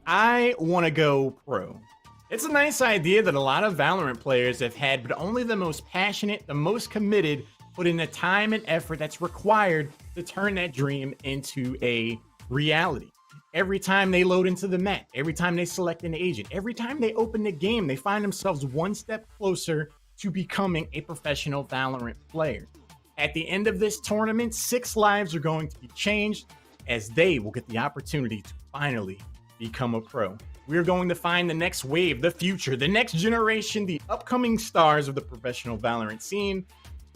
I want to go pro. It's a nice idea that a lot of Valorant players have had, but only the most passionate, the most committed, put in the time and effort that's required to turn that dream into a reality. Every time they load into the map, every time they select an agent, every time they open the game, they find themselves one step closer to becoming a professional Valorant player. At the end of this tournament, 6 lives are going to be changed as they will get the opportunity to finally become a pro. We're going to find the next wave, the future, the next generation, the upcoming stars of the professional Valorant scene,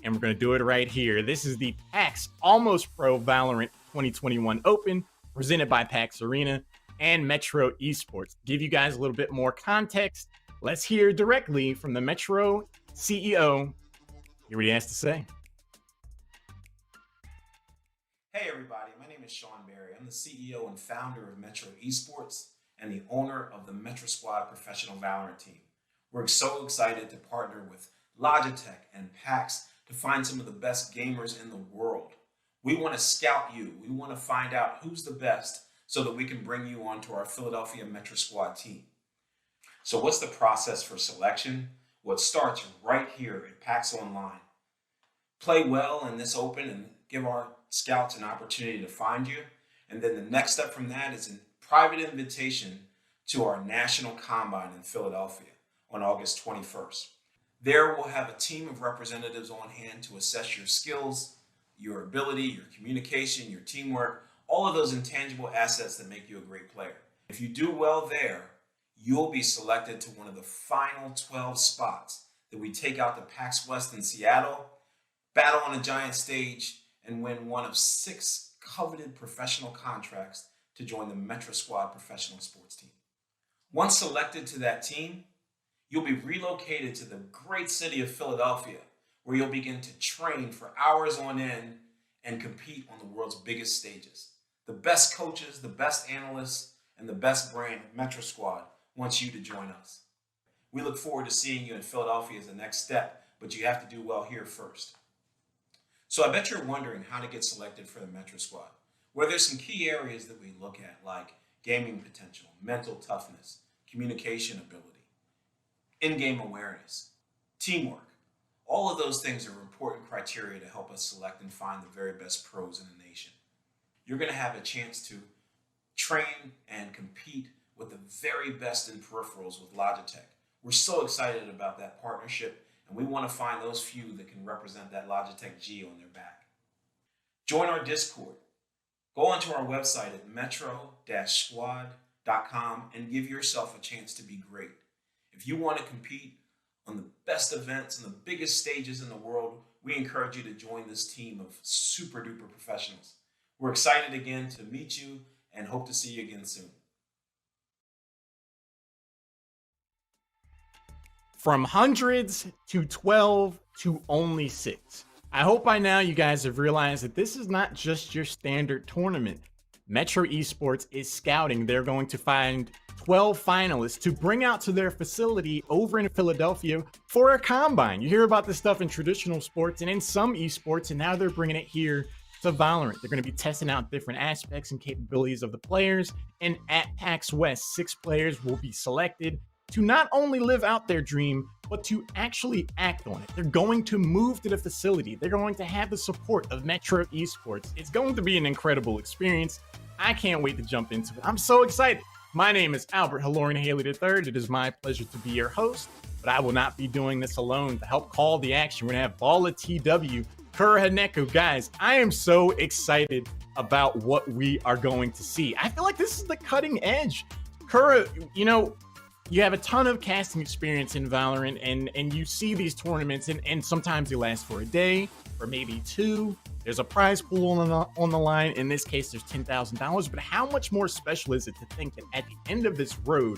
and we're going to do it right here. This is the PAX Almost Pro Valorant 2021 Open, presented by PAX Arena and Metro Esports. To give you guys a little bit more context, let's hear directly from the Metro CEO. Hear what he has to say. Hey everybody, my name is Sean Berry. I'm the CEO and founder of Metro Esports and the owner of the Metro Squad Professional Valorant team. We're so excited to partner with Logitech and PAX to find some of the best gamers in the world. We want to scout you. We want to find out who's the best so that we can bring you onto our Philadelphia Metro Squad team. So what's the process for selection? Well, it starts right here at PAX Online. Play well in this open and give our scouts an opportunity to find you. And then the next step from that is a private invitation to our National Combine in Philadelphia on August 21st. There we'll have a team of representatives on hand to assess your skills, your ability, your communication, your teamwork, all of those intangible assets that make you a great player. If you do well there, you'll be selected to one of the final 12 spots that we take out to PAX West in Seattle, battle on a giant stage, and win one of 6 coveted professional contracts to join the Metro Squad professional sports team. Once selected to that team, you'll be relocated to the great city of Philadelphia, where you'll begin to train for hours on end and compete on the world's biggest stages. The best coaches, the best analysts, and the best brand, Metro Squad, wants you to join us. We look forward to seeing you in Philadelphia as the next step, but you have to do well here first. So I bet you're wondering how to get selected for the Metro Squad, where there's some key areas that we look at, like gaming potential, mental toughness, communication ability, in-game awareness, teamwork. All of those things are important criteria to help us select and find the very best pros in the nation. You're going to have a chance to train and compete with the very best in peripherals with Logitech. We're so excited about that partnership, and we want to find those few that can represent that Logitech G on their back. Join our Discord. Go onto our website at metro-squad.com and give yourself a chance to be great. If you want to compete on the best events and the biggest stages in the world, we encourage you to join this team of super duper professionals. We're excited again to meet you and hope to see you again soon. From hundreds to 12 to only 6. I hope by now you guys have realized that this is not just your standard tournament. Metro Esports is scouting. They're going to find 12 finalists to bring out to their facility over in Philadelphia for a combine. You hear about this stuff in traditional sports and in some esports, and now they're bringing it here to Valorant. They're going to be testing out different aspects and capabilities of the players. And at PAX West, 6 players will be selected to not only live out their dream, but to actually act on it. They're going to move to the facility. They're going to have the support of Metro Esports. It's going to be an incredible experience. I can't wait to jump into it. I'm so excited. My name is Albert Halorian Haley III. It is my pleasure to be your host, but I will not be doing this alone. To help call the action, we're going to have Bala TW, Kura Haneko. Guys, I am so excited about what we are going to see. I feel like this is the cutting edge. Kura, you have a ton of casting experience in Valorant, and you see these tournaments, and sometimes they last for a day or maybe 2. There's a prize pool on the line. In this case, there's $10,000. But how much more special is it to think that at the end of this road,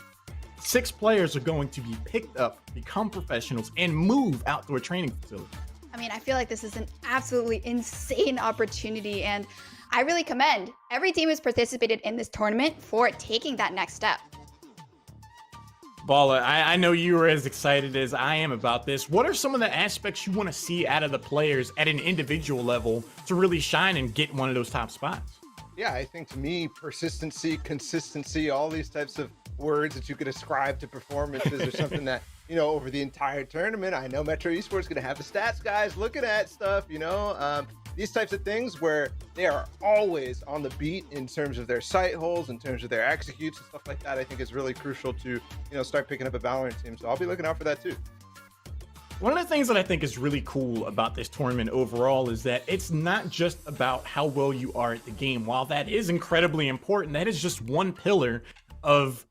6 players are going to be picked up, become professionals, and move out to a training facility? I mean, I feel like this is an absolutely insane opportunity, and I really commend every team who's participated in this tournament for taking that next step. Bala, I know you are as excited as I am about this. What are some of the aspects you want to see out of the players at an individual level to really shine and get one of those top spots? Yeah, I think to me, persistency, consistency, all these types of words that you could ascribe to performances or something that, over the entire tournament, I know Metro Esports is going to have the stats guys looking at stuff, these types of things where they are always on the beat in terms of their sight holes, in terms of their executes and stuff like that, I think is really crucial to, start picking up a Valorant team. So I'll be looking out for that too. One of the things that I think is really cool about this tournament overall is that it's not just about how well you are at the game. While that is incredibly important, that is just one pillar of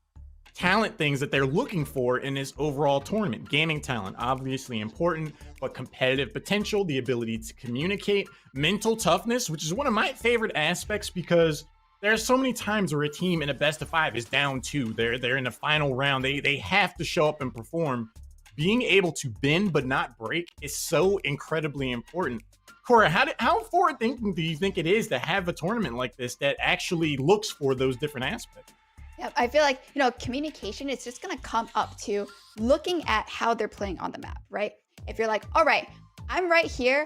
talent things that they're looking for in this overall tournament. Gaming talent, obviously important, but competitive potential, the ability to communicate, mental toughness, which is one of my favorite aspects because there are so many times where a team in a best of 5 is down 2. They're in the final round. They have to show up and perform. Being able to bend but not break is so incredibly important. Cora, how forward thinking do you think it is to have a tournament like this that actually looks for those different aspects? Yeah, I feel like, communication is just going to come up to looking at how they're playing on the map, right? If you're like, all right, I'm right here,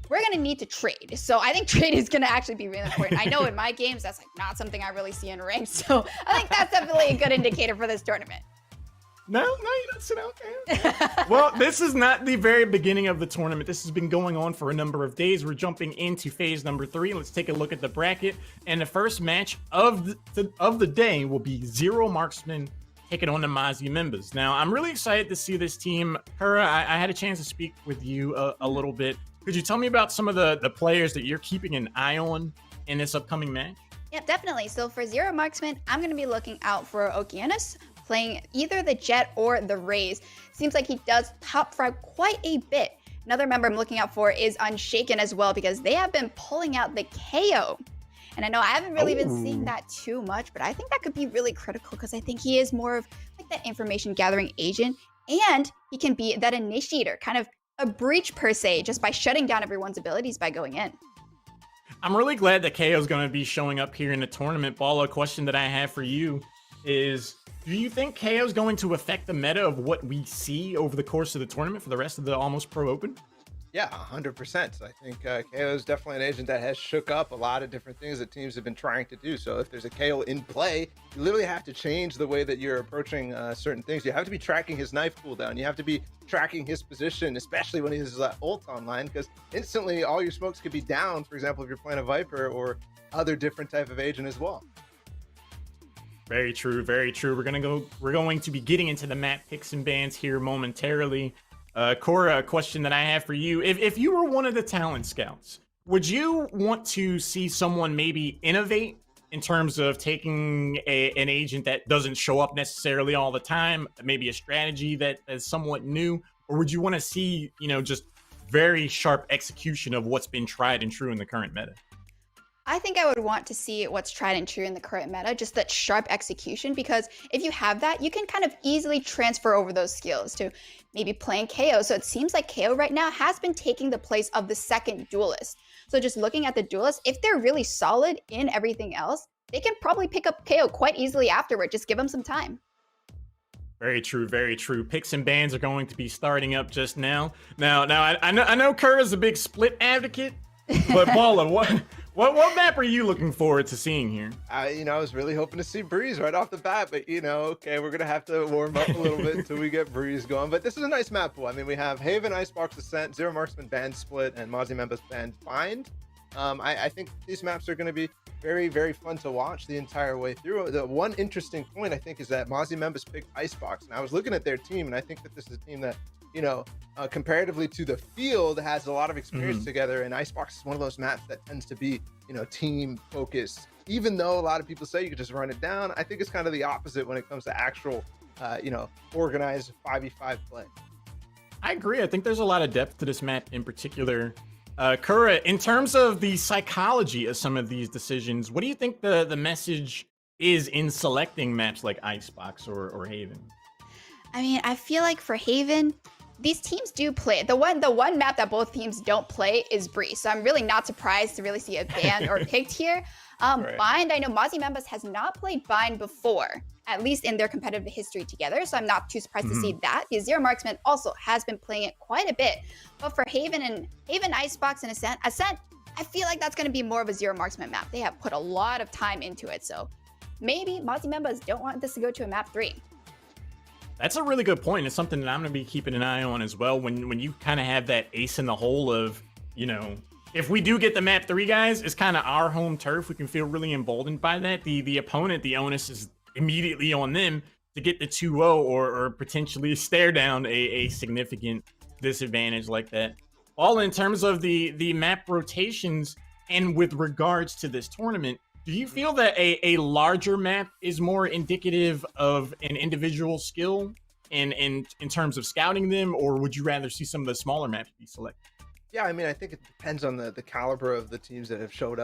we're going to need to trade. So I think trade is going to actually be really important. I know in my games, that's not something I really see in ranked. So I think that's definitely a good indicator for this tournament. No, you don't sit out there. Well, this is not the very beginning of the tournament. This has been going on for a number of days. We're jumping into phase number 3. Let's take a look at the bracket. And the first match of the day will be Zero Marksman taking on the Mozzie members. Now, I'm really excited to see this team. Kura, I had a chance to speak with you a little bit. Could you tell me about some of the players that you're keeping an eye on in this upcoming match? Yeah, definitely. So for Zero Marksman, I'm going to be looking out for Okeanis, playing either the Jet or the Raze. Seems like he does top frag quite a bit. Another member I'm looking out for is Unshaken as well, because they have been pulling out the KO. And I know I haven't really been seeing that too much, but I think that could be really critical because I think he is more of like that information gathering agent, and he can be that initiator, kind of a breach per se, just by shutting down everyone's abilities by going in. I'm really glad that KO is going to be showing up here in the tournament. Bala, a question that I have for you is, do you think KO is going to affect the meta of what we see over the course of the tournament for the rest of the Almost Pro Open? Yeah, 100%. I think KO is definitely an agent that has shook up a lot of different things that teams have been trying to do. So if there's a KO in play, you literally have to change the way that you're approaching certain things. You have to be tracking his knife cooldown. You have to be tracking his position, especially when he's ult online, because instantly all your smokes could be down, for example, if you're playing a Viper or other different type of agent as well. Very true, very true. We're going to be getting into the map picks and bans here momentarily. Cora, a question that I have for you. If you were one of the talent scouts, would you want to see someone maybe innovate in terms of taking an agent that doesn't show up necessarily all the time, maybe a strategy that is somewhat new, or would you want to see, just very sharp execution of what's been tried and true in the current meta? I think I would want to see what's tried and true in the current meta, just that sharp execution, because if you have that, you can kind of easily transfer over those skills to maybe playing KO. So it seems like KO right now has been taking the place of the second duelist. So just looking at the duelists, if they're really solid in everything else, they can probably pick up KO quite easily afterward. Just give them some time. Very true, very true. Picks and bans are going to be starting up just now. Now, I know Kura's a big split advocate, but Paula, what map are you looking forward to seeing here? I was really hoping to see Breeze right off the bat, but okay, we're gonna have to warm up a little bit until we get Breeze going. But this is a nice map pool. I mean, we have Haven, Icebox, Ascent, Zero Marksman, Band Split, and Mozzie Members Band Bind. I think these maps are going to be very, very fun to watch the entire way through. The one interesting point I think is that Mozzie Members picked Icebox, and I was looking at their team, and I think that this is a team that comparatively to the field has a lot of experience together, and Icebox is one of those maps that tends to be team focused. Even though a lot of people say you could just run it down, I think it's kind of the opposite when it comes to actual organized 5v5 play. I agree. I think there's a lot of depth to this map in particular. Kura, in terms of the psychology of some of these decisions, what do you think the message is in selecting maps like Icebox or Haven? I mean, I feel like for Haven, these teams do play. The one map that both teams don't play is Breeze. So I'm really not surprised to really see a ban or picked here. Right. Bind, I know Mozzie Members has not played Bind before, at least in their competitive history together. So I'm not too surprised to see that. The Zero Marksman also has been playing it quite a bit. But for Haven, Icebox, and Ascent, I feel like that's going to be more of a Zero Marksman map. They have put a lot of time into it. So maybe Mozzie Members don't want this to go to a map 3. That's a really good point. It's something that I'm going to be keeping an eye on as well. When you kind of have that ace in the hole of, if we do get the map 3, guys, it's kind of our home turf. We can feel really emboldened by that. The opponent, the onus is immediately on them to get the 2-0 or potentially stare down a significant disadvantage like that. All in terms of the map rotations and with regards to this tournament, do you feel that a larger map is more indicative of an individual skill in terms of scouting them, or would you rather see some of the smaller maps be selected? Yeah, I mean, I think it depends on the caliber of the teams that have shown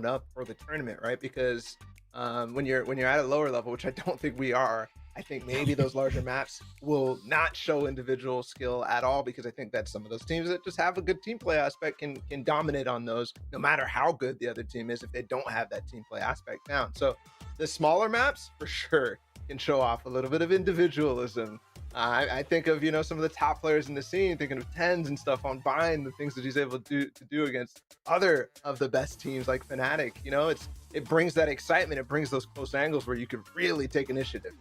up for the tournament, right? Because when you're at a lower level, which I don't think we are, I think maybe those larger maps will not show individual skill at all, because I think that some of those teams that just have a good team play aspect can dominate on those, no matter how good the other team is, if they don't have that team play aspect down. So the smaller maps, for sure, can show off a little bit of individualism. I think of some of the top players in the scene, thinking of Tens and stuff on Bind, the things that he's able to do against other of the best teams like Fnatic. It brings that excitement. It brings those close angles where you could really take initiative.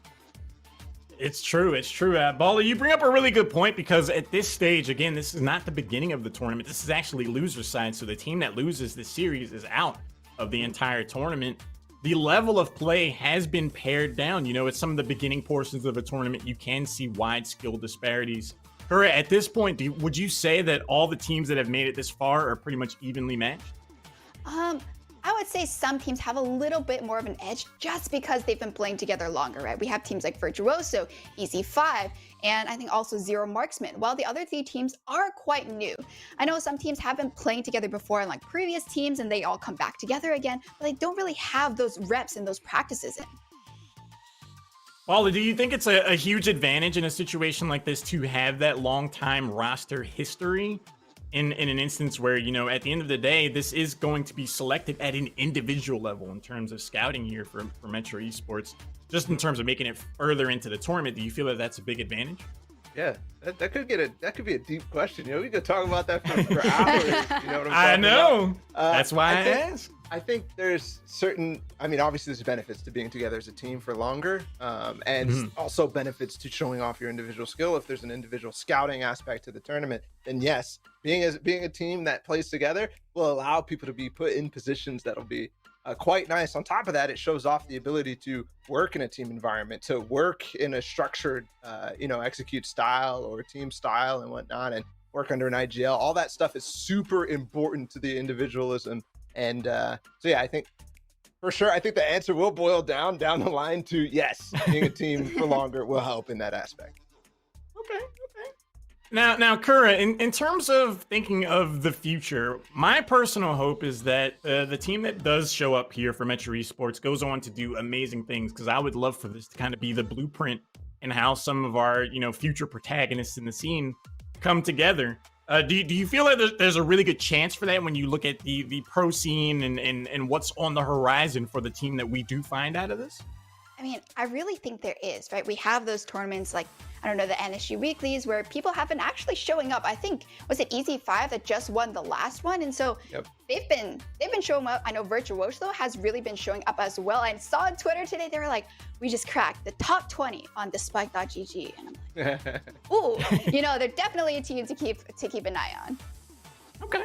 It's true. It's true. Balla, you bring up a really good point, because at this stage, again, this is not the beginning of the tournament. This is actually loser side. So the team that loses this series is out of the entire tournament. The level of play has been pared down. It's some of the beginning portions of a tournament. You can see wide skill disparities. Kura, at this point, would you say that all the teams that have made it this far are pretty much evenly matched? I would say some teams have a little bit more of an edge just because they've been playing together longer, right? We have teams like Virtuoso, EC5, and I think also Zero Marksman, while the other 3 teams are quite new. I know some teams have been playing together before in like previous teams and they all come back together again, but they don't really have those reps and those practices in. Paula, do you think it's a huge advantage in a situation like this to have that long time roster history? In an instance where, at the end of the day, this is going to be selected at an individual level in terms of scouting here for Metro Esports, just in terms of making it further into the tournament. Do you feel that that's a big advantage? Yeah, that could be a deep question. We could talk about that for hours. You know what I'm talking I know. About? That's why I asked. I think there's obviously there's benefits to being together as a team for longer, and also benefits to showing off your individual skill. If there's an individual scouting aspect to the tournament, then yes, being a team that plays together will allow people to be put in positions that'll be quite nice. On top of that, it shows off the ability to work in a team environment, to work in a structured, execute style or team style and whatnot, and work under an IGL. All that stuff is super important to the individualism. And so yeah, I think for sure, I think the answer will boil down the line to yes, being a team for longer will help in that aspect. Okay. Now, Kura, in terms of thinking of the future, my personal hope is that the team that does show up here for Metro Esports goes on to do amazing things, because I would love for this to kind of be the blueprint in how some of our future protagonists in the scene come together. Do you feel like there's a really good chance for that when you look at the pro scene and what's on the horizon for the team that we do find out of this? I mean, I really think there is, right? We have those tournaments like, I don't know, the NSG weeklies where people have been actually showing up. I think, was it EZ5 that just won the last one? And so they've been showing up. I know Virtuoso has really been showing up as well. I saw on Twitter today, they were like, we just cracked the top 20 on thespike.gg. And I'm like, ooh, you know, they're definitely a team to keep an eye on. Okay.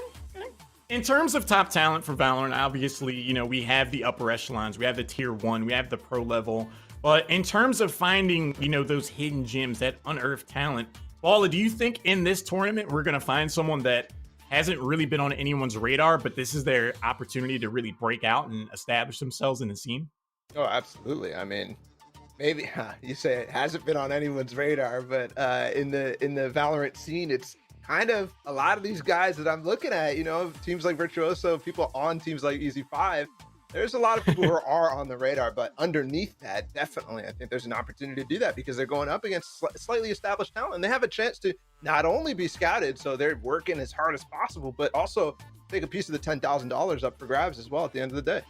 In terms of top talent for Valorant, obviously, you know, we have the upper echelons, we have the tier 1, we have the pro level. But in terms of finding, you know, those hidden gems, that unearthed talent, Paula, do you think in this tournament we're going to find someone that hasn't really been on anyone's radar, but this is their opportunity to really break out and establish themselves in the scene? Oh, absolutely. I mean, maybe you say it hasn't been on anyone's radar, but in the Valorant scene, it's kind of a lot of these guys that I'm looking at, you know, teams like Virtuoso, people on teams like EZ5, there's a lot of people who are on the radar, but underneath that, definitely, I think there's an opportunity to do that because they're going up against slightly established talent and they have a chance to not only be scouted, so they're working as hard as possible, but also take a piece of the $10,000 up for grabs as well at the end of the day.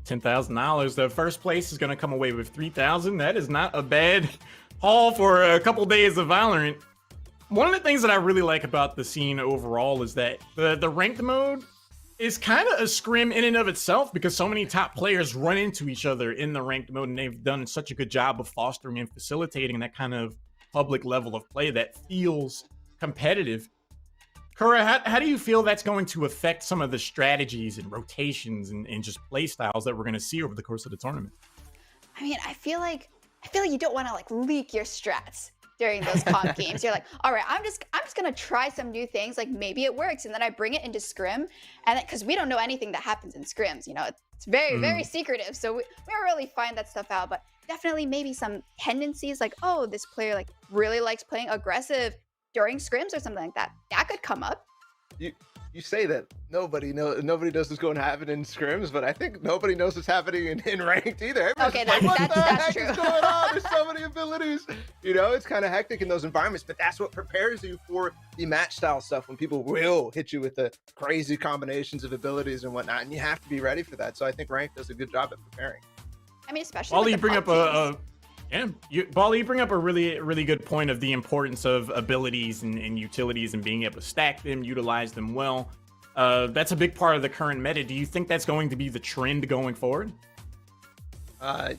$10,000. The first place is going to come away with $3,000. That is not a bad haul for a couple days of Valorant. One of the things that I really like about the scene overall is that the ranked mode is kind of a scrim in and of itself because so many top players run into each other in the ranked mode, and they've done such a good job of fostering and facilitating that kind of public level of play that feels competitive. Kura, how do you feel that's going to affect some of the strategies and rotations and just play styles that we're going to see over the course of the tournament? I mean, I feel like you don't want to like leak your strats during those comp games. You're like, all right, I'm just gonna try some new things, like maybe it works, and then I bring it into scrim, and because we don't know anything that happens in scrims, you know, it's very secretive, so we don't really find that stuff out. But definitely maybe some tendencies like, oh, this player like really likes playing aggressive during scrims or something like that could come up. You say that nobody knows what's going to happen in scrims, but I think nobody knows what's happening in ranked either. Everybody's Okay, like, what the heck true. is going on? There's so many abilities. You know, it's kind of hectic in those environments, but that's what prepares you for the match style stuff when people will hit you with the crazy combinations of abilities and whatnot, and you have to be ready for that. So I think ranked does a good job at preparing. I mean, especially While with you the bring pub up teams. Bali, you bring up a really good point of the importance of abilities and utilities and being able to stack them, utilize them well. That's a big part of the current meta. Do you think that's going to be the trend going forward?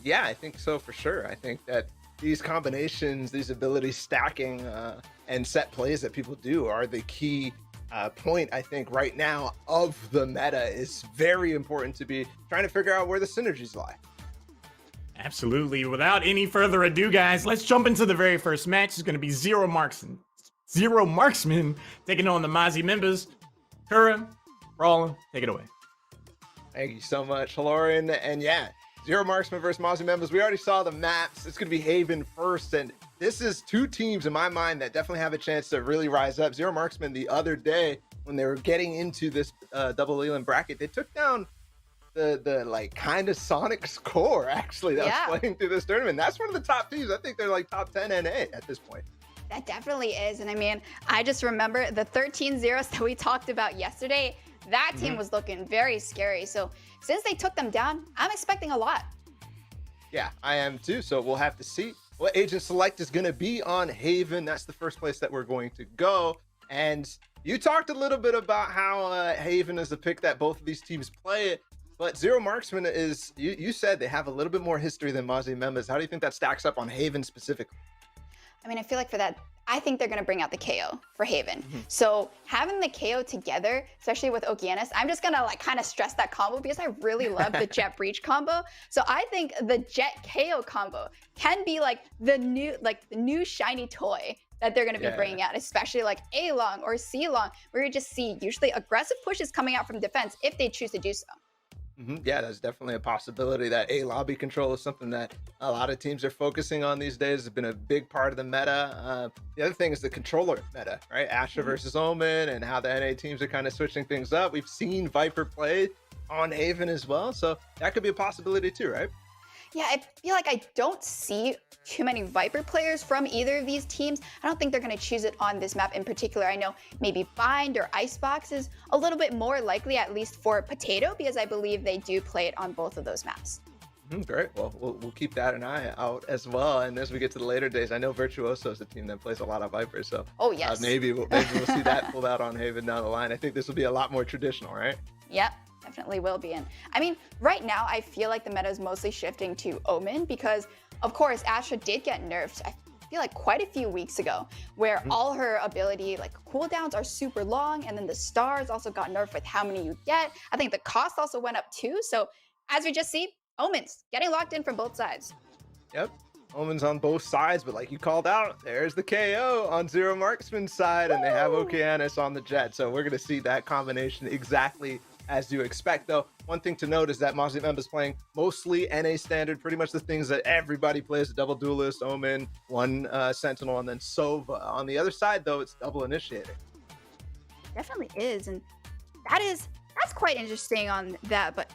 Yeah, I think so for sure. I think that these combinations, these ability stacking and set plays that people do are the key point, I think, right now of the meta. Is very important to be trying to figure out where the synergies lie. Absolutely. Without any further ado, guys, let's jump into the very first match. It's going to be Zero Marksman taking on the Mozzie members. Kura, Brawlin, take it away. Thank you so much, Halorian. And yeah, Zero Marksman versus Mozzie members. We already saw the maps. It's going to be Haven first. And this is two teams in my mind that definitely have a chance to really rise up. Zero Marksman the other day, when they were getting into this double Leland bracket, they took down the like kind of Sonic score actually that was playing through this tournament. That's one of the top teams. I think they're like top 10 NA at this point. That definitely is. And I mean, I just remember the 13 zeros that we talked about yesterday. That team was looking very scary. So since they took them down, I'm expecting a lot. Yeah, I am too. So we'll have to see what agent select is going to be on Haven. That's the first place that we're going to go. And you talked a little bit about how Haven is the pick that both of these teams play it. But Zero Marksman is, you said they have a little bit more history than Mozzie members. How do you think that stacks up on Haven specifically? I mean, I feel like for that, I think they're going to bring out the KO for Haven. So having the KO together, especially with Okeanis, I'm just going to like kind of stress that combo because I really love the Jet Breach combo. So I think the Jet KO combo can be like the new shiny toy that they're going to be bringing out, especially like A-Long or C-Long, where you just see usually aggressive pushes coming out from defense if they choose to do so. Yeah, that's definitely a possibility. That A lobby control is something that a lot of teams are focusing on these days. It's been a big part of the meta. The other thing is the controller meta, right? Astra versus Omen, and how the NA teams are kind of switching things up. We've seen Viper play on Haven as well, so that could be a possibility too, right? Yeah, I feel like I don't see too many Viper players from either of these teams. I don't think they're going to choose it on this map in particular. I know maybe Bind or Icebox is a little bit more likely, at least for Potato, because I believe they do play it on both of those maps. Great. Well, we'll keep that an eye out as well. And as we get to the later days, I know Virtuoso is a team that plays a lot of Vipers. So oh, yes. Maybe we'll see that pulled out on Haven down the line. I think this will be a lot more traditional, right? Yep. Definitely will be. And I mean, right now, I feel like the meta is mostly shifting to Omen because, of course, Astra did get nerfed, I feel like quite a few weeks ago, where all her ability, like cooldowns are super long, and then the stars also got nerfed with how many you get. I think the cost also went up too. So as we just see, Omen's getting locked in from both sides. Yep. Omen's on both sides, but like you called out, there's the KO on Zero Marksman's side, and they have Okeanis on the Jet. So we're going to see that combination exactly as you expect. Though one thing to note is that Mozzie Memba's playing mostly NA standard, pretty much the things that everybody plays: a double duelist, Omen, one Sentinel, and then Sova. On the other side, though, it's double initiator. Definitely is, and that's quite interesting on that. But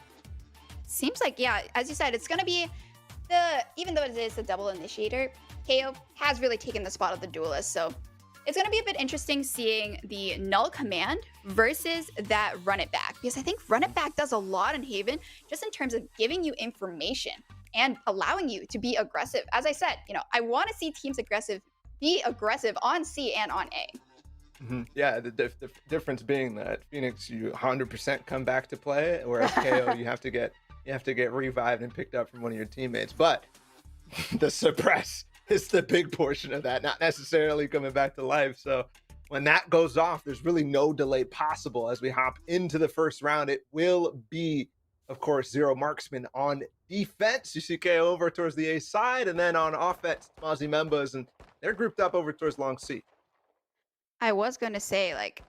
seems like, yeah, as you said, it's gonna be even though it is a double initiator, KO has really taken the spot of the duelist. So it's going to be a bit interesting seeing the null command versus that run it back, because I think run it back does a lot in Haven just in terms of giving you information and allowing you to be aggressive. As I said, I want to see teams be aggressive on C and on A. Yeah, the difference being that Phoenix, you 100% come back to play, whereas KO you have to get revived and picked up from one of your teammates. But the suppress is the big portion of that, not necessarily coming back to life. So when that goes off, there's really no delay possible as we hop into the first round. It will be, of course, Zero Marksman on defense. You see KO over towards the A side, and then on offense, Mozzie Membas, and they're grouped up over towards Long C. I was going to say, like,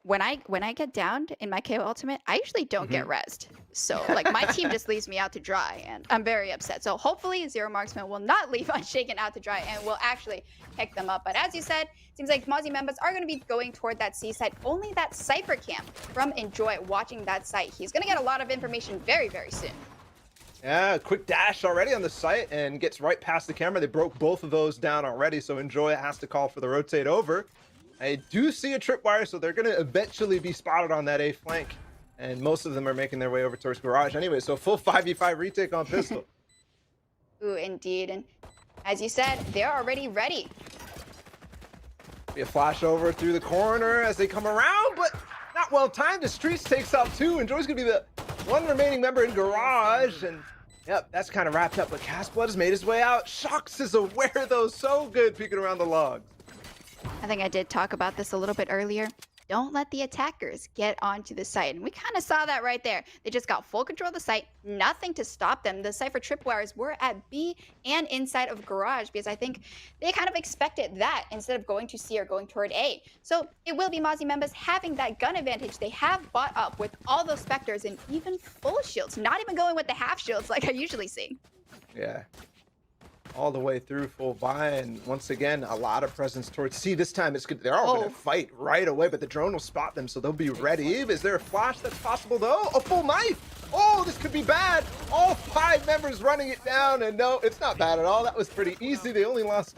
when I get downed in my KO ultimate, I usually don't get rezzed. So like my team just leaves me out to dry, and I'm very upset. So hopefully Zero Marksman will not leave Unshaken out to dry and will actually pick them up. But as you said, it seems like Mozzie members are going to be going toward that C side. Only that Cypher Cam from Enjoy watching that site. He's going to get a lot of information very, very soon. Yeah, quick dash already on the site and gets right past the camera. They broke both of those down already, so Enjoy has to call for the rotate over. I do see a tripwire, so they're going to eventually be spotted on that A flank. And most of them are making their way over towards Garage anyway, so full 5v5 retake on Pistol. Ooh, indeed. And as you said, they're already ready. Be a flash over through the corner as they come around, but not well timed. The Streets takes out two. Enjoy's going to be the one remaining member in Garage. And yep, that's kind of wrapped up, but Castblood has made his way out. Shocks is aware, though, so good peeking around the logs. I think I did talk about this a little bit earlier. Don't let the attackers get onto the site. And we kind of saw that right there. They just got full control of the site, nothing to stop them. The Cypher tripwires were at B and inside of Garage, because I think they kind of expected that instead of going to C or going toward A. So it will be Mozzie members having that gun advantage. They have bought up with all those Spectres and even full shields, not even going with the half shields like I usually see. Yeah. All the way through full buy, and once again a lot of presence towards C. This time it's good. They're all going to fight right away, but the drone will spot them, so they'll be ready. Is there a flash that's possible though? A full knife! Oh, this could be bad. All 5 members running it down, and no, it's not bad at all. That was pretty easy. They only lost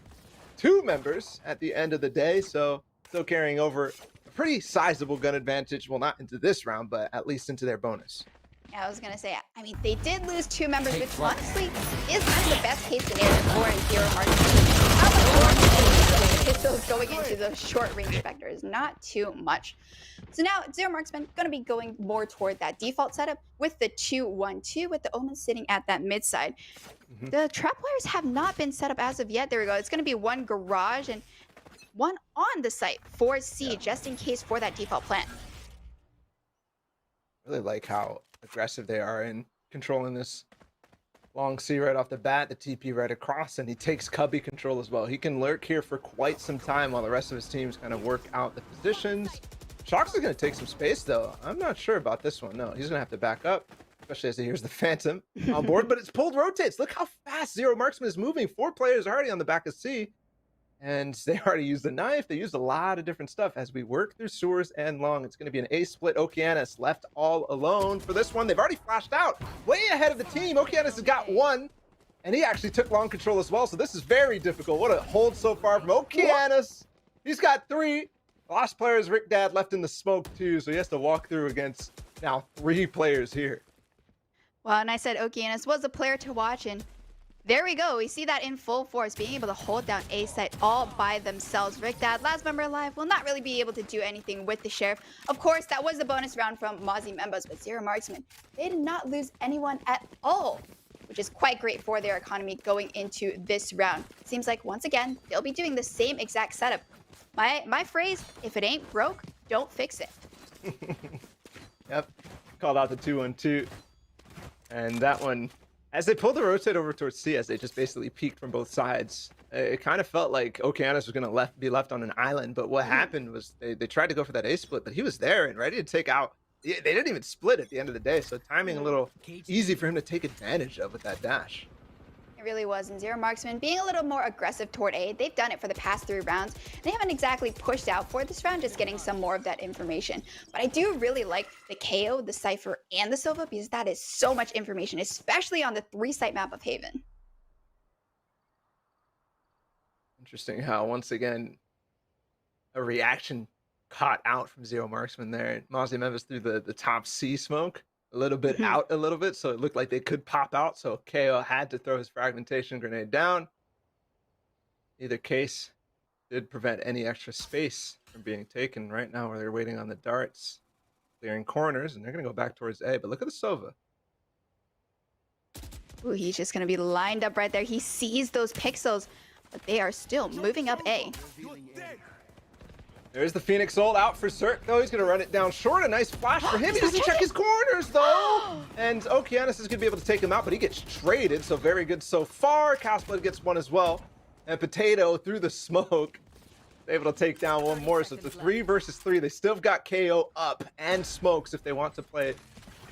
2 members at the end of the day, so still carrying over a pretty sizable gun advantage. Well, not into this round, but at least into their bonus. Yeah, I was going to say, I mean, they did lose 2 members, which honestly is kind of the best case scenario for Zero Marksman. How much more pistols going into those short range Spectres? Not too much. So now Zero Marksman going to be going more toward that default setup with the 2-1-2, with the Omen sitting at that mid side. The trapwires have not been set up as of yet. There we go. It's going to be 1 Garage and 1 on the site for C, just in case for that default plan. Really like how aggressive they are in controlling this long C right off the bat. The TP right across, and he takes cubby control as well. He can lurk here for quite some time while the rest of his teams kind of work out the positions. Shocks is going to take some space though. I'm not sure about this one. No, he's going to have to back up, especially as he hears the Phantom on board, but it's pulled rotates. Look how fast Zero Marksman is moving. 4 players already on the back of C. And they already used the knife. They used a lot of different stuff. As we work through sewers and long, it's going to be an A split. Okeanis left all alone for this one. They've already flashed out way ahead of the team. Okeanis has got 1. And he actually took long control as well, so this is very difficult. What a hold so far from Okeanis. He's got 3. The last player is Rick Dad left in the smoke too, so he has to walk through against now 3 players here. Well, and I said Okeanis was a player to watch, and there we go. We see that in full force, being able to hold down A site all by themselves. Rick Dad, last member alive, will not really be able to do anything with the Sheriff. Of course, that was the bonus round from Mozzie members, but Zero Marksman, they did not lose anyone at all, which is quite great for their economy going into this round. Seems like, once again, they'll be doing the same exact setup. My phrase, if it ain't broke, don't fix it. Yep, called out the 2-1-2. And that one, as they pulled the rotate over towards C, as they just basically peeked from both sides, it kind of felt like Okeanis was going to be left on an island. But what happened was they tried to go for that A split, but he was there and ready to take out. They didn't even split at the end of the day, so timing a little easy for him to take advantage of with that dash. It really was, and Zero Marksman being a little more aggressive toward A. They've done it for the past 3 rounds. They haven't exactly pushed out for this round, just getting some more of that information. But I do really like the KO, the Cypher, and the Silva, because that is so much information, especially on the 3-site map of Haven. Interesting how, once again, a reaction caught out from Zero Marksman there. Mozzie Memphis threw the top C smoke a little bit out a little bit, so it looked like they could pop out, so KO had to throw his fragmentation grenade down. Either case did prevent any extra space from being taken right now, where they're waiting on the darts, clearing corners, and they're going to go back towards A. But look at the Sova. Ooh, he's just going to be lined up right there. He sees those pixels, but they are still moving up A. There's the Phoenix ult out for Zerk, though. He's going to run it down short. A nice flash for him. He doesn't check his corners, though. And Okeanis is going to be able to take him out, but he gets traded, so very good so far. Castblade gets one as well. And Potato through the smoke, able to take down one more. So it's a 3 versus 3. They still have got KO up and smokes if they want to play a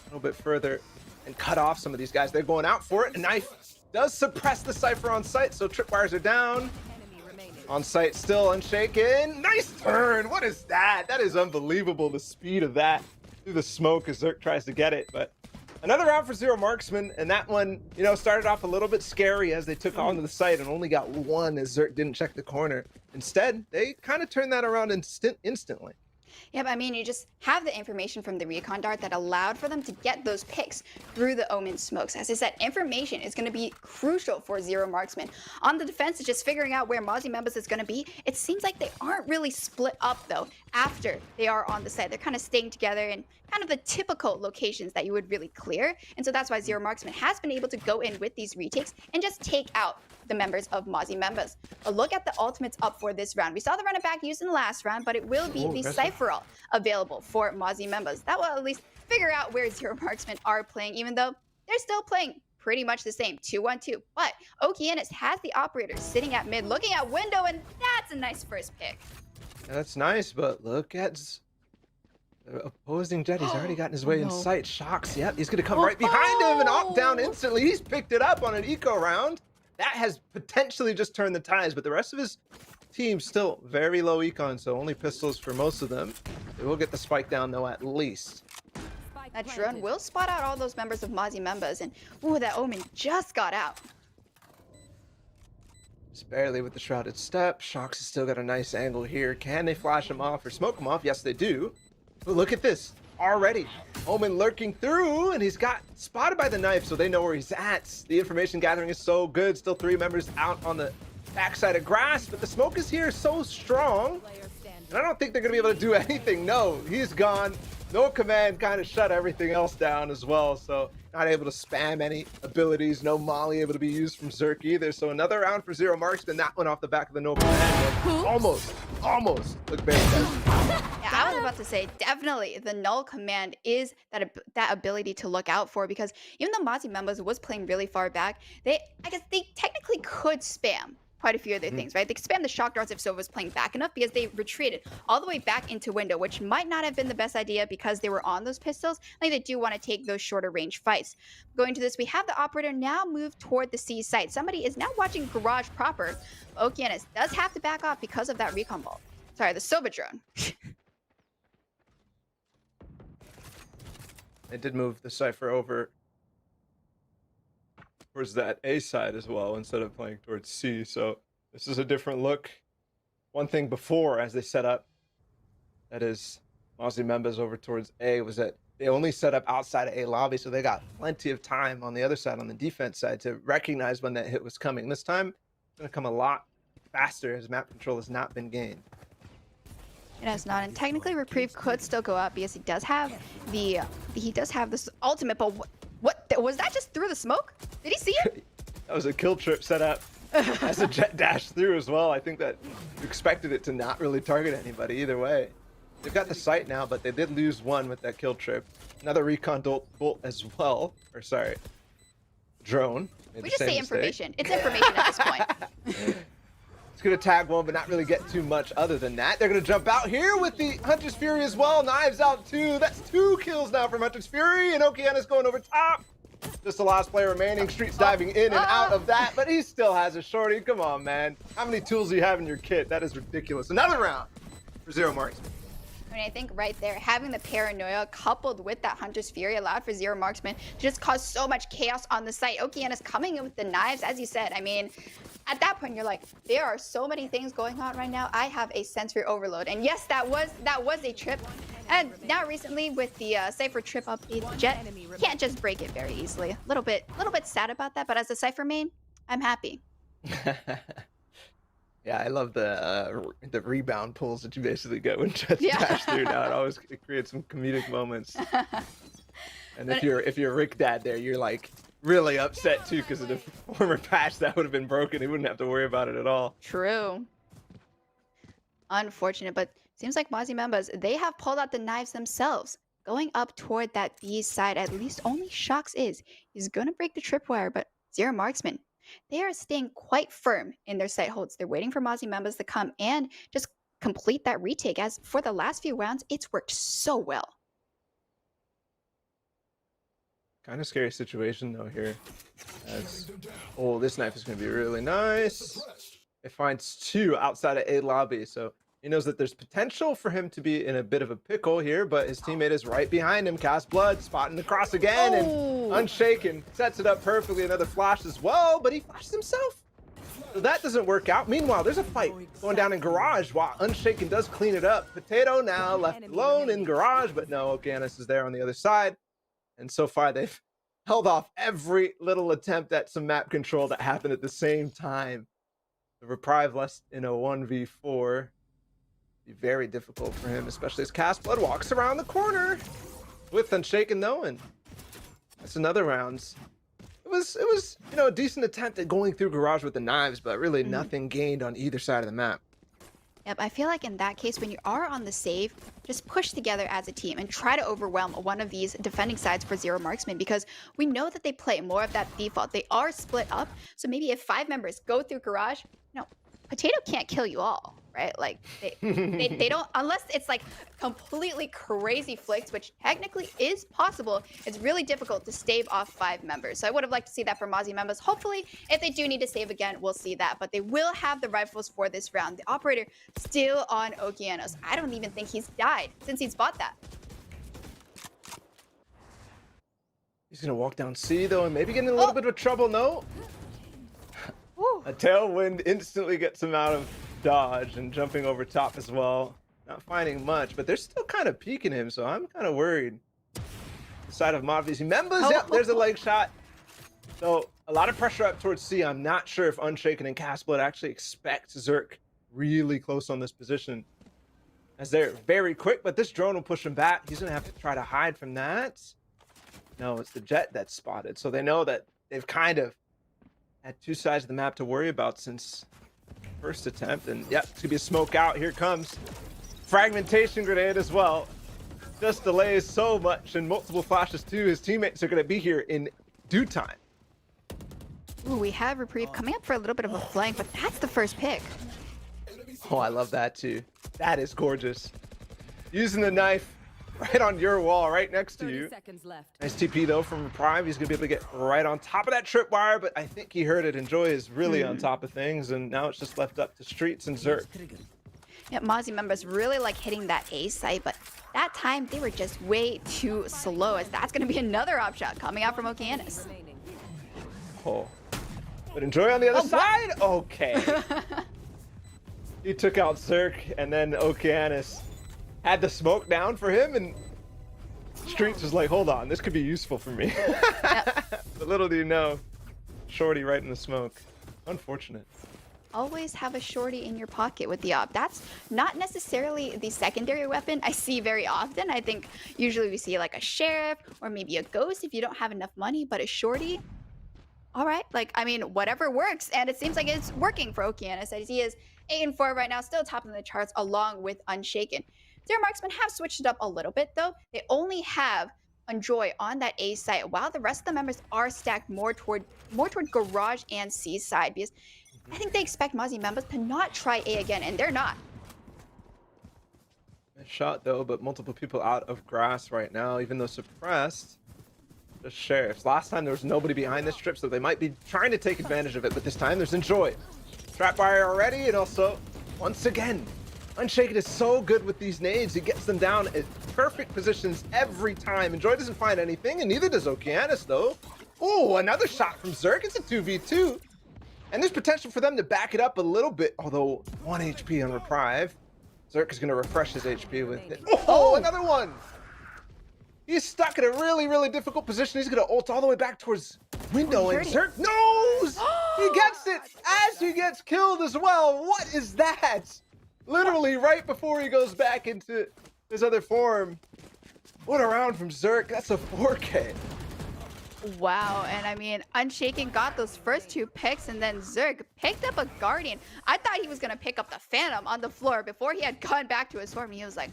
little bit further and cut off some of these guys. They're going out for it. A knife does suppress the Cypher on site, so tripwires are down. On site, still unshaken. Nice turn. What is that? That is unbelievable, the speed of that through the smoke as Zerk tries to get it. But another round for Zero Marksman, and that one, you know, started off a little bit scary as they took onto the site and only got 1 as Zerk didn't check the corner. Instead, they kind of turned that around instantly. Yep, I mean, you just have the information from the recon dart that allowed for them to get those picks through the Omen smokes. As I said, information is going to be crucial for Zero Marksman. On the defense, it's just figuring out where Mozzie Members is going to be. It seems like they aren't really split up, though, after they are on the site. They're kind of staying together in kind of the typical locations that you would really clear. And so that's why Zero Marksman has been able to go in with these retakes and just take out the members of Mozzie Members. A look at the ultimates up for this round. We saw the run it back used in the last round, but it will be the Cypher ult available for Mozzie Members. That will at least figure out where Zero Marksman are playing, even though they're still playing pretty much the same, 2-1-2. But Okeanis has the operator sitting at mid, looking at window, and that's a nice first pick. That's nice, but look at the opposing jet. He's already gotten his way in sight. Shocks, yep, he's going to come right behind him and opt down instantly. He's picked it up on an eco round. That has potentially just turned the tides, but the rest of his team still very low econ, so only pistols for most of them. They will get the spike down, though, at least. That drone will spot out all those members of Mozzie Members, and ooh, that Omen just got out. Just barely with the shrouded step. Shocks has still got a nice angle here. Can they flash him off or smoke him off? Yes, they do. But look at this. Already, Omen lurking through, and he's got spotted by the knife, so they know where he's at. The information gathering is so good. Still 3 members out on the backside of grass, but the smoke is here so strong, and I don't think they're going to be able to do anything. No, he's gone. No command kind of shut everything else down as well, so not able to spam any abilities. No molly able to be used from Zerk either, so another round for Zero Marksman. That one off the back of the no command. Almost look very good. Yeah, I was about to say, definitely the null command is that ability to look out for, because even though Mozzie Members was playing really far back, I guess they technically could spam quite a few other things, right? They could spam the shock darts if Sova was playing back enough, because they retreated all the way back into window, which might not have been the best idea because they were on those pistols. I think they do want to take those shorter range fights. Going to this, we have the operator now move toward the C site. Somebody is now watching garage proper. Okeanis does have to back off because of that recon ball. Sorry, the Sova drone. They did move the Cypher over towards that A side as well instead of playing towards C. So this is a different look. One thing before, as they set up, that is Mozzie Members over towards A, was that they only set up outside of A lobby, so they got plenty of time on the other side, on the defense side, to recognize when that hit was coming. This time, it's going to come a lot faster as map control has not been gained. It has not, and technically Reprieve could still go up because he does have this ultimate. But what was that? Just through the smoke? Did he see it? That was a kill trip set up as a jet dash through as well. I think that you expected it to not really target anybody either way. They've got the sight now, but they did lose one with that kill trip. Another recon bolt as well. Or sorry, drone. We just say information. It's information at this point. It's going to tag one, but not really get too much other than that. They're going to jump out here with the Hunter's Fury as well. Knives out too. That's 2 kills now from Hunter's Fury. And Okeanis going over top. Just the last player remaining. Streets diving in and out of that, but he still has a shorty. Come on, man. How many tools do you have in your kit? That is ridiculous. Another round for Zero Marks. I mean, I think right there, having the paranoia coupled with that Hunter's Fury allowed for Zero Marksman to just cause so much chaos on the site. Okeanis coming in with the knives, as you said. I mean, at that point, you're like, there are so many things going on right now. I have a sensory overload. And yes, that was a trip. And now recently with the Cypher trip update, Jet can't just break it very easily. A little bit sad about that, but as a Cypher main, I'm happy. Yeah, I love the rebound pulls that you basically get when Jets dash through now. It creates some comedic moments. And if you're Rick Dad there, you're like really upset too, because of the former patch that would have been broken. He wouldn't have to worry about it at all. True. Unfortunate, but seems like Mozzie members, they have pulled out the knives themselves. Going up toward that B side, at least only Shox is. He's gonna break the tripwire, but Zero Marksman, they are staying quite firm in their sight holds. They're waiting for Mozzie members to come and just complete that retake, as for the last few rounds, it's worked so well. Kind of scary situation though here. Oh, this knife is going to be really nice. It finds 2 outside of A lobby, so he knows that there's potential for him to be in a bit of a pickle here, but his teammate is right behind him. Cast Blood, spotting the cross again, and Unshaken sets it up perfectly. Another flash as well, but he flashed himself. So that doesn't work out. Meanwhile, there's a fight going down in Garage while Unshaken does clean it up. Potato now left alone in Garage, but no, Okeanis is there on the other side. And so far, they've held off every little attempt at some map control that happened at the same time. The Reprieve less in a 1v4. Be very difficult for him, especially as Cast Blood walks around the corner with Unshaken though, and that's another round. It was a decent attempt at going through Garage with the knives, but really nothing gained on either side of the map. Yep, I feel like in that case, when you are on the save, just push together as a team and try to overwhelm one of these defending sides for Zero Marksman, because we know that they play more of that default. They are split up, so maybe if 5 members go through Garage, Potato can't kill you all, right? Like, they don't, unless it's like completely crazy flicks, which technically is possible. It's really difficult to stave off 5 members. So I would have liked to see that for Mozzie members. Hopefully, if they do need to save again, we'll see that. But they will have the rifles for this round. The operator still on Okeanis. I don't even think he's died since he's bought that. He's going to walk down C, though, and maybe get in a little bit of trouble. No. A tailwind instantly gets him out of dodge and jumping over top as well. Not finding much, but they're still kind of peeking him, so I'm kind of worried. The side of Mozzie members, yep, there's a leg shot. So a lot of pressure up towards C. I'm not sure if Unshaken and Cast Blood actually expect Zerk really close on this position, as they're very quick, but this drone will push him back. He's going to have to try to hide from that. No, it's the Jet that's spotted, so they know that they've kind of had 2 sides of the map to worry about since first attempt. And yep, it's gonna be a smoke out. Here comes fragmentation grenade as well. Just delays so much, and multiple flashes too. His teammates are gonna be here in due time. Ooh, we have Reprieve coming up for a little bit of a flank, but that's the first pick. Oh, I love that too. That is gorgeous. Using the knife right on your wall, right next to you. Nice TP though from Reprieve. He's gonna be able to get right on top of that tripwire, but I think he heard it. Enjoy is really on top of things, and now it's just left up to Streets and Zerk. Yeah, Mozzie members really like hitting that A site, but that time they were just way too slow, as that's gonna be another op shot coming out from Okeanis. hole. But Enjoy on the other side? Okay. He took out Zerk, and then Okeanis had the smoke down for him, and Streets was like, hold on, this could be useful for me. But little do you know, Shorty right in the smoke. Unfortunate. Always have a shorty in your pocket with the op. That's not necessarily the secondary weapon I see very often. I think usually we see like a sheriff or maybe a ghost if you don't have enough money, but a shorty, all right. Like, I mean, whatever works. And it seems like it's working for Okeanis as he is 8-4 right now, still top of the charts along with Unshaken. Zero Marksman have switched it up a little bit though. They only have Enjoy on that A site while the rest of the members are stacked more toward Garage and C side, because I think they expect Mozzie members to not try A again, and they're not. Nice shot though, but multiple people out of grass right now, even though suppressed. The sheriffs. Last time there was nobody behind this strip, so they might be trying to take advantage of it, but this time there's Enjoy. Trap fire already, and also, once again, Unshaken is so good with these nades. He gets them down at perfect positions every time. Enjoy doesn't find anything, and neither does Okeanis though. Oh, another shot from Zerk. It's a 2v2. And there's potential for them to back it up a little bit, although 1 HP on Reprieve. Zerk is going to refresh his HP with it. Oh, another one! He's stuck in a really, really difficult position. He's going to ult all the way back towards window, and Zerk knows! He gets it as he gets killed as well. What is that? Literally right before he goes back into his other form. What a round from Zerk. That's a 4K. Wow, and I mean, Unshaken got those first 2 picks, and then Zerk picked up a Guardian. I thought he was going to pick up the Phantom on the floor before he had gone back to his form. He was like,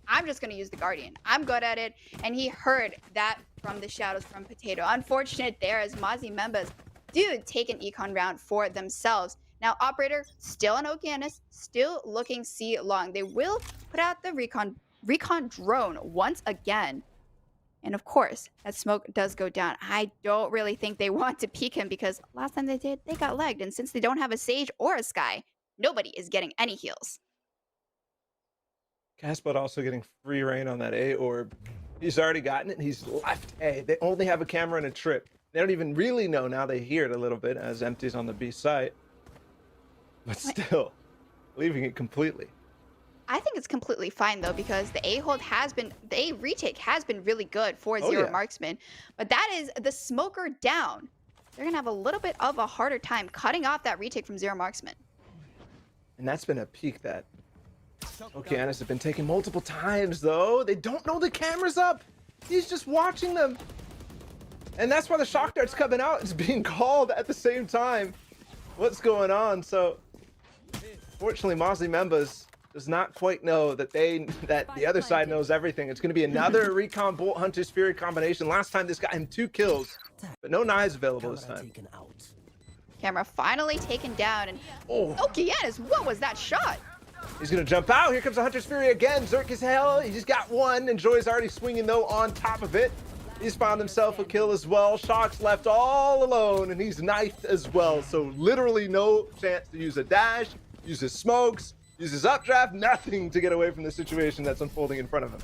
I'm just going to use the Guardian. I'm good at it. And he heard that from the shadows from Potato. Unfortunate there as Mozzie members do take an econ round for themselves. Now, Operator, still on Okeanis, still looking C long. They will put out the recon drone once again. And of course, that smoke does go down. I don't really think they want to peek him because last time they did, they got legged. And since they don't have a Sage or a Sky, nobody is getting any heals. Caspot also getting free reign on that A orb. He's already gotten it, and he's left A. They only have a camera and a trip. They don't even really know. Now they hear it a little bit as Empty's on the B site. But still, leaving it completely. I think it's completely fine though, because the A retake has been really good for Zero Marksman. But that is the smoker down. They're gonna have a little bit of a harder time cutting off that retake from Zero Marksman. And that's been a peak that Okeanis have been taking multiple times though. They don't know the camera's up. He's just watching them. And that's why the shock dart's coming out. It's being called at the same time. What's going on? So fortunately, Mozzie members does not quite know that the other side knows everything. It's going to be another Recon Bolt Hunter's Fury combination. Last time this got him 2 kills, but no knives available this time. Camera finally taken down, and Okeanis, what was that shot? He's going to jump out. Here comes the Hunter's Fury again. Zerk is hell. He just got 1. Enjoy's already swinging though on top of it. He's found himself a kill as well. Shock's left all alone, and he's knifed as well. So literally no chance to use a dash, use his smokes, use his updraft, nothing to get away from the situation that's unfolding in front of him.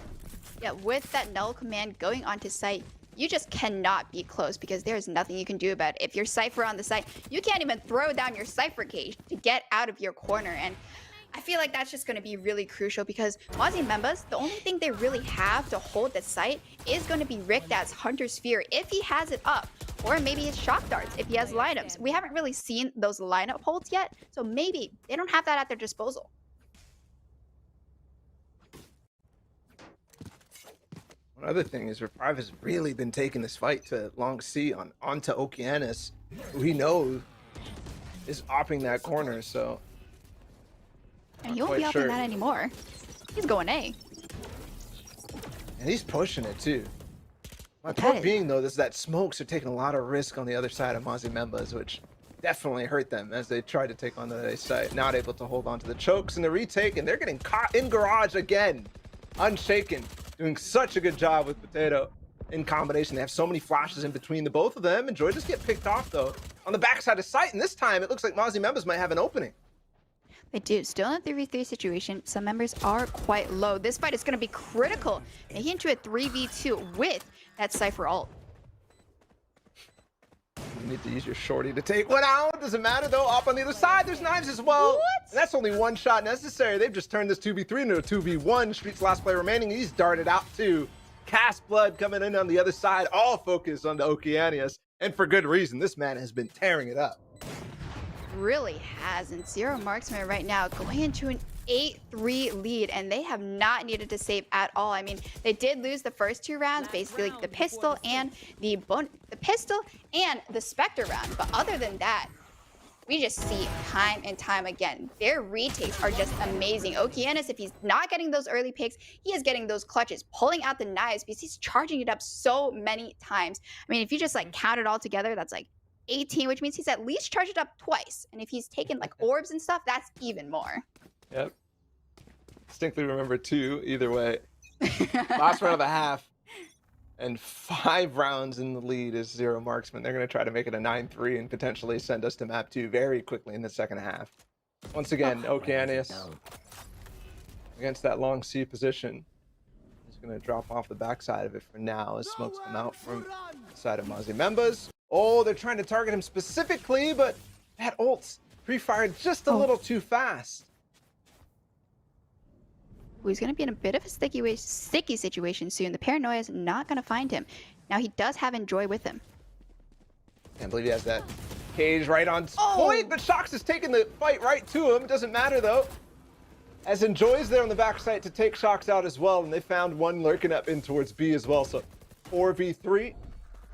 Yeah, with that null command going onto site, you just cannot be close because there's nothing you can do about it. If you're Cypher on the site, you can't even throw down your Cypher cage to get out of your corner. And I feel like that's just going to be really crucial because Mozzie members, the only thing they really have to hold the site is going to be Rikdad's Hunter's Fear if he has it up, or maybe his shock darts if he has lineups. We haven't really seen those lineup holds yet, so maybe they don't have that at their disposal. One other thing is Reprieve has really been taking this fight to long C onto Okeanis, who he knows is opping that corner, so... And he won't be upping that anymore. He's going A. And he's pushing it too. My point being though, is that smokes are taking a lot of risk on the other side of Mozzie members, which definitely hurt them as they try to take on the A site. Not able to hold on to the chokes and the retake, and they're getting caught in garage again. Unshaken, doing such a good job with Potato in combination. They have so many flashes in between the both of them. Enjoy just get picked off though on the backside of site, and this time it looks like Mozzie members might have an opening. They do. Still in a 3v3 situation. Some members are quite low. This fight is going to be critical. Making into a 3v2 with that Cypher ult. You need to use your shorty to take one out. Doesn't matter though. Up on the other side, there's knives as well. What? And that's only one shot necessary. They've just turned this 2v3 into a 2v1. Street's last player remaining. He's darted out too. Cast Blood coming in on the other side. All focus on the Okeanis. And for good reason. This man has been tearing it up. Really has. And Zero Marksman right now going into an 8-3 lead, and they have not needed to save at all. I mean, they did lose the first 2 rounds, basically the pistol and the Spectre round. But other than that, we just see time and time again, their retakes are just amazing. Okeanis, if he's not getting those early picks, he is getting those clutches, pulling out the knives because he's charging it up so many times. I mean, if you just like count it all together, that's like 18, which means he's at least charged it up twice. And if he's taken like orbs and stuff, that's even more. Yep. Distinctly remember 2 either way. Last round of the half. And 5 rounds in the lead is Zero Marksman. They're going to try to make it a 9-3 and potentially send us to map 2 very quickly in the second half. Once again, Okeanis against that long C position. He's going to drop off the backside of it for now as smokes come out from the side of Mozzie Members. Oh, they're trying to target him specifically, but that ult's pre-fired just a little too fast. He's going to be in a bit of a sticky situation soon. The Paranoia is not going to find him. Now, he does have Enjoy with him. Can't believe he has that cage right on point, but Shox is taking the fight right to him. Doesn't matter, though, as Enjoy's there on the backside to take Shox out as well, and they found one lurking up in towards B as well. So 4v3,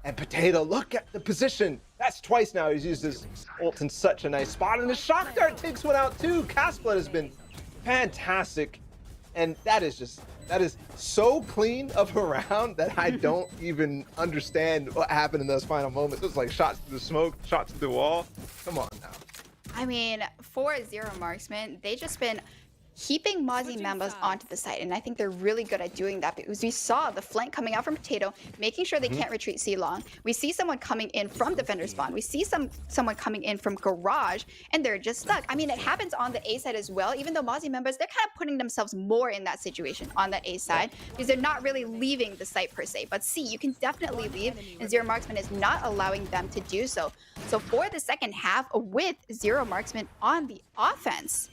and Potato, look at the position. That's twice now he's used his ult in such a nice spot, and the Shock Dart takes one out, too. Cast Blood has been fantastic. And that is so clean of a round that I don't even understand what happened in those final moments. It was like shots through the smoke, shots through the wall. Come on now. I mean, for Zero Marksman, they just been keeping Mozzie Members onto the site, and I think they're really good at doing that because we saw the flank coming out from Potato, making sure they can't retreat C long. We see someone coming in from Defender spawn. We see someone coming in from Garage, and they're just stuck. I mean, it happens on the A side as well, even though Mozzie Members, they're kind of putting themselves more in that situation on the A side because they're not really leaving the site per se. But C, you can definitely leave, and Zero Marksman is not allowing them to do so. So for the second half, with Zero Marksman on the offense,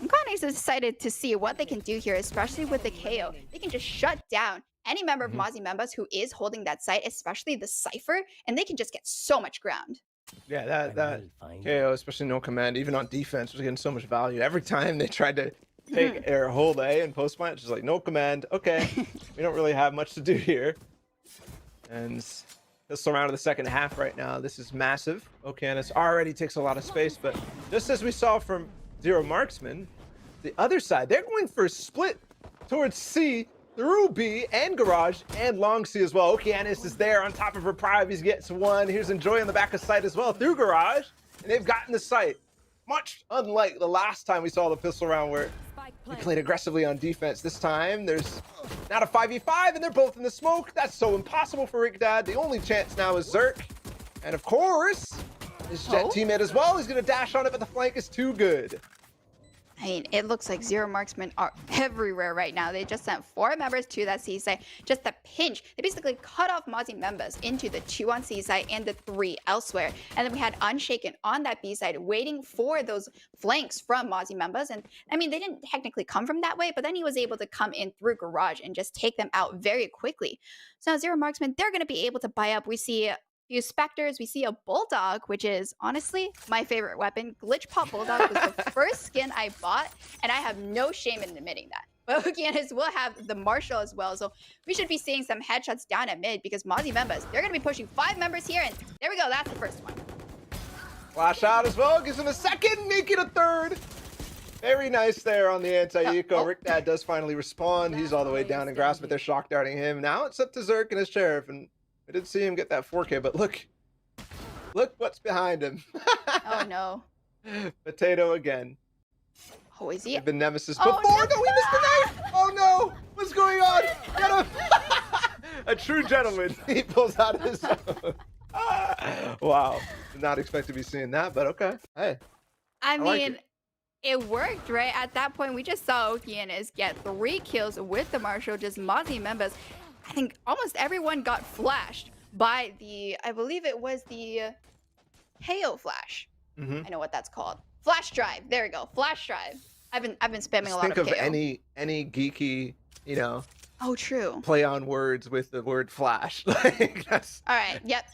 I'm kind of excited to see what they can do here, especially with the KO. They can just shut down any member of Mozzie Members who is holding that site, especially the Cypher, and they can just get so much ground. Yeah, that KO, especially no command, even on defense, was getting so much value. Every time they tried to take or hold A and post plant, just like no command. Okay, we don't really have much to do here. And this round of the second half right now, this is massive. Okeanis already takes a lot of space, but just as we saw from Zero Marksman, the other side, they're going for a split towards C through B and Garage and long C as well. Okeanis is there on top of Reprieve. He gets one. Here's Enjoy on the back of site as well through Garage, and they've gotten the site. Much unlike the last time we saw the pistol round where they played aggressively on defense. This time there's not a 5v5 and they're both in the smoke. That's so impossible for Rick Dad. The only chance now is Zerk, and of course his Jet teammate as well. He's going to dash on it, but the flank is too good. I mean, it looks like Zero Marksmen are everywhere right now. They just sent 4 members to that C site just to pinch. They basically cut off Mozzie members into the 2 on C site and the 3 elsewhere. And then we had Unshaken on that B side waiting for those flanks from Mozzie members. And I mean, they didn't technically come from that way, but then he was able to come in through Garage and just take them out very quickly. So now Zero Marksmen, they're going to be able to buy up. We see few Spectres, we see a Bulldog, which is honestly my favorite weapon. Glitch Pop Bulldog was the first skin I bought, and I have no shame in admitting that. But Okeanis will have the Marshall as well, so we should be seeing some headshots down at mid because Mozzie members, they're going to be pushing 5 members here, and there we go, that's the first one. Flash out as well, gives him a second, make it a third. Very nice there on the anti-eco. Rick Dad does finally respawn. He's all the way down in grass, but they're shock darting him. Now it's up to Zerk and his Sheriff, and I did see him get that 4K, but look what's behind him. Oh no. Potato again. Oh, is he? The Nemesis before. No, he missed the knife. Oh no, what's going on? Get him. A true gentleman. He pulls out his own. Wow, did not expect to be seeing that, but okay. Hey, I like mean, it worked, right? At that point, we just saw Okeanis get 3 kills with the Marshall, just Mozzie members. I think almost everyone got flashed by the, I believe it was the KO flash. Mhm. I know what that's called. Flash drive. There we go. Flash drive. I've been spamming Just a lot think of of KO. any geeky, you know, Oh, true. play on words with the word flash. Like that's All right. Yep.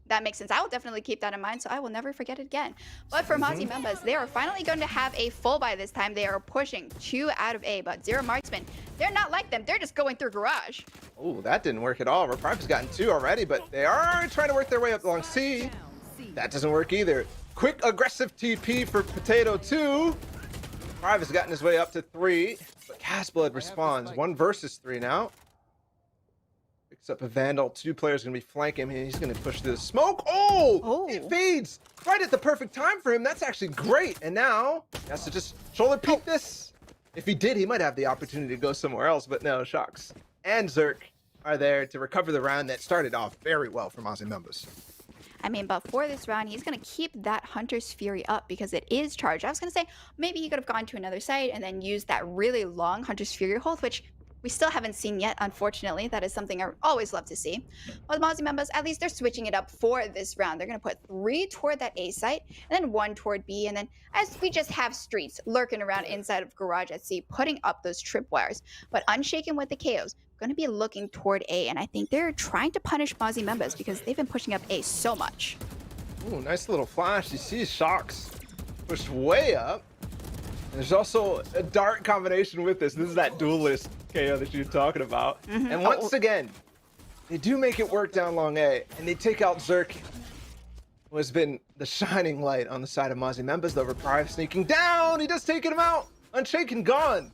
That makes sense. I will definitely keep that in mind, so I will never forget it again. But for Mozzie members, they are finally going to have a full buy this time. They are pushing 2 out of A, but Zero Marksman, they're not like them. They're just going through Garage. oh, that didn't work at all. Reprive's gotten 2 already, but they are trying to work their way up along C. That doesn't work either. Quick aggressive TP for Potato 2. Reprive has gotten his way up to 3, but Casblood responds. 1 versus 3 now. Picks up a Vandal. 2 players going to be flanking him. He's going to push through the smoke. Oh, it fades right at the perfect time for him. That's actually great. And now he has to just shoulder peek this. If he did, he might have the opportunity to go somewhere else, but no, Shocks and Zerk are there to recover the round that started off very well for Mozzie members. I mean, but for this round, he's going to keep that Hunter's Fury up because it is charged. I was going to say maybe he could have gone to another site and then used that really long Hunter's Fury hold, which we still haven't seen yet, unfortunately. That is something I always love to see. But Mozzie members, at least they're switching it up for this round. They're going to put 3 toward that A site, and then 1 toward B, and then as we just have Streets lurking around inside of Garage at C, putting up those tripwires. But Unshaken with the KOs, going to be looking toward A, and I think they're trying to punish Mozzie members because they've been pushing up A so much. Ooh, nice little flash. You see Shocks pushed way up. And there's also a dart combination with this. This is that duelist KO that you're talking about. And once again, they do make it work down long A, and they take out Zerk, who has been the shining light on the side of Mozzie members. The Reprieve sneaking down. He does taking him out. Unshaken gone.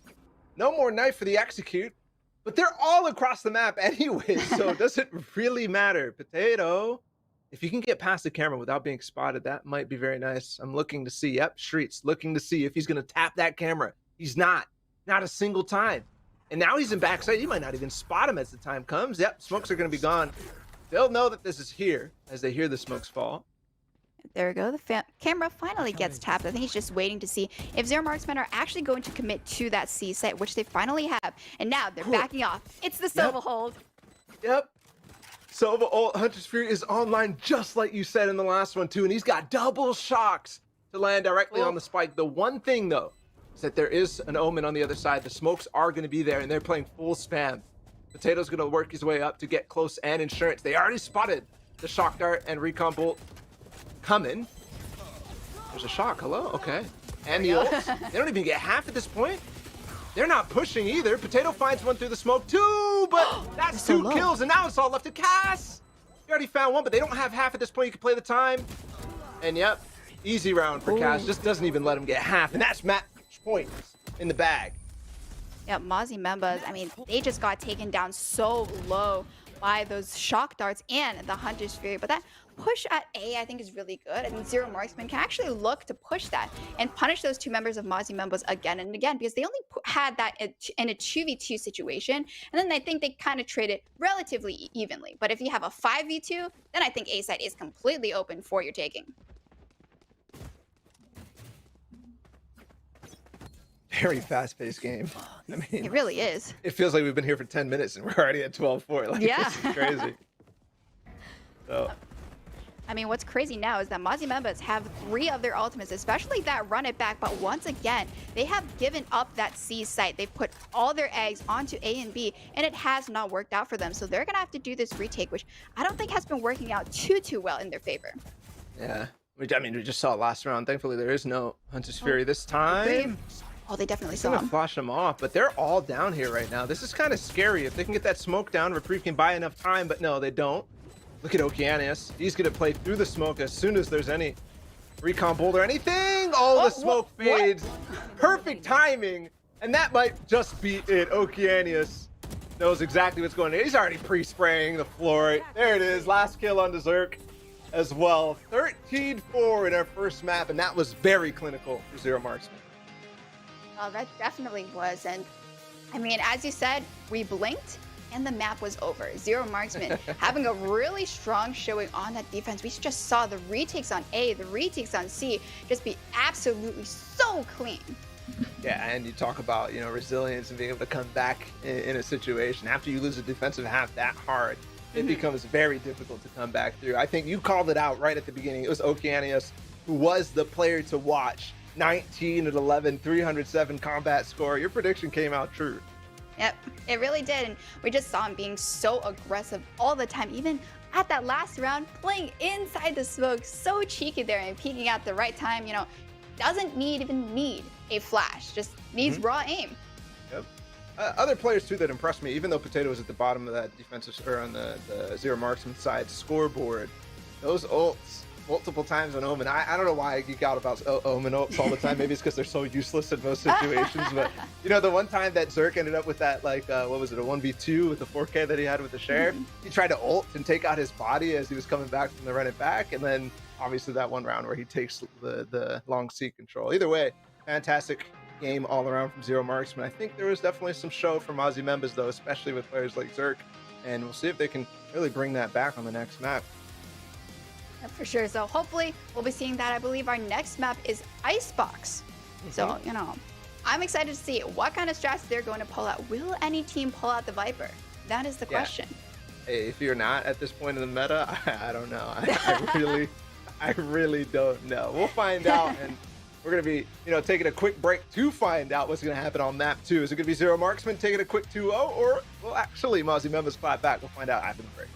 No more knife for the execute. But they're all across the map anyway, so does it really matter? Potato, if you can get past the camera without being spotted, that might be very nice. I'm looking to see, yep, Streets looking to see if he's going to tap that camera. He's not a single time. And now he's in backside. You might not even spot him as the time comes. Yep, smokes are going to be gone. They'll know that this is here as they hear the smokes fall. There we go. The camera finally gets tapped. I think he's just waiting to see if Zero Marksmen are actually going to commit to that C site, which they finally have. And now they're backing off. It's the Sova hold. Yep. Sova ult, Hunter's Fury is online just like you said in the last one too. And he's got double Shocks to land directly on the spike. The one thing though is that there is an Omen on the other side. The smokes are going to be there and they're playing full spam. Potato's going to work his way up to get close and insurance. They already spotted the Shock Dart and Recon Bolt coming. There's a Shock, hello, okay. And the ult, they don't even get half at this point. They're not pushing either. Potato finds one through the smoke too, but that's 2 kills, and now it's all left to Cass. You already found one, but they don't have half at this point. You can play the time. And yep, easy round for Cass. Just doesn't even let him get half, and that's match points in the bag. Yeah, Mozzie members, I mean, they just got taken down so low by those Shock Darts and the Hunter's Fury, but that push at A, I think, is really good. I think Zero Marksman can actually look to push that and punish those 2 members of Mozzie members again and again because they only had that in a 2v2 situation, and then I think they kind of traded relatively evenly. But if you have a 5v2, then I think A side is completely open for your taking. Very fast-paced game. I mean, It really is. it feels like we've been here for 10 minutes and we're already at 12-4. Like, Yeah. this is crazy. So, I mean, what's crazy now is that Mozzie members have 3 of their ultimates, especially that run it back. But once again, they have given up that C site. They've put all their eggs onto A and B, and it has not worked out for them. So they're going to have to do this retake, which I don't think has been working out too well in their favor. yeah. I mean, we just saw it last round. Thankfully, there is no Hunter's Fury this time. Oh, they definitely He's saw gonna him. flash them off, but they're all down here right now. This is kind of scary. If they can get that smoke down, Reprieve can buy enough time, but no, they don't. Look at Okeanis. He's gonna play through the smoke as soon as there's any recon bolt or anything. Oh, the smoke fades. Perfect timing, and that might just be it. Okeanis knows exactly what's going on. He's already pre-spraying the floor. There it is. Last kill on Zerk as well. 13-4 in our first map, and that was very clinical for Zero Marksman. Oh, that definitely was. And I mean, as you said, we blinked and the map was over. Zero Marksman having a really strong showing on that defense. We just saw the retakes on A, the retakes on C just be absolutely so clean. Yeah, and you talk about, resilience and being able to come back in a situation after you lose a defensive half that hard. it becomes very difficult to come back through. I think you called it out right at the beginning. It was Okeanos who was the player to watch. 19 and 11, 307 combat score. Your prediction came out true. Yep, it really did. And we just saw him being so aggressive all the time, even at that last round, playing inside the smoke, so cheeky there and peeking at the right time. You know, doesn't even need a flash, just needs raw aim. Yep. Other players too that impressed me, even though Potato was at the bottom of that defensive or on the zero marksman side scoreboard, those ults multiple times on Omen. I don't know why I geek out about Omen ults all the time. Maybe it's because they're so useless in most situations. But you know, the one time that Zerk ended up with that, like, what was it, a 1v2 with the 4K that he had with the share, he tried to ult and take out his body as he was coming back from the run it back, and then obviously that one round where he takes the long C control. Either way, fantastic game all around from Zero Marksman. I think there was definitely some show from Aussie members though, especially with players like Zerk, and we'll see if they can really bring that back on the next map. Yeah, for sure. So hopefully we'll be seeing that. I believe our next map is Icebox. So, you know, I'm excited to see what kind of strats they're going to pull out. Will any team pull out the Viper? That is the question. Hey, if you're not at this point in the meta, I don't know. I really don't know. We'll find out, and we're going to be, you know, taking a quick break to find out what's going to happen on map 2. Is it going to be Zero Marksman taking a quick 2-0, or will actually Mozzie members clap back? We'll find out after the break.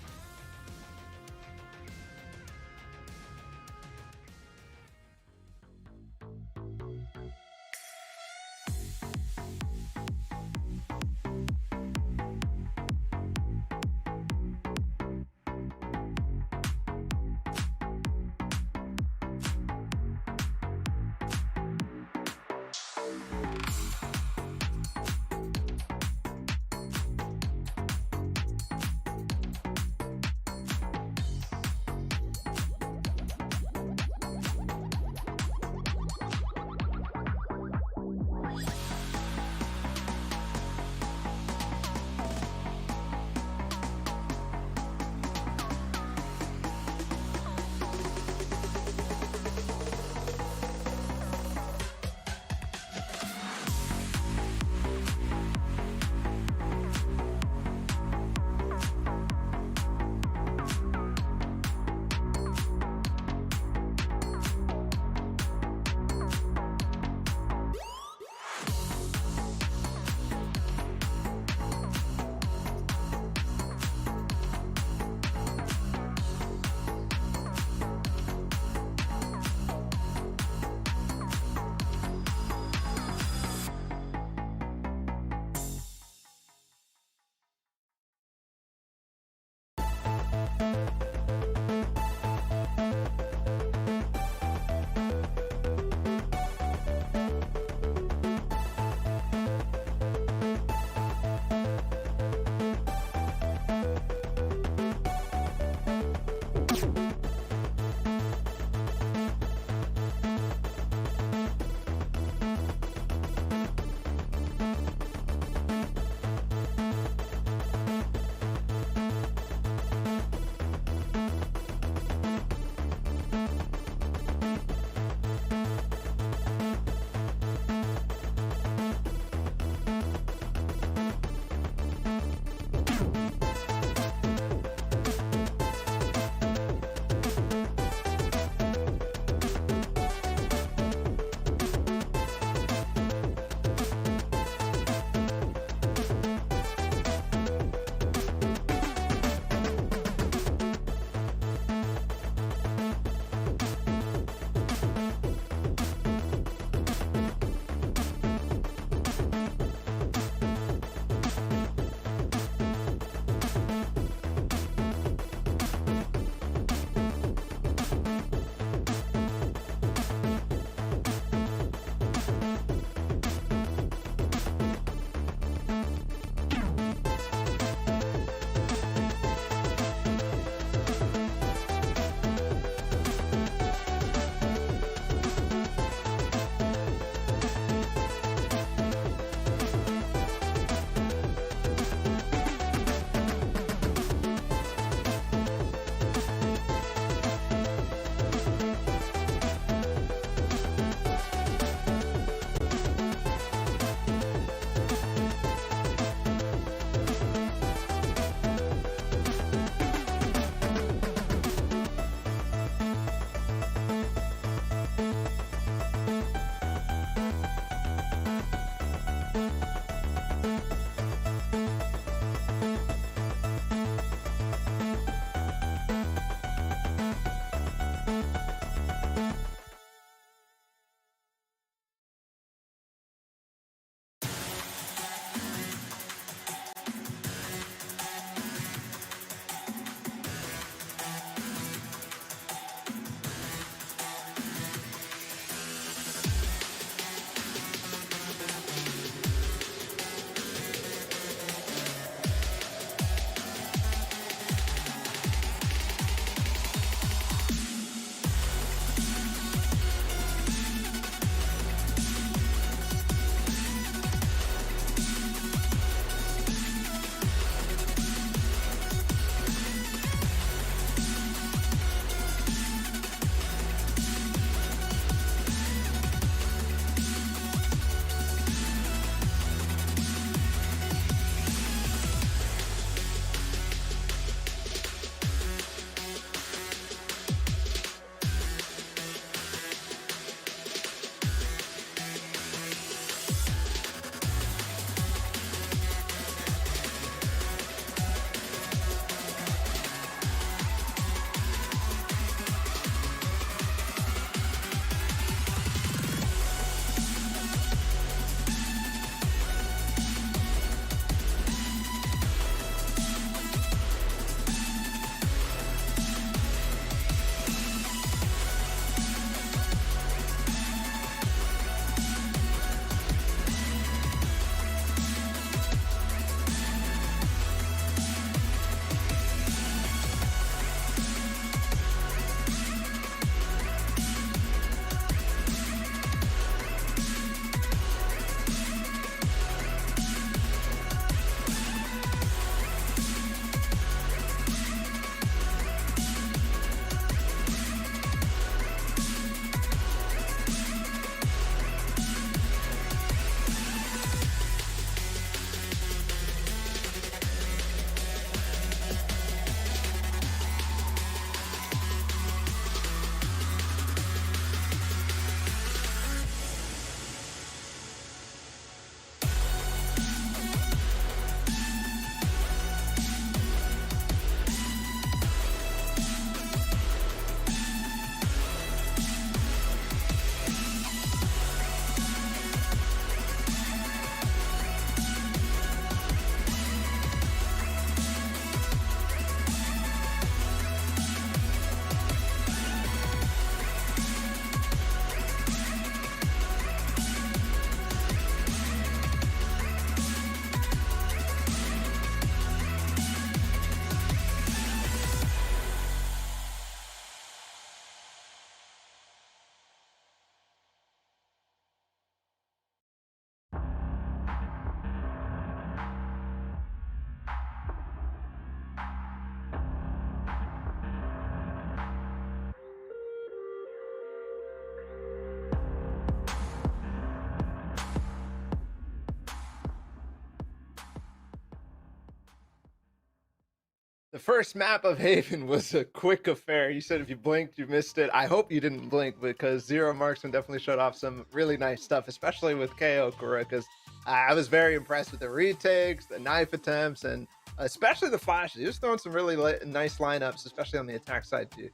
The first map of Haven was a quick affair. You said if you blinked, you missed it. I hope you didn't blink because Zero Marksman definitely showed off some really nice stuff, especially with KO Kura, because I was very impressed with the retakes, the knife attempts, and especially the flashes. He was throwing some really nice lineups, especially on the attack side too.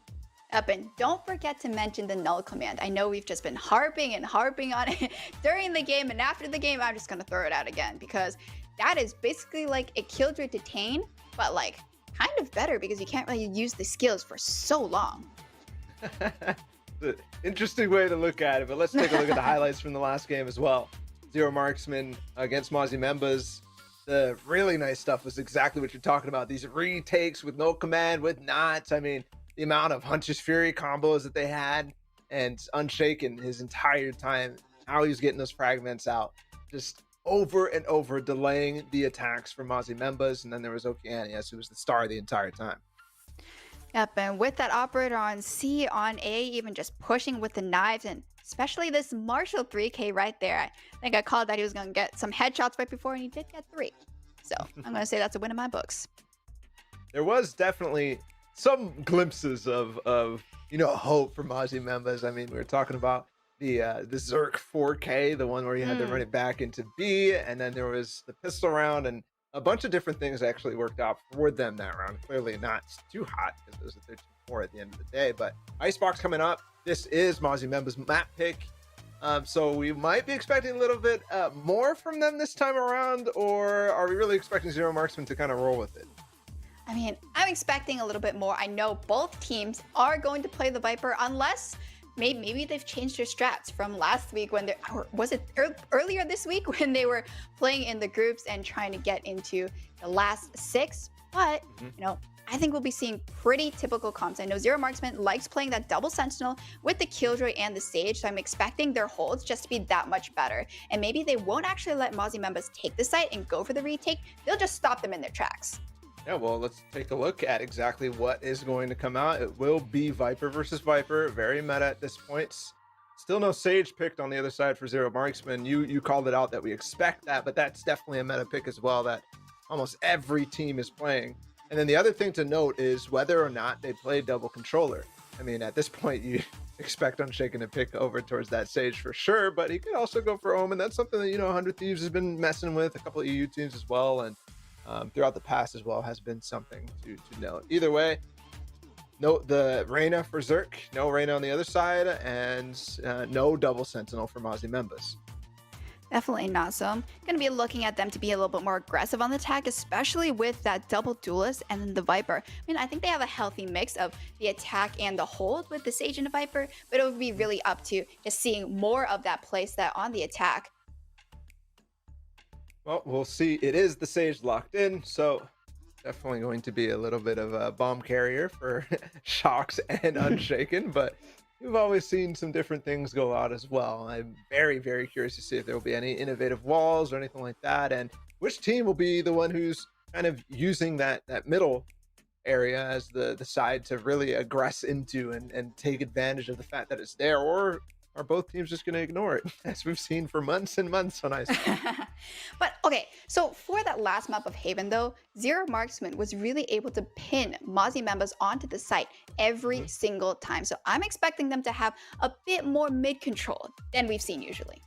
Yep, and don't forget to mention the null command. I know we've just been harping on it during the game, and after the game, I'm just gonna throw it out again because that is basically like a killjoy detain, but like kind of better because you can't really use the skills for so long. Interesting way to look at it, but let's take a look at the highlights from the last game as well. Zero Marksman against Mozzie Members. The really nice stuff was exactly what you're talking about. These retakes with no command, with knots. I mean, the amount of Hunter's Fury combos that they had, and Unshaken his entire time, how he was getting those fragments out. Just over and over delaying the attacks for Mozzie Members, and then there was Okeanius, who was the star the entire time. Yep, and with that operator on C, on A, even just pushing with the knives, and especially this Marshall 3K right there. I think I called that he was going to get some headshots right before, and he did get 3. So I'm going to say that's a win in my books. There was definitely some glimpses of hope for Mozzie Members. I mean, we were talking about the Zerk 4K, the one where you had to run it back into B, and then there was the pistol round, and a bunch of different things actually worked out for them that round. Clearly not too hot because it was a 13-4 at the end of the day, but Icebox coming up. This is Mozzie Members' map pick. So we might be expecting a little bit more from them this time around, or are we really expecting Zero Marksman to kind of roll with it? I mean, I'm expecting a little bit more. I know both teams are going to play the Viper unless maybe they've changed their strats from last week when or was it earlier this week when they were playing in the groups and trying to get into the last 6. But, I think we'll be seeing pretty typical comps. I know Zero Marksman likes playing that double sentinel with the Killjoy and the Sage, so I'm expecting their holds just to be that much better. And maybe they won't actually let Mozzie Members take the site and go for the retake. They'll just stop them in their tracks. Yeah, well, let's take a look at exactly what is going to come out. It will be Viper versus Viper, very meta at this point. Still no Sage picked on the other side for Zero Marksman. You called it out that we expect that, but that's definitely a meta pick as well that almost every team is playing. And then the other thing to note is whether or not they play double controller. I mean, at this point, you expect Unshaken to pick over towards that Sage for sure, but he could also go for Omen. That's something that, 100 Thieves has been messing with, a couple of EU teams as well, and throughout the past as well has been something to note. Either way, note the Reyna for Zerk, no Reyna on the other side, and no double Sentinel for Mozzie Members. Definitely not. So I'm going to be looking at them to be a little bit more aggressive on the attack, especially with that double duelist and then the Viper. I mean, I think they have a healthy mix of the attack and the hold with the Sage and the Viper, but it would be really up to just seeing more of that playset on the attack. Well, we'll see. It is the Sage locked in, so definitely going to be a little bit of a bomb carrier for Shocks and Unshaken, but we've always seen some different things go out as well. I'm very, very curious to see if there will be any innovative walls or anything like that, and which team will be the one who's kind of using that middle area as the side to really aggress into and take advantage of the fact that it's there, or are both teams just going to ignore it, as we've seen for months and months on Ice? But okay, so for that last map of Haven though, Zero Marksman was really able to pin Mozzie Members onto the site every single time. So I'm expecting them to have a bit more mid control than we've seen usually.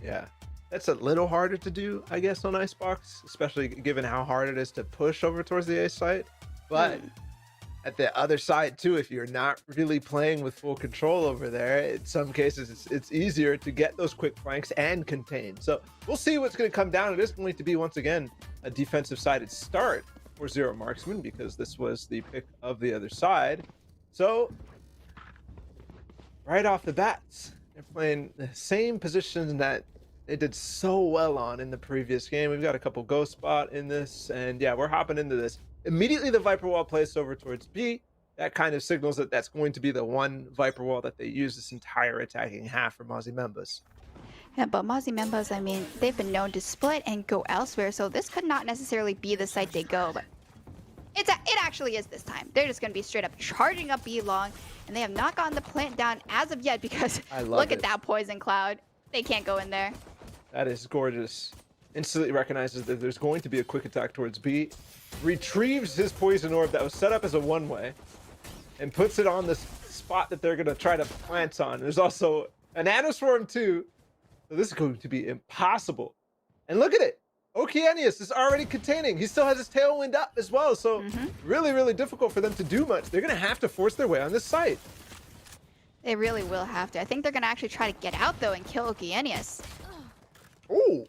Yeah, that's a little harder to do, I guess, on Icebox, especially given how hard it is to push over towards the A site. But at the other side too, if you're not really playing with full control over there, in some cases it's easier to get those quick flanks and contain. So we'll see what's going to come down. It is going to be, once again, a defensive sided start for Zero Marksman because this was the pick of the other side. So right off the bats, they're playing the same position that they did so well on in the previous game. We've got a couple ghost spot in this, and yeah, we're hopping into this. Immediately the Viper wall plays over towards B. That kind of signals that that's going to be the one Viper wall that they use this entire attacking half for Mozzie Members. Yeah, but Mozzie Members, I mean, they've been known to split and go elsewhere, so this could not necessarily be the site they go, but it actually is this time. They're just going to be straight up charging up B long, and they have not gotten the plant down as of yet because look at that poison cloud. They can't go in there. That is gorgeous. instantly recognizes that there's going to be a quick attack towards B, retrieves his poison orb that was set up as a one-way, and puts it on this spot that they're going to try to plant on. There's also a nanoswarm too, so this is going to be impossible. And look at it, Okeanos is already containing. He still has his tailwind up as well, so really, really difficult for them to do much. They're going to have to force their way on this site. They really will have to. I think they're going to actually try to get out, though, and kill Okeanos. Oh,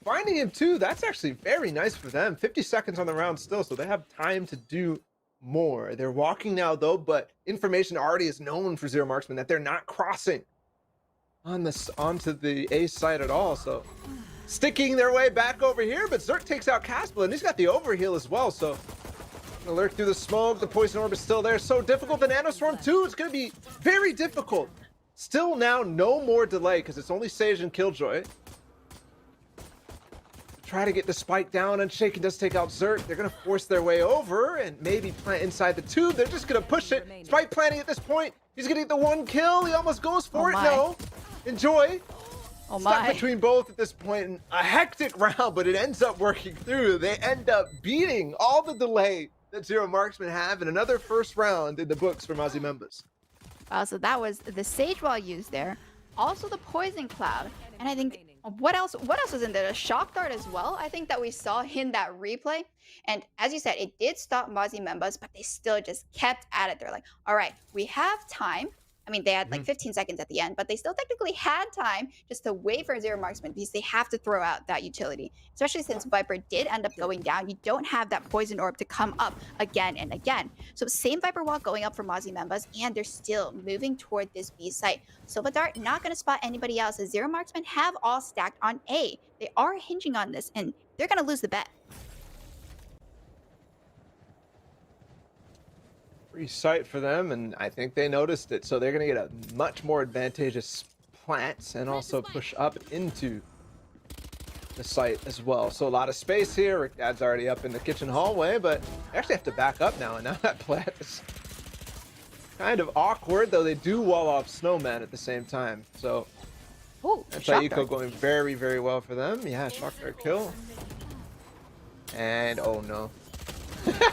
finding him too. That's actually very nice for them. 50 seconds on the round still, so they have time to do more. They're walking now, though, but information already is known for Zero Marksman that they're not crossing on this onto the A site at all. So sticking their way back over here, but Zerk takes out Caspel, and he's got the overheal as well. So gonna lurk through the smoke. The poison orb is still there. So difficult. The nanoswarm too. It's gonna be very difficult. Still now, no more delay because it's only Sage and Killjoy. Try to get the spike down. Unshaken does take out Zerk. They're gonna force their way over and maybe plant inside the tube. They're just gonna push it. Spike planting at this point. He's gonna get the one kill. He almost goes for it. No. Enjoy. Oh Stuck my. between both at this point, and a hectic round, but it ends up working through. They end up beating all the delay that Zero Marksman have in another first round in the books for Mozzie members. Wow, so that was the Sage Wall used there. Also the Poison Cloud. And I think, what else was in there? A Shock Dart as well, I think that we saw in that replay. And as you said, it did stop Mozzie members, but they still just kept at it. They're like, all right, we have time. I mean, they had like 15 seconds at the end, but they still technically had time just to wait for Zero Marksman because they have to throw out that utility. Especially since Viper did end up going down. You don't have that Poison Orb to come up again and again. So same Viper Wall going up for Mozzie members, and they're still moving toward this B site. Silva Dart not going to spot anybody else as Zero Marksman have all stacked on A. They are hinging on this, and they're going to lose the bet. Free site for them, and I think they noticed it, so they're going to get a much more advantageous plant and also push up into the site as well. So a lot of space here. Rick Dad's already up in the kitchen hallway, but they actually have to back up now, and now that plant is kind of awkward, though they do wall off Snowman at the same time. So that's Aiko going very, very well for them. Yeah, Shock Dart kill. And oh no.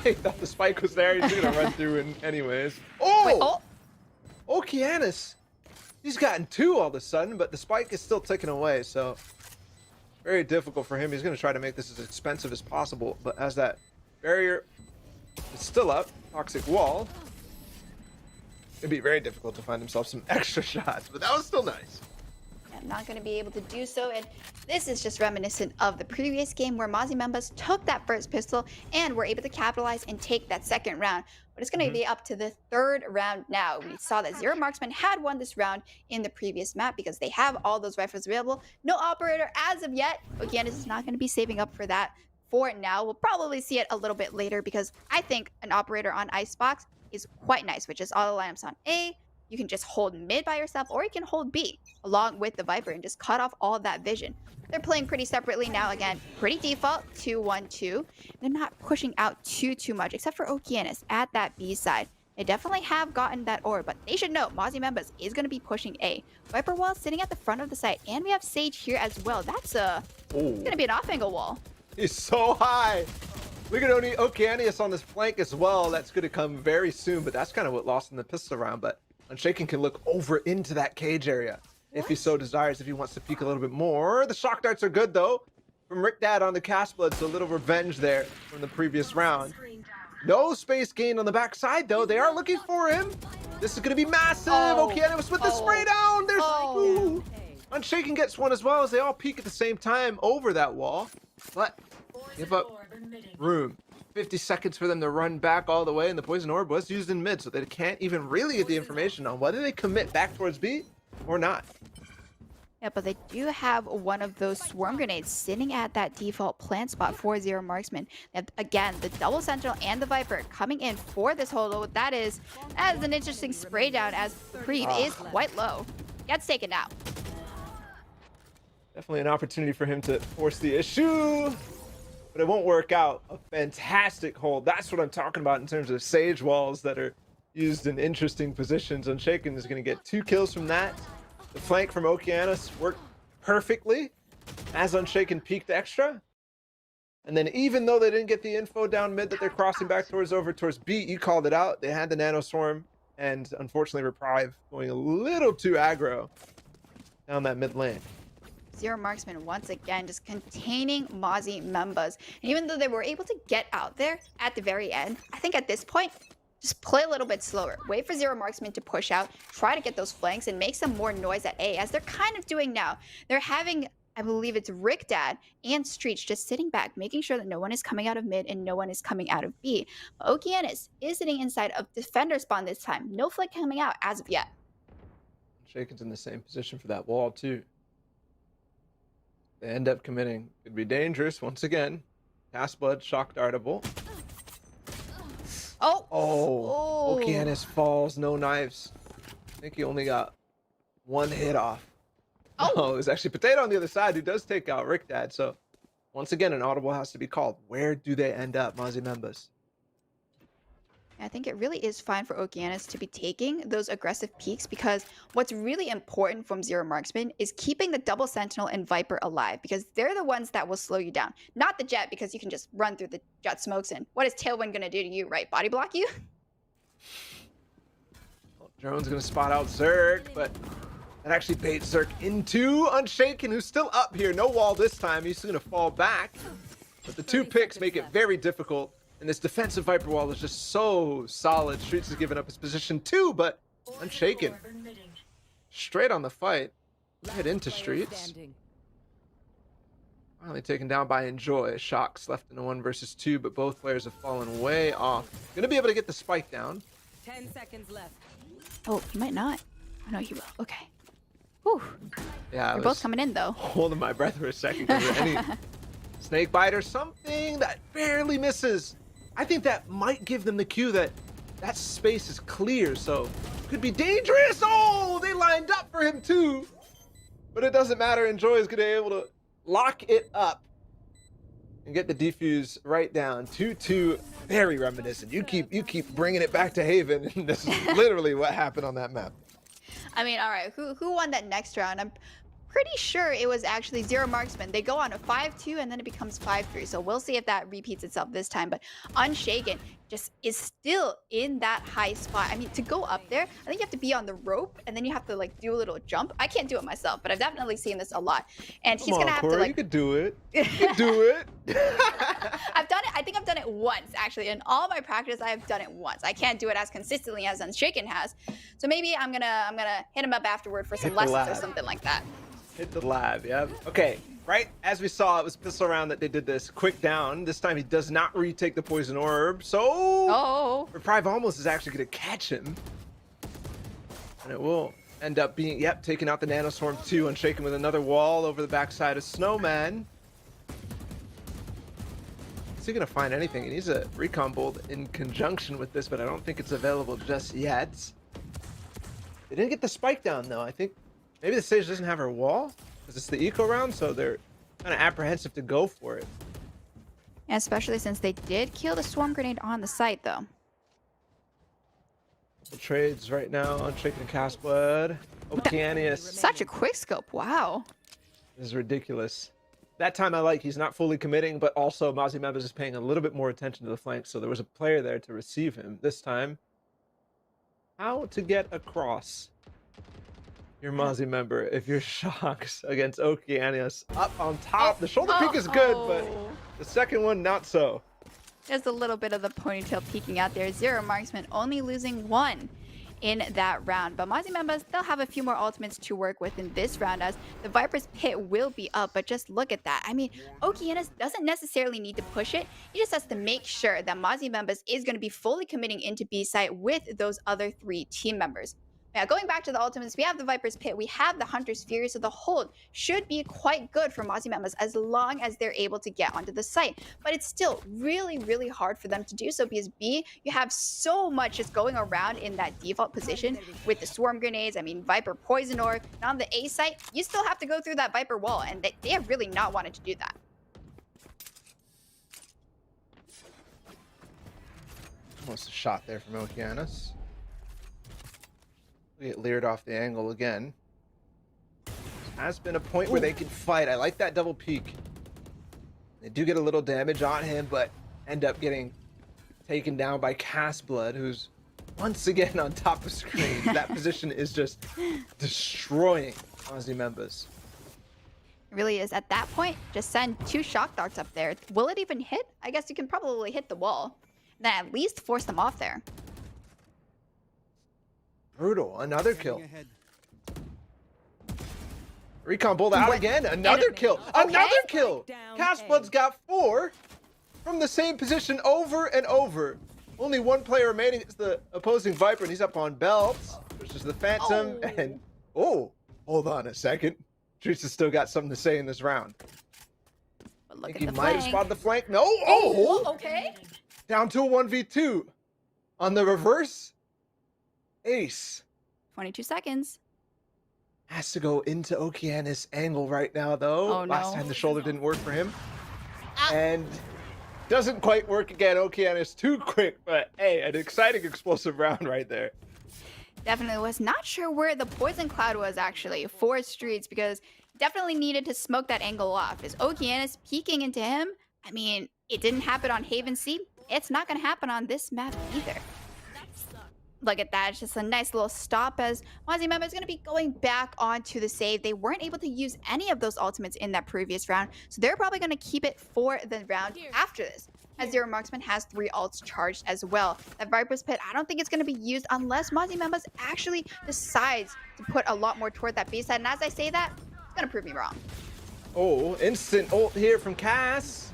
He thought the spike was there. He's gonna run through in anyways. Oh! Wait, oh! Okeanos! He's gotten two all of a sudden, but the spike is still ticking away, so very difficult for him. He's gonna try to make this as expensive as possible, but as that barrier is still up, toxic wall, it'd be very difficult to find himself some extra shots, but that was still nice. Not going to be able to do so, and this is just reminiscent of the previous game where Mozzie members took that first pistol and were able to capitalize and take that second round. But it's going to be up to the third round now. We saw that Zero Marksman had won this round in the previous map because they have all those rifles available. No operator as of yet. Okeanos is not going to be saving up for that for now. We'll probably see it a little bit later because I think an operator on Icebox is quite nice, which is all the lineups on A. You can just hold mid by yourself, or you can hold B along with the Viper and just cut off all of that vision. They're playing pretty separately now. Again, pretty default 2-1-2. They're not pushing out too much, except for Okeanos at that B side. They definitely have gotten that orb, but they should know Mozzie members is going to be pushing A. Viper wall sitting at the front of the site, and we have Sage here as well. That's going to be an off-angle wall. He's so high. Look at Okeanos on this flank as well. That's going to come very soon, but that's kind of what lost in the pistol round. But Unshaken can look over into that cage area if he so desires, if he wants to peek a little bit more. The shock darts are good, though, from Rick Dad on the cast blood, so a little revenge there from the previous round. No space gained on the backside, though. They are looking for him. This is going to be massive. Okeanos with the spray down. There's Unshaken gets one as well as they all peek at the same time over that wall. But give up room. 50 seconds for them to run back all the way, and the poison orb was used in mid, so they can't even really get the information on whether they commit back towards B or not. Yeah, but they do have one of those swarm grenades sitting at that default plant spot for Zero Marksman. And again, the double sentinel and the Viper coming in for this holo. That is an interesting spray down as the creep is quite low. Gets taken out. Definitely an opportunity for him to force the issue, but it won't work out. A fantastic hold. That's what I'm talking about in terms of Sage walls that are used in interesting positions. Unshaken is going to get 2 kills from that. The flank from Okeanos worked perfectly. as Unshaken peeked extra. And then even though they didn't get the info down mid that they're crossing back towards B, you called it out. They had the Nano Swarm, and unfortunately Reprieve going a little too aggro down that mid lane. Zero Marksman once again just containing Mozzie members. And even though they were able to get out there at the very end, I think at this point, just play a little bit slower. Wait for Zero Marksman to push out, try to get those flanks and make some more noise at A, as they're kind of doing now. They're having, I believe it's Rick Dad and Streets just sitting back, making sure that no one is coming out of mid and no one is coming out of B. But Okeanis is sitting inside of defender spawn this time. No flank coming out as of yet. Shaken's in the same position for that wall too. They end up committing. Could be dangerous once again. Cast Blood, shock dartable. Oh, Okeanis falls, no knives. I think he only got one hit off. Oh, it was actually Potato on the other side who does take out Rick Dad. So once again, an audible has to be called. Where do they end up, Mozzie members? I think it really is fine for Okeanis to be taking those aggressive peaks, because what's really important from Zero Marksman is keeping the Double Sentinel and Viper alive, because they're the ones that will slow you down. Not the Jet, because you can just run through the Jet smokes, and what is Tailwind going to do to you, right? Body block you? Well, Drone's going to spot out Zerg, but that actually baits Zerg into Unshaken, who's still up here. No wall this time. He's going to fall back. But the two picks make it very difficult. And this defensive Viper wall is just so solid. Streets has given up his position too, but Unshaken straight on the fight. Head into Streets. Finally taken down by Enjoy. Shocks left in a 1 versus 2, but both players have fallen way off. Gonna be able to get the spike down. 10 seconds left. Oh, he might not. Oh, no, he will. Okay. Whew. Yeah, They're both coming in, though. Holding my breath for a second. Any snake bite or something that barely misses. I think that might give them the cue that that space is clear, so could be dangerous. Oh, they lined up for him too. But it doesn't matter. Enjoy is gonna be able to lock it up and get the defuse right down. 2-2, very reminiscent. You keep bringing it back to Haven, and this is literally what happened on that map. I mean, all right, who won that next round? I'm pretty sure it was actually Zero Marksman. They go on a 5-2 and then it becomes 5-3. So we'll see if that repeats itself this time. But Unshaken just is still in that high spot. I mean, to go up there, I think you have to be on the rope and then you have to like do a little jump. I can't do it myself, but I've definitely seen this a lot. And he's gonna have Corey, to like. You could do it. You could do it. I've done it. I think I've done it once actually. In all my practice, I have done it once. I can't do it as consistently as Unshaken has. So maybe I'm gonna hit him up afterward for some lessons or something like that. Hit the lab, yeah. Okay, right as we saw, it was pistol round that they did this. Quick down. This time he does not retake the poison orb. So Reprieve almost is actually going to catch him. And it will end up being, yep, taking out the Nanoswarm too, Unshaken with another wall over the backside of Snowman. Is he going to find anything? He needs a recon bolt in conjunction with this, but I don't think it's available just yet. They didn't get the spike down though. I think maybe the stage doesn't have her wall because it's the eco round, so they're kind of apprehensive to go for it. Especially since they did kill the swarm grenade on the site, though. The trades right now, Unshaken Cast Blood. Okeanis. Such a quick scope, wow. This is ridiculous. That time I like, he's not fully committing, but also Mozzie Members is paying a little bit more attention to the flanks, so there was a player there to receive him. This time, how to get across your Mozzie member if you're Shocks against Okeanis up on top. The shoulder peek is good, but the second one, not so. There's a little bit of the ponytail peeking out there. Zero Marksman only losing 1 in that round. But Mozzie members, they'll have a few more ultimates to work with in this round, as the Viper's pit will be up. But just look at that. I mean, Okeanis doesn't necessarily need to push it. He just has to make sure that Mozzie members is going to be fully committing into B site with those other 3 team members. Now, going back to the ultimates, we have the Viper's Pit, we have the Hunter's Fury, so the hold should be quite good for Mozzie members as long as they're able to get onto the site. But it's still really, really hard for them to do so because B, you have so much just going around in that default position with the Swarm Grenades, I mean, Viper Poison Orb. And on the A site, you still have to go through that Viper wall, and they have really not wanted to do that. Almost a shot there from Okeanis. We get leered off the angle again. has been a point where they can fight. I like that double peek. They do get a little damage on him, but end up getting taken down by Castblood, who's once again on top of screen. That position is just destroying Aussie members. It really is. At that point, just send 2 shock darts up there. Will it even hit? I guess you can probably hit the wall. Then at least force them off there. Brutal. Another kill. Recon pulled out again. Another kill. Another kill. Castblood's got 4 from the same position over and over. Only 1 player remaining. It's the opposing Viper, and he's up on belts, which is the Phantom. Oh. And hold on a second. Treats has still got something to say in this round. But I look think at he the might have flank. spotted the flank. No. Oh, Okay. down to a 1v2 on the reverse. Ace 22 seconds. has to go into Okeanis angle right now, though. Oh, Last no. time the shoulder didn't work for him. Ah. And doesn't quite work again. Okeanis too quick, but hey, an exciting explosive round right there. Definitely was not sure where the poison cloud was actually for Streets, because definitely needed to smoke that angle off. Is Okeanis peeking into him? I mean, it didn't happen on Haven C. It's not going to happen on this map either. Look at that. It's just a nice little stop as Aussie member is going to be going back onto the save. They weren't able to use any of those ultimates in that previous round, so they're probably going to keep it for the round after this, as Zero Marksman has 3 ults charged as well. That Viper's Pit, I don't think it's going to be used unless Mozzie Members actually decides to put a lot more toward that B side. And as I say that, it's going to prove me wrong. Oh, instant ult here from Cass.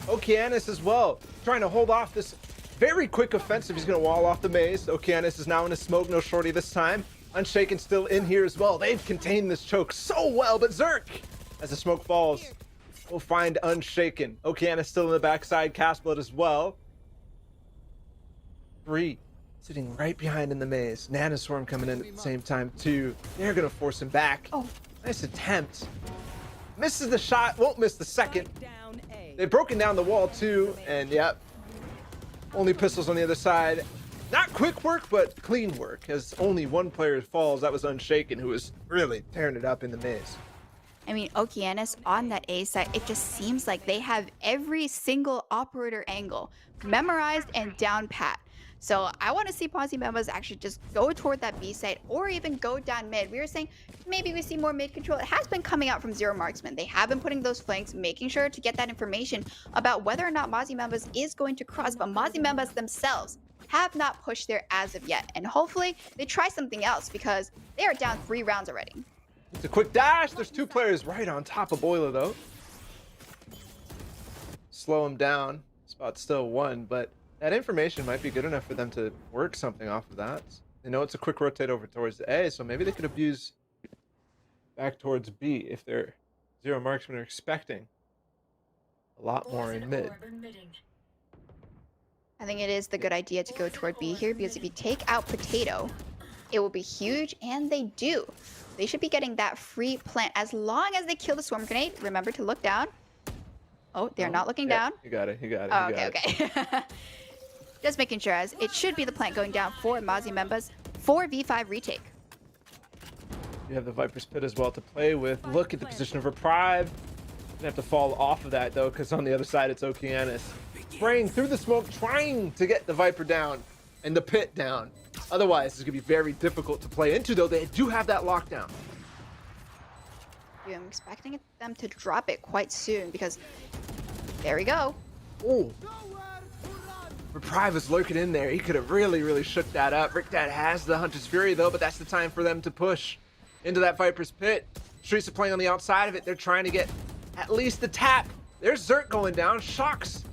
Okeanis as well, trying to hold off this very quick offensive. He's going to wall off the maze. Okeanis is now in a smoke, no shorty this time. Unshaken still in here as well. They've contained this choke so well, but Zerk, as the smoke falls, will find Unshaken. Okeanis still in the backside, Castblood as well. 3 sitting right behind in the maze. Nanoswarm coming in at the same time too. They're going to force him back. Oh. Nice attempt. Misses the shot, won't miss the second. They've broken down the wall too, and yep. Only pistols on the other side. Not quick work, but clean work, as only 1 player falls. That was Unshaken, who was really tearing it up in the maze. I mean, Okeanis on that A side, it just seems like they have every single operator angle memorized and down pat. So I want to see Posse members actually just go toward that B side or even go down mid. We were saying maybe we see more mid control. It has been coming out from Zero Marksman. They have been putting those flanks, making sure to get that information about whether or not Mozzie members is going to cross, but Mozzie members themselves have not pushed there as of yet. And hopefully they try something else, because they are down 3 rounds already. It's a quick dash. There's 2 players right on top of Boiler, though. Slow him down. Spot's still 1, but that information might be good enough for them to work something off of that. They know it's a quick rotate over towards the A, so maybe they could abuse back towards B if their Zero Marksmen are expecting a lot more in mid. I think it is the good idea to go toward B here, because if you take out Potato, it will be huge, and they do. They should be getting that free plant as long as they kill the swarm grenade. Remember to look down. Oh, they're not looking Yeah, down. You got it. You got it. Oh, you okay, got it. okay. Just making sure, as it should be the plant going down for Mozzie members for V5 retake. You have the Viper's Pit as well to play with. Look at the position of Reprieve. Gonna have to fall off of that though, because on the other side it's Okeanis. Spraying through the smoke, trying to get the Viper down and the pit down. Otherwise, it's gonna be very difficult to play into, though they do have that lockdown. I'm expecting them to drop it quite soon, because there we go. Oh. Reprieve is lurking in there. He could have really shook that up. Rickdad has the Hunter's Fury though, but that's the time for them to push into that Viper's Pit. Streets are playing on the outside of it. They're trying to get at least the tap. There's Zerk going down. Shocks.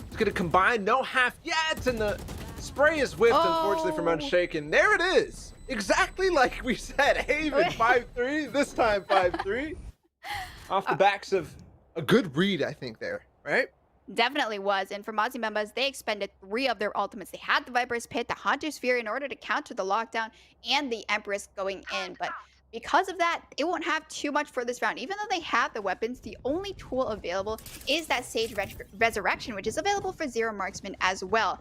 It's gonna combine. No half yet, and the spray is whipped, unfortunately, from Unshaken. There it is. Exactly like we said. Haven 5-3. This time 5-3. Off the backs of a good read, I think, there, right? Definitely was. And for Mozzie members, they expended 3 of their ultimates. They had the Viper's Pit, the Hunter's Fury in order to counter the lockdown, and the Empress going in. But because of that, it won't have too much for this round. Even though they have the weapons, the only tool available is that Sage Resurrection, which is available for Zero Marksman as well.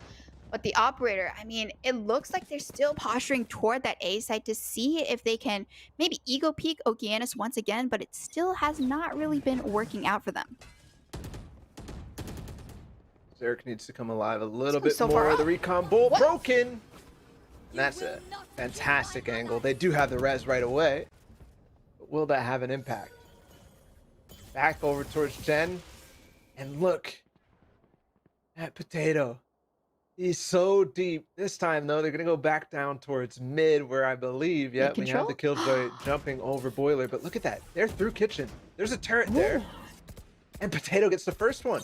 But the operator, I mean, it looks like they're still posturing toward that A site to see if they can maybe ego peek Okeanis once again, but it still has not really been working out for them. Zerk needs to come alive a little This bit one's so far more. up. The recon bolt What? broken. And that's a fantastic angle. They do have the res right away. But will that have an impact? Back over towards Jen. And look at Potato. He's so deep. This time, though, they're going to go back down towards mid, where I believe, yeah, we have the Killjoy jumping over Boiler. But look at that. They're through Kitchen. There's a turret there. And Potato gets the first one.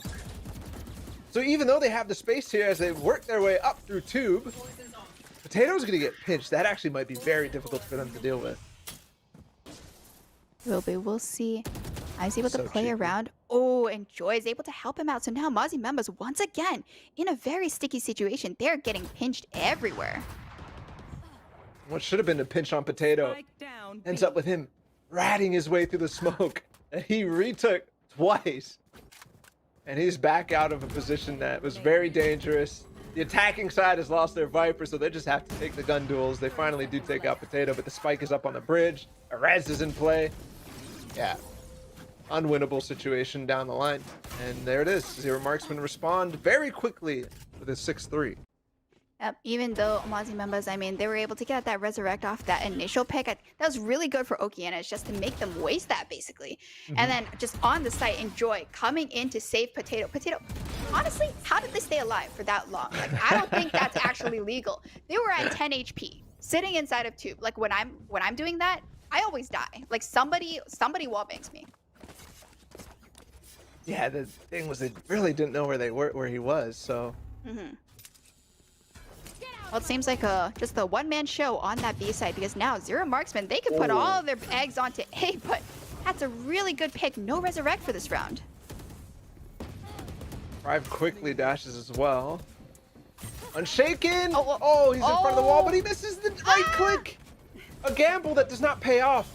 So even though they have the space here as they work their way up through Tube, Potato's going to get pinched. That actually might be very difficult for them to deal with. Will be. We'll see. I was able to So play cheeky. around. Oh, and Joy is able to help him out. So now Mozzie members, once again, in a very sticky situation. They're getting pinched everywhere. What should have been a pinch on Potato ends up with him ratting his way through the smoke. And he retook twice. And he's back out of a position that was very dangerous. The attacking side has lost their Viper, so they just have to take the gun duels. They finally do take out Potato, but the spike is up on the bridge. A res is in play. Yeah. Unwinnable situation down the line. And there it is. Zero Marksman respond very quickly with a 6-3. Yep, even though Mozzie members, I mean, they were able to get that resurrect off that initial pick. That was really good for Okeanis just to make them waste that, basically. And then just on the site, Enjoy coming in to save Potato. Potato, honestly, how did they stay alive for that long? Like, I don't think that's actually legal. They were at 10 HP, sitting inside of Tube. Like, when I'm doing that, I always die. Like, somebody wallbangs me. Yeah, the thing was they really didn't know where he was, so. Well, it seems like just a one-man show on that B side because now Zero Marksman, they can put Oh. all their eggs onto A, but that's a really good pick. No resurrect for this round. Drive quickly dashes as well. Unshaken! Oh, Oh, he's in front of the wall, oh. but he misses the right click! A gamble that does not pay off.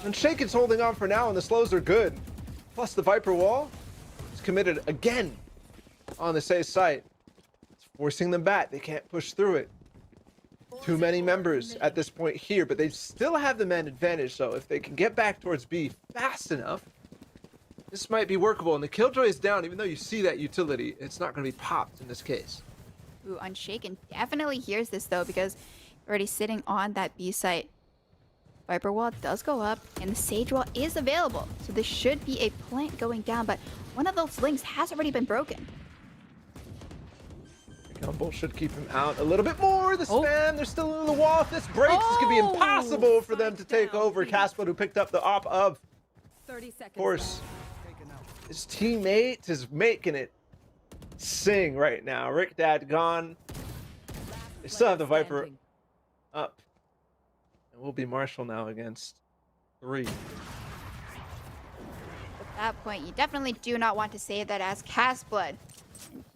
Unshaken's holding on for now, and the slows are good. Plus the Viper wall is committed again on the safe site. It's forcing them back. They can't push through it. Too many members at this point here, but they still have the man advantage, so if they can get back towards B fast enough, this might be workable. And the Killjoy is down, even though you see that utility, it's not going to be popped in this case. Ooh, Unshaken definitely hears this though because already sitting on that B site. Viper wall does go up and the Sage wall is available. So this should be a plant going down, but one of those links has already been broken. Gumball should keep him out a little bit more. The Oh. spam, they're still in the wall. If this breaks, it's going to be impossible for them to take over. Casper, who picked up the op of 30 seconds. course. His teammate is making it sing right now. Rick Dad gone. They still have the Viper up. It will be Marshall now against 3. At that point, you definitely do not want to save that as Cast Blood.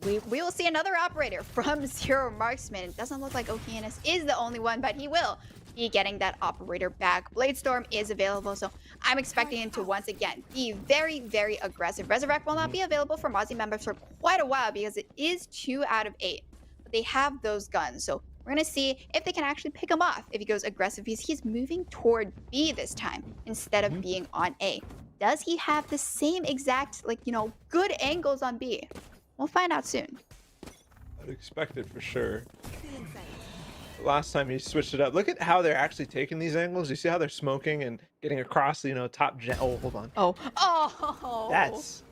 We will see another operator from Zero Marksman. It doesn't look like Okeanis is the only one, but he will be getting that operator back. Bladestorm is available, so I'm expecting him to once again be very, very aggressive. Resurrect will not be available for Mozzie members for quite a while because it is 2 out of 8. But they have those guns, so we're going to see if they can actually pick him off if he goes aggressive because he's moving toward B this time instead of being on A. Does he have the same exact, good angles on B? We'll find out soon. I'd expect it for sure. Last time he switched it up. Look at how they're actually taking these angles. You see how they're smoking and getting across, top jet. Oh, hold on. Oh. That's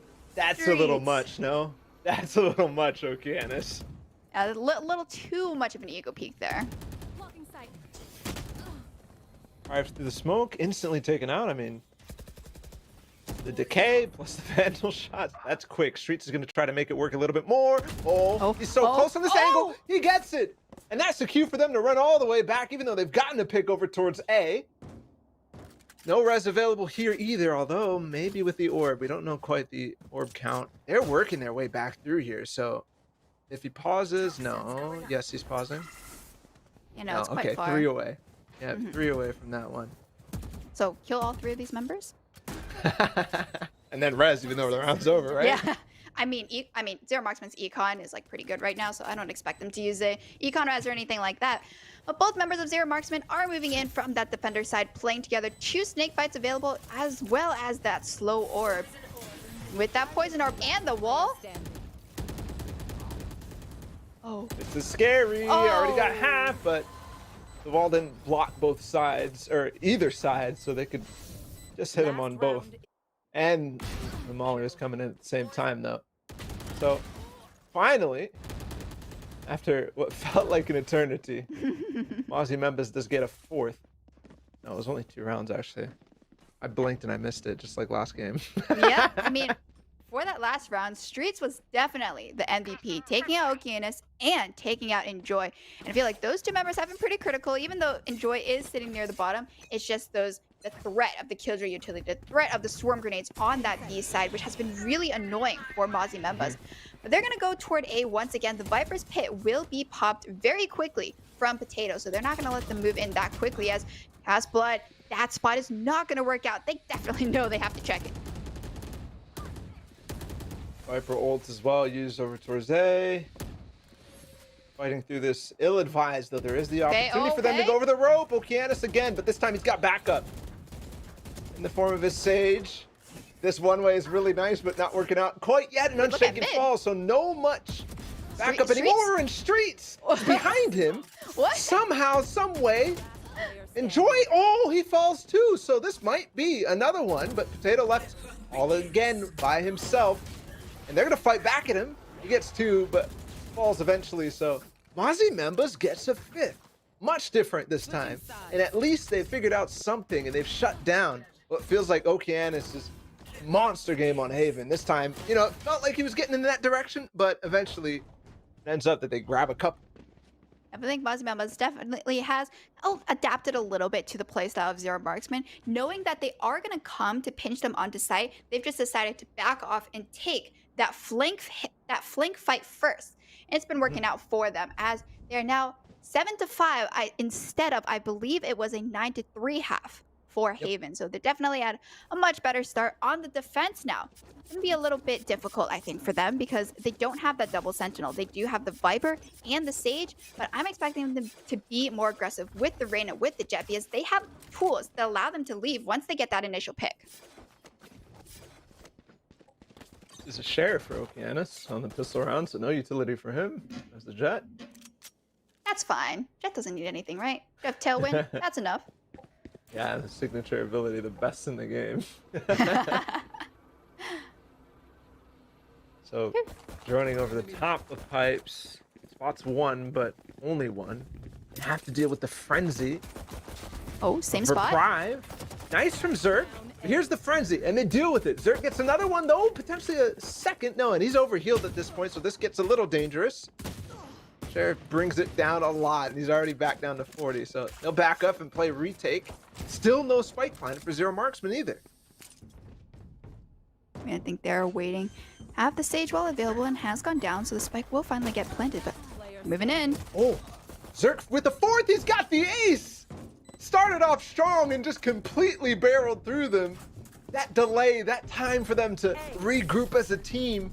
a little Streets. much, no? That's a little much, Okeanis. A little too much of an ego peak there. Blocking sight. Drives through the smoke, instantly taken out. I mean, the decay plus the vandal shots. That's quick. Streets is going to try to make it work a little bit more. Oh, he's so close on this angle. He gets it. And that's the cue for them to run all the way back, even though they've gotten a pick over towards A. No res available here either, although maybe with the orb. We don't know quite the orb count. They're working their way back through here, so if he pauses, no. Yes, he's pausing. It's quite okay, far. 3 away. Yeah, 3 away from that one. So kill all 3 of these members? And then res, even though the round's over, right? Yeah. I mean, Zero Marksman's econ is like pretty good right now, so I don't expect them to use a econ res or anything like that. But both members of Zero Marksman are moving in from that defender side, playing together. 2 snake bites available, as well as that slow orb. With that poison orb and the wall. Oh. This is scary. Oh. Already got half, but the wall didn't block both sides, or either side, so they could just hit him on both. And the Molly was coming in at the same time, though. So, finally, after what felt like an eternity, Mozzie Members does get a 4th. No, it was only 2 rounds, actually. I blinked and I missed it, just like last game. Yeah, I mean, for that last round, Streets was definitely the MVP, taking out Okeanos and taking out Enjoy. And I feel like those 2 members have been pretty critical, even though Enjoy is sitting near the bottom. It's just the threat of the Killjoy utility, the threat of the swarm grenades on that B side, which has been really annoying for Mozzie members. But they're going to go toward A once again. The Viper's Pit will be popped very quickly from Potato, so they're not going to let them move in that quickly as Cast Blood. That spot is not going to work out. They definitely know they have to check it. Viper ult as well, used over towards A. Fighting through this ill-advised, though there is the opportunity for them to go over the rope. Okeanos again, but this time he's got backup in the form of his Sage. This one way is really nice, but not working out quite yet. An unshaken fall, so no much backup anymore. And Streets behind him. What? Somehow, some way. Enjoy. Oh, he falls too. So this might be another one, but Potato left all again by himself. And they're going to fight back at him. He gets 2, but falls eventually. So Mozzie Members gets a 5th. Much different this time. And at least they figured out something and they've shut down what feels like Okeanos' monster game on Haven. This time, you know, it felt like he was getting in that direction, but eventually it ends up that they grab a couple. I think Mozzie Members definitely has adapted a little bit to the playstyle of Zero Marksman. Knowing that they are going to come to pinch them onto site, they've just decided to back off and take that flank fight first. And it's been working out for them as they're now 7-5 instead of, I believe it was a 9-3 half for Haven. So they're definitely at a much better start on the defense now. It's going to be a little bit difficult, I think, for them because they don't have that double sentinel. They do have the Viper and the Sage, but I'm expecting them to be more aggressive with the Reyna, with the Jet, because they have tools that allow them to leave once they get that initial pick. This is a share for Okeanos on the pistol round, so no utility for him as the Jet. That's fine. Jet doesn't need anything, right? You have Tailwind. That's enough. Yeah, the signature ability, the best in the game. So, droning over the top of pipes. Spots 1, but only 1. You have to deal with the frenzy. Oh, same spot. Reprieve. Nice from Zerk. But here's the frenzy, and they deal with it. Zerk gets another one, though, potentially a second. No, and he's overhealed at this point, so this gets a little dangerous. Sheriff brings it down a lot, and he's already back down to 40, so they'll back up and play retake. Still no spike plan for Zero Marksman either. I think they're waiting. Have the Sage Wall available and has gone down, so the spike will finally get planted, but moving in. Oh, Zerk with the 4th, he's got the ace! Started off strong and just completely barreled through them. That delay, that time for them to regroup as a team.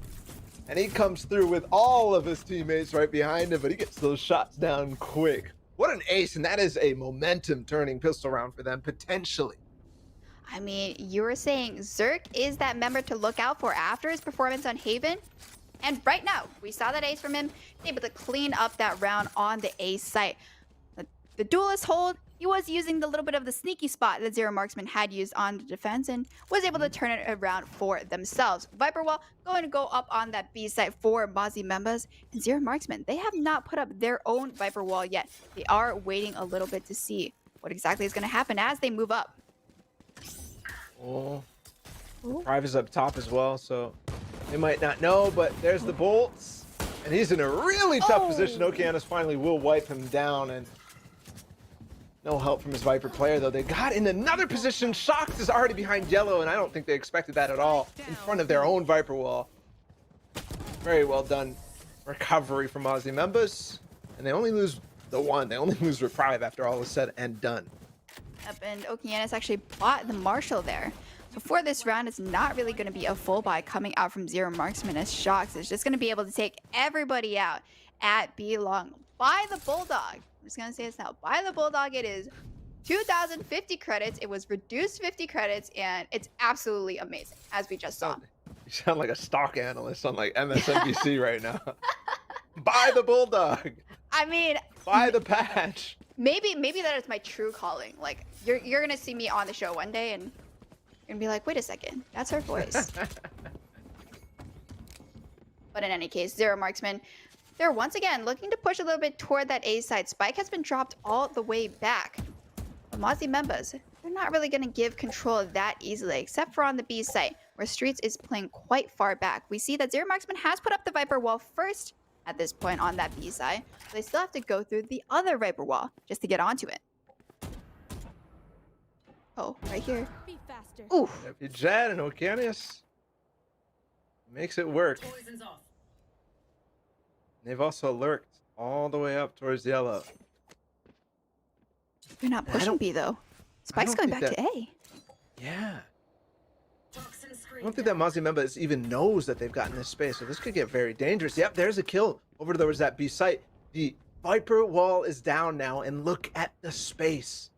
And he comes through with all of his teammates right behind him, but he gets those shots down quick. What an ace, and that is a momentum-turning pistol round for them, potentially. I mean, you were saying Zerk is that member to look out for after his performance on Haven. And right now, we saw that ace from him, able to clean up that round on the A site. The duelist hold, he was using the little bit of the sneaky spot that Zero Marksman had used on the defense and was able to turn it around for themselves. Viper Wall going to go up on that B site for Mozzie members. And Zero Marksman, they have not put up their own Viper Wall yet. They are waiting a little bit to see what exactly is going to happen as they move up. Oh, Prive is up top as well, so they might not know, but there's the bolts. And he's in a really tough position. Okeanos finally will wipe him down, and no help from his Viper player, though. They got in another position. Shox is already behind Yellow, and I don't think they expected that at all. In front of their own Viper wall. Very well done recovery from Mozzie members. And they only lose the one. They only lose Reprieve after all is said and done. Up, and Okeanos actually bought the Marshal there. So for this round, it's not really going to be a full buy coming out from Zero Marksman, as Shox is just going to be able to take everybody out at B long. Buy the Bulldog. I'm just going to say this now. Buy the Bulldog. It is 2,050 credits. It was reduced 50 credits, and it's absolutely amazing, as we just saw. You sound like a stock analyst on like MSNBC right now. Buy the Bulldog. I mean, Buy the patch. maybe that is my true calling. Like, you're going to see me on the show one day, and you're going to be like, wait a second, that's her voice. But in any case, Zero Marksman, they're once again looking to push a little bit toward that A side. Spike has been dropped all the way back. But Mozzie members, they're not really going to give control that easily, except for on the B site, where Streets is playing quite far back. We see that Zero Marksman has put up the Viper wall first at this point on that B side, but they still have to go through the other Viper wall just to get onto it. Oh, right here. Be faster. Ooh, If Jet and Okeanis makes it work. They've also lurked all the way up towards yellow. they're not pushing B though. Spike's going don't back think to A. Yeah. I don't think that Mozzie members even knows that they've gotten this space, so this could get very dangerous. Yep, there's a kill over towards that B site. The Viper wall is down now, and look at the space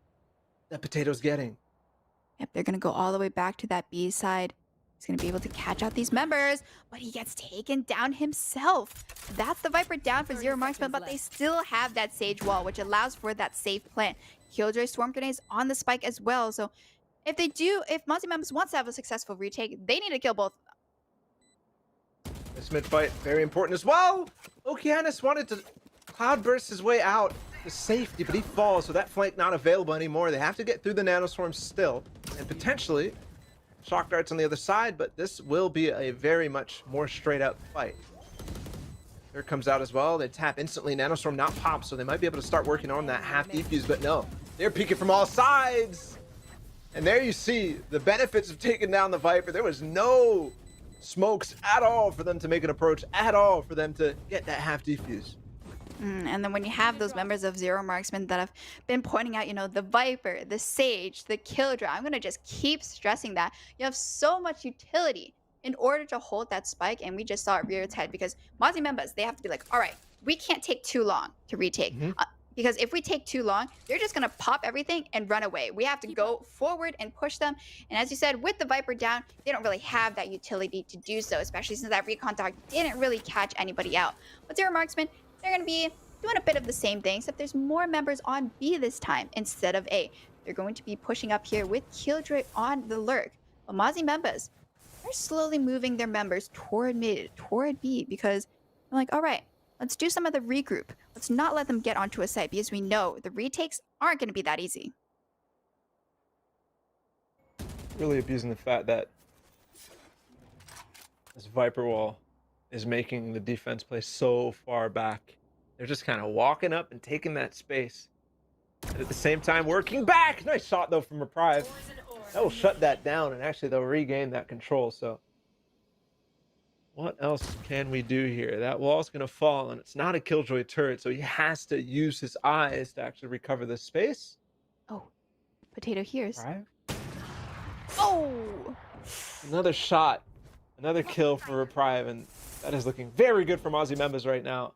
that Potato's getting. Yep, they're going to go all the way back to that B side. He's going to be able to catch out these members, but he gets taken down himself. That's the Viper down for 30 Zero Marksman, seconds but they left. still have that Sage Wall, which allows for that safe plant. Killjoy Swarm Grenades on the Spike as well. So if Mozzie Members wants to have a successful retake, they need to kill both of them. This mid fight, very important as well. Okeanis wanted to cloudburst his way out to safety, but he falls, so that flank not available anymore. They have to get through the nanoswarm still, and potentially shock darts on the other side, but this will be a very much more straight up fight. Here comes out as well. They tap instantly. Nanoswarm not pop, so they might be able to start working on that half defuse, but no. They're peeking from all sides. And there you see the benefits of taking down the Viper. There was no smokes at all for them to make an approach, at all for them to get that half defuse. And then when you have those members of Zero Marksman that have been pointing out, the Viper, the Sage, the Killjoy, I'm going to just keep stressing that. You have so much utility in order to hold that Spike, and we just saw it rear its head because Mozzie members, they have to be like, all right, we can't take too long to retake. Because if we take too long, they're just going to pop everything and run away. We have to go forward and push them. And as you said, with the Viper down, they don't really have that utility to do so, especially since that recon dog didn't really catch anybody out. But Zero Marksman, they're going to be doing a bit of the same thing, except there's more members on B this time instead of A. They're going to be pushing up here with Killjoy on the lurk. But Mozzie members, they're slowly moving their members toward mid, toward B, because they're like, all right, let's do some of the regroup. Let's not let them get onto a site, because we know the retakes aren't going to be that easy. Really abusing the fact that this Viper wall is making the defense play so far back. They're just kind of walking up and taking that space. And at the same time, working back. Nice shot, though, from Reprieve. That will shut that down, and actually they'll regain that control. So what else can we do here? That wall's going to fall, and it's not a Killjoy turret, so he has to use his eyes to actually recover this space. Oh, Potato hears. Reprieve. Oh! Another shot. Another kill for Reprieve, and that is looking very good for Mozzie members right now.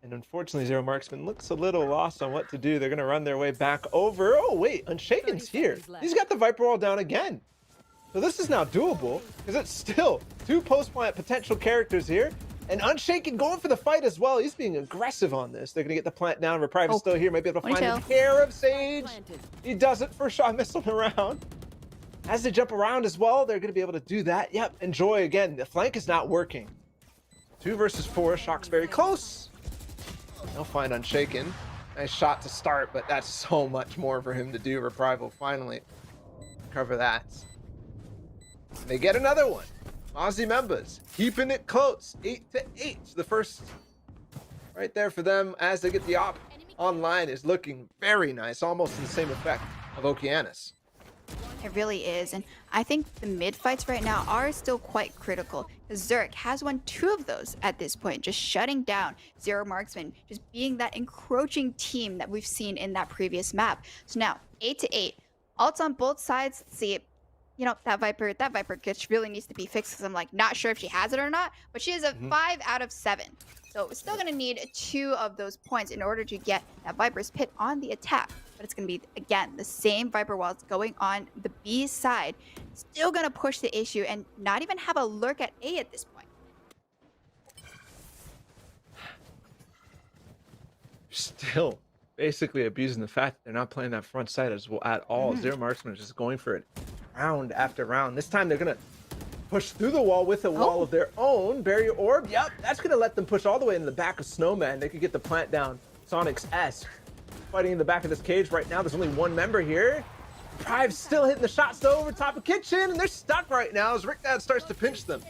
And unfortunately, Zero Marksman looks a little lost on what to do. They're going to run their way back over. Oh, wait, Unshaken's 30 here. seconds left. He's got the Viper wall down again. So this is now doable, because it's still two post-plant potential characters here. And Unshaken going for the fight as well. He's being aggressive on this. They're going to get the plant down. Reprieve is still here. Might be able to find a pair of Sage. Planted. He does it for shot missile around. As they jump around as well, they're going to be able to do that. Yep, enjoy again. The flank is not working. 2 versus 4. Shock's very close. They'll find Unshaken. Nice shot to start, but that's so much more for him to do. Reprieve will finally cover that. And they get another one. Mozzie members keeping it close. 8-8. The first right there for them as they get the op online is looking very nice. Almost the same effect of Okeanis. It really is, and I think the mid fights right now are still quite critical. Zerk has won 2 of those at this point, just shutting down Zero Marksman, just being that encroaching team that we've seen in that previous map. So now 8-8, ults on both sides. Let's see, you know, that Viper glitch really needs to be fixed because I'm like not sure if she has it or not, but she is a 5 out of 7. So we're still gonna need 2 of those points in order to get that Viper's Pit on the attack. But it's gonna be, again, the same Viper walls going on the B side. Still gonna push the issue and not even have a lurk at A at this point. Still basically abusing the fact that they're not playing that front side as well at all. Zero Marksman is just going for it round after round. This time they're gonna push through the wall with a wall of their own. Barrier orb, yep, that's gonna let them push all the way in the back of Snowman. They could get the plant down. Sonic's S fighting in the back of this cage right now. There's only one member here. Prive's still hitting the shots though over top of Kitchen, and they're stuck right now as Rick Dad starts to pinch them.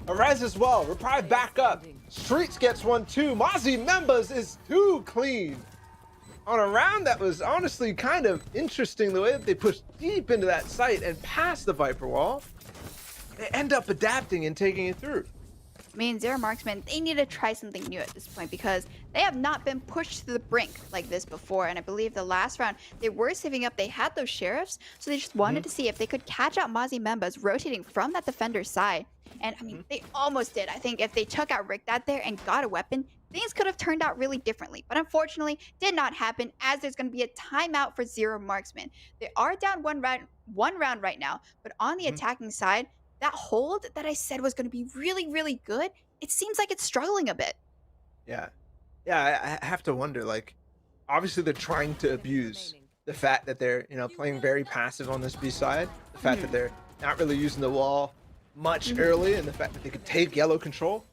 Arez as well. Reprive back up. Streets gets one too. Mozzie Members is too clean. On a round that was honestly kind of interesting, the way that they pushed deep into that site and past the Viper wall. They end up adapting and taking it through. I mean, Zero Marksman, they need to try something new at this point because they have not been pushed to the brink like this before. And I believe the last round, they were saving up. They had those sheriffs, so they just wanted to see if they could catch out Mozzie Members rotating from that defender's side. And I mean, they almost did. I think if they took out Rick Dad there and got a weapon, things could have turned out really differently. But unfortunately, did not happen as there's going to be a timeout for Zero Marksman. They are down one round right now, but on the attacking side, that hold that I said was going to be really, really good, it seems like it's struggling a bit. Yeah. Yeah, I have to wonder, like, obviously they're trying to abuse the fact that they're, you know, playing very passive on this B side, the fact that they're not really using the wall much early, and the fact that they could take yellow control,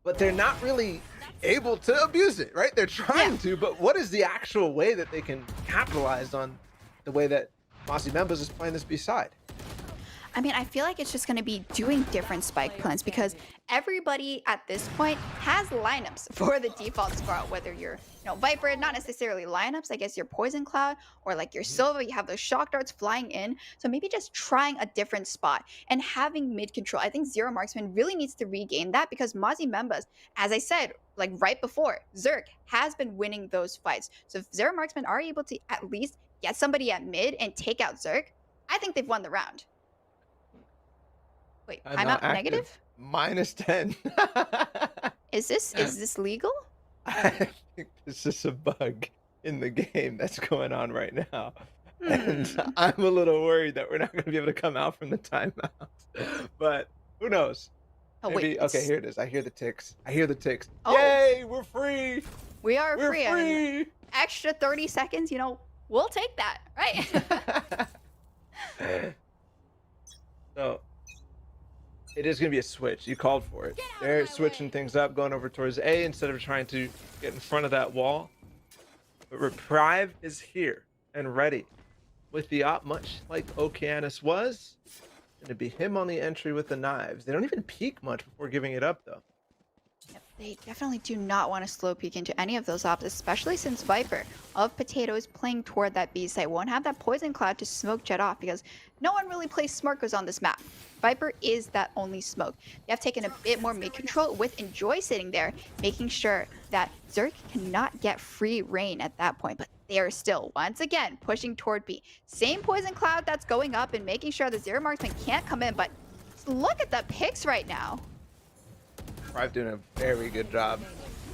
but they're not really able to abuse it, right? They're trying to, but what is the actual way that they can capitalize on the way that Mozzie Members is playing this B side? I mean, I feel like it's just going to be doing different spike plans because everybody at this point has lineups for the default spot, whether you're, you know, Viper, not necessarily lineups, I guess your Poison Cloud or like your Silva, you have those shock darts flying in. So maybe just trying a different spot and having mid control. I think Zero Marksman really needs to regain that because Mozzie Members, as I said, like right before, Zerk has been winning those fights. So if Zero Marksman are able to at least get somebody at mid and take out Zerk, I think they've won the round. Wait, I'm out negative? -10. Is this legal? I think this is a bug in the game that's going on right now. And I'm a little worried that we're not going to be able to come out from the timeout. But who knows? Oh, Maybe, wait. okay, here it is. I hear the ticks. Oh. Yay, we're free. We're free. I mean, extra 30 seconds, you know, we'll take that, right? So it is going to be a switch. You called for it. They're switching things up, going over towards A instead of trying to get in front of that wall. But Reprieve is here and ready with the op, much like Okeanis was. Going to be him on the entry with the knives. They don't even peek much before giving it up, though. Yep, they definitely do not want to slow peek into any of those ops, especially since Viper of Potato is playing toward that B site. Won't have that Poison Cloud to smoke Jet off because no one really plays Smokers on this map. Viper is that only smoke. They have taken a bit more mid control with Enjoy sitting there, making sure that Zerk cannot get free reign at that point, but they are still, once again, pushing toward B. Same Poison Cloud that's going up and making sure the Zero Marksman can't come in, but look at the picks right now. Prive doing a very good job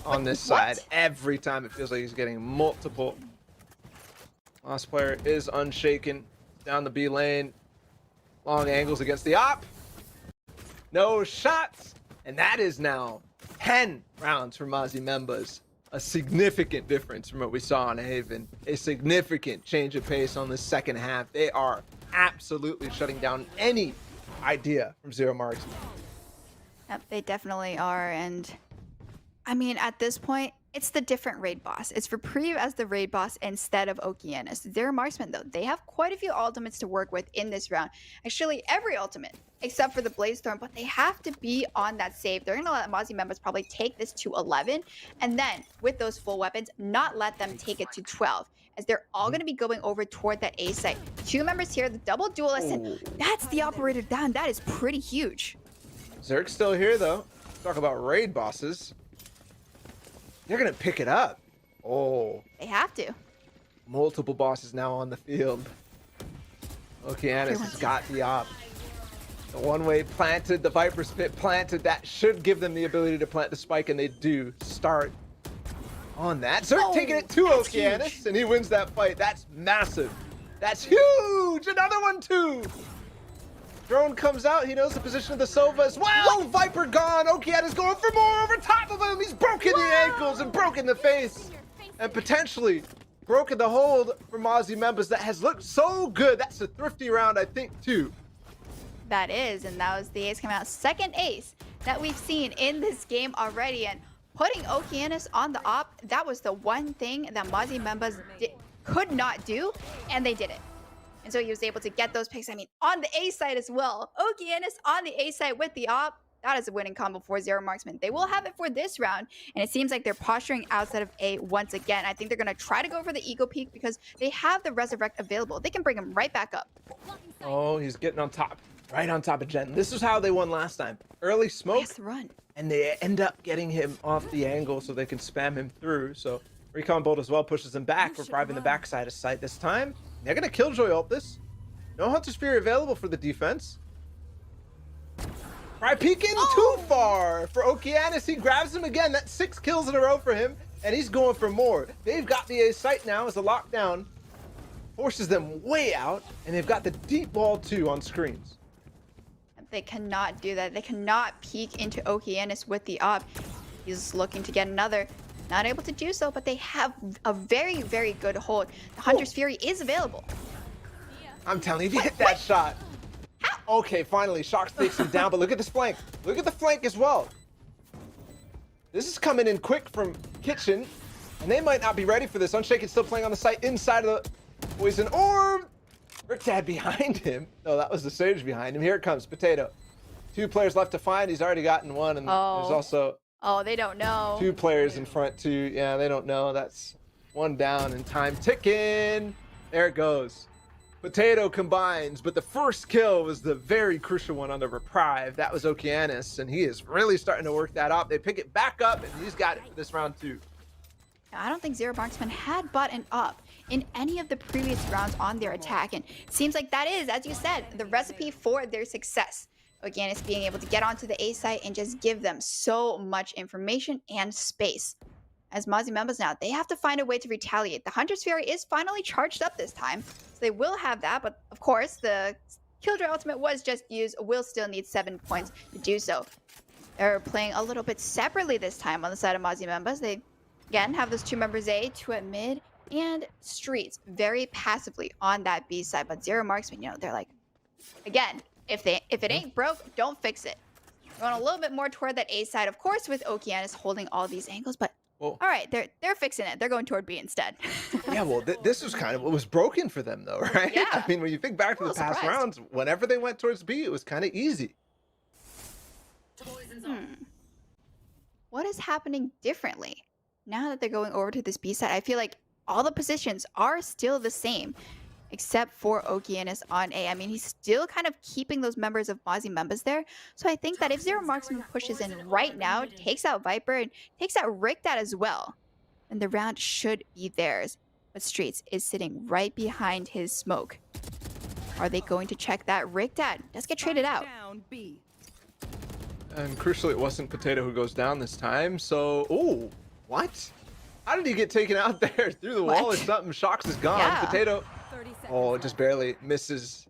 on this side. Every time it feels like he's getting multiple. Last player is unshaken down the B lane. Long angles against the op. No shots. And that is now 10 rounds for Mozzie Members. A significant difference from what we saw on Haven. A significant change of pace on the second half. They are absolutely shutting down any idea from Zero Marksman. Yep, they definitely are. And I mean, at this point, it's the different raid boss. It's Reprieve as the raid boss instead of Okeanis. Zero Marksman, though, they have quite a few ultimates to work with in this round. Actually, every ultimate except for the Blaze Storm, but they have to be on that save. They're going to let Mozzie Members probably take this to 11, and then with those full weapons, not let them take it to 12, as they're all going to be going over toward that A site. 2 members here, the double duelist, and that's the operator down. That is pretty huge. Zerk's still here, though. Talk about raid bosses. They're going to pick it up. Oh. They have to. Multiple bosses now on the field. Okeanis has got the op. The one-way planted, the Viper Spit planted. That should give them the ability to plant the spike, and they do start on that. Zerk taking it to that's Okeanis, huge. and he wins that fight. That's massive. That's huge. Another one, too. Drone comes out. He knows the position of the Sova as well. Viper gone. Okeanis going for more over top of him. He's broken the ankles and broken the face, and potentially broken the hold for Mozzie members that has looked so good. That's a thrifty round, I think, too. That is, and that was the ace coming out. Second ace that we've seen in this game already, and putting Okeanis on the op, that was the one thing that Mozzie members could not do, and they did it. And so he was able to get those picks. I mean, on the A side as well. Okeanis on the A side with the op. That is a winning combo for Zero Marksman. They will have it for this round, and it seems like they're posturing outside of A once again. I think they're going to try to go for the Ego Peak because they have the Resurrect available. They can bring him right back up. Oh, he's getting on top. Right on top of Jen. This is how they won last time. Early smoke, Nice run. and they end up getting him off the angle so they can spam him through. So Recon Bolt as well pushes him back, repriving the backside of sight this time. They're going to Killjoy ult this. No Hunter's Fury available for the defense. Try peeking too far for Okeanis. He grabs him again. That's 6 kills in a row for him, and he's going for more. They've got the A site now as a lockdown forces them way out, and they've got the deep wall too on screens. They cannot do that. They cannot peek into Okeanis with the op. He's looking to get another. Not able to do so, but they have a very, very good hold. The Hunter's Fury is available. I'm telling you, if you hit that shot. Okay, finally, Shox takes him down, but look at this flank. Look at the flank as well. This is coming in quick from Kitchen, and they might not be ready for this. Unshaken still playing on the site inside of the Poison Orb. Ricktad behind him. No, that was the Sage behind him. Here it comes, Potato. 2 players left to find. He's already gotten one, and there's also Oh, they don't know. 2 players in front too. Yeah, they don't know. That's 1 down and time ticking. There it goes. Potato combines, but the first kill was the very crucial one on the Reprieve. That was Okeanis, and he is really starting to work that up. They pick it back up, and he's got it for this round too. I don't think Zero Marksman had bought an up in any of the previous rounds on their attack, and it seems like that is, as you said, the recipe for their success. Okeanis being able to get onto the A site and just give them so much information and space. As Mozzie members now, they have to find a way to retaliate. The Hunter's Fury is finally charged up this time, so they will have that, but of course, the Killjoy ultimate was just used, will still need 7 points to do so. They're playing a little bit separately this time on the side of Mozzie members. They, again, have those 2 members A, 2 at mid, and Streets very passively on that B side, but Zero Marksman, you know, they're like, again, if it ain't broke, don't fix it. Going a little bit more toward that A side, of course, with Okeanis holding all these angles, but Well, all right, they're fixing it. They're going toward B instead. yeah, well, this was kind of what was broken for them, though, right? Yeah. I mean, when you think back to the past Surprised. rounds, whenever they went towards B, it was kind of easy. What is happening differently now that they're going over to this B side? I feel like all the positions are still the same, except for Okeanis on A. I mean, he's still kind of keeping those members of Mozzie members there. So I think that if Zero Marksman pushes in right now, takes out Viper, and takes out Ricktad as well, then the round should be theirs. But Streets is sitting right behind his smoke. Are they going to check that? Ricktad does get traded out. Down B. And crucially, it wasn't Potato who goes down this time. So, oh, what? How did he get taken out there through the wall or What? something? Shox is gone. Yeah. Potato, 30 seconds. oh, it just barely misses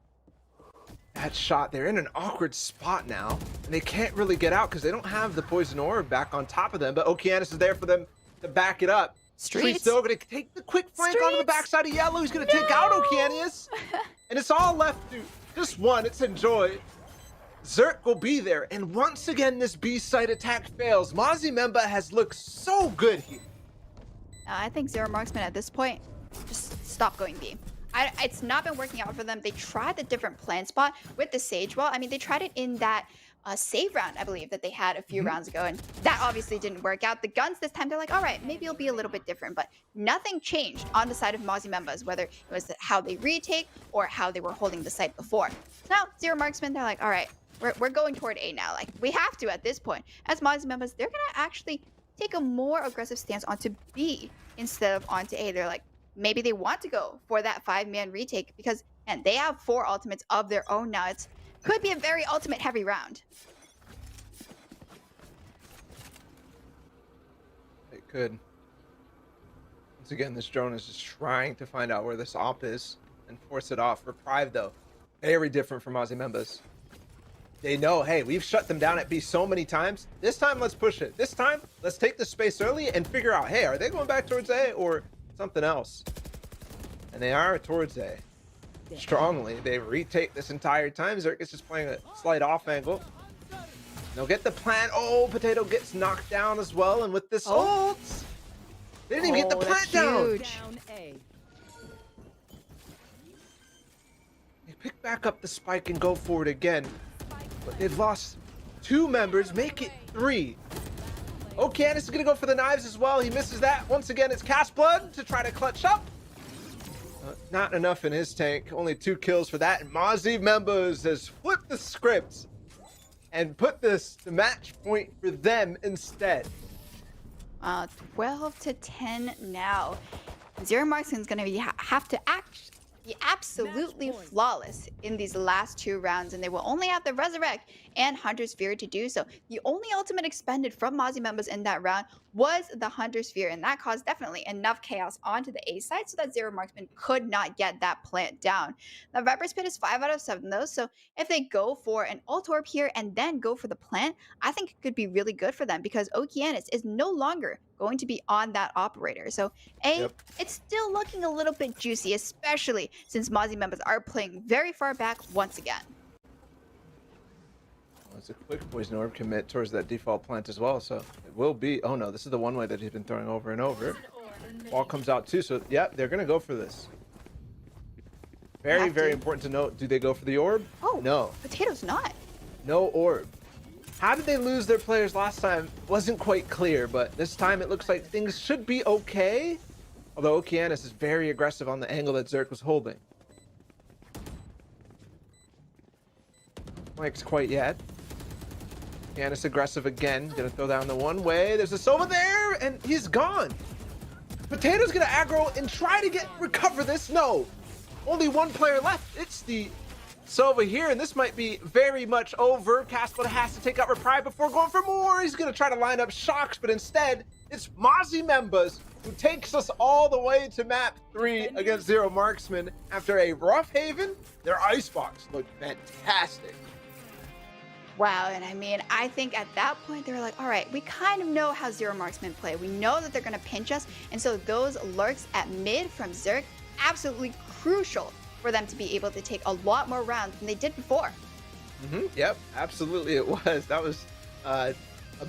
that shot. They're in an awkward spot now, and they can't really get out because they don't have the Poison Orb back on top of them. But Okeanis is there for them to back it up. Streets. Still going to take the quick flank onto the Streets. backside of Yellow. He's going to take out Okeanis. And it's all left to just one. It's Enjoy. Zerk will be there. And once again, this B side attack fails. Mozzie Memba has looked so good here. I think Zero Marksman at this point, just stop going B. It's not been working out for them. They tried the different plan spot with the Sage Wall. I mean, they tried it in that save round, I believe, that they had a few rounds ago, and that obviously didn't work out. The guns this time, they're like, all right, maybe it'll be a little bit different, but nothing changed on the side of Mozzie Membas, whether it was how they retake or how they were holding the site before. Now, Zero Marksman, they're like, all right, we're going toward A now. Like, we have to at this point. As Mozzie Membas, they're gonna actually take a more aggressive stance onto B instead of onto A. They're like, maybe they want to go for that 5-man retake because And they have 4 ultimates of their own now. It could be a very ultimate heavy round. It could. Once again, this drone is just trying to find out where this op is and force it off. Reprieve, though, very different from Aussie members. They know, hey, we've shut them down at B so many times. This time, let's push it. This time, let's take the space early and figure out, hey, are they going back towards A or something else? And they are towards A. Strongly. They retake this entire time. Zerk is just playing a slight off angle. They'll get the plant. Oh, Potato gets knocked down as well. And with this ult, they didn't even get the plant that's down. huge. Down A. They pick back up the spike and go for it again. But they've lost 2 members, make it 3. Oh, Candace is going to go for the knives as well. He misses that. Once again, it's Cast Blood to try to clutch up. Not enough in his tank. Only 2 kills for that. And Mozzie Members has flipped the script and put the match point for them instead. 12 to 10 now. Zero Marksman's going to have to be absolutely flawless in these last 2 rounds, and they will only have the Resurrect and Hunter Sphere to do so. The only ultimate expended from Mozzie members in that round was the Hunter Sphere, and that caused definitely enough chaos onto the A side so that Zero Marksman could not get that plant down. Now, Viper's Pit is 5 out of 7 though, so if they go for an ult orb here and then go for the plant, I think it could be really good for them because Okeanis is no longer going to be on that operator. So it's still looking a little bit juicy, especially since Mozzie members are playing very far back once again. Well, it's a quick poison orb commit towards that default plant as well, so it will be. Oh no, this is the one way that he's been throwing over and over. Ball comes out too, so yeah, they're gonna go for this. Very important to note. Do they go for the orb? Oh No. Potato's not. No orb. How did they lose their players last time? Wasn't quite clear, but this time it looks like things should be okay. Although Okeanis is very aggressive on the angle that Zerk was holding. Mike's quite yet. Okeanis aggressive again. Gonna throw down the one way. There's a Sova there, and he's gone. Potato's gonna aggro and try to recover this. No. Only 1 player left. It's the Sova here, and this might be very much over. Caspar has to take out Reprieve before going for more. He's going to try to line up shocks, but instead, it's Mozzie members who takes us all the way to map 3 against Zero Marksman. After a rough haven, their icebox looked fantastic. Wow, and I mean, I think at that point they were like, all right, we kind of know how Zero Marksmen play. We know that they're going to pinch us, and so those lurks at mid from Zerk, absolutely crucial for them to be able to take a lot more rounds than they did before. Yep, absolutely it was. That was a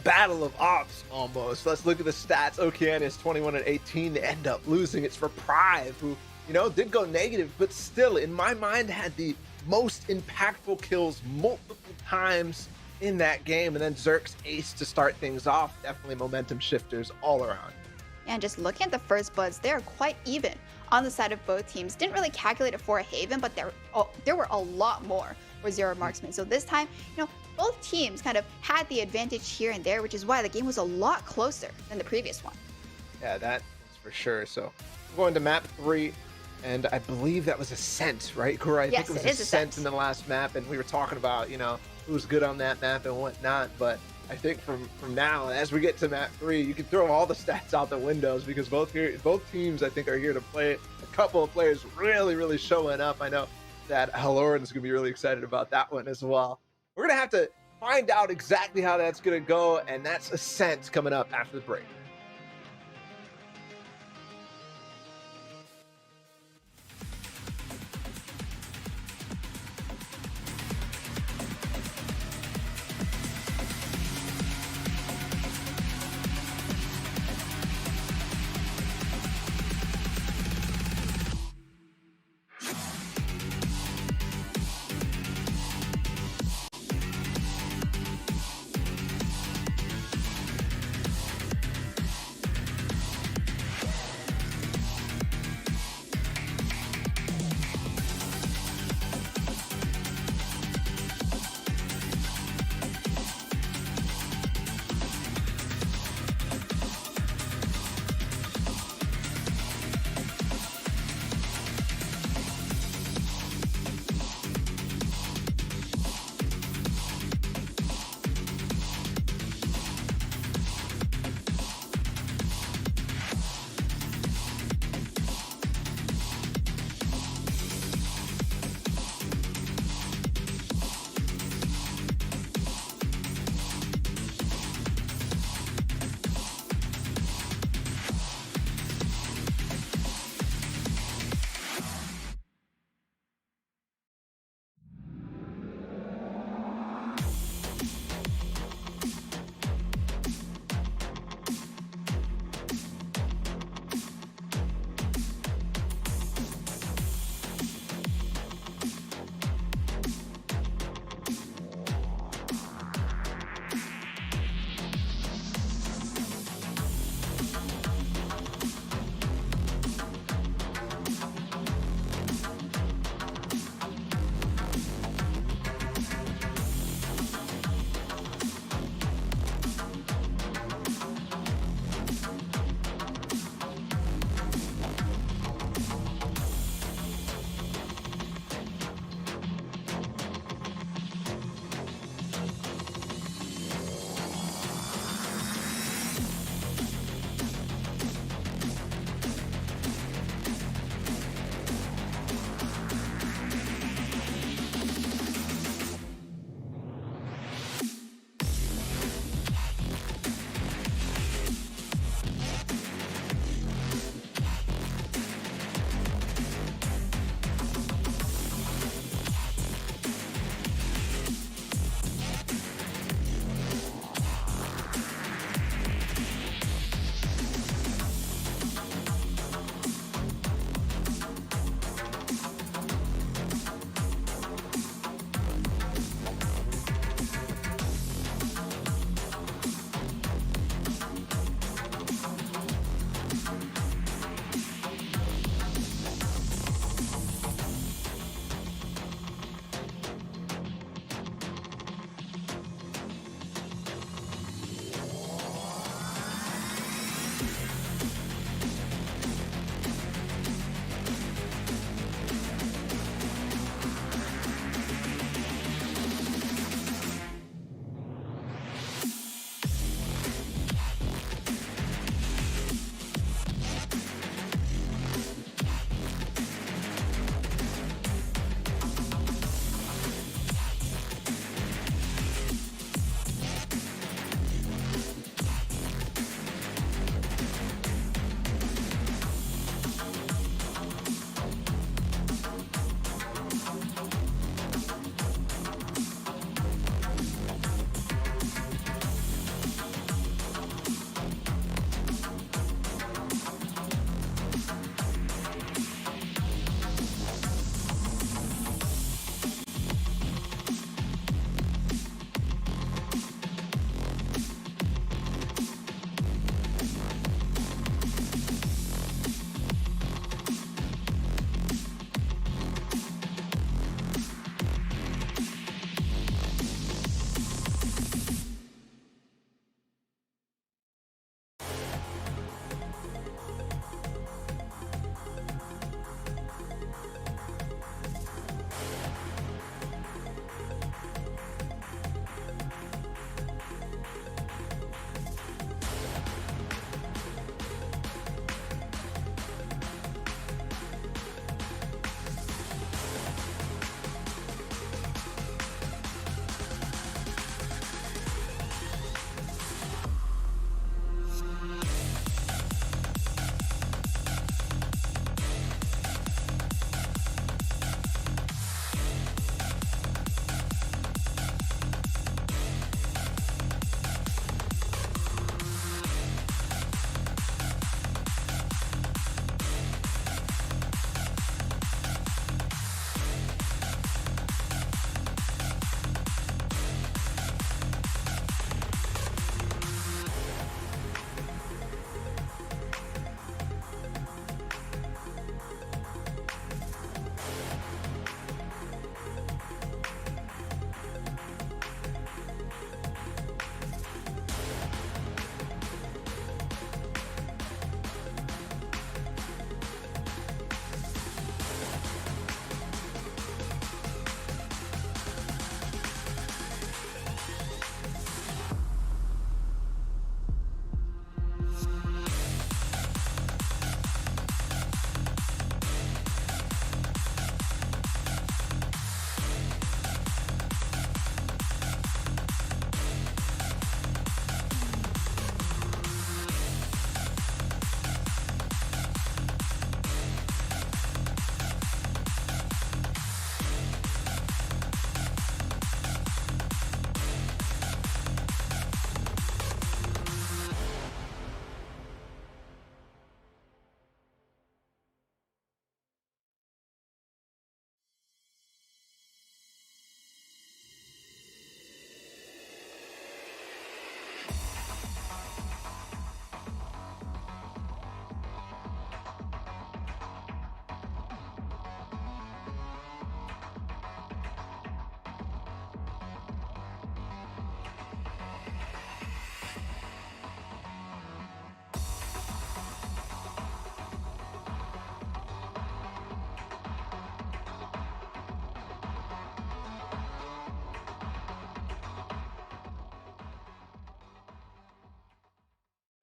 battle of ops almost. Let's look at the stats. Okeanis 21 and 18. They end up losing. It's Reprieve, who, did go negative, but still, in my mind, had the most impactful kills multiple times in that game. And then Zerk's ace to start things off. Definitely momentum shifters all around. And just looking at the first bloods, they're quite even on the side of both teams. Didn't really calculate it for a Haven, but there were a lot more for Zero Marksman. So this time, both teams kind of had the advantage here and there, which is why the game was a lot closer than the previous one. Yeah, that is for sure. So I'm going to map 3, and I believe that was Ascent, right, Corey? Yes, I think it it is was Ascent Ascent in the last map, and we were talking about, who's good on that map and whatnot, but I think from now, as we get to map 3, you can throw all the stats out the windows because both teams, I think, are here to play. A couple of players really showing up. I know that VALORANT is going to be really excited about that one as well. We're going to have to find out exactly how that's going to go, and that's Ascent coming up after the break.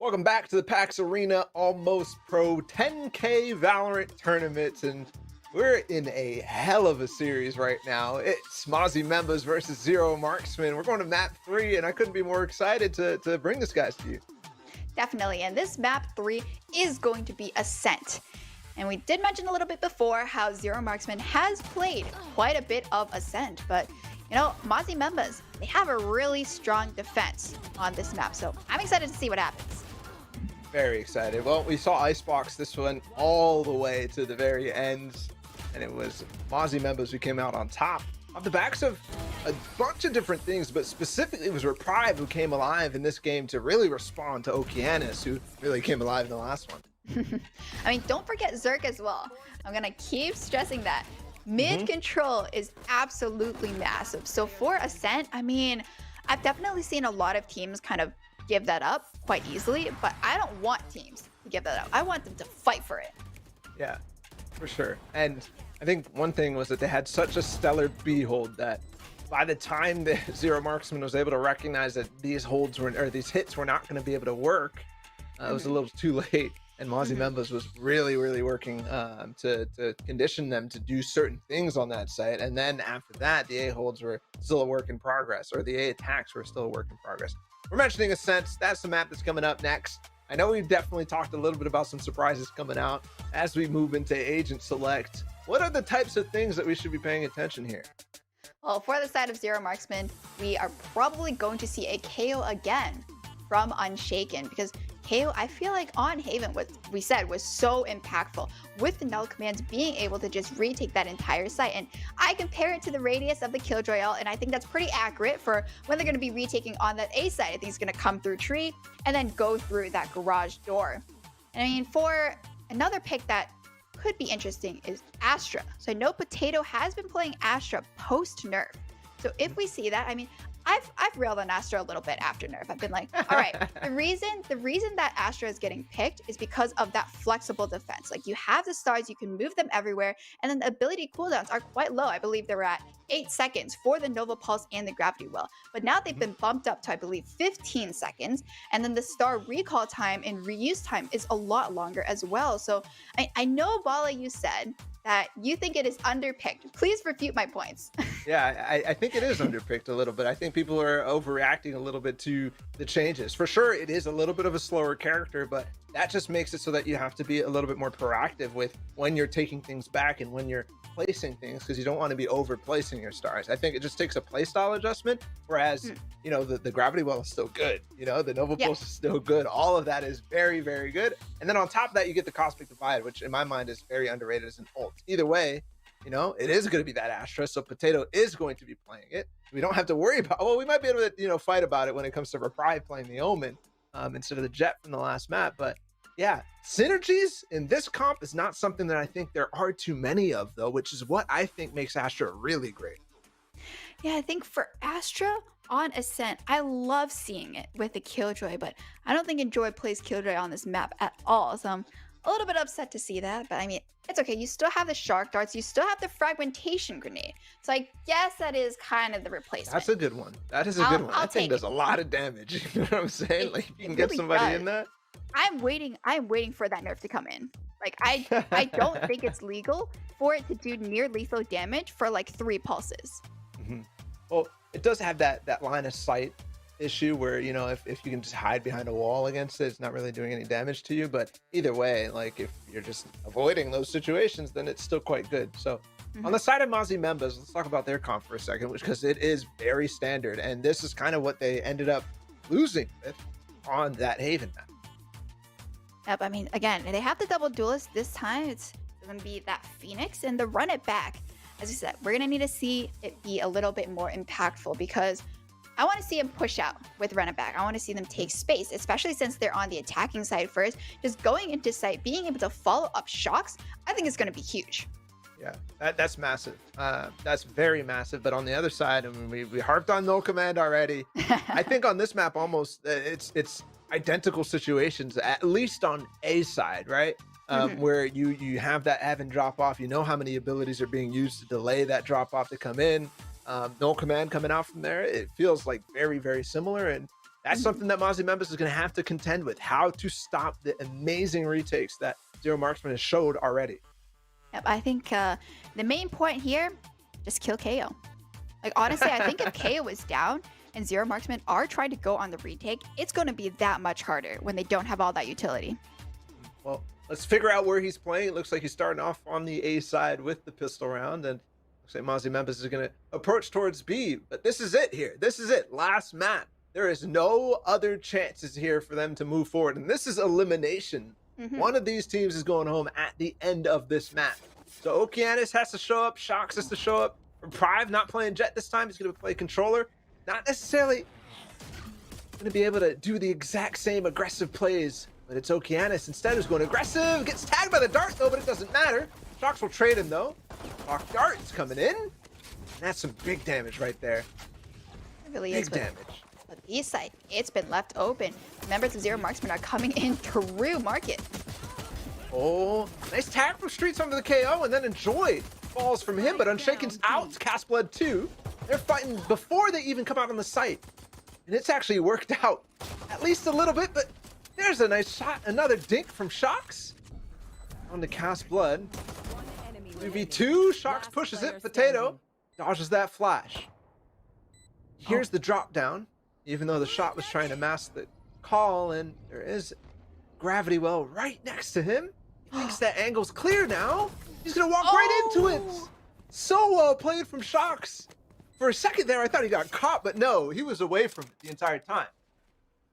Welcome back to the PAX Arena Almost Pro 10K Valorant tournament, and we're in a hell of a series right now. It's Mozzie Members versus Zero Marksman. We're going to map 3, and I couldn't be more excited to bring this guys to you. Definitely, and this map 3 is going to be Ascent. And we did mention a little bit before how Zero Marksman has played quite a bit of Ascent, but you know, Mozzie Members, they have a really strong defense on this map, so I'm excited to see what happens. Very excited. Well, we saw Icebox this one all the way to the very end, and it was Mozzie Members who came out on top of the backs of a bunch of different things, but specifically it was Reprieve who came alive in this game to really respond to Okeanis, who really came alive in the last one. I mean, don't forget Zerk as well. I'm gonna keep stressing that. Mid control is absolutely massive. So for Ascent, I mean, I've definitely seen a lot of teams kind of give that up quite easily, but I don't want teams to give that up. I want them to fight for it. Yeah, for sure. And I think one thing was that they had such a stellar B hold that by the time the Zero Marksman was able to recognize that these holds were, or these hits were not going to be able to work, it was a little too late. And Mozzie Members was really working to condition them to do certain things on that site. And then after that, the A holds were still a work in progress, or the A attacks were still a work in progress. We're mentioning Ascent. That's the map that's coming up next. I know we've definitely talked a little bit about some surprises coming out as we move into Agent Select. What are the types of things that we should be paying attention here? Well, for the side of Zero Marksman, we are probably going to see a KO again from Unshaken, because KO, I feel like on Haven, what we said was so impactful with the null commands being able to just retake that entire site. And I compare it to the radius of the Killjoy ult, and I think that's pretty accurate for when they're going to be retaking on that A side. I think it's going to come through tree and then go through that garage door. And I mean, for another pick that could be interesting is Astra. So I know Potato has been playing Astra post nerf. So if we see that, I mean, I've railed on Astra a little bit after nerf. I've been like, all right, the reason that Astra is getting picked is because of that flexible defense. Like, you have the stars, you can move them everywhere, and then the ability cooldowns are quite low. I believe they were at 8 seconds for the Nova Pulse and the Gravity Well, but now they've been bumped up to, I believe, 15 seconds, and then the star recall time and reuse time is a lot longer as well. So I know, Bala, you said that you think it is underpicked. Please refute my points. Yeah, I think it is underpicked a little bit. I think people are overreacting a little bit to the changes. For sure, it is a little bit of a slower character, but that just makes it so that you have to be a little bit more proactive with when you're taking things back and when you're placing things, because you don't want to be over placing your stars. I think it just takes a playstyle adjustment, whereas you know, the Gravity Well is still good, you know, the Nova Pulse is still good. All of that is very good. And then on top of that, you get the Cosmic Divide, which in my mind is very underrated as an ult. Either way, you know, it is going to be that Astra, so Potato is going to be playing it. We don't have to worry about, well, we might be able to, you know, fight about it when it comes to Reprieve playing the Omen instead of the Jet from the last map. But yeah, synergies in this comp is not something that I think there are too many of, though, which is what I think makes Astra really great. Yeah, I think for Astra on Ascent, I love seeing it with the Killjoy, but I don't think Enjoy plays Killjoy on this map at all. So I'm a little bit upset to see that, but I mean, it's okay. You still have the Shark Darts, you still have the Fragmentation Grenade. So I guess that is kind of the replacement. That's a good one. That is a good one. That thing does a lot of damage. You know what I'm saying? Like, you can get somebody in that. I'm waiting for that nerf to come in. Like, I don't think it's legal for it to do near lethal damage for like 3 pulses. Well, it does have that line of sight issue where, you know, if you can just hide behind a wall against it, it's not really doing any damage to you. But either way, like, if you're just avoiding those situations, then it's still quite good. So on the side of Mozzie Members, let's talk about their comp for a second, because it is very standard, and this is kind of what they ended up losing with on that Haven map. Yep, I mean, again, they have the double duelist this time. It's going to be that Phoenix and the run it back. As I said, we're going to need to see it be a little bit more impactful, because I want to see them push out with run it back. I want to see them take space, especially since they're on the attacking side first. Just going into site, being able to follow up shocks, I think is going to be huge. Yeah, that's massive. That's very massive. But on the other side, I mean, we harped on no command already. I think on this map, almost it's identical situations, at least on A side, right? Where you have that Evan drop off. You know how many abilities are being used to delay that drop off to come in. No command coming out from there. It feels like very similar. And That's something that Mozzie Members is going to have to contend with. How to stop the amazing retakes that Zero Marksman has showed already. Yep, I think the main point here, just kill KO. Like, honestly, I think if KO is down and Zero Marksman are trying to go on the retake, it's going to be that much harder when they don't have all that utility. Well, let's figure out where he's playing. It looks like he's starting off on the A side with the pistol round, and looks like Mozzie Members is going to approach towards B. But this is it here. This is it. Last map. There is no other chances here for them to move forward, and this is elimination. One of these teams is going home at the end of this map. So Okeanis has to show up. Shox has to show up. Prive not playing Jet this time. He's going to play controller. Not necessarily going to be able to do the exact same aggressive plays, but it's Okeanis instead who's going aggressive. Gets tagged by the dart though, but it doesn't matter. Shox will trade him though. Shock dart's coming in. And that's some big damage right there. It really Big is. damage. But the east side, it's been left open. Members of Zero Marksman are coming in through market. Oh, nice tag from Streets onto the KO, and then Enjoy falls from him, but Unshaken's out. Cast Blood 2. They're fighting before they even come out on the site. And it's actually worked out at least a little bit, but there's a nice shot. Another dink from Shox on the Cast Blood. 2v2, Shox pushes it. Potato dodges that flash. Here's the drop down, even though the shot was trying to mask the call, and there is Gravity Well right next to him. He thinks that angle's clear now. He's gonna walk right into it. So well played from Shox. For a second there, I thought he got caught, but no, he was away from it the entire time.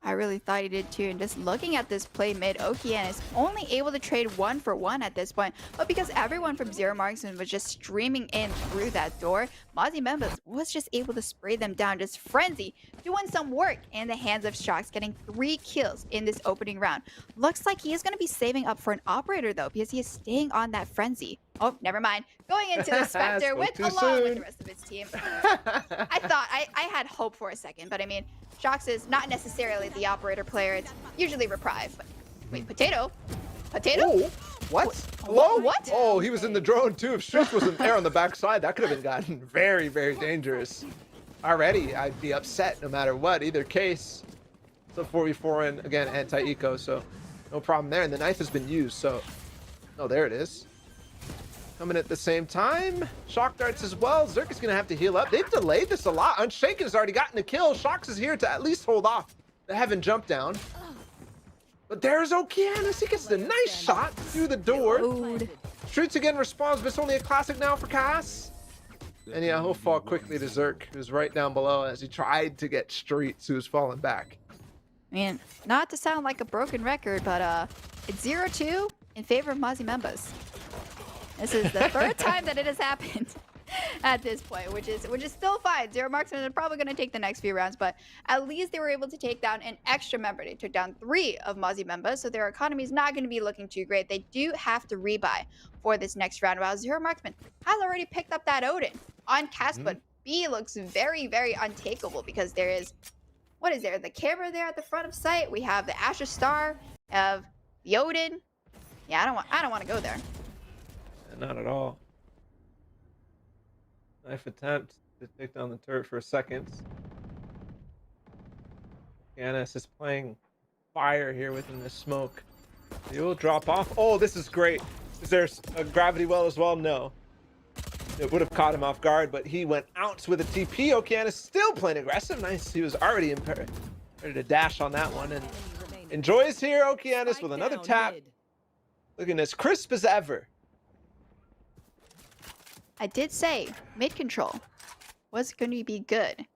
I really thought he did too. And just looking at this play mid, Okeanis only able to trade 1-for-1 at this point. But because everyone from Zero Marksman was just streaming in through that door, Mozzie Members was just able to spray them down. Just frenzy, doing some work in the hands of Shox, getting 3 kills in this opening round. Looks like he is going to be saving up for an operator though, because he is staying on that frenzy. Oh, never mind. Going into the Spectre with along with the rest of his team. I thought I had hope for a second, but I mean, Shox is not necessarily the operator player. It's usually Reprive. But wait, Potato? Potato? Oh, what? Hello? What? Oh, he was in the drone too. If Streets wasn't there on the backside, that could have been gotten very, very dangerous. Already, I'd be upset no matter what. Either case, it's a 4v4 and again, anti-eco, so no problem there. And the knife has been used, so, oh, there it is. Coming at the same time. Shock darts as well. Zerk is going to have to heal up. They've delayed this a lot. Unshaken has already gotten a kill. Shox is here to at least hold off the Heaven jump down. But there's Okeanis. He gets a nice shot through the door. Dude. Streets again responds, but it's only a classic now for Cass. And yeah, he'll fall quickly to Zerk, who's right down below as he tried to get Streets, who's fallen back. I mean, not to sound like a broken record, but it's 0-2 in favor of Mozzie Members. This is the third time that it has happened at this point, which is still fine. Zero Marksman are probably going to take the next few rounds, but at least they were able to take down an extra member. They took down 3 of Mozzie Members, so their economy is not going to be looking too great. They do have to rebuy for this next round, while Zero Marksman has already picked up that Odin on cast, but B looks very, very untakeable because there is, what is there? The camera there at the front of sight. We have the Asher Star of the Odin. Yeah, I don't want to go there. Not at all. Knife attempt to take down the turret for a second. Giannis is playing fire here within this smoke. He will drop off. Oh, this is great. Is there a gravity well as well? No. It would have caught him off guard, but he went out with a TP. Okeanis still playing aggressive. Nice. He was already ready to dash on that one. And enjoys here. Okeanis with another tap. Looking as crisp as ever. I did say mid control was going to be good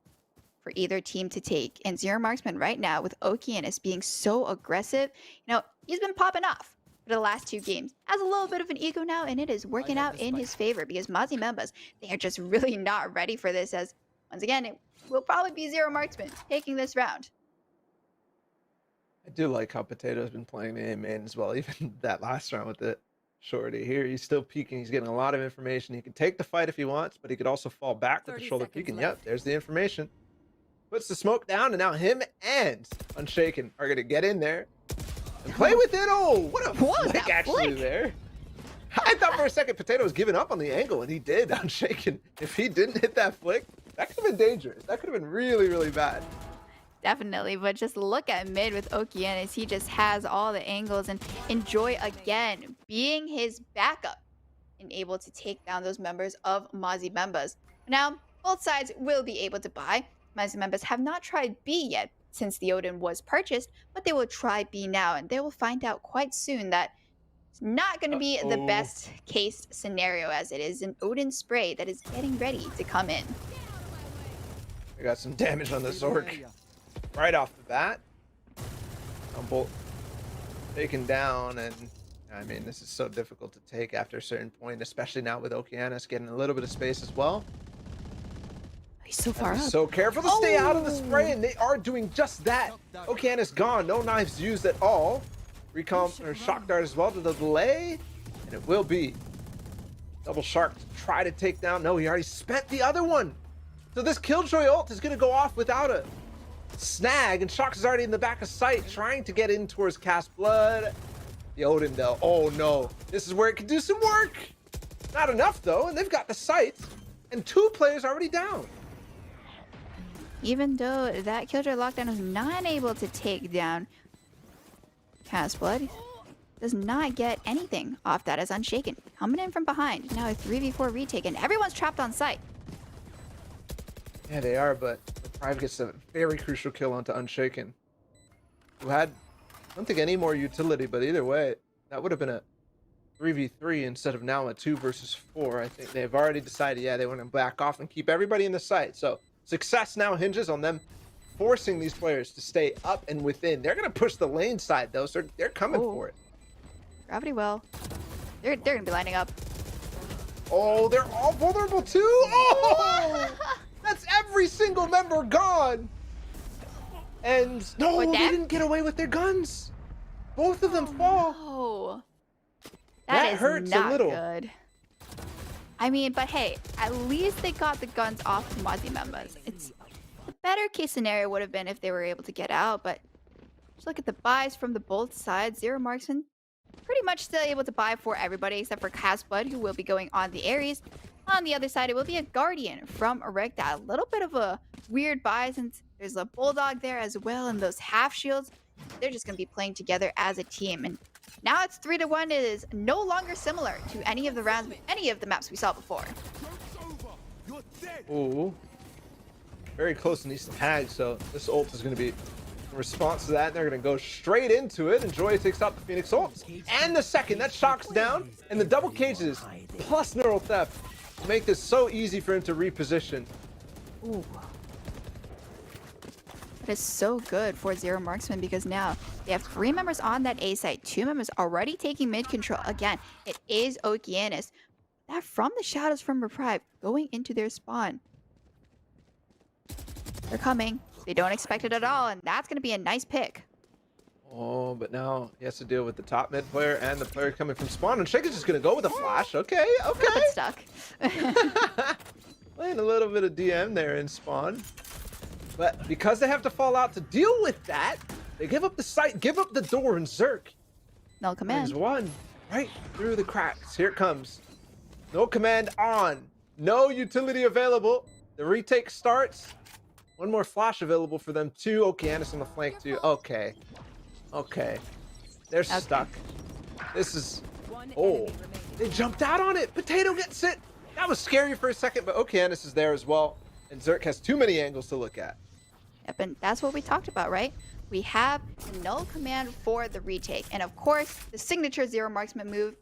for either team to take. And Zero Marksman right now with Okeanis being so aggressive, you know, he's been popping off for the last 2 games. Has a little bit of an ego now, and it is working out in his favor because Mozzie Members, they are just really not ready for this, as once again, it will probably be Zero Marksman taking this round. I do like how Potato's been playing the A main as well, even that last round with the shorty here. He's still peeking. He's getting a lot of information. He can take the fight if he wants, but he could also fall back with the shoulder peeking. Yep, there's the information. Puts the smoke down, and now him and Unshaken are going to get in there and play with it. Oh, what a flick actually there. I thought for a second Potato was giving up on the angle, and he did. Unshaken. If he didn't hit that flick, that could have been dangerous. That could have been really, really bad. Definitely, but just look at mid with Okeanis. He just has all the angles, and Enjoy again being his backup and able to take down those members of Mozzie Members. Now, both sides will be able to buy. Mozzie Members have not tried B yet since the Odin was purchased, but they will try B now, and they will find out quite soon that it's not going to be the best case scenario, as it is an Odin spray that is getting ready to come in. I got some damage on the Zork right off the bat. Bolt taken down, and I mean, this is so difficult to take after a certain point, especially now with Okeanis getting a little bit of space as well. He's so far up. So careful to stay out of the spray, and they are doing just that. Okeanis gone, no knives used at all. Recon or shock dart as well to the delay, and it will be double shark to try to take down. No, he already spent the other one. So this Killjoy ult is gonna go off without a snag, and Shox is already in the back of sight, trying to get in towards Cast Blood. The Odin though, oh no, this is where it can do some work. Not enough though, and they've got the sights, and 2 players already down. Even though that Killjoy lockdown was not able to take down Cast Blood, does not get anything off that as Unshaken. Coming in from behind. Now a 3v4 retake, and everyone's trapped on site. Yeah, they are, but Prime gets a very crucial kill onto Unshaken, who had, I don't think, any more utility, but either way, that would have been a 3v3 instead of now a 2 versus 4. I think they've already decided, yeah, they want to back off and keep everybody in the site. So success now hinges on them forcing these players to stay up and within. They're going to push the lane side, though, so they're coming for it. Gravity well. They're going to be lining up. Oh, they're all vulnerable too? Oh! That's every single member gone. And no, they didn't get away with their guns. Both of them fall. No. That is hurts not a little. Good. I mean, but hey, at least they got the guns off the Mozzie members. It's a better case scenario would have been if they were able to get out, but just look at the buys from the both sides. Zero Marksman pretty much still able to buy for everybody except for Cast Blood, who will be going on the Ares. On the other side, it will be a Guardian from Erecta. A little bit of a weird buy since there's a Bulldog there as well, and those half shields. They're just going to be playing together as a team. And now it's 3-1. It is no longer similar to any of the rounds, any of the maps we saw before. Ooh. Very close in these tags, so this ult is going to be in response to that. They're going to go straight into it. Enjoy takes out the Phoenix ult. And the second, that shocks down. And the double cages plus neural theft make this so easy for him to reposition. Ooh. That is so good for Zero Marksman because now they have 3 members on that A site, 2 members already taking mid control. Again, it is Okeanis. That from the shadows from Reprieve going into their spawn. They're coming. They don't expect it at all, and that's going to be a nice pick. Oh, but now he has to deal with the top mid player and the player coming from spawn. And Shake is just going to go with a flash. Okay, okay. But stuck. Playing a little bit of DM there in spawn. But because they have to fall out to deal with that, they give up the site, give up the door, and Zerk. No command. There's one right through the cracks. Here it comes. No command on. No utility available. The retake starts. One more flash available for them too. Okeanis on the flank too. Okay. Okay. They're stuck. This is... Oh. They jumped out on it. Potato gets it. That was scary for a second, but Okeanis is there as well. And Zerk has too many angles to look at. Yep, and that's what we talked about, right? We have no command for the retake. And of course, the signature Zero Marksman move,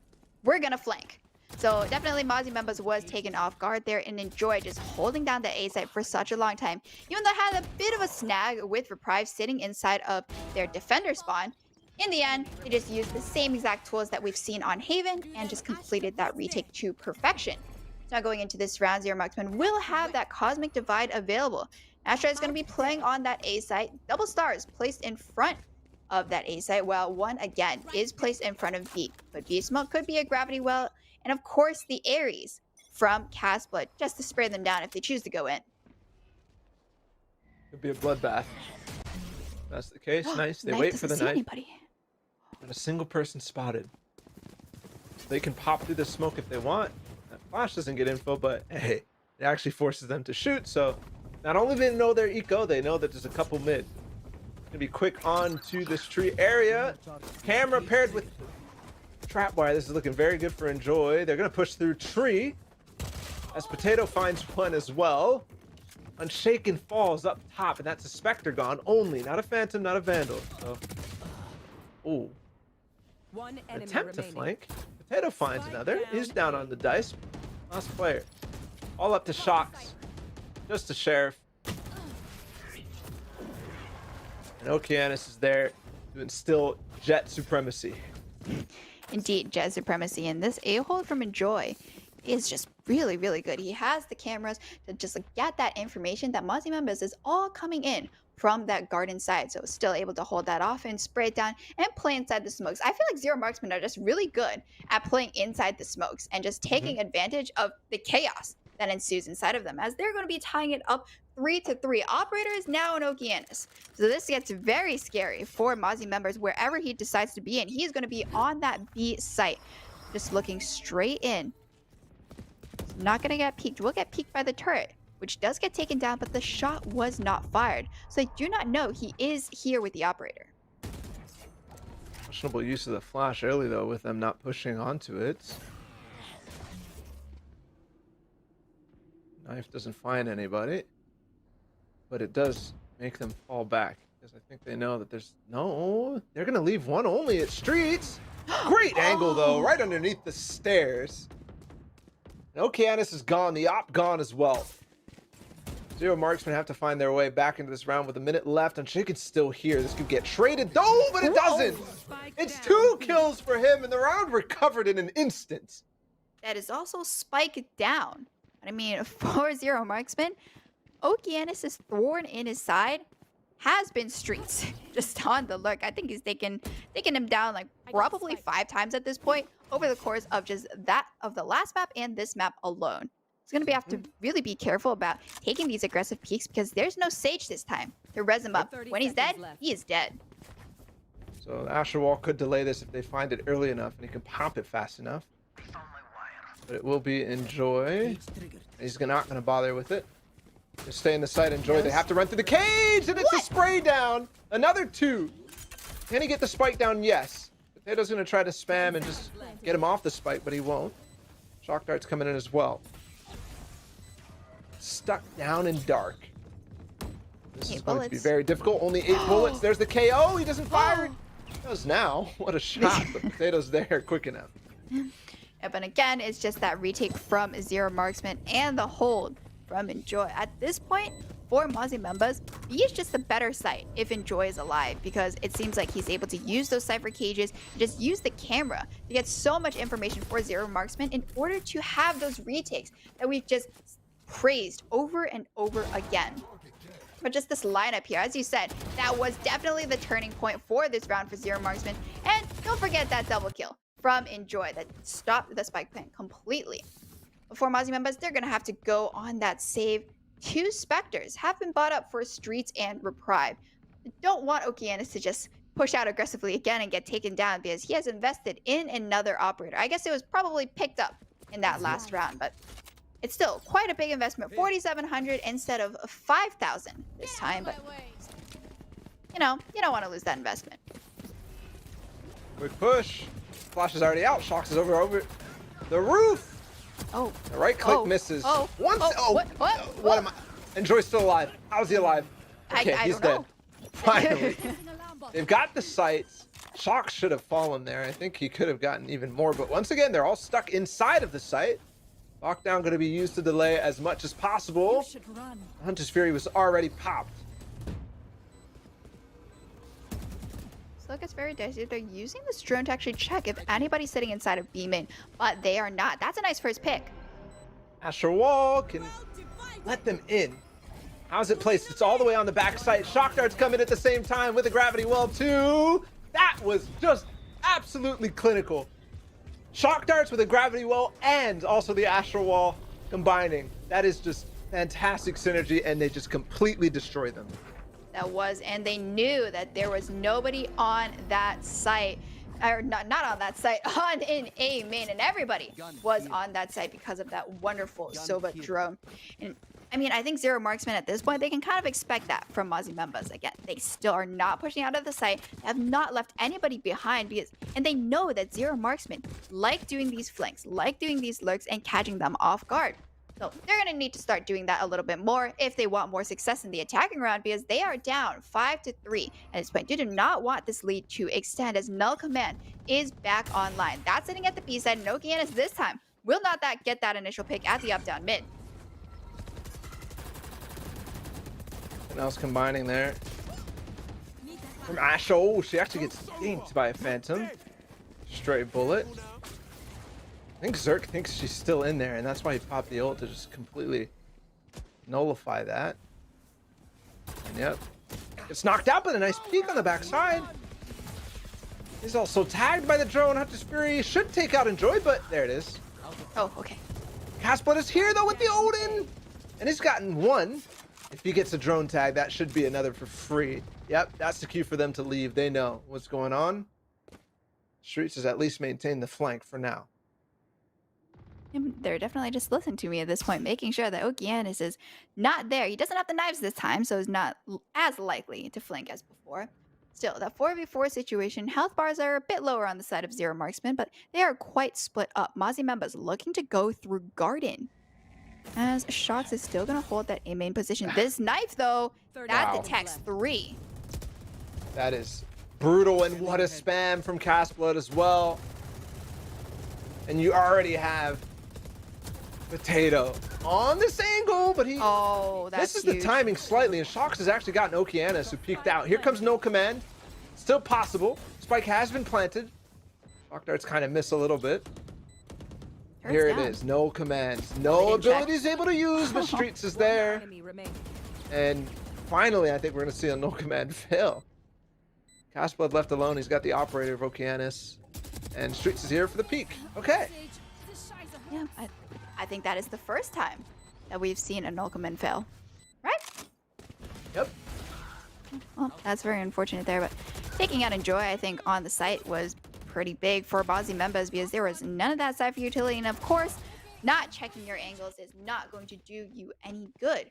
we're going to flank. So definitely Mozzie Members was taken off guard there and Enjoy just holding down the A site for such a long time. Even though I had a bit of a snag with Reprieve sitting inside of their defender spawn, in the end, they just used the same exact tools that we've seen on Haven and just completed that retake to perfection. So now going into this round, Zero Marksman will have that Cosmic Divide available. Astra is going to be playing on that A site. Double stars placed in front of that A site, while one again is placed in front of B. But B smoke could be a gravity well, and of course the Ares from Cast Blood, just to spray them down if they choose to go in. Could be a bloodbath. That's the case. Nice. They wait for the knife. Anybody. And a single person spotted. They can pop through the smoke if they want. That flash doesn't get info, but hey, it actually forces them to shoot. So not only do they know their eco, they know that there's a couple mid. Gonna be quick on to this tree area. Camera paired with trap wire. This is looking very good for Enjoy. They're gonna push through tree as Potato finds one as well. Unshaken falls up top, and that's a Spectre gone only, not a Phantom, not a Vandal. So, ooh, One enemy attempt to remaining. flank. Potato finds another. He's down on the dice. Last player. All up to Shocks. Just the Sheriff. And Okeanis is there to instill Jet supremacy. Indeed, Jet supremacy, and this a-hole from Enjoy is just really, really good. He has the cameras to just like, get that information that Mozzie members is all coming in from that garden side, so still able to hold that off and spray it down and play inside the smokes. I feel like Zero Marksmen are just really good at playing inside the smokes and just taking advantage of the chaos that ensues inside of them, as they're going to be tying it up 3-3. Operator is now in Okeanis, so this gets very scary for Mozzie members wherever he decides to be in. He is going to be on that B site, just looking straight in. Not going to get peeked. Will get peeked by the turret, which does get taken down, but the shot was not fired. So I do not know he is here with the operator. Questionable use of the flash early, though, with them not pushing onto it. Knife doesn't find anybody, but it does make them fall back, because I think they know that there's no... They're going to leave one only at Streets. Great angle, though, right underneath the stairs. And Okeanis is gone. The op gone as well. Zero Marksmen have to find their way back into this round with a minute left. Unshaken's still here. This could get traded. No, but it doesn't. It's 2 kills for him, and the round recovered in an instant. That is also spiked down. I mean, for Zero Marksman, Okeanis' thorn in his side has been Streets. Just on the lurk. I think he's taken him down like probably 5 times at this point over the course of just that of the last map and this map alone. He's going to have to really be careful about taking these aggressive peeks, because there's no Sage this time to res him up. 30 When he's dead, seconds left. he is dead. So the Asher Wall could delay this if they find it early enough, and he can pop it fast enough. But it will be Enjoy. He's not going to bother with it. Just stay in the site, Enjoy. They have to run through the cage, and it's a spray down. Another 2. Can he get the spike down? Yes. Potato's going to try to spam and just get him off the spike, but he won't. Shock dart's coming in as well. Stuck down in dark. This is going to be very difficult. Only 8 bullets. There's the KO. He doesn't fire. He does now. What a shot. But Potato's there quick enough. Yeah, but again, it's just that retake from Zero Marksman and the hold from Enjoy. At this point, for Mozzie members, B is just a better site if Enjoy is alive, because it seems like he's able to use those cipher cages and just use the camera to get so much information for Zero Marksman in order to have those retakes that we've just praised over and over again. But just this lineup here, as you said, that was definitely the turning point for this round for Zero Marksman. And don't forget that double kill from Enjoy that stopped the spike plant completely. For Mozzie members, they're going to have to go on that save. 2 Spectres have been bought up for Streets and Reprieve. Don't want Okeanis to just push out aggressively again and get taken down, because he has invested in another operator. I guess it was probably picked up in that last round, but it's still quite a big investment. 4,700 instead of 5,000 this time, but you know, you don't want to lose that investment. Quick push. Flash is already out. Shocks is over the roof. Oh, The right click Oh. misses. Oh. Once. Oh. Oh, What? what am I? Enjoy's still alive. How's he alive? Okay, I he's don't dead. know. Finally. They've got the sights. Shocks should have fallen there. I think he could have gotten even more, but once again, they're all stuck inside of the site. Lockdown going to be used to delay as much as possible. Should run. Hunter's Fury was already popped. So it gets very dicey. They're using this drone to actually check if anybody's sitting inside of B-Main, but they are not. That's a nice first pick. Asher Wall can let them in. How's it placed? It's all the way on the back site. Shock darts come in at the same time with a gravity well too. That was just absolutely clinical. Shock darts with a gravity well and also the Astral Wall combining. That is just fantastic synergy, and they just completely destroy them. That was, and they knew that there was nobody on that site, or not on that site, on in A main, and everybody was on that site because of that wonderful Sova drone. And I mean, I think Zero Marksman at this point, they can kind of expect that from Mozzie Members. Again, they still are not pushing out of the site, have not left anybody behind, and they know that Zero Marksman like doing these flanks, like doing these lurks, and catching them off guard. So they're going to need to start doing that a little bit more if they want more success in the attacking round, because they are down 5-3 at this point. They do not want this lead to extend as Null Command is back online. That's sitting at the B side. No Giannis this time will not get that initial pick at the up-down mid. And else combining there. From Ashe. Oh, she actually gets dinked by a Phantom. Straight bullet. I think Zerk thinks she's still in there, and that's why he popped the ult to just completely nullify that. And yep. Gets knocked out, but a nice peek on the backside. He's also tagged by the drone. Hunter's Fury should take out Enjoy, but there it is. Oh, okay. Castblood is here, though, with the Odin. And he's gotten one. If he gets a drone tag, that should be another for free. Yep, that's the cue for them to leave. They know what's going on. Streets has at least maintained the flank for now. They're definitely just listening to me at this point, making sure that Okeanis is not there. He doesn't have the knives this time, so he's not as likely to flank as before. Still, that 4v4 situation, health bars are a bit lower on the side of Zero Marksman, but they are quite split up. Mozzie Members looking to go through Garden, as Shox is still going to hold that A main position. This knife, though, that detects 3. That is brutal, and what a spam from Castblood as well. And you already have Potato on this angle, but he... Oh, that's This is huge. the timing slightly, and Shox has actually gotten Okeanis, who peeked out. Here comes No Command. Still possible. Spike has been planted. Shock Darts kind of miss a little bit. Turns Here down. it is. No commands. They No didn't check. abilities able to use, but Streets is there. Enemy remaining. And finally, I think we're going to see a No Command fail. Castblood left alone. He's got the operator of Okeanis. And Streets is here for the peak. Okay. Yeah, I think that is the first time that we've seen a Null Command fail. Right? Yep. Well, that's very unfortunate there, but taking out Enjoy, I think, on the site was pretty big for Mozzie Members, because there was none of that side for utility, and of course, not checking your angles is not going to do you any good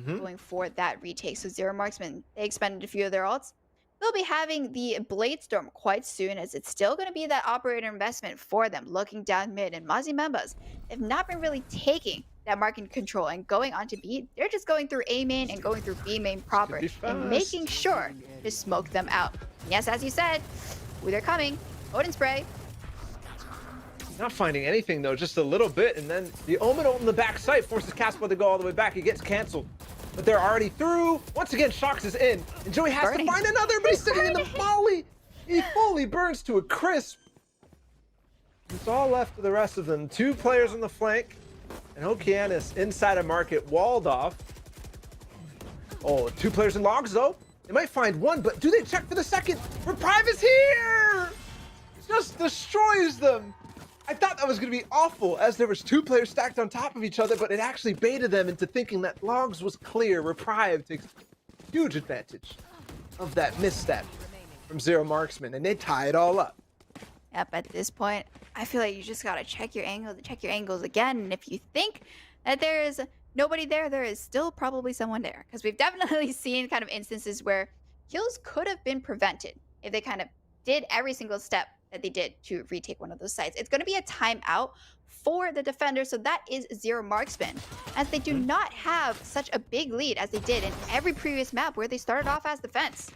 going for that retake. So Zero Marksman, they expended a few of their ults. They'll be having the Blade Storm quite soon, as it's still going to be that operator investment for them, looking down mid. And Mozzie Members have not been really taking that market control and going on to B. They're just going through A main and going through B main proper be and making sure to smoke them out. Yes, as you said, they're coming. Odin spray. Not finding anything, though, just a little bit. And then the Omen ult in the back side forces Castblood to go all the way back. He gets canceled. But they're already through. Once again, Shox is in. And Joey has Burning. to find another, but he's sitting in the molly. He fully burns to a crisp. It's all left to the rest of them. 2 players on the flank. And Okeanis inside a market, walled off. Oh, 2 players in logs, though. They might find one, but do they check for the second? Reprieve is here! Just destroys them. I thought that was going to be awful, as there was 2 players stacked on top of each other, but it actually baited them into thinking that logs was clear. Reprieve takes huge advantage of that misstep from Zero Marksman, and they tie it all up. Yep, at this point, I feel like you just gotta check your angles again. And if you think that there is nobody there, there is still probably someone there. Because we've definitely seen kind of instances where kills could have been prevented if they kind of did every single step that they did to retake one of those sites. It's gonna be a timeout for the defender, so that is Zero Marksman, as they do not have such a big lead as they did in every previous map where they started off as defense.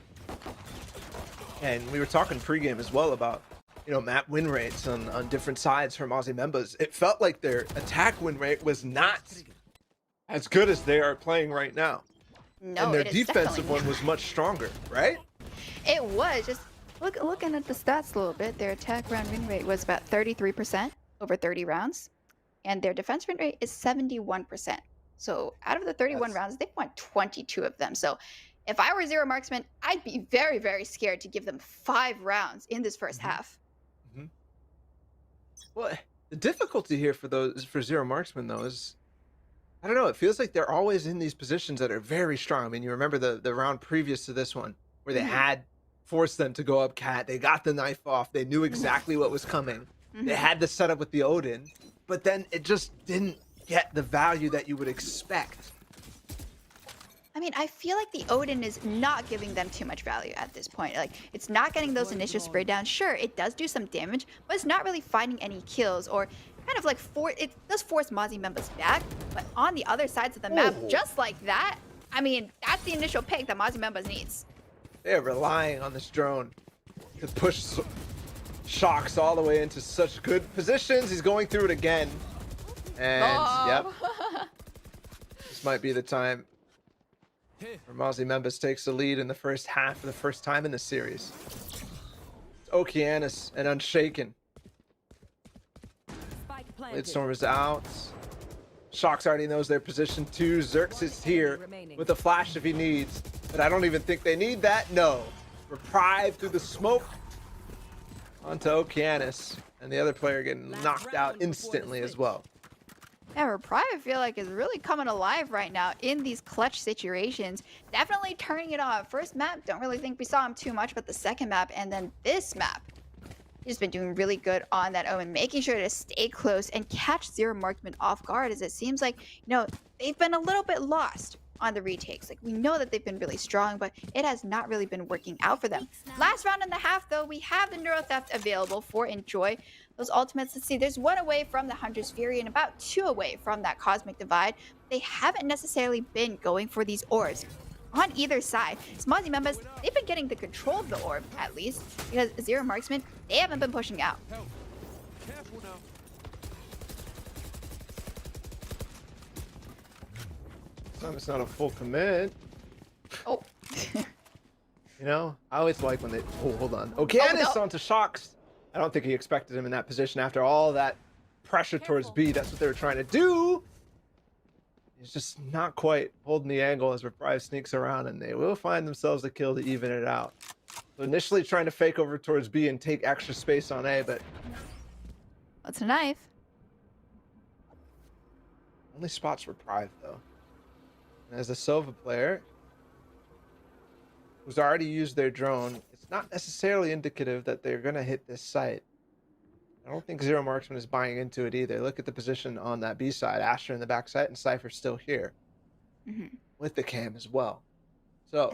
And we were talking pregame as well about, you know, map win rates on different sides for Mozzie Members. It felt like their attack win rate was not as good as they are playing right now. No, And their it is defensive definitely one was much stronger, right? It was just looking at the stats a little bit. Their attack round win rate was about 33% over 30 rounds, and their defense win rate is 71%. So out of the 31 rounds, they've won 22 of them. So if I were Zero Marksman, I'd be very, very scared to give them 5 rounds in this first half. Well, the difficulty here for Zero Marksman, though, is, I don't know, it feels like they're always in these positions that are very strong. I mean, you remember the round previous to this one where they had forced them to go up cat. They got the knife off. They knew exactly what was coming. They had the setup with the Odin, but then it just didn't get the value that you would expect I mean, I feel like the Odin is not giving them too much value at this point. Like, it's not getting those initial spray down. Sure, it does do some damage, but it's not really finding any kills or kind of like it does force Mozzie members back. But on the other sides of the map, just like that, I mean, that's the initial pick that Mozzie members needs. They're relying on this drone to push Shocks all the way into such good positions. He's going through it again. And, yep. This might be the time where Mozzie Members takes the lead in the first half for the first time in the series. It's Okeanis and Unshaken. Blade is out. Shocks already knows their position too. Zerx is here with a flash if he needs. But I don't even think they need that. No. Reprieve through the smoke onto Okeanis. And the other player getting knocked out instantly as well. Yeah, Reprieve, I feel like, is really coming alive right now in these clutch situations. Definitely turning it on. First map, don't really think we saw him too much, but the second map and then this map, he's been doing really good on that Omen, making sure to stay close and catch Zero Marksman off guard, as it seems like, you know, they've been a little bit lost on the retakes. Like, we know that they've been really strong, but it has not really been working out for them. Last round and a half, though, we have the Neuro Theft available for Enjoy. Those ultimates, let's see, there's one away from the Hunter's Fury and about 2 away from that Cosmic Divide. They haven't necessarily been going for these orbs on either side. Mozzie members, they've been getting the control of the orb, at least, because Zero Marksman, they haven't been pushing out. It's not a full commit. Oh. You know, I always like when they... Oh, hold on. Okeanis no. onto Shocks. I don't think he expected him in that position after all that pressure towards B. That's what they were trying to do. He's just not quite holding the angle as Reprieve sneaks around, and they will find themselves a kill to even it out. So initially trying to fake over towards B and take extra space on A, but... That's a knife. Only spots Reprieve, though. And as a Sova player who's already used their drone, it's not necessarily indicative that they're going to hit this site. I don't think Zero Marksman is buying into it either. Look at the position on that B side. Asher in the back side and Cypher still here. With the cam as well. So,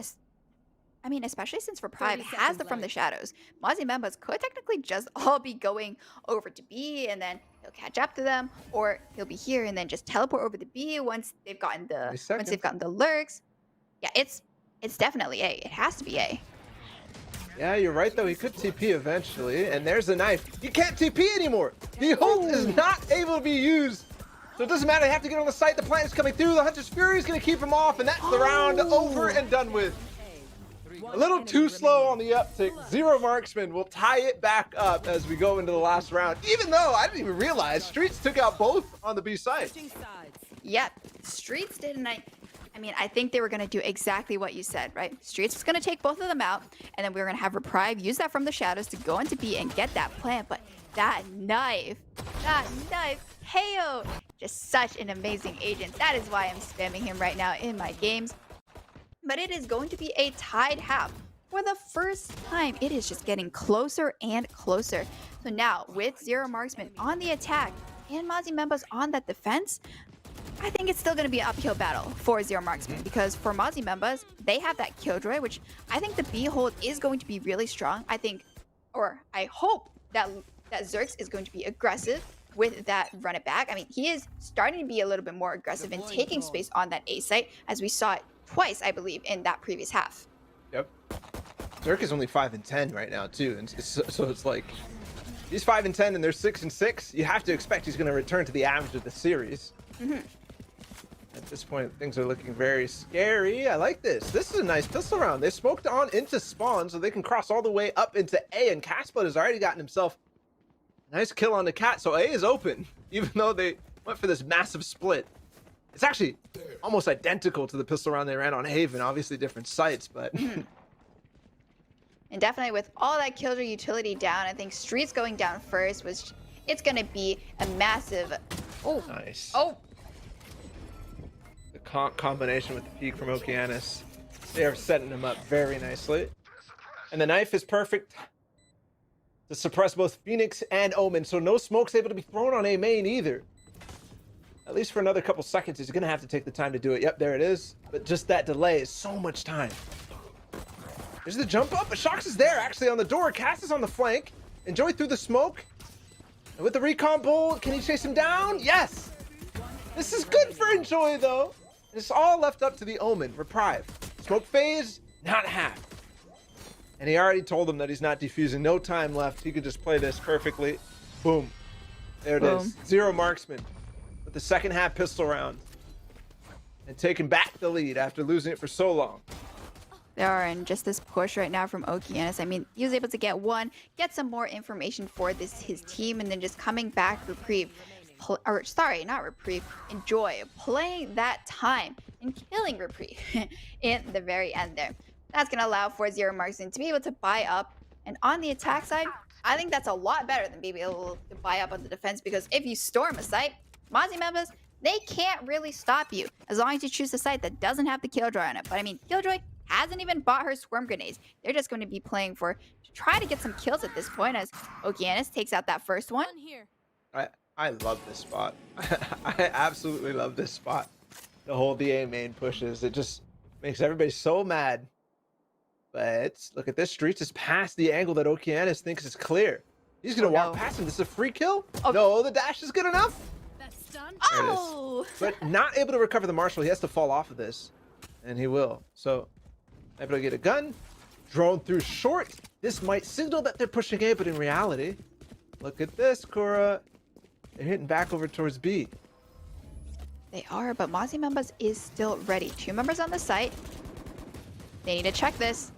I mean, especially since Reprieve has the From the Shadows, Mozzie members could technically just all be going over to B, and then he'll catch up to them, or he'll be here and then just teleport over to B once they've gotten the lurks. Yeah, it's definitely A. It has to be A. yeah, you're right though. He could TP eventually, and there's the knife. You can't TP anymore. The ult is not able to be used. So it doesn't matter, they have to get on the site. The plant is coming through. The Hunter's Fury is going to keep him off, and that's the round over and done with. A little too slow on the uptick. Zero Marksman will tie it back up as we go into the last round. Even though I didn't even realize Streets took out both on the B side. Yep, Streets did, and I mean, I think they were going to do exactly what you said, right? Streets was going to take both of them out, and then we were going to have Reprieve use that From the Shadows to go into B and get that plant, but that knife, hey-oh, just such an amazing agent. That is why I'm spamming him right now in my games. But it is going to be a tied half. For the first time, it is just getting closer and closer. So now, with Zero Marksman on the attack and Mozzie members on that defense, I think it's still going to be an uphill battle for Zero Marksman, because for Mozzie members, they have that Killjoy, which I think the B hold is going to be really strong. I think, or I hope that Zerx is going to be aggressive with that run it back. I mean, he is starting to be a little bit more aggressive and taking space on that A site, as we saw it twice, I believe, in that previous half. Yep. Zerk is only 5 and 10 right now too, and so it's like he's 5 and 10 and they're 6 and 6. You have to expect he's going to return to the average of the series. At this point, things are looking very scary. I like this. This is a nice pistol round. They smoked on into spawn so they can cross all the way up into A, and Catspud has already gotten himself a nice kill on the Cat, so A is open, even though they went for this massive split. It's actually almost identical to the pistol round they ran on Haven. Obviously different sites, but... And definitely with all that Killjoy utility down, I think Streets going down first was... It's going to be a massive... Oh. Nice. Oh. The combination with the peek from Okeanis. They are setting him up very nicely. And the knife is perfect to suppress both Phoenix and Omen, so no smoke's able to be thrown on A main either. at least for another couple seconds, he's gonna have to take the time to do it. Yep, there it is. But just that delay is so much time. There's the jump up, but Shox is there actually on the door. Cass is on the flank. Enjoy through the smoke. And with the recon bolt, can he chase him down? Yes! This is good for Enjoy though. It's all left up to the Omen, Reprieve. Smoke phase, not half. And he already told him that he's not defusing. No time left. He could just play this perfectly. Boom. There it is. Zero marksman with the second half pistol round. And taking back the lead after losing it for so long. They are in just this push right now from Okeanis. I mean, he was able to get some more information for his team, and then just coming back, Reprieve, not Reprieve, Enjoy, playing that time and killing Reprieve in the very end there. That's going to allow for Zero Marksman to be able to buy up. And on the attack side, I think that's a lot better than being able to buy up on the defense, because if you storm a site, Mozzie members, they can't really stop you as long as you choose a site that doesn't have the Killjoy on it. But I mean, Killjoy hasn't even bought her swarm grenades. They're just going to be playing to try to get some kills at this point as Okeanis takes out that first one. I love this spot. I absolutely love this spot. The whole DA main pushes. It just makes everybody so mad. But look at this. Streets is past the angle that Okeanis thinks is clear. He's going to walk past him. This is a free kill? Oh. No, the dash is good enough. That's done. Oh! But not able to recover the Marshal. He has to fall off of this. And he will. So, able to get a gun. Drone through short. This might signal that they're pushing A, but in reality, look at this, Cora. They're hitting back over towards B. They are, but Mozzie members is still ready. 2 members on the site. They need to check this.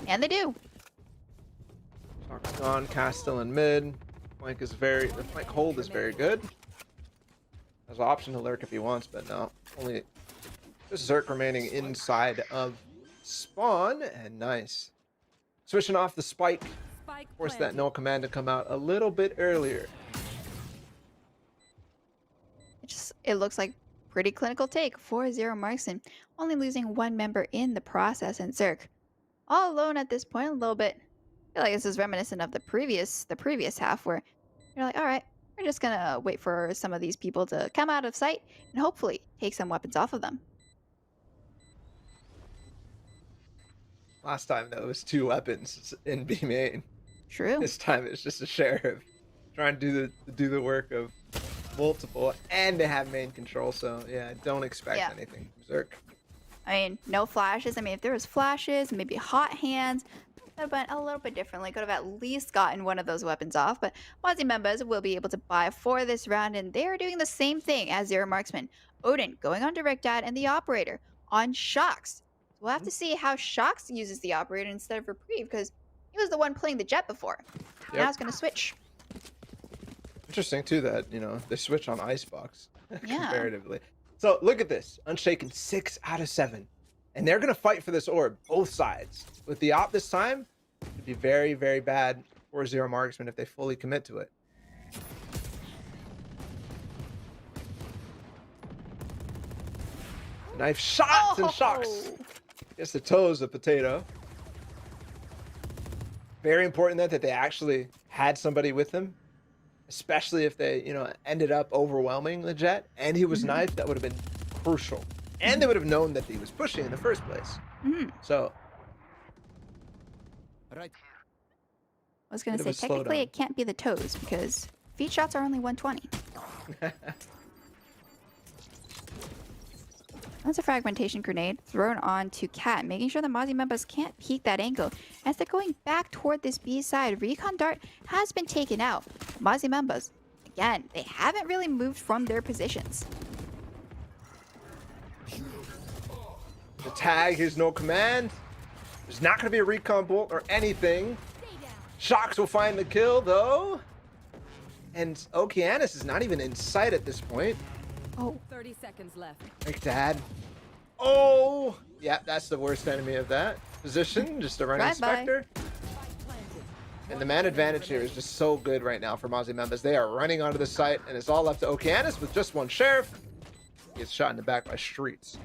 And they do. Shox gone, Cass still in mid. The flank hold is very good. Has an option to lurk if he wants, but no. Only just Zerk remaining inside of spawn, and nice. Switching off the spike. Force that no command to come out a little bit earlier. It looks like pretty clinical take for Zero Marksman, only losing 1 member in the process, and Zerk all alone at this point. A little bit, I feel like this is reminiscent of the previous half, where you're like, all right, we're just gonna wait for some of these people to come out of sight and hopefully take some weapons off of them. Last time, though, it was 2 weapons in B main. True. This time it's just a sheriff trying to do the work of multiple, and they have main control. So yeah, don't expect anything from Zerk. I mean, no flashes. I mean, if there was flashes, maybe hot hands, that would have been a little bit differently. Could have at least gotten one of those weapons off. But Mozzie members will be able to buy for this round, and they are doing the same thing as Zero Marksman. Odin going on Direct Dad, and the Operator on Shox. We'll have to see how Shox uses the Operator instead of Reprieve, because he was the one playing the Jet before. Yep. Now it's going to switch. Interesting too that they switch on Icebox Yeah. comparatively. So look at this, Unshaken 6 out of 7, and they're gonna fight for this orb, both sides. With the op this time, it'd be very, very bad for Zero Marksman if they fully commit to it. Knife shots and Shox. Gets the toes of Potato. Very important that they actually had somebody with them, especially if they, ended up overwhelming the Jet and he was knifed. That would have been crucial. And they would have known that he was pushing in the first place. So. I was going to say, technically it can't be the toes because feet shots are only 120. That's a fragmentation grenade thrown on to Cat, making sure the Mozzie members can't peek that angle. As they're going back toward this B side, Recon Dart has been taken out. Mozzie members, again, they haven't really moved from their positions. The tag, here's no command. There's not going to be a recon bolt or anything. Shox will find the kill, though. And Okeanis is not even in sight at this point. Oh. 30 seconds left. Like Dad. Oh! Yeah, that's the worst enemy of that position. Just a running Spectre. And the man advantage here is just so good right now for Mozzie members. They are running onto the site, and it's all left to Okeanis with just one Sheriff. He gets shot in the back by Streets.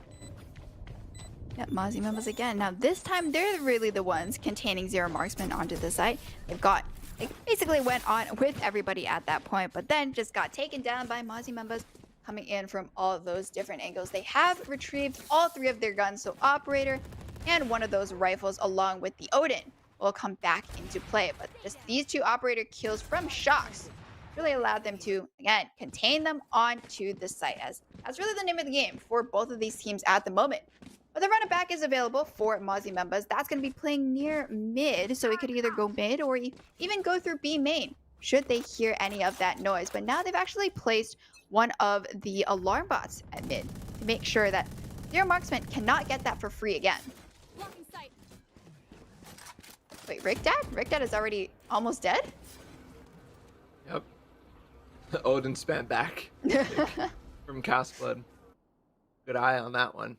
Yep, Mozzie members again. Now this time they're really the ones containing Zero Marksman onto the site. They basically went on with everybody at that point, but then just got taken down by Mozzie members coming in from all of those different angles. They have retrieved all 3 of their guns, so Operator and one of those rifles along with the Odin will come back into play. But just these 2 Operator kills from Shocks really allowed them to, again, contain them onto the site, as that's really the name of the game for both of these teams at the moment. But the run it back is available for Mozzie Members. That's going to be playing near mid, so it could either go mid or even go through B main, should they hear any of that noise. But now they've actually placed one of the alarm bots at mid to make sure that Zero Marksman cannot get that for free again. Wait, Rick Dad is already almost dead? Yep. Odin spam back from Cast Blood. Good eye on that one.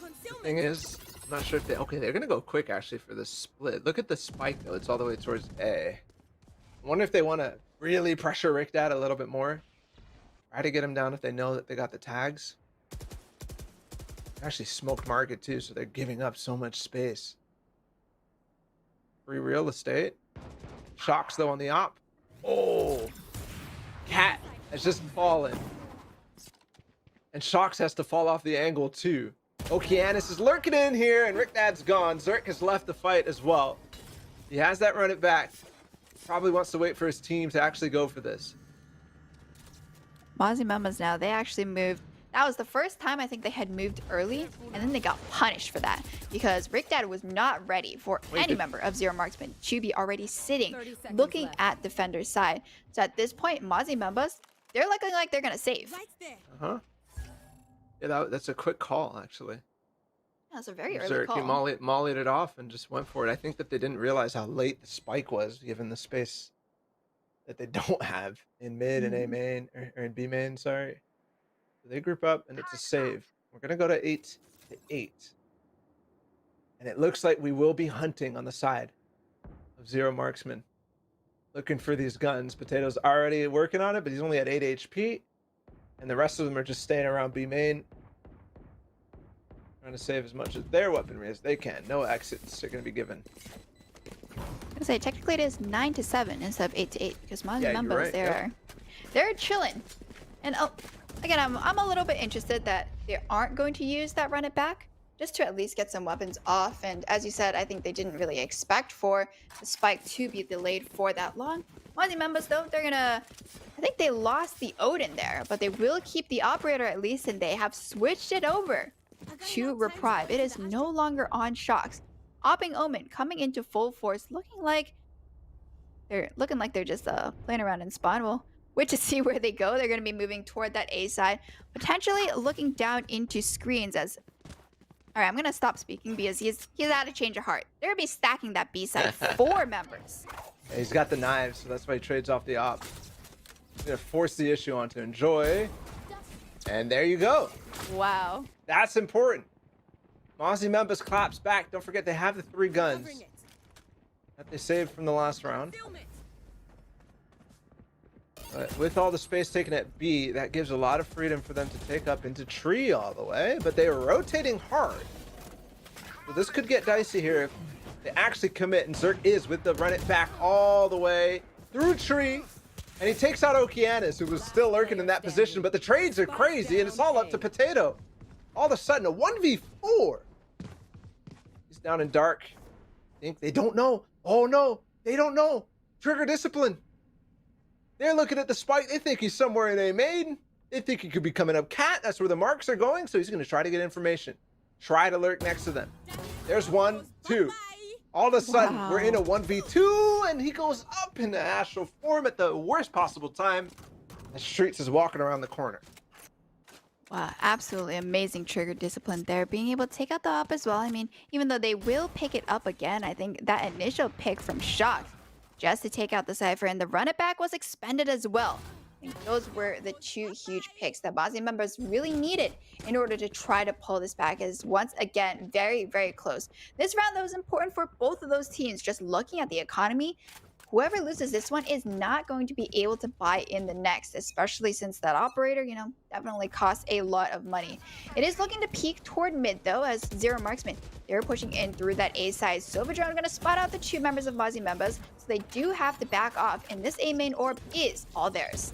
The thing is, I'm not sure if they... Okay, they're going to go quick, actually, for this split. Look at the spike, though. It's all the way towards A. I wonder if they want to really pressure Rick Dad a little bit more. Try to get him down if they know that they got the tags. They actually smoked market, too, so they're giving up so much space. Free real estate. Shocks, though, on the op. Oh! Cat has just fallen. And Shocks has to fall off the angle, too. Okeanis is lurking in here, and Rick Dad's gone. Zerk has left the fight as well. He has that run it back. Probably wants to wait for his team to actually go for this. Mozzie Members now, they actually moved. That was the first time I think they had moved early, and then they got punished for that because Rick Dad was not ready for any member of Zero Marksman to be already sitting, looking at Defender's side. So at this point, Mozzie Members, they're looking like they're going to save. Uh-huh. Yeah, that's a quick call, actually. That's a very early Zerk, call. he mollied it off and just went for it. I think that they didn't realize how late the spike was, given the space that they don't have in mid and A main, or in B main, sorry. So they group up, and it's a save. We're going to go to 8-8. And it looks like we will be hunting on the side of Zero Marksman. Looking for these guns. Potato's already working on it, but he's only at 8 HP. And the rest of them are just staying around B main. Trying to save as much of their weaponry as they can. No exits are going to be given. I was going to say, technically it is 9-7 instead of 8-8 because Mozzie Members, right, they're chilling. And again, I'm a little bit interested that they aren't going to use that run it back just to at least get some weapons off. And as you said, I think they didn't really expect for the spike to be delayed for that long. Mozzie Members, though, they're going to... I think they lost the Odin there, but they will keep the Operator at least, and they have switched it over to Reprieve. It is no longer on Shocks. Opping Omen coming into full force, looking like they're just playing around in spawn. We'll wait to see where they go. They're going to be moving toward that A side, potentially looking down into screens as... All right, I'm going to stop speaking because he's had a change of heart. They're going to be stacking that B side. 4 members. Yeah, he's got the knives, so that's why he trades off the op. He's going to force the issue onto Enjoy. And there you go. Wow. That's important. Mozzie Members claps back. Don't forget they have the 3 guns that they saved from the last round. But with all the space taken at B, that gives a lot of freedom for them to take up into tree all the way. But they are rotating hard. So this could get dicey here if they actually commit. And Zerk is with the run it back all the way through tree. And he takes out Okeanis, who was still lurking in that position. But the trades are crazy, and it's all up to Potato. All of a sudden, a 1v4. He's down in dark. I think they don't know. Oh, no. They don't know. Trigger discipline. They're looking at the spike. They think he's somewhere in A main. They think he could be coming up cat. That's where the marks are going. So he's going to try to get information. Try to lurk next to them. There's 1, 2. All of a sudden, we're in a 1v2, and he goes up into astral form at the worst possible time. And Streets is walking around the corner. Wow, absolutely amazing trigger discipline there. Being able to take out the op as well. I mean, even though they will pick it up again, I think that initial pick from Shock just to take out the Cypher and the run it back was expended as well. I think those were the 2 huge picks that Mozzie Members really needed in order to try to pull this back, as once again, very, very close. This round, that was important for both of those teams. Just looking at the economy, whoever loses this one is not going to be able to buy in the next, especially since that Operator, definitely costs a lot of money. It is looking to peak toward mid, though, as Zero Marksman, they're pushing in through that A side. Silverdrone going to spot out the 2 members of Mozzie Members, so they do have to back off, and this A main orb is all theirs.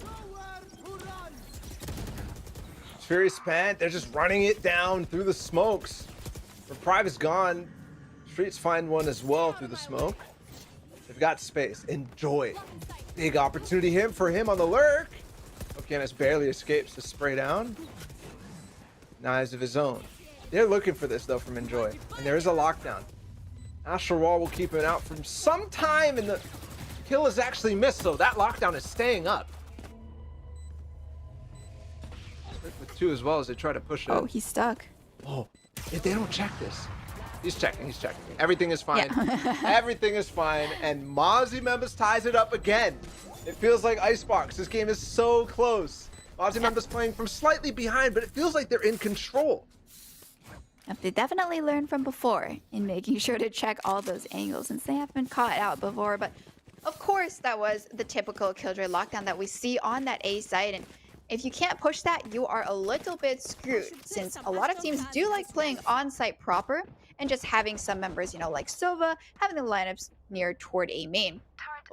Fury spent. They're just running it down through the smokes. Reprieve is gone. Streets find one as well through the smoke. They've got space. Enjoy. Big opportunity for him on the lurk. Okeanis barely escapes the spray down. Knives of his own. They're looking for this though from Enjoy. And there is a lockdown. Astral Wall will keep him out from some time, and the kill is actually missed, so that lockdown is staying up. With 2 as well as they try to push it. Oh, he's stuck. Oh, if they don't check this. He's checking. Everything is fine. Yeah. Everything is fine. And Mozzie Members ties it up again. It feels like Icebox. This game is so close. Mozzie Members playing from slightly behind, but it feels like they're in control. They definitely learned from before in making sure to check all those angles since they have been caught out before. But of course, that was the typical Killjoy lockdown that we see on that A site. And if you can't push that, you are a little bit screwed since a lot of teams do like playing on site proper and just having some members, you know, like Sova, having the lineups near toward A main.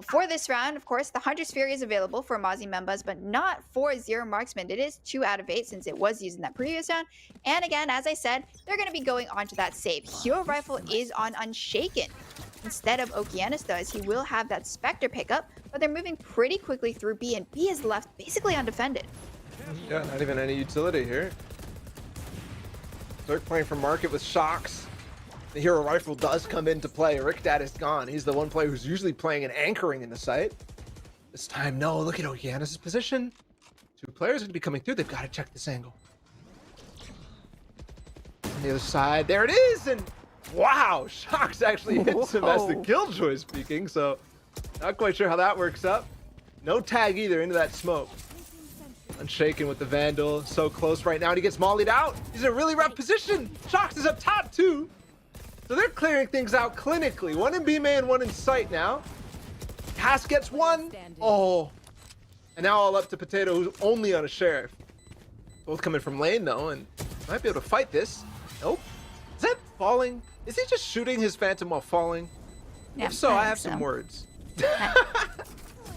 For this round, of course, the Hunter's Fury is available for Mozzie Members, but not for Zero Marksman. It is 2 out of 8 since it was used in that previous round. And again, as I said, they're going to be going on to that save. Hero Rifle is on Unshaken instead of Okeanis, though, as he will have that Spectre pickup, but they're moving pretty quickly through B, and B is left basically undefended. Yeah, not even any utility here. They're playing for Market with Shocks. The Hero Rifle does come into play. Rickdad is gone. He's the one player who's usually playing and anchoring in the site. This time, no. Look at Okeanis' position. 2 players are going to be coming through. They've got to check this angle. On the other side, there it is. And wow, Shocks actually hits him as the Killjoy is speaking. So not quite sure how that works up. No tag either into that smoke. Unshaken with the Vandal. So close right now. And he gets mollied out. He's in a really rough position. Shocks is up top too. So they're clearing things out clinically. 1 in B main, 1 in sight now. Cass gets 1. Oh. And now all up to Potato, who's only on a Sheriff. Both coming from lane though, and might be able to fight this. Nope. Is that falling? Is he just shooting his Phantom while falling? Yeah, If so, I have think some so. words.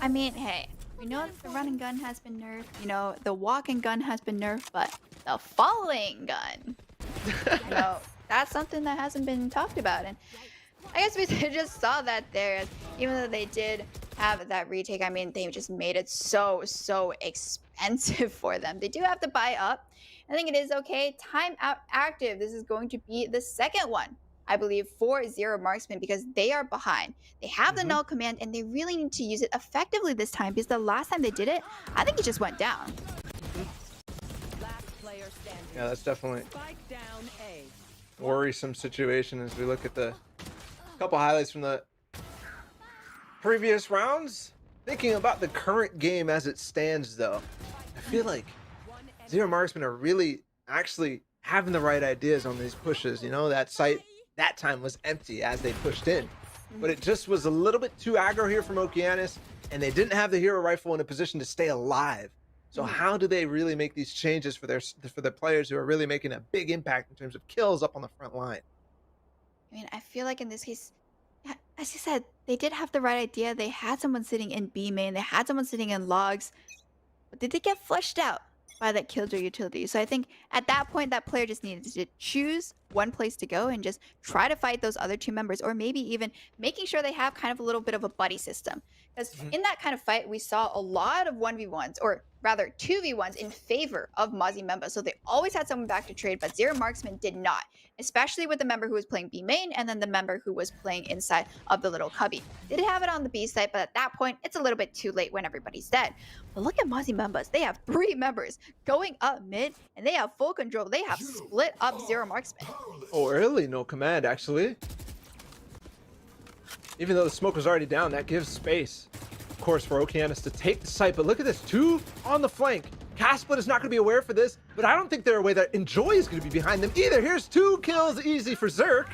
I mean, hey, we know that the running gun has been nerfed. You know, the walking gun has been nerfed, but the falling gun, you know, that's something that hasn't been talked about. And I guess we just saw that there, even though they did have that retake. I mean, they just made it so expensive for them. They do have to buy up. I think it is okay. Timeout active. This is going to be the second one, I believe, for Zero Marksman because they are behind. They have the null command and they really need to use it effectively this time because the last time they did it, I think it just went down. Last player standing. Yeah, that's definitely Spike down A. a worrisome situation as we look at the couple highlights from the previous rounds. Thinking about the current game as it stands though, I feel like Zero Marksman are really actually having the right ideas on these pushes. You know, that site that time was empty as they pushed in, but it just was a little bit too aggro here from Okeanis, and they didn't have the Hero Rifle in a position to stay alive. So how do they really make these changes for the players who are really making a big impact in terms of kills up on the front line? I mean, I feel like in this case, as you said, they did have the right idea. They had someone sitting in B main. They had someone sitting in logs. But did they get flushed out by that Killjoy utility? So I think at that point, that player just needed to choose one place to go and just try to fight those other 2 members, or maybe even making sure they have kind of a little bit of a buddy system. Because in that kind of fight, we saw a lot of 1v1s, or rather 2v1s in favor of Mozzie Memba. So they always had someone back to trade, but Zero Marksman did not, especially with the member who was playing B main and then the member who was playing inside of the little cubby. They did have it on the B side, but at that point, it's a little bit too late when everybody's dead. But look at Mozzie Membas. They have 3 members going up mid, and they have full control. They have split up Zero Marksman. Oh, early no command actually. Even though the smoke was already down, that gives space, of course, for Okeanis to take the site. But look at this, 2 on the flank. Casplit is not going to be aware for this, but I don't think they're aware that Enjoy is going to be behind them either. Here's 2 kills easy for Zerk.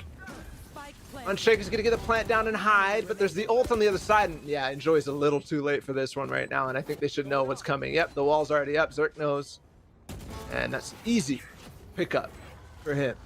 Unshake is going to get a plant down and hide, but there's the ult on the other side. And yeah, Enjoy's a little too late for this one right now, and I think they should know what's coming. Yep, the wall's already up. Zerk knows. And that's easy pickup for him.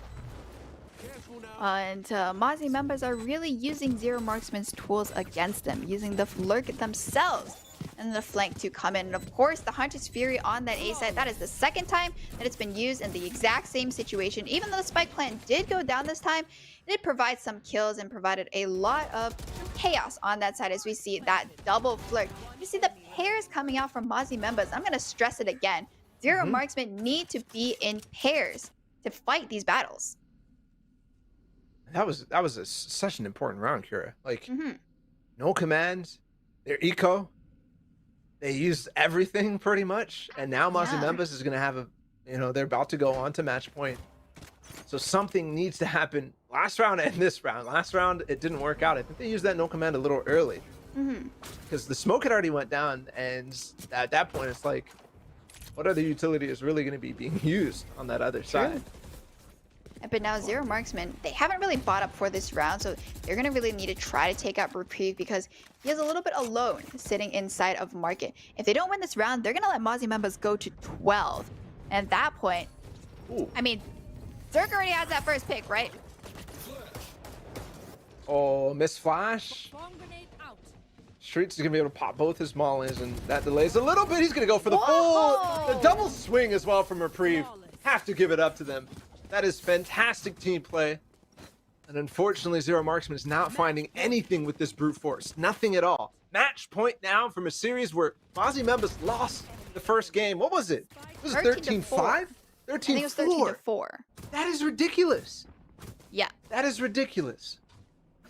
And Mozzie members are really using Zero Marksman's tools against them, using the lurk themselves and the flank to come in. And of course, the Hunter's Fury on that A side, that is the second time that it's been used in the exact same situation. Even though the spike plant did go down this time, it did provide some kills and provided a lot of chaos on that side as we see that double flirt. You see the pairs coming out from Mozzie members. I'm going to stress it again. Zero marksmen need to be in pairs to fight these battles. That was such an important round, Kira. Like, no commands, they're eco. They used everything pretty much, and now Mozzie Members is gonna have a, they're about to go on to match point. So something needs to happen last round and this round. Last round it didn't work out. I think they used that no command a little early because the smoke had already went down, and at that point it's like, what other utility is really going to be being used on that other side? But now Zero Marksman, they haven't really bought up for this round, so they're going to really need to try to take out Reprieve because he is a little bit alone sitting inside of Market. If they don't win this round, they're going to let Mozzie members go to 12. And at that point, I mean, Zerk already has that first pick, right? Oh, miss flash. Streets is gonna be able to pop both his mollies, and that delays a little bit. He's gonna go for the the double swing as well from Reprieve. Have to give it up to them. That is fantastic team play. And unfortunately, Zero Marksman is not finding anything with this brute force. Nothing at all. Match point now from a series where Mozzie members lost the first game. What was it? Was it 13-5? 13-4. That is ridiculous. Yeah. That is ridiculous.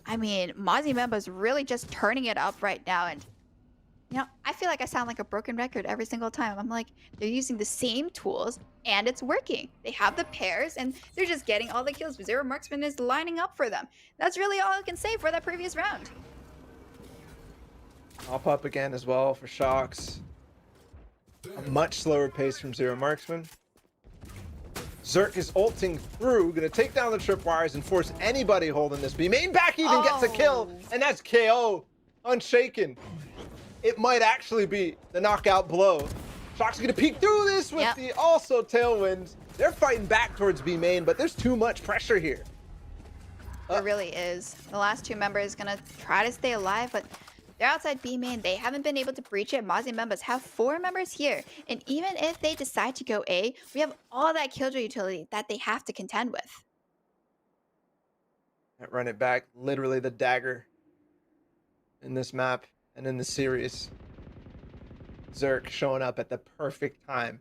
I mean, Mozzie members really just turning it up right now, and I feel like I sound like a broken record every single time. I'm like, they're using the same tools and it's working. They have the pairs and they're just getting all the kills. Zero Marksman is lining up for them. That's really all I can say for that previous round. Hop up again as well for Shocks. A much slower pace from Zero Marksman. Zerk is ulting through, gonna take down the tripwires and force anybody holding this B main back even gets a kill, and that's KO. Unshaken. It might actually be the knockout blow. Shock's gonna peek through this with the also tailwind. They're fighting back towards B main, but there's too much pressure here. There really is. The last two members gonna try to stay alive, but they're outside B main. They haven't been able to breach it. Mozzie members have 4 members here. And even if they decide to go A, we have all that killjoy utility that they have to contend with. Run it back. Literally the dagger in this map and in the series. Zerk showing up at the perfect time.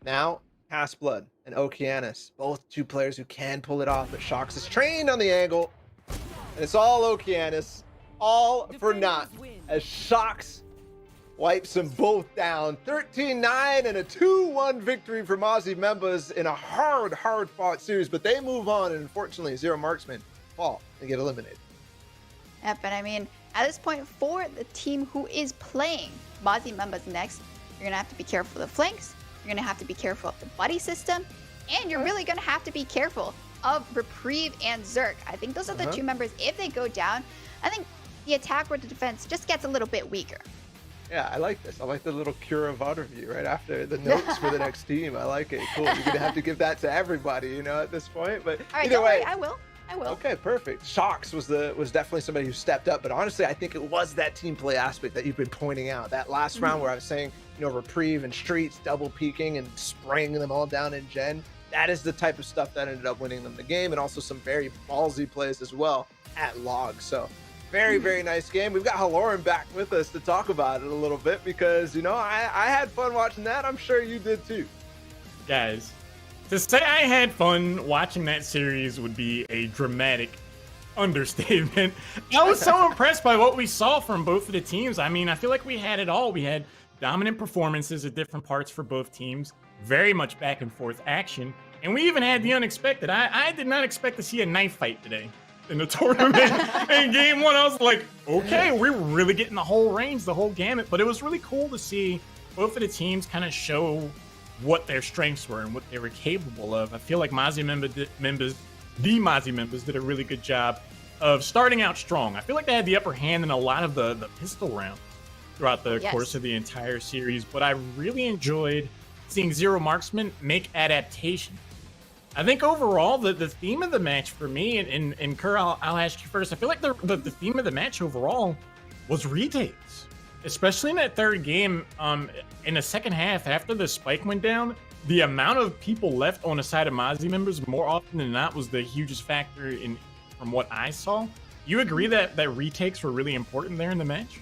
Now, Cast Blood and Okeanis. Both 2 players who can pull it off, but Shocks is trained on the angle. And it's all Okeanis. All for naught, as Shocks wipes them both down. 13-9 and a 2-1 victory for Mozzie members in a hard fought series, but they move on, and unfortunately Zero Marksman fall and get eliminated. Yep, and I mean, at this point, for the team who is playing Mozzie members next, you're gonna have to be careful of the flanks, you're gonna have to be careful of the buddy system, and you're really gonna have to be careful of Reprieve and Zerk. I think those are the 2 members. If they go down, I think the attack or the defense just gets a little bit weaker. Yeah, I like this. I like the little Cura VOD review right after the notes for the next team. I like it. Cool. You're gonna have to give that to everybody, at this point. But all right, either way, I will. Okay, perfect. Shocks was definitely somebody who stepped up, but honestly, I think it was that team play aspect that you've been pointing out. That last round where I was saying, Reprieve and Streets double peeking and spraying them all down in Gen. That is the type of stuff that ended up winning them the game, and also some very ballsy plays as well at Log. So very, very nice game. We've got Haloran back with us to talk about it a little bit because, I had fun watching that. I'm sure you did too. Guys, to say I had fun watching that series would be a dramatic understatement. I was so impressed by what we saw from both of the teams. I mean, I feel like we had it all. We had dominant performances at different parts for both teams, very much back and forth action, and we even had the unexpected. I did not expect to see a knife fight today in the tournament. In game 1, I was like, okay, we're really getting the whole range, the whole gamut. But it was really cool to see both of the teams kind of show what their strengths were and what they were capable of. I feel like the Mozzie members did a really good job of starting out strong. I feel like they had the upper hand in a lot of the pistol rounds throughout the course of the entire series, but I really enjoyed seeing Zero Marksman make adaptations. I think overall, the theme of the match for me, and Kerr, I'll ask you first. I feel like the theme of the match overall was retakes. especially in that third game. In the second half, after the spike went down, the amount of people left on the side of Mozzie members more often than not was the hugest factor in from what I saw. You agree that retakes were really important there in the match?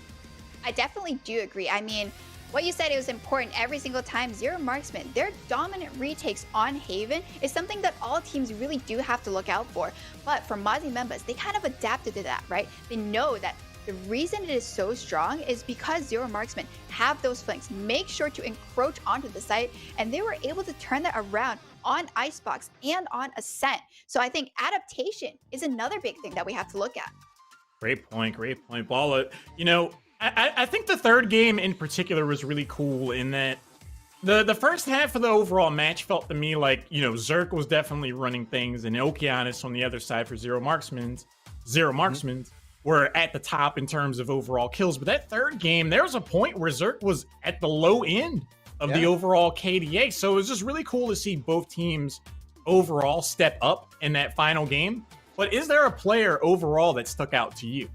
I definitely do agree. I mean, what you said, it was important every single time. Zero Marksman, their dominant retakes on Haven is something that all teams really do have to look out for. But for Mozzie members, they kind of adapted to that, right? They know that the reason it is so strong is because Zero Marksman have those flanks, make sure to encroach onto the site, and they were able to turn that around on Icebox and on Ascent. So I think adaptation is another big thing that we have to look at. Great point, Balla. You know, I think the third game in particular was really cool in that the first half of the overall match felt to me like, you know, Zerk was definitely running things, and Okeanis on the other side for Zero Marksmans were at the top in terms of overall kills. But that third game, there was a point where Zerk was at the low end of the overall KDA. So it was just really cool to see both teams overall step up in that final game. But is there a player overall that stuck out to you?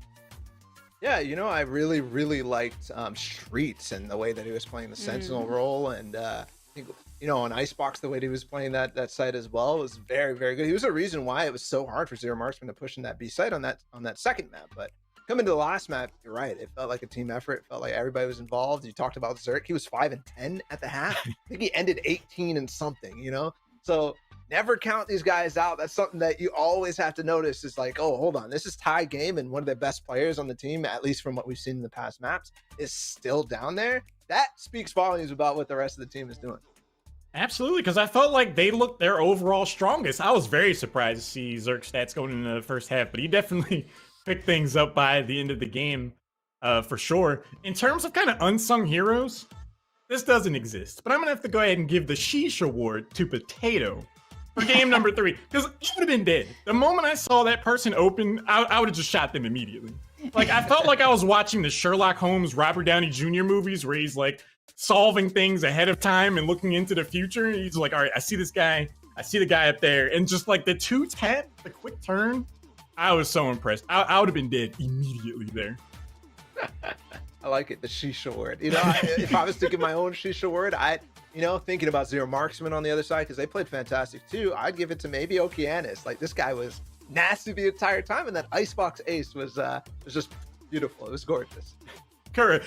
Yeah, you know, I really, really liked Streets and the way that he was playing the Sentinel role. And I think, you know, on Icebox, the way that he was playing that site as well was very, very good. He was a reason why it was so hard for Zero Marksman to push in that B site on that second map. But coming to the last map, you're right. It felt like a team effort. It felt like everybody was involved. You talked about Zerk. He was 5 and 10 at the half. I think he ended 18 and something, you know? So never count these guys out. That's something that you always have to notice is like, oh, hold on. This is tie game, and one of the best players on the team, at least from what we've seen in the past maps, is still down there. That speaks volumes about what the rest of the team is doing. Absolutely, because I felt like they looked their overall strongest. I was very surprised to see Zerk's stats going into the first half, but he definitely picked things up by the end of the game, for sure. In terms of kind of unsung heroes, this doesn't exist, but I'm gonna have to go ahead and give the Sheesh Award to Potato for game number 3, because he would have been dead. The moment I saw that person open, I would have just shot them immediately. Like, I felt like I was watching the Sherlock Holmes, Robert Downey Jr. movies where he's like solving things ahead of time and looking into the future. He's like, all right, I see this guy, I see the guy up there, and just like the 2-tap, the quick turn, I was so impressed. I would have been dead immediately there. I like it, the Shisha word. You know, if I was to give my own Shisha word, you know, thinking about Zero Marksman on the other side, because they played fantastic too, I'd give it to maybe Okeanis. Like, this guy was nasty the entire time, and that Icebox ace was just beautiful. It was gorgeous. Kura,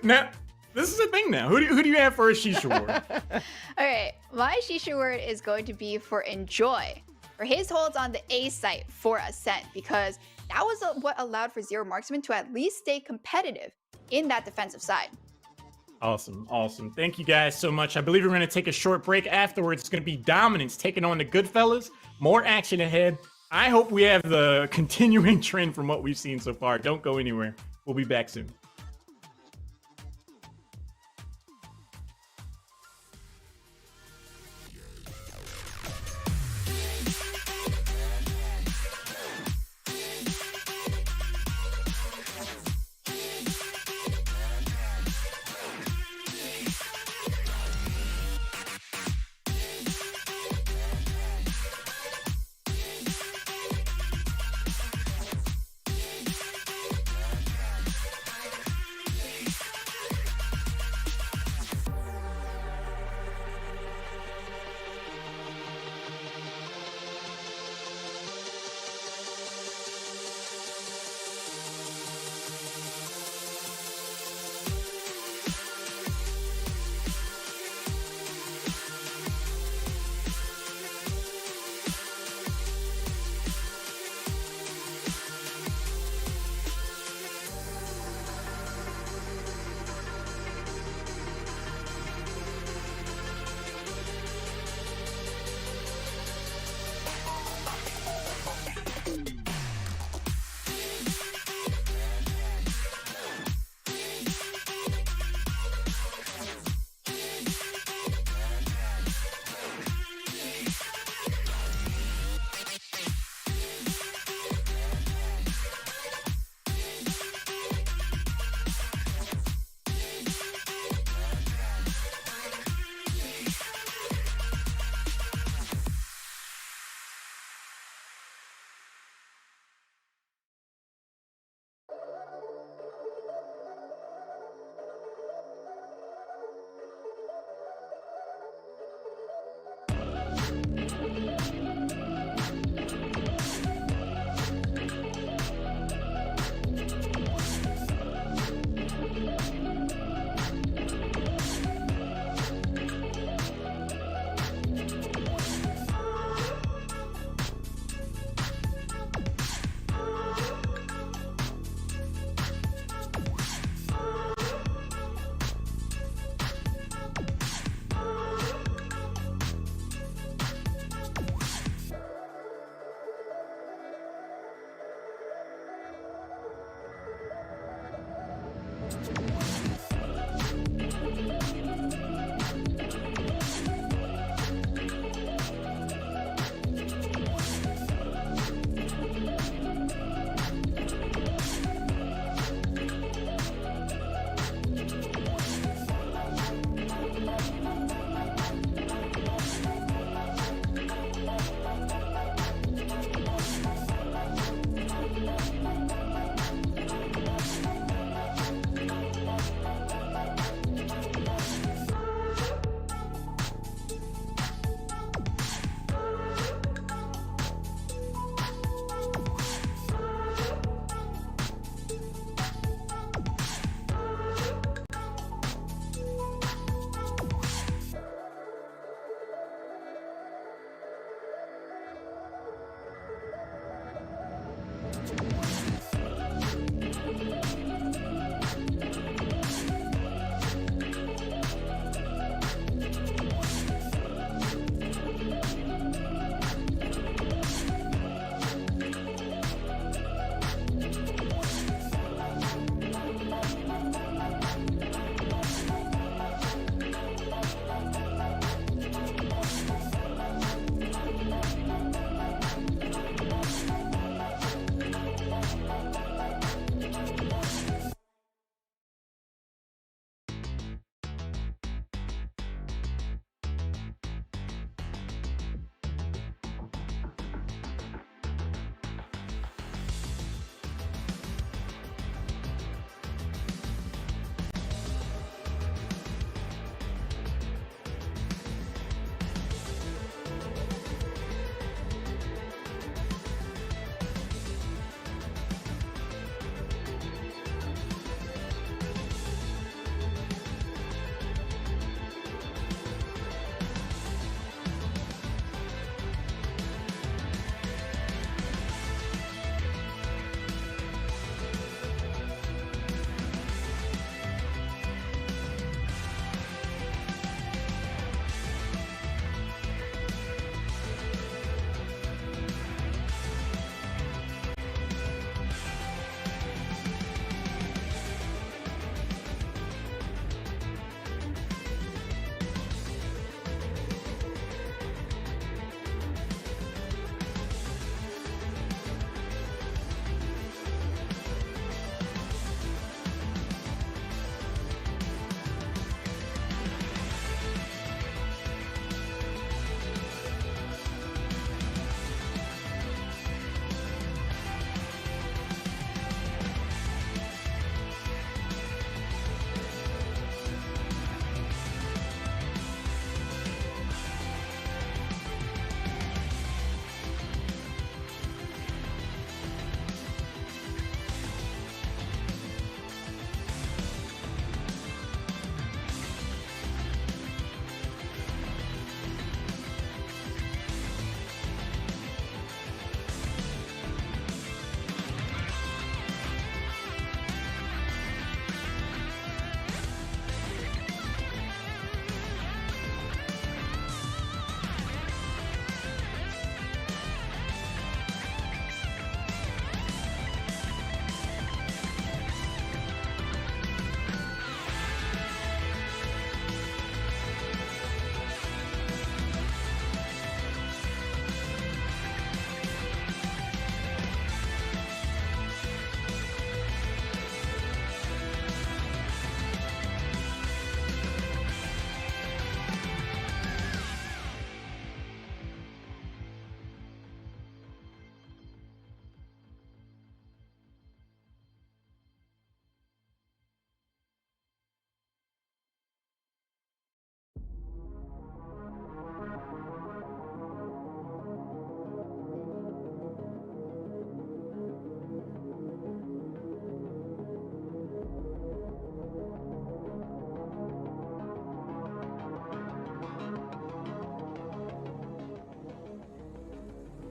now, this is a thing now. Who do you have for a Shisha word? All right, my Shisha word is going to be for Enjoy, for his holds on the A site for Ascent, because that was what allowed for Zero Marksman to at least stay competitive in that defensive side. Awesome. Thank you guys so much. I believe we're going to take a short break. Afterwards, it's going to be Dominance taking on the Goodfellas. More action ahead. I hope we have the continuing trend from what we've seen so far. Don't go anywhere. We'll be back soon.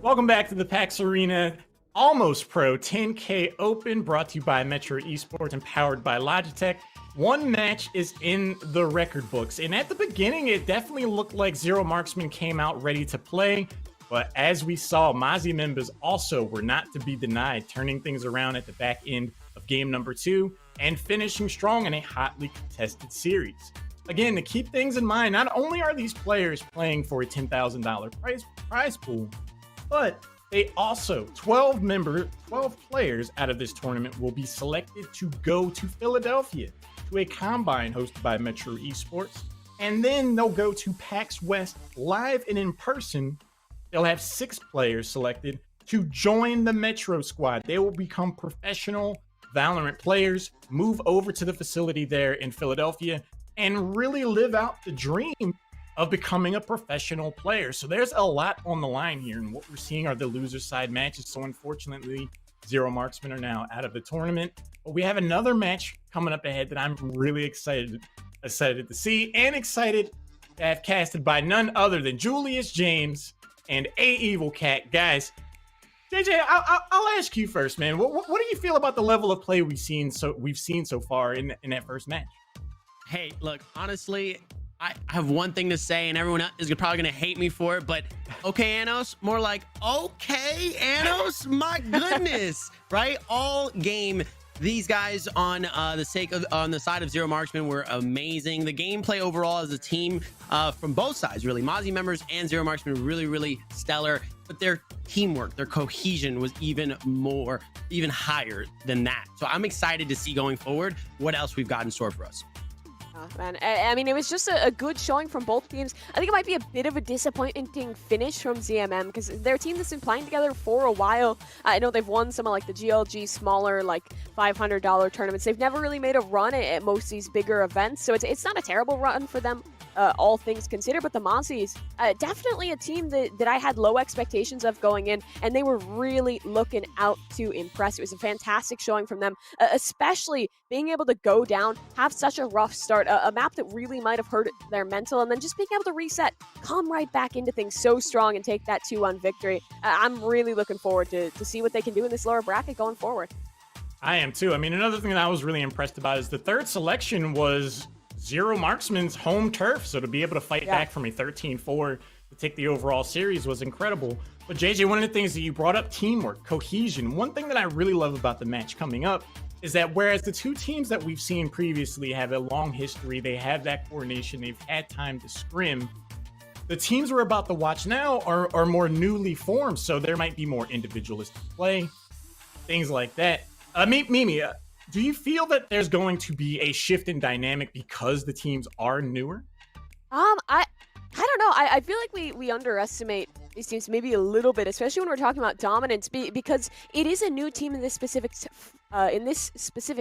Welcome back to the PAX Arena Almost Pro 10K Open, brought to you by Metro Esports and powered by Logitech. One match is in the record books, and at the beginning, it definitely looked like Zero Marksman came out ready to play. But as we saw, Mozzie members also were not to be denied, turning things around at the back end of game number 2 and finishing strong in a hotly contested series. Again, to keep things in mind, not only are these players playing for a $10,000 prize pool, but they also, 12 players out of this tournament will be selected to go to Philadelphia to a combine hosted by Metro Esports. And then they'll go to PAX West live and in person. They'll have 6 players selected to join the Metro squad. They will become professional Valorant players, move over to the facility there in Philadelphia, and really live out the dream of becoming a professional player. So there's a lot on the line here, and what we're seeing are the loser side matches. So unfortunately, Zero Marksmen are now out of the tournament. But we have another match coming up ahead that I'm really excited to see, and excited to have casted by none other than Julius James and A Evil Cat. Guys, JJ, I'll ask you first, man. What do you feel about the level of play we've seen so far in that first match? Hey, look, honestly, I have one thing to say, and everyone is probably going to hate me for it, but okay, Anos, more like, okay, Anos, my goodness, right? All game, these guys on the side of Zero Marksman were amazing. The gameplay overall as a team from both sides, really, Mozzie members and Zero Marksman, really, really stellar. But their teamwork, their cohesion was even higher than that. So I'm excited to see going forward what else we've got in store for us. Oh, man, I mean, it was just a good showing from both teams. I think it might be a bit of a disappointing finish from ZMM because their team that's been playing together for a while. I know they've won some of like the GLG smaller, like $500 tournaments. They've never really made a run at most of these bigger events, so it's not a terrible run for them. All things considered, but the Mozzies, definitely a team that I had low expectations of going in, and they were really looking out to impress. It was a fantastic showing from them, especially being able to go down, have such a rough start, a map that really might have hurt their mental, and then just being able to reset, come right back into things so strong and take that 2-1 victory. I'm really looking forward to see what they can do in this lower bracket going forward. I am too. I mean, another thing that I was really impressed about is the third selection was Zero Marksman's home turf, so to be able to fight back from a 13-4 to take the overall series was incredible. But JJ, one of the things that you brought up, teamwork, cohesion. One thing that I really love about the match coming up is that whereas the two teams that we've seen previously have a long history, they have that coordination, they've had time to scrim, the teams we're about to watch now are more newly formed, so there might be more individualistic play, things like that. Mimi, do you feel that there's going to be a shift in dynamic because the teams are newer? I don't know. I feel like we underestimate these teams maybe a little bit, especially when we're talking about dominance, because it is a new team in this specific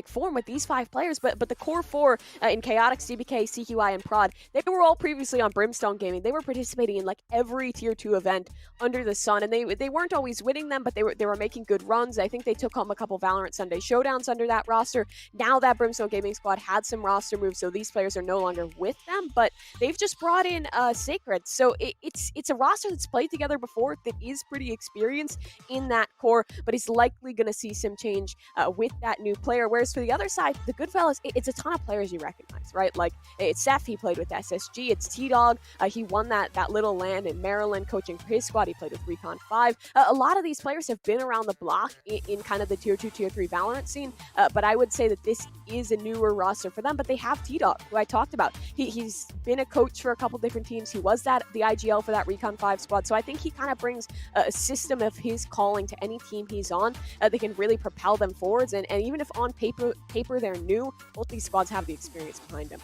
form with these 5 players, but the core 4 in Chaotix, CBK, CQI, and Prod, they were all previously on Brimstone Gaming. They were participating in like every tier 2 event under the sun, and they weren't always winning them, but they were making good runs. I think they took home a couple Valorant Sunday Showdowns under that roster. Now that Brimstone Gaming squad had some roster moves, so these players are no longer with them, but they've just brought in Sacred. So it's a roster that's played together before that is pretty experienced in that core, but is likely going to see some change with that new player. Whereas for the other side, the Goodfellas, it's a ton of players you recognize, right? Like it's Seth, he played with SSG. It's T-Dog, he won that little land in Maryland coaching for his squad. He played with Recon 5. A lot of these players have been around the block in kind of the tier 2, tier 3 Valorant scene, but I would say that this is a newer roster for them, but they have T-Dog, who I talked about. He's been a coach for a couple different teams. He was the IGL for that Recon 5 squad, so I think he kind of brings a system of his calling to any team he's on that can really propel them forwards, and even if on paper they're new, both these squads have the experience behind them.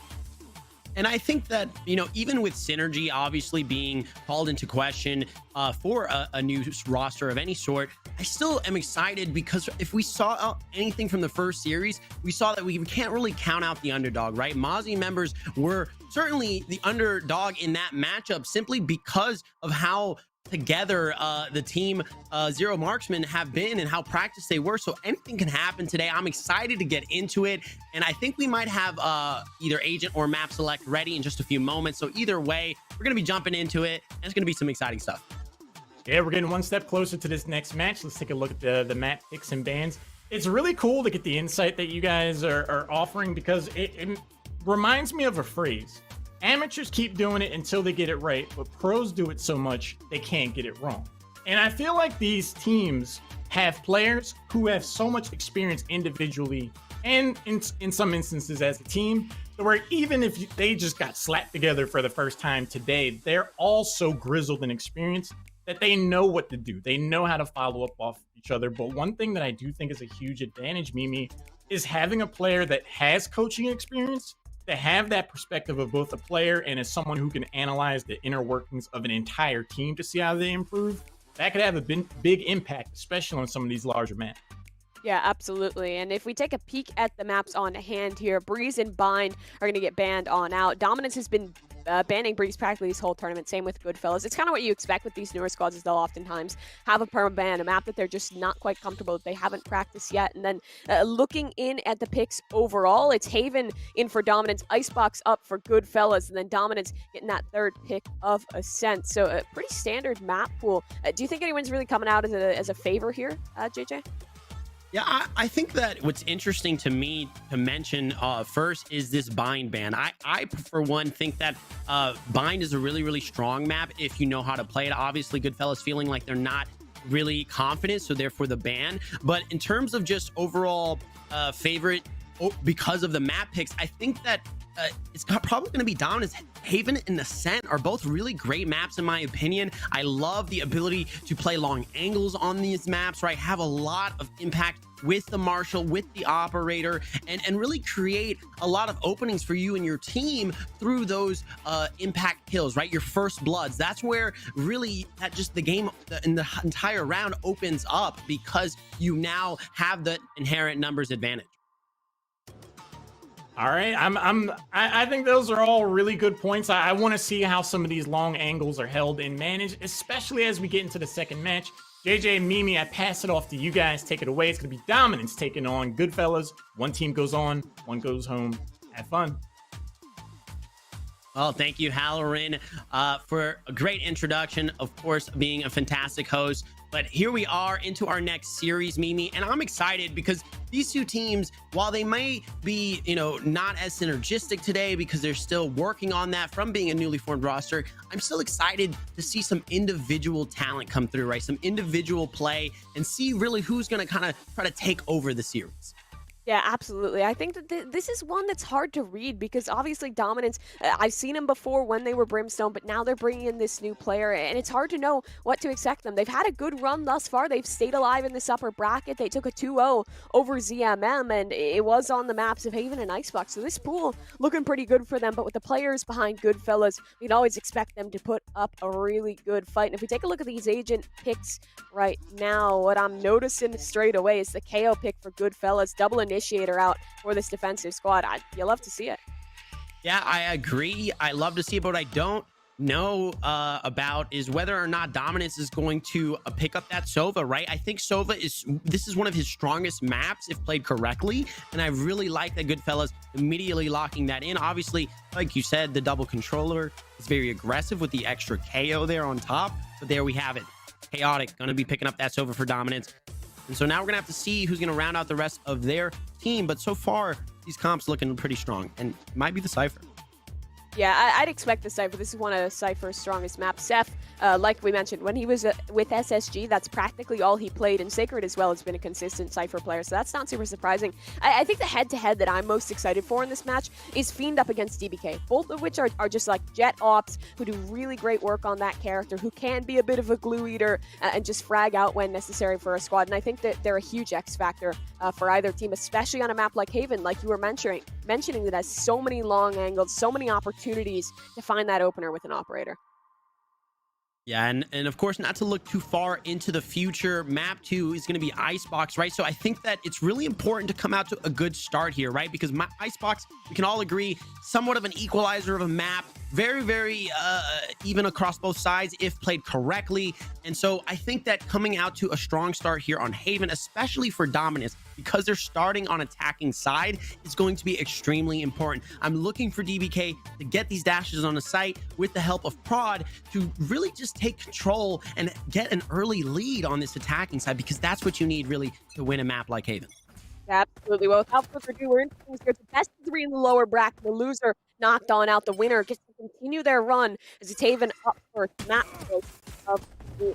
And I think that, even with Synergy obviously being called into question for a new roster of any sort, I still am excited because if we saw anything from the first series, we saw that we can't really count out the underdog, right? Mozzie members were certainly the underdog in that matchup simply because of how together the team Zero Marksmen have been and how practiced they were. So anything can happen today. I'm excited to get into it, and I think we might have either agent or map select ready in just a few moments. So either way, we're gonna be jumping into it, and it's gonna be some exciting stuff. Yeah, we're getting one step closer to this next match. Let's take a look at the map picks and bans. It's really cool to get the insight that you guys are offering, because it reminds me of a phrase. Amateurs keep doing it until they get it right, but pros do it so much they can't get it wrong. And I feel like these teams have players who have so much experience individually and in some instances as a team, where even if they just got slapped together for the first time today, they're all so grizzled and experienced that they know what to do. They know how to follow up off each other. But one thing that I do think is a huge advantage, Mimi, is having a player that has coaching experience, to have that perspective of both a player and as someone who can analyze the inner workings of an entire team to see how they improve. That could have a big impact, especially on some of these larger maps. Yeah, absolutely. And if we take a peek at the maps on hand here, Breeze and Bind are going to get banned on out. Dominance has been banning Breeze practically this whole tournament. Same with Goodfellas. It's kind of what you expect with these newer squads, is they'll oftentimes have a perma ban, a map that they're just not quite comfortable with, they haven't practiced yet. And then looking in at the picks overall, it's Haven in for Dominance, Icebox up for Goodfellas, and then Dominance getting that third pick of Ascent. So a pretty standard map pool. Do you think anyone's really coming out as a favor here, JJ? Yeah, I think that what's interesting to me to mention first is this Bind ban. I for one, think that Bind is a really, really strong map if you know how to play it. Obviously, Goodfellas feeling like they're not really confident, so therefore the ban. But in terms of just overall favorite, because of the map picks, I think that it's probably going to be Dominance. Haven and Ascent are both really great maps in my opinion. I love the ability to play long angles on these maps, right? Have a lot of impact with the Marshal, with the Operator, and really create a lot of openings for you and your team through those impact kills, right? Your first bloods. That's where really that just the game in the entire round opens up, because you now have the inherent numbers advantage. All right, I think those are all really good points. I want to see how some of these long angles are held and managed, especially as we get into the second match. JJ, Mimi, I pass it off to you guys. Take it away. It's going to be Dominance taking on Goodfellas. One team goes on, one goes home. Have fun. Well, thank you, Halloran, for a great introduction. Of course, being a fantastic host. But here we are into our next series, Mimi, and I'm excited because these two teams, while they may be, not as synergistic today because they're still working on that from being a newly formed roster, I'm still excited to see some individual talent come through, right? Some individual play, and see really who's going to kind of try to take over the series. Yeah, absolutely. I think that this is one that's hard to read, because obviously Dominance, I've seen them before when they were Brimstone, but now they're bringing in this new player, and it's hard to know what to expect them. They've had a good run thus far. They've stayed alive in this upper bracket. They took a 2-0 over ZMM, and it was on the maps of Haven and Icebox. So this pool looking pretty good for them, but with the players behind Goodfellas, we'd always expect them to put up a really good fight. And if we take a look at these agent picks right now, what I'm noticing straight away is the KO pick for Goodfellas, double initiator out for this defensive squad. You love to see it. Yeah, I agree. I love to see it, but what I don't know about is whether or not Dominance is going to pick up that Sova, right? I think Sova this is one of his strongest maps if played correctly, and I really like that Goodfellas immediately locking that in. Obviously, like you said, the double controller is very aggressive with the extra KO there on top, but there we have it. Chaotic going to be picking up that Sova for Dominance. And so now we're going to have to see who's going to round out the rest of their team. But so far, these comps looking pretty strong, and it might be the Cypher. Yeah, I'd expect the Cypher. This is one of Cypher's strongest maps. Seth, like we mentioned, when he was with SSG, that's practically all he played, and Sacred as well has been a consistent Cypher player, so that's not super surprising. I think the head-to-head that I'm most excited for in this match is Fiend up against DBK, both of which are just like jet ops who do really great work on that character, who can be a bit of a glue eater and just frag out when necessary for a squad, and I think that they're a huge X factor for either team, especially on a map like Haven, like you were mentioning that has so many long angles, so many opportunities to find that opener with an Operator. Yeah, and of course, not to look too far into the future, map 2 is going to be Icebox, right? So I think that it's really important to come out to a good start here, right? Because Icebox, we can all agree, somewhat of an equalizer of a map, very, very even across both sides if played correctly. And so I think that coming out to a strong start here on Haven, especially for Dominance, because they're starting on attacking side is going to be extremely important. I'm looking for DBK to get these dashes on the site with the help of Prod to really just take control and get an early lead on this attacking side, because that's what you need really to win a map like Haven. Absolutely. Well, without further ado, we're into things here. The best of 3 in the lower bracket. The loser knocked on out. The winner gets to continue their run as it's Haven up first. Map of the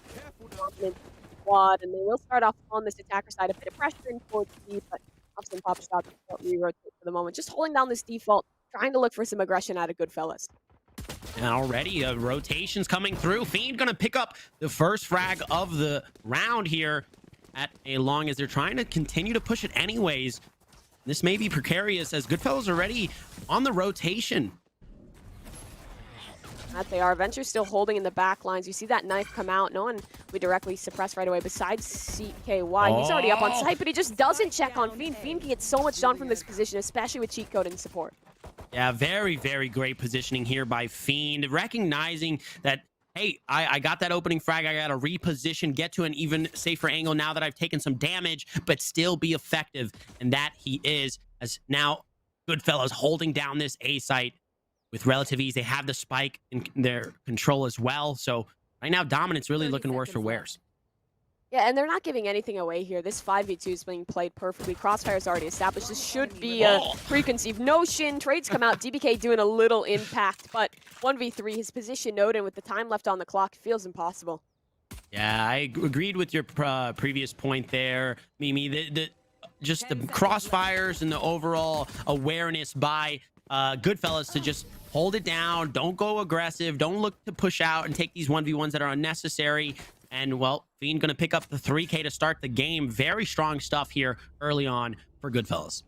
dominant squad, and they will start off on this attacker side. A bit of pressure in towards B, but Thompson pop shots re-rotate for the moment. Just holding down this default, trying to look for some aggression out of Goodfellas. And already rotations coming through. Fiend gonna pick up the first frag of the round here at a long, as they're trying to continue to push it anyways. This may be precarious as Goodfellas already on the rotation. That they are. Venture still holding in the back lines. You see that knife come out. No one we directly suppress right away besides CKY. He's already up on site, but he just doesn't check on Fiend. Fiend can get so much done from this position, especially with cheat code and support. Yeah, very, very great positioning here by Fiend, recognizing that, hey, I got that opening frag. I got to reposition, get to an even safer angle now that I've taken some damage, but still be effective. And that he is, as now Goodfellas holding down this A site with relative ease. They have the spike in their control as well. So right now, Dominant's really looking worse for wears. Yeah, and they're not giving anything away here. This 5v2 is being played perfectly. Crossfire's already established. This should be a preconceived notion. Trades come out. DBK doing a little impact, but 1v3, his position noted with the time left on the clock feels impossible. Yeah, I agreed with your previous point there, Mimi. Just the crossfires and the overall awareness by Goodfellas to just hold it down. Don't go aggressive. Don't look to push out and take these 1v1s that are unnecessary. And, well, Fiend going to pick up the 3K to start the game. Very strong stuff here early on for Goodfellas.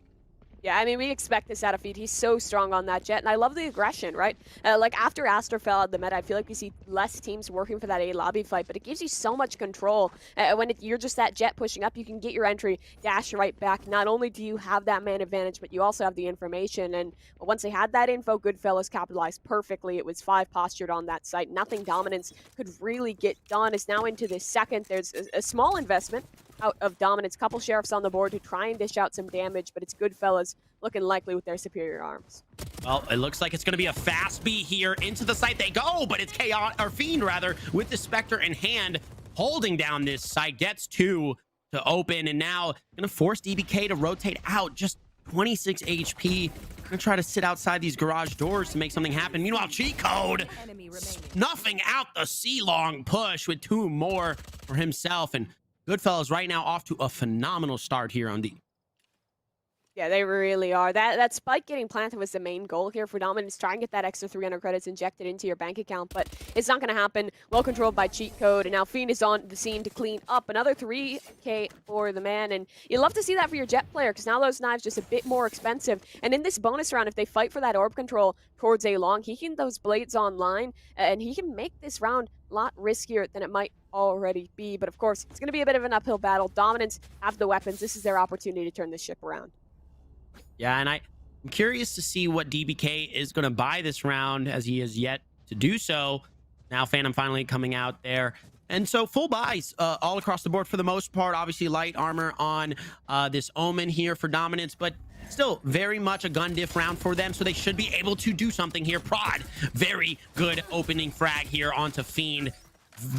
Yeah, I mean, we expect this out of Fiend. He's so strong on that jet, and I love the aggression, right? Like, after Aster fell out of the meta, I feel like we see less teams working for that A lobby fight, but it gives you so much control. When you're just that jet pushing up, you can get your entry, dash right back. Not only do you have that man advantage, but you also have the information, and once they had that info, Goodfellas capitalized perfectly. It was 5 postured on that site. Nothing Dominance could really get done. It's now into the second. There's a small investment out of Dominance. Couple sheriffs on the board to try and dish out some damage, but it's Goodfellas looking likely with their superior arms. Well, it looks like it's going to be a fast B here. Into the site they go, but it's Fiend rather with the Spectre in hand, holding down this site. Gets 2 to open, and now going to force DBK to rotate out. Just 26 HP. Going to try to sit outside these garage doors to make something happen. Meanwhile, cheat code snuffing out the C-long push with 2 more for himself, and Goodfellas right now off to a phenomenal start here on D. Yeah, they really are. That spike getting planted was the main goal here for Dominance. Try and get that extra 300 credits injected into your bank account, but it's not going to happen. Well controlled by cheat code, and now Fiend is on the scene to clean up. Another 3K for the man, and you love to see that for your jet player, because now those knives just a bit more expensive. And in this bonus round, if they fight for that orb control towards A long, he can those blades online, and he can make this round a lot riskier than it might already be. But of course, it's going to be a bit of an uphill battle. Dominance have the weapons. This is their opportunity to turn this ship around. Yeah, and I'm curious to see what DBK is going to buy this round, as he has yet to do so. Now Phantom finally coming out there. And so full buys all across the board for the most part. Obviously light armor on this Omen here for Dominance, but still very much a gun diff round for them, so they should be able to do something here. Prod, very good opening frag here onto Fiend.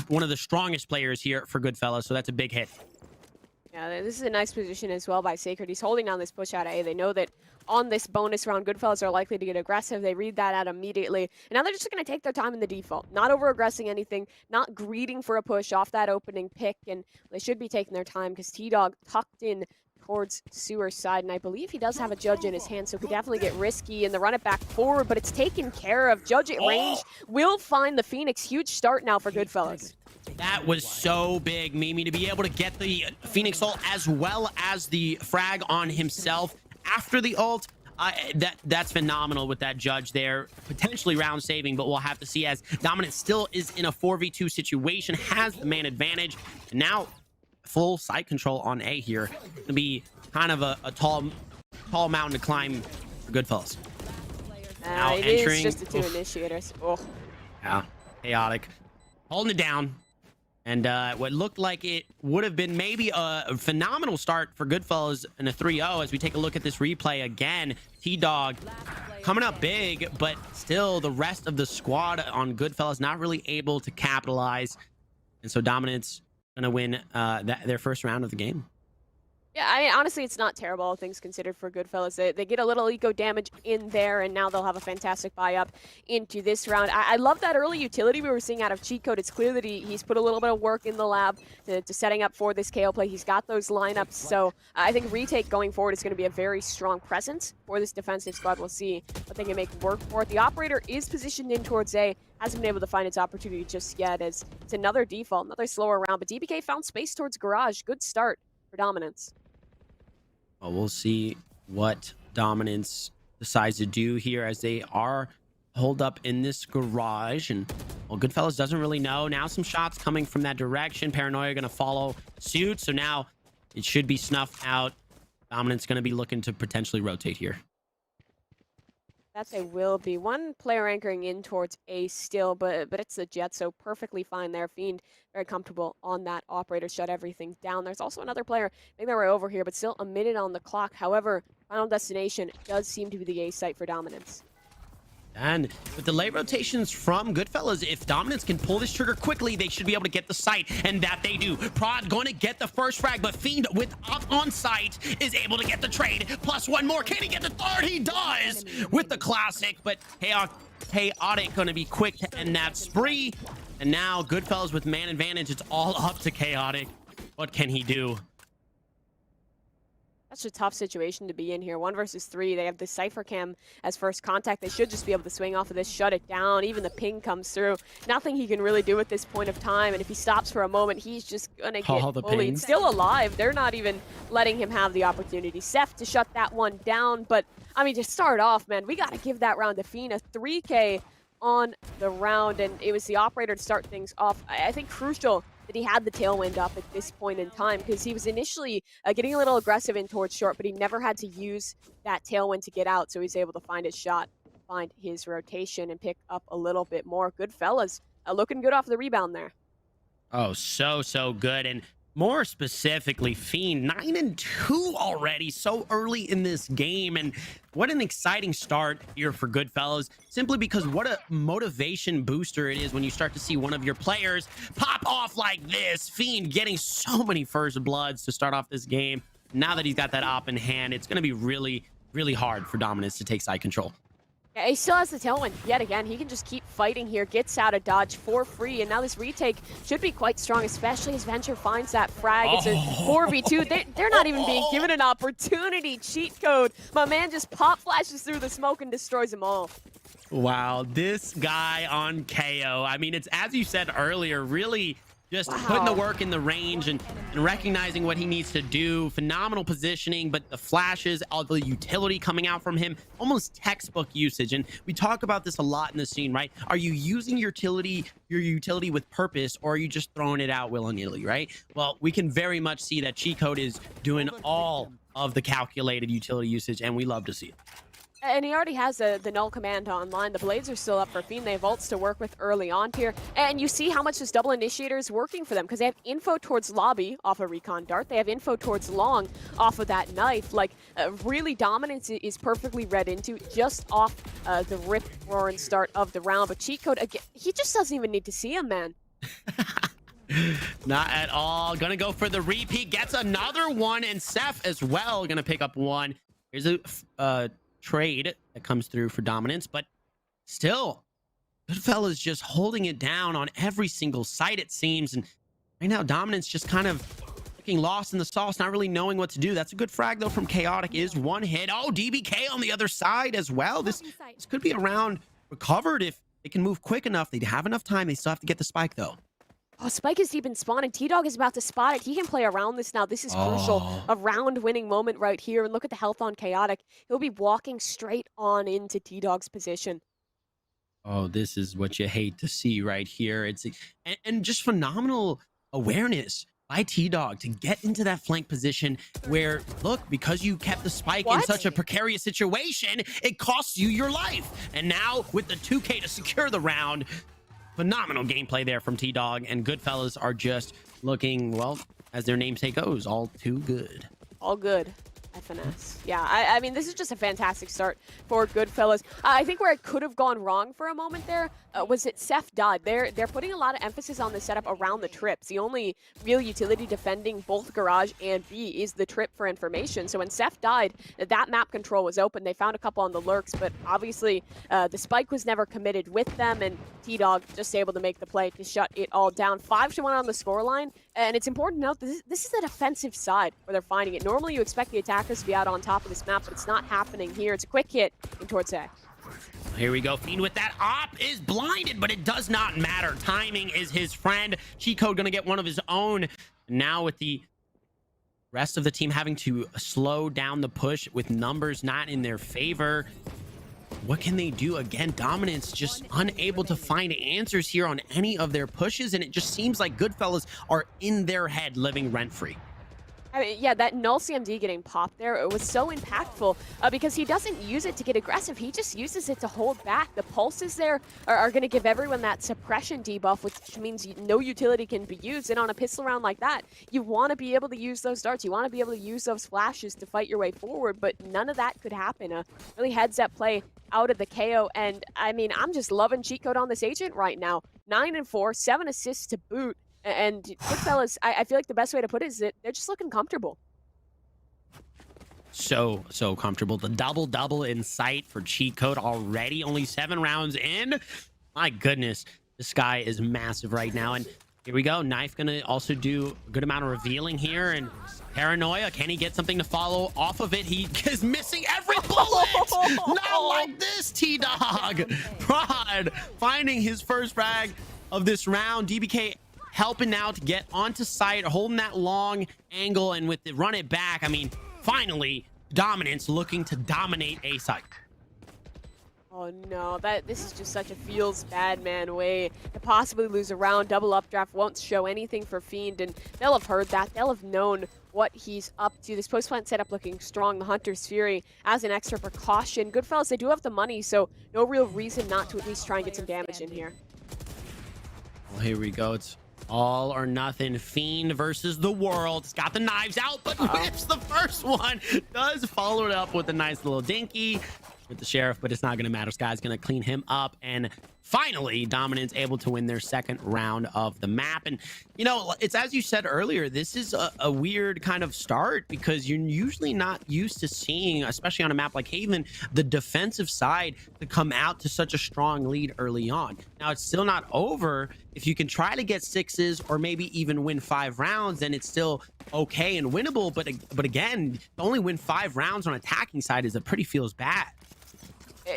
One of the strongest players here for Goodfellas, so that's a big hit. Yeah, this is a nice position as well by Sacred. He's holding down this push out of A. They know that on this bonus round, Goodfellas are likely to get aggressive. They read that out immediately. And now they're just going to take their time in the default. Not over-aggressing anything, not greeting for a push off that opening pick. And they should be taking their time because T-Dog tucked in towards Sewer's side. And I believe he does have a Judge in his hand, so could definitely get risky in the run it back forward. But it's taken care of. Judge at range will find the Phoenix. Huge start now for Goodfellas. That was so big, Mimi, to be able to get the Phoenix ult as well as the frag on himself after the ult. That's phenomenal with that Judge there. Potentially round saving, but we'll have to see, as Dominant still is in a 4v2 situation, has the man advantage. And now full site control on A here. It's going to be kind of a tall mountain to climb for Goodfellas. Now it entering. Is just the 2 initiators. Oh. Yeah, chaotic. Holding it down. And what looked like it would have been maybe a phenomenal start for Goodfellas in a 3-0 as we take a look at this replay again. T-Dog coming up big, but still the rest of the squad on Goodfellas not really able to capitalize. And so Dominance going to win their first round of the game. Yeah, I mean, honestly, it's not terrible, all things considered, for Goodfellas. They get a little eco damage in there, and now they'll have a fantastic buy-up into this round. I love that early utility we were seeing out of Cheat Code. It's clear that he's put a little bit of work in the lab to setting up for this KO play. He's got those lineups, so I think Retake going forward is going to be a very strong presence for this defensive squad. We'll see what they can make work for it. The Operator is positioned in towards A. Hasn't been able to find its opportunity just yet, as it's another default, another slower round. But DBK found space towards Garage. Good start for Dominance. Well, we'll see what Dominance decides to do here as they are holed up in this garage. And, well, Goodfellas doesn't really know. Now some shots coming from that direction. Paranoia going to follow suit. So now it should be snuffed out. Dominance going to be looking to potentially rotate here. That they will be. One player anchoring in towards A still, but it's the Jet, so perfectly fine there. Fiend very comfortable on that Operator, shut everything down. There's also another player making their way over here, but still a minute on the clock. However, Final Destination does seem to be the A site for Dominance. And with the late rotations from Goodfellas, if Dominance can pull this trigger quickly, they should be able to get the site, and that they do. Prod going to get the first frag, but Fiend with up on site is able to get the trade. Plus one more. Can he get the third? He does with the classic, but Chaotic going to be quick to end that spree. And now Goodfellas with man advantage. It's all up to Chaotic. What can he do? That's a tough situation to be in here. 1 versus 3. They have the Cypher Cam as first contact. They should just be able to swing off of this, shut it down. Even the ping comes through. Nothing he can really do at this point of time. And if he stops for a moment, he's just going to get bullied. Still alive. They're not even letting him have the opportunity. Seth to shut that one down. But, I mean, to start off, man, we got to give that round to Fiend. A 3K on the round. And it was the Operator to start things off. I think crucial that he had the tailwind up at this point in time, because he was initially getting a little aggressive in towards short, but he never had to use that tailwind to get out, so he's able to find his shot, find his rotation, and pick up a little bit more. Goodfellas looking good off the rebound there. Oh, so good. And more specifically, Fiend 9-2 already so early in this game. And what an exciting start here for Goodfellas, simply because what a motivation booster it is when you start to see one of your players pop off like this. Fiend getting so many first bloods to start off this game. Now that he's got that op in hand, it's going to be really, really hard for Dominance to take side control. Yeah, he still has the tailwind yet again. He can just keep fighting here, gets out of dodge for free, and now this retake should be quite strong, especially as Venture finds that frag. It's a 4v2. They're not even being given an opportunity. Cheat Code. My man just pop flashes through the smoke and destroys them all. Wow, this guy on KO. I mean, it's, as you said earlier, really just putting the work in the range and recognizing what he needs to do. Phenomenal positioning, but the flashes, all the utility coming out from him, almost textbook usage. And we talk about this a lot in the scene, right? Are you using your utility with purpose, or are you just throwing it out willy-nilly, right? Well, we can very much see that Cheat Code is doing all of the calculated utility usage, and we love to see it. And he already has the null command online. The blades are still up for Fiend. They have ults to work with early on here. And you see how much this double initiator is working for them, because they have info towards lobby off a recon dart. They have info towards long off of that knife. Like, really Dominance is perfectly read into just off the rip roaring start of the round. But Cheat Code, again, he just doesn't even need to see him, man. Not at all. Gonna go for the repeat. Gets another one, and Seth as well gonna pick up one. Here's a trade that comes through for Dominance, but still Goodfellas just holding it down on every single site, it seems. And right now Dominance just kind of looking lost in the sauce, not really knowing what to do. That's a good frag though from Chaotic. Is one hit. Oh, DBK on the other side as well. This could be a round recovered if they can move quick enough. They have enough time. They still have to get the spike though. Oh, Spike is deep in spawn, and T-Dog is about to spot it. He can play around this now. This is crucial. A round-winning moment right here. And look at the health on Chaotic. He'll be walking straight on into T-Dog's position. Oh, this is what you hate to see right here. It's and just phenomenal awareness by T-Dog to get into that flank position where, look, because you kept the spike in such a precarious situation, it costs you your life. And now with the 2K to secure the round, phenomenal gameplay there from T-Dog, and Goodfellas are just looking, well, as their namesake goes, all too good. All good. FNS. Yeah, I mean, this is just a fantastic start for Goodfellas. I think where it could have gone wrong for a moment there was that Seth died. They're putting a lot of emphasis on the setup around the trips. The only real utility defending both Garage and B is the trip for information. So when Seth died, that map control was open. They found a couple on the lurks, but obviously the spike was never committed with them, and T-Dog just able to make the play to shut it all down. 5-1 on the scoreline, and it's important to note this is a defensive side where they're finding it. Normally you expect the attackers to be out on top of this map, but it's not happening here. It's a quick hit in towards A. Here we go. Fiend with that op is blinded, but it does not matter. Timing is his friend. Cheat Code gonna get one of his own. Now with the rest of the team having to slow down the push with numbers not in their favor, what can they do? Again, Dominance just unable to find answers here on any of their pushes, and it just seems like Goodfellas are in their head living rent-free. I mean, yeah, that null CMD getting popped there, it was so impactful because he doesn't use it to get aggressive. He just uses it to hold back. The pulses there are going to give everyone that suppression debuff, which means no utility can be used. And on a pistol round like that, you want to be able to use those darts. You want to be able to use those flashes to fight your way forward, but none of that could happen. A really heads-up play out of the KO. And, I mean, I'm just loving cheat code on this agent right now. 9 and 4, 7 assists to boot. And Goodfellas, I feel like the best way to put it is that they're just looking comfortable. So comfortable. The double-double in sight for cheat code already. Only 7 rounds in. My goodness, this guy is massive right now. And here we go. Knife gonna also do a good amount of revealing here. And Paranoia, can he get something to follow off of it? He is missing every bullet. Not like this, T-Dog. Prod finding his first frag of this round. DBK helping now to get onto site, holding that long angle, and with the run it back, I mean, finally, Dominance looking to dominate A site. Oh no, this is just such a feels bad man way to possibly lose a round. Double updraft won't show anything for Fiend, and they'll have heard that. They'll have known what he's up to. This post-plant setup looking strong. The Hunter's Fury as an extra precaution. Goodfellas, they do have the money, so no real reason not to at least try and get some damage in here. Well, here we go. It's all or nothing. Fiend versus the world. It's got the knives out, but whips the first one. Does follow it up with a nice little dinky with the Sheriff, but it's not going to matter. Sky's going to clean him up. And finally, Dominance able to win their second round of the map. And, you know, it's as you said earlier, this is a weird kind of start because you're usually not used to seeing, especially on a map like Haven, the defensive side to come out to such a strong lead early on. Now, it's still not over. If you can try to get 6s or maybe even win 5 rounds, then it's still okay and winnable. But again, to only win 5 rounds on attacking side is a pretty feels bad.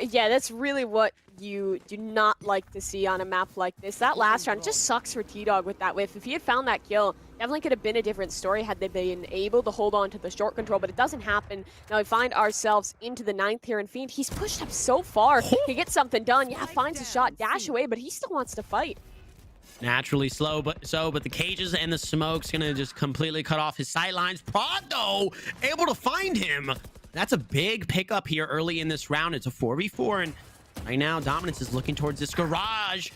Yeah, that's really what you do not like to see on a map like this. That last round just sucks for T-Dog with that whiff. If he had found that kill, definitely could have been a different story had they been able to hold on to the short control, but it doesn't happen. Now we find ourselves into the 9th here, and Fiend, he's pushed up so far to get something done. Yeah, finds a shot, dash away, but he still wants to fight. Naturally slow, but the cages and the smoke's gonna just completely cut off his sight lines. Prod, though, able to find him. That's a big pickup here early in this round. It's a 4v4, and right now, Dominance is looking towards this garage.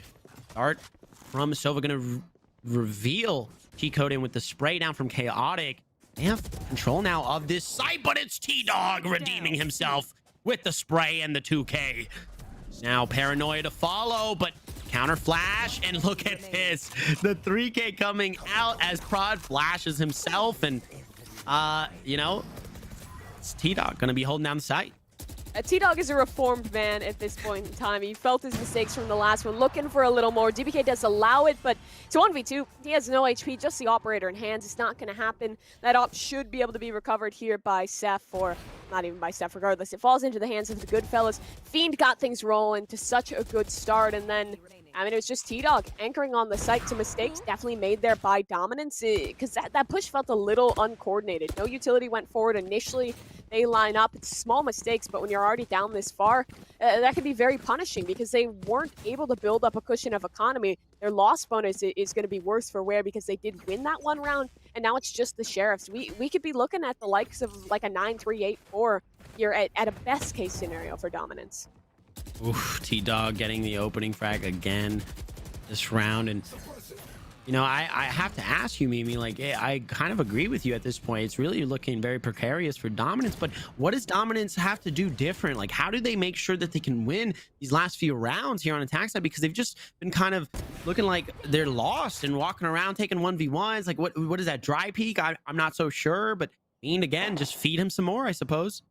Start from Sova gonna reveal cheat code in with the spray down from Chaotic. They have control now of this site, but it's T-Dog redeeming himself with the spray and the 2K. Now Paranoia to follow, but counter flash, and look at this. The 3K coming out as Prod flashes himself, and you know, it's T-Dog gonna be holding down the site. T-Dog is a reformed man at this point in time. He felt his mistakes from the last one, looking for a little more. DBK does allow it, but it's 1v2. He has no HP, just the operator in hands. It's not going to happen. That op should be able to be recovered here by Seth, or not even by Seth, regardless. It falls into the hands of the Goodfellas. Fiend got things rolling to such a good start, and then, I mean, it was just T-Dog anchoring on the site. Some mistakes definitely made there by Dominance, because that push felt a little uncoordinated. No utility went forward initially. They line up. It's small mistakes, but when you're already down this far, that can be very punishing because they weren't able to build up a cushion of economy. Their loss bonus is going to be worse for wear because they did win that one round, and now it's just the Sheriffs. We could be looking at the likes of like a 9-3-8-4 here at a best case scenario for Dominance. Oof, T-Dog getting the opening frag again. this round. And you know, I have to ask you, Mimi, like, I kind of agree with you at this point. It's really looking very precarious for Dominance, but what does Dominance have to do different? Like, how do they make sure that they can win these last few rounds here on attack side? Because they've just been kind of looking like they're lost and walking around taking 1v1s. Like, what is that, dry peak? I'm not so sure, but Fiend, again, just feed him some more, I suppose.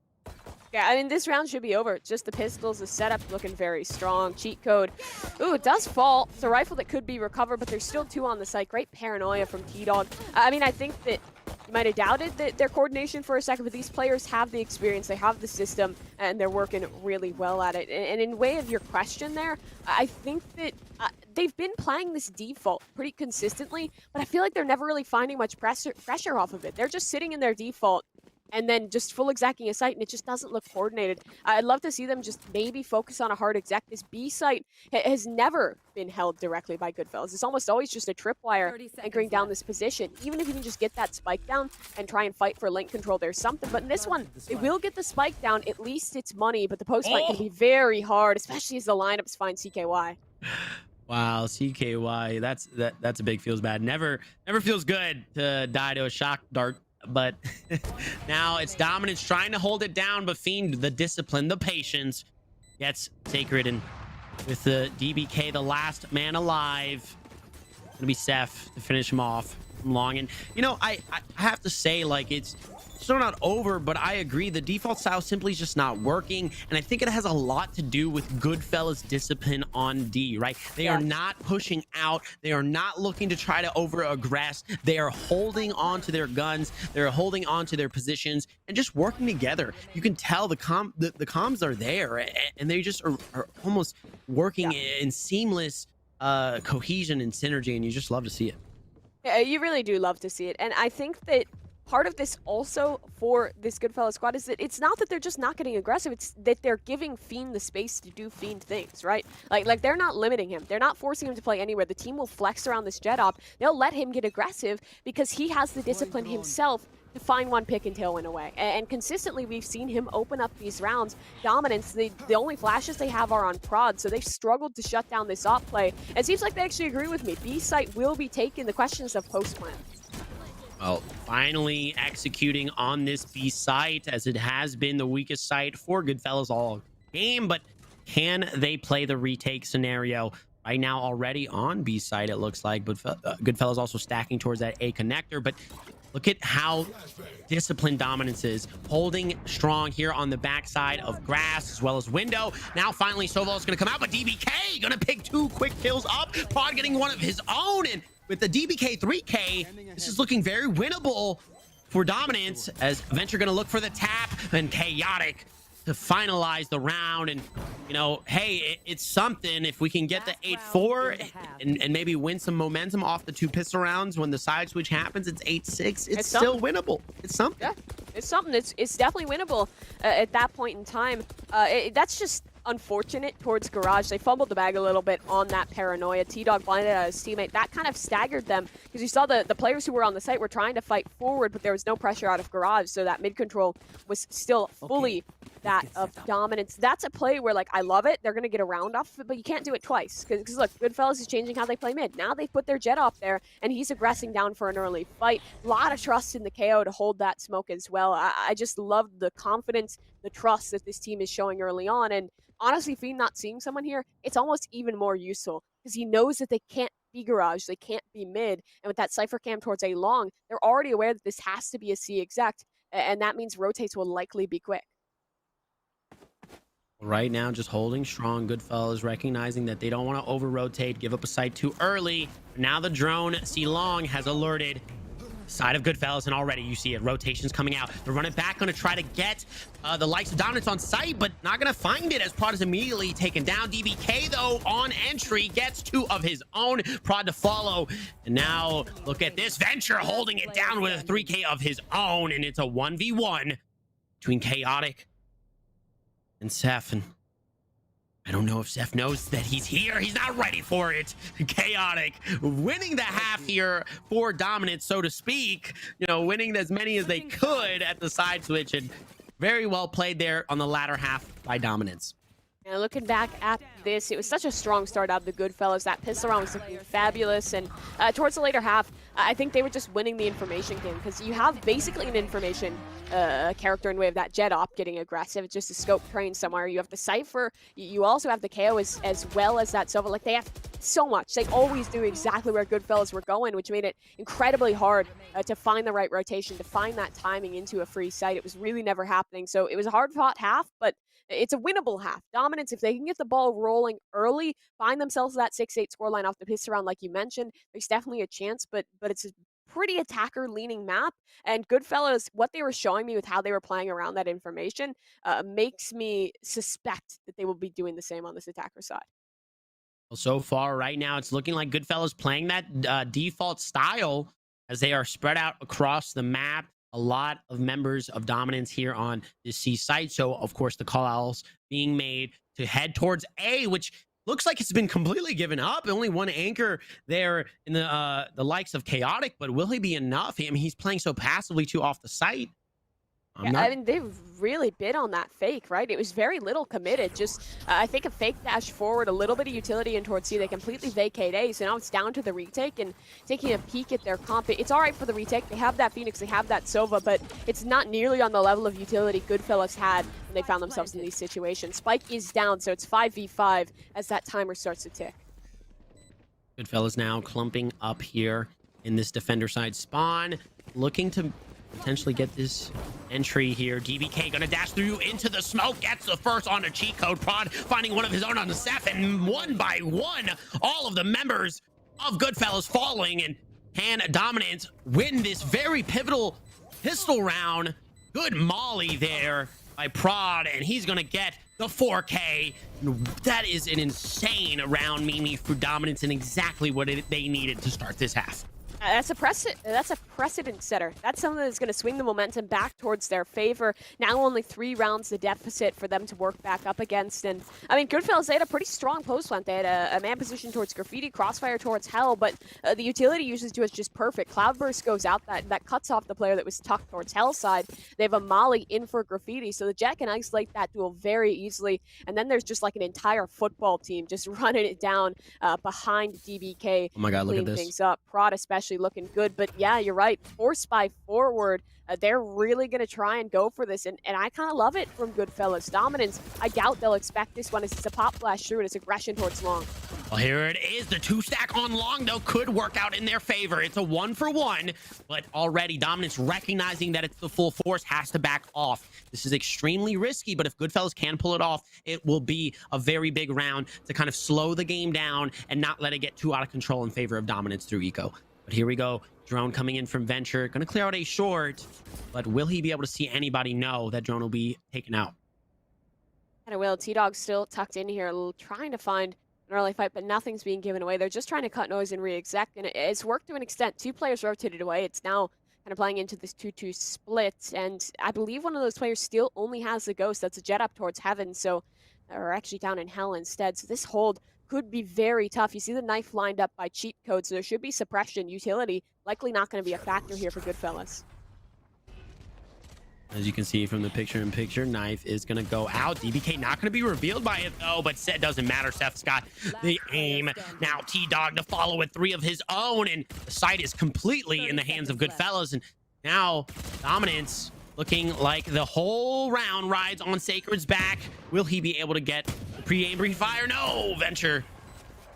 Yeah, I mean, this round should be over. Just the pistols, the setup looking very strong. Cheat code. Ooh, it does fall. It's a rifle that could be recovered, but there's still 2 on the site. Great paranoia from T-Dog. I mean, I think that you might have doubted their coordination for a second, but these players have the experience, they have the system, and they're working really well at it. And in way of your question there, I think that they've been playing this default pretty consistently, but I feel like they're never really finding much pressure off of it. They're just sitting in their default and then just full execing a site, and it just doesn't look coordinated. I'd love to see them just maybe focus on a hard exec. This B site has never been held directly by Goodfellas. It's almost always just a tripwire anchoring down this position. Even if you can just get that spike down and try and fight for link control, there's something. But in this one, they will get the spike down. At least it's money, but the post fight can be very hard, especially as the lineups find CKY. Wow, CKY, that's a big feels bad. Never feels good to die to a shock dart. But now it's Dominance trying to hold it down, but Fiend, the discipline, the patience, gets Sacred, and with the DBK, the last man alive, gonna be Seth to finish him off from long. And you know, I have to say, like, it's still not over, but I agree the default style simply is just not working, and I think it has a lot to do with Goodfellas' discipline on D, right? They are not pushing out, they are not looking to try to over aggress, they are holding on to their guns, they're holding on to their positions and just working together. You can tell the comms are there, and they just are almost working in seamless cohesion and synergy, and you just love to see it. Yeah, you really do love to see it. And I think that part of this also for this Goodfellas squad is that it's not that they're just not getting aggressive, it's that they're giving Fiend the space to do Fiend things, right? Like they're not limiting him. They're not forcing him to play anywhere. The team will flex around this jet op. They'll let him get aggressive because he has the discipline himself to find one pick and tailwind away. And consistently, we've seen him open up these rounds. Dominance, the only flashes they have are on prod, so they've struggled to shut down this op play. It seems like they actually agree with me. B site will be taken. The question is of post plan. Well, finally executing on this B site, as it has been the weakest site for Goodfellas all game, but can they play the retake scenario? Right now already on B site, it looks like, but Goodfellas also stacking towards that A connector. But look at how disciplined Dominance is, holding strong here on the backside of grass as well as window. Now finally Soval is going to come out, but DBK going to pick 2 quick kills up. Prod getting one of his own, and with the DBK 3K, this is looking very winnable for Dominance, as Venture going to look for the tap, and Chaotic to finalize the round. And you know, hey, it's something if we can get the 8-4 and maybe win some momentum off the 2 pistol rounds. When the side switch happens, it's 8-6. It's still winnable. It's something. Yeah, it's something. It's definitely winnable at that point in time. That's just unfortunate towards Garage. They fumbled the bag a little bit on that paranoia. T-Dog blinded out his teammate. That kind of staggered them because you saw the players who were on the site were trying to fight forward, but there was no pressure out of Garage, so that mid control was still fully that of Dominance. That's a play where, like, I love it. They're going to get a round off of it, but you can't do it twice because look, Goodfellas is changing how they play mid. Now they've put their jet up there, and he's aggressing down for an early fight. A lot of trust in the KO to hold that smoke as well. I just love the confidence, the trust that this team is showing early on, and honestly, Fiend not seeing someone here, it's almost even more useful because he knows that they can't be Garage, they can't be mid, and with that Cypher Cam towards A long, they're already aware that this has to be a C exec, and that means rotates will likely be quick. Right now, just holding strong. Goodfellas recognizing that they don't want to over-rotate, give up a site too early. Now the drone, C long, has alerted side of Goodfellas, and already you see it. Rotations coming out. They're running back, going to try to get the likes of Dominance on site, but not going to find it as Prod is immediately taken down. DBK, though, on entry, gets 2 of his own. Prod to follow. And now, look at this. Venture holding it down with a 3K of his own, and it's a 1v1 between Chaotic and Seth. And I don't know if Seth knows that he's here. He's not ready for it. Chaotic winning the half here for Dominance, so to speak. You know, winning as many as they could at the side switch, and very well played there on the latter half by Dominance. And looking back at this, it was such a strong start out of the Goodfellas. That pistol round was looking fabulous. And towards the later half, I think they were just winning the information game because you have basically an information character in way of that Jet Op getting aggressive. It's just a scope train somewhere. You have the Cypher. You also have the KO as well as that Sova. Like, they have so much. They always knew exactly where Goodfellas were going, which made it incredibly hard to find the right rotation, to find that timing into a free site. It was really never happening. So it was a hard-fought half, but it's a winnable half. Dominance, if they can get the ball rolling early, find themselves that 6-8 scoreline off the pistol round like you mentioned, there's definitely a chance, but it's a pretty attacker-leaning map, and Goodfellas, what they were showing me with how they were playing around that information makes me suspect that they will be doing the same on this attacker side. Well, so far, right now, it's looking like Goodfellas playing that default style as they are spread out across the map. A lot of members of Dominance here on the C site. So, of course, the call-outs being made to head towards A, which looks like it's been completely given up. Only one anchor there in the likes of Chaotic, but will he be enough? I mean, he's playing so passively too off the site. I mean, they've really bid on that fake, right? It was very little committed. Just, I think a fake dash forward, a little bit of utility in towards C. They completely vacate A, so now it's down to the retake and taking a peek at their comp. It's all right for the retake. They have that Phoenix, they have that Sova, but it's not nearly on the level of utility Goodfellas had when they found themselves in these situations. Spike is down, so it's 5v5 as that timer starts to tick. Goodfellas now clumping up here in this defender side spawn, looking to potentially get this entry here. DBK gonna dash through into the smoke, gets the first on a cheat code. Prod finding one of his own on the Seth, and one by one, all of the members of Goodfellas falling, and can Dominance win this very pivotal pistol round. Good molly there by Prod, and he's gonna get the 4K. That is an insane round, Mimi, for Dominance, and exactly what they needed to start this half. That's a precedent setter. That's something that's going to swing the momentum back towards their favor. Now only 3 rounds the deficit for them to work back up against. And I mean, Goodfellas, they had a pretty strong post plant. They had a man position towards Graffiti, Crossfire towards Hell, but the utility usage to it's just perfect. Cloudburst goes out, that cuts off the player that was tucked towards Hell's side. They have a Molly in for Graffiti, so the Jet can isolate that duel very easily. And then there's just like an entire football team just running it down behind DBK. Oh my God, look at this. Things up. Prod especially looking good, but yeah, you're right. Force by forward, they're really going to try and go for this, and I kind of love it from Goodfellas. Dominance, I doubt they'll expect this one as it's a pop flash through and it's aggression towards long. Well, here it is. The 2-stack on long, though, could work out in their favor. It's a 1-for-1, but already Dominance recognizing that it's the full force has to back off. This is extremely risky, but if Goodfellas can pull it off, it will be a very big round to kind of slow the game down and not let it get too out of control in favor of Dominance through Eco. But here we go. Drone coming in from Venture. Going to clear out a short, but will he be able to see anybody? No, that drone will be taken out. And it will. T-Dog still tucked in here, trying to find an early fight, but nothing's being given away. They're just trying to cut noise and re-exec, and it's worked to an extent. 2 players rotated away. It's now kind of playing into this 2-2 split, and I believe one of those players still only has the Ghost. That's a Jet up towards Heaven, so they're actually down in Hell instead. So this hold could be very tough. You see the knife lined up by cheat code, so there should be suppression. Utility likely not going to be a factor here for Goodfellas. As you can see from the picture-in-picture, knife is going to go out. DBK not going to be revealed by it, though, but it doesn't matter. Seth's got the aim. Now T-Dog to follow with 3 of his own, and the site is completely in the hands of Goodfellas. And now Dominance looking like the whole round rides on Sacred's back. Will he be able to get pre-aim pre-fire? No! Venture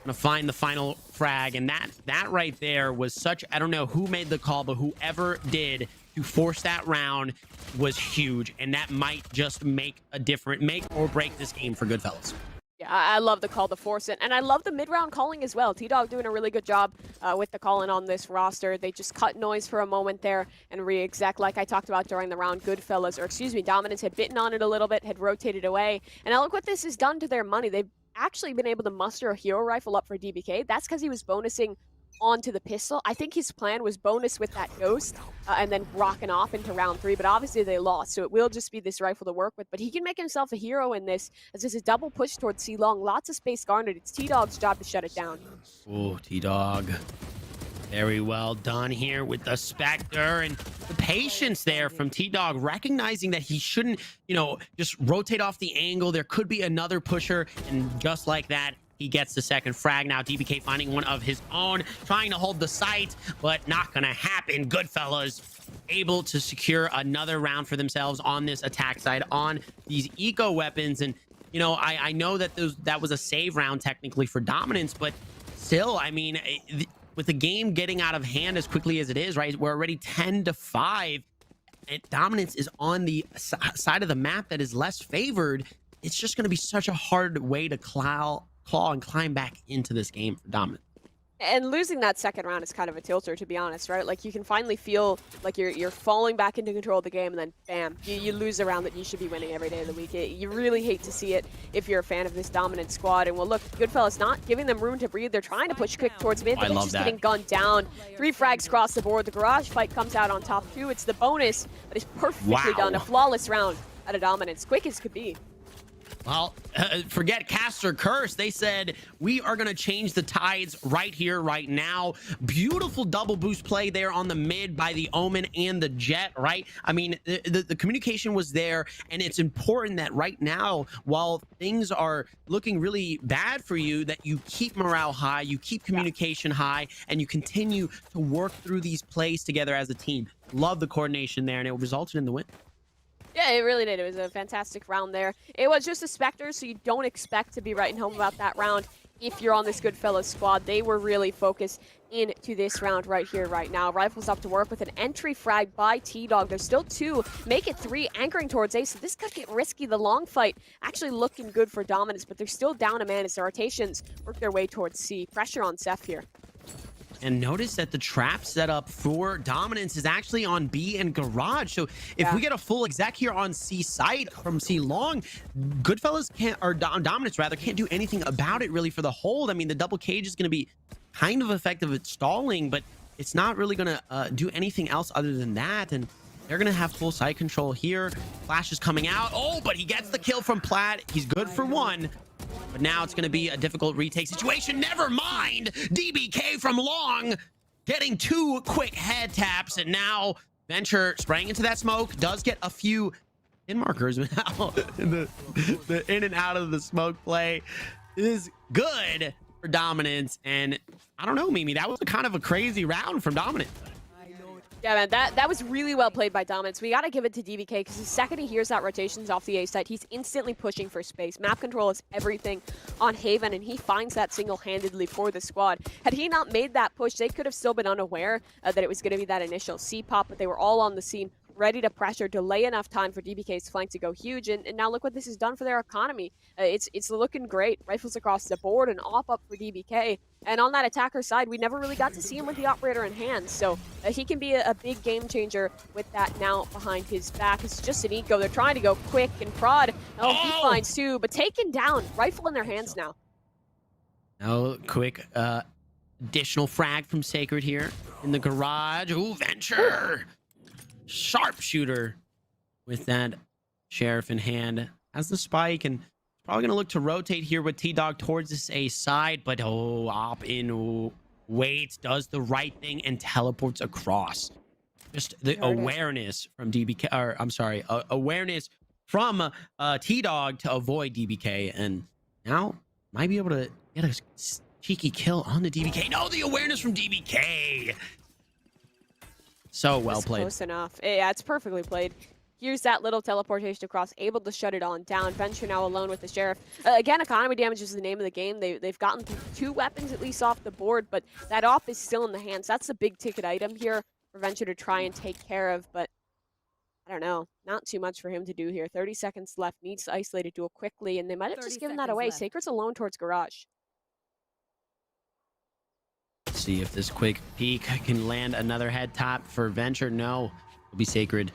gonna find the final frag, and that right there was such, I don't know who made the call, but whoever did to force that round was huge, and that might just make or break this game for Goodfellas. Yeah, I love the call to force it, and I love the mid-round calling as well. T-Dog doing a really good job with the calling on this roster. They just cut noise for a moment there and re-exec like I talked about during the round. Dominance had bitten on it a little bit, had rotated away, and now look what this has done to their money. They've actually been able to muster a hero rifle up for DBK. That's because he was bonusing onto the pistol. I think his plan was bonus with that Ghost and then rocking off into round 3, but obviously they lost, so it will just be this rifle to work with. But he can make himself a hero in this, as it's a double push towards C-Long. Lots of space garnered. It's T-Dog's job to shut it down. Oh, T-Dog. Very well done here with the Spectre, and the patience there from T-Dog, recognizing that he shouldn't, you know, just rotate off the angle. There could be another pusher, and just like that, he gets the second frag. Now DBK finding one of his own, trying to hold the site, but not gonna happen. Goodfellas able to secure another round for themselves on this attack side on these eco weapons. And you know, I know that that was a save round technically for Dominance, but still, I mean, with the game getting out of hand as quickly as it is, right? We're already 10-5. And Dominance is on the side of the map that is less favored. It's just going to be such a hard way to claw and climb back into this game for Dominance. And losing that second round is kind of a tilter, to be honest, right? Like, you can finally feel like you're falling back into control of the game, and then bam, you lose a round that you should be winning every day of the week. You really hate to see it if you're a fan of this Dominant squad. And well, look, Goodfellas not giving them room to breathe. They're trying to push quick towards mid, but they're just getting gunned down. 3 frags across the board. The Garage fight comes out on top too. It's the bonus, but it's perfectly done. A flawless round out of Dominance, quick as could be. Well, forget Caster Curse. They said, we are going to change the tides right here, right now. Beautiful double boost play there on the mid by the Omen and the Jet, right? I mean, the communication was there, and it's important that right now, while things are looking really bad for you, that you keep morale high, you keep communication high, and you continue to work through these plays together as a team. Love the coordination there, and it resulted in the win. Yeah, it really did. It was a fantastic round there. It was just a Spectre, so you don't expect to be writing home about that round if you're on this Goodfellas squad. They were really focused into this round right here, right now. Rifles up to work with an entry frag by T-Dog. There's still 2, make it 3, anchoring towards A, so this could get risky. The long fight actually looking good for Dominance, but they're still down a man as the rotations work their way towards C. Pressure on Seth here. And notice that the trap setup for Dominance is actually on B and Garage. So if we get a full exec here on C site from C long, Goodfellas can't, or Dominance rather, can't do anything about it really for the hold. I mean, the double cage is going to be kind of effective at stalling, but it's not really going to do anything else other than that. And they're going to have full site control here. Flash is coming out. Oh, but he gets the kill from Platt. He's good for 1. But now it's going to be a difficult retake situation. Never mind. DBK from long getting 2 quick head taps. And now Venture spraying into that smoke. Does get a few in markers now. The in and out of the smoke play is good for Dominance. And I don't know, Mimi, that was kind of a crazy round from Dominance. Yeah, man, that was really well played by Dominance. We got to give it to DBK because the second he hears that rotations off the A side, he's instantly pushing for space. Map control is everything on Haven, and he finds that single-handedly for the squad. Had he not made that push, they could have still been unaware that it was going to be that initial C-pop, but they were all on the scene, ready to pressure, delay enough time for DBK's flank to go huge, and now look what this has done for their economy. It's looking great. Rifles across the board and op up for DBK. And on that attacker side, we never really got to see him with the operator in hand, so he can be a big game changer with that now behind his back. It's just an eco. They're trying to go quick and prod. Oh, he finds 2, but taken down. Rifle in their hands now. Now, quick additional frag from Sacred here in the Garage. Ooh, Venture! Sharpshooter with that Sheriff in hand. Has the spike and probably going to look to rotate here with T-Dog towards this A side, but op in, waits, does the right thing, and teleports across. Just the awareness from DBK, or I'm sorry, awareness from T-Dog to avoid DBK, and now might be able to get a cheeky kill on the DBK. No, the awareness from DBK. So well played. Close enough. Yeah, it's perfectly played. Here's that little teleportation across, able to shut it on down. Venture now alone with the Sheriff. Again, economy damage is the name of the game. They've gotten 2 weapons at least off the board, but that op is still in the hands. That's the big ticket item here for Venture to try and take care of, but I don't know. Not too much for him to do here. 30 seconds left. Needs to isolate a duel quickly, and they might have just given that away. Left. Sacred's alone towards Garage. See if this quick peek can land another head top for Venture. No, it'll be Sacred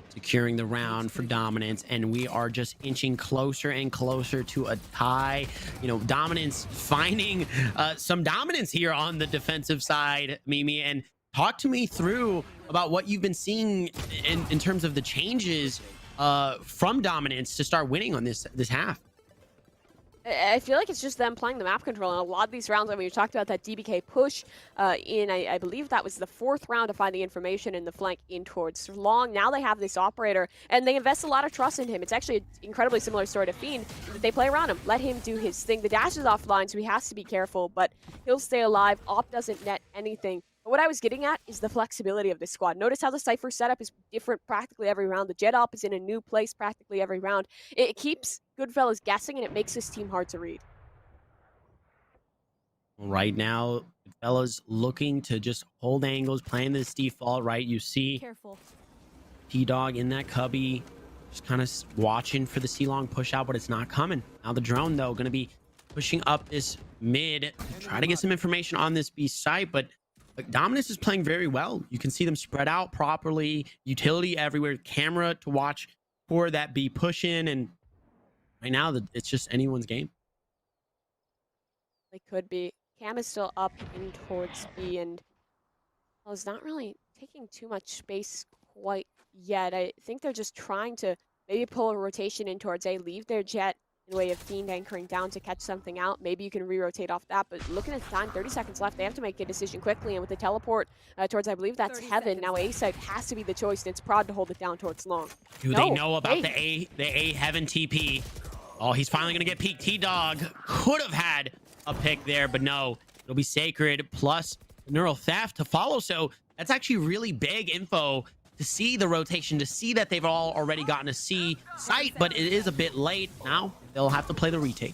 securing the round for Dominance, and we are just inching closer and closer to a tie. You know, Dominance finding some dominance here on the defensive side, Mimi, and talk to me through about what you've been seeing in terms of the changes from Dominance to start winning on this half. I feel like it's just them playing the map control in a lot of these rounds. I mean, we talked about that DBK push in, I believe that was the 4th round to find the information in the flank in towards Long. Now they have this operator, and they invest a lot of trust in him. It's actually an incredibly similar story to Fiend, that they play around him, let him do his thing. The dash is offline, so he has to be careful, but he'll stay alive. Op doesn't net anything. But what I was getting at is the flexibility of this squad. Notice how the Cypher setup is different practically every round. The Jet Op is in a new place practically every round. It keeps Goodfellas guessing, and it makes this team hard to read. Right now, Goodfellas looking to just hold angles, playing this default, right? You see Careful. T-Dog in that cubby, just kind of watching for the C-Long push out, but it's not coming. Now the drone, though, going to be pushing up this mid to try to get some information on this B site, but Dominance is playing very well. You can see them spread out properly, utility everywhere, camera to watch for that B push in, and right now it's just anyone's game. They could be. Cam is still up in towards B, and well, is not really taking too much space quite yet. I think they're just trying to maybe pull a rotation in towards A, leave their Jet in the way of Fiend anchoring down to catch something out. Maybe you can re-rotate off that, but looking at the time, 30 seconds left. They have to make a decision quickly, and with the teleport towards, I believe that's Heaven. Now A side has to be the choice, and it's Prod to hold it down towards Long. Do they know about the A Heaven TP? Oh, he's finally going to get peeked. T-Dog could have had a pick there, but no. It'll be Sacred plus Neural Theft to follow. So that's actually really big info to see the rotation, to see that they've all already gotten a C site, but it is a bit late. Now they'll have to play the retake.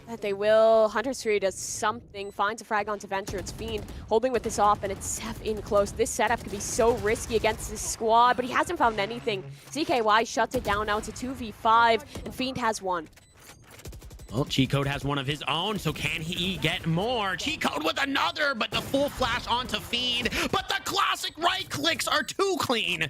That they will. Hunter's Fury does something, finds a frag onto Venture. It's Fiend holding with this off, and it's Seth in close. This setup could be so risky against this squad, but he hasn't found anything. CKY shuts it down. Now it's a 2v5, and Fiend has one. Well, Cheat Code has one of his own, so can he get more? Cheat Code with another, but the full flash onto Fiend. But the classic right clicks are too clean.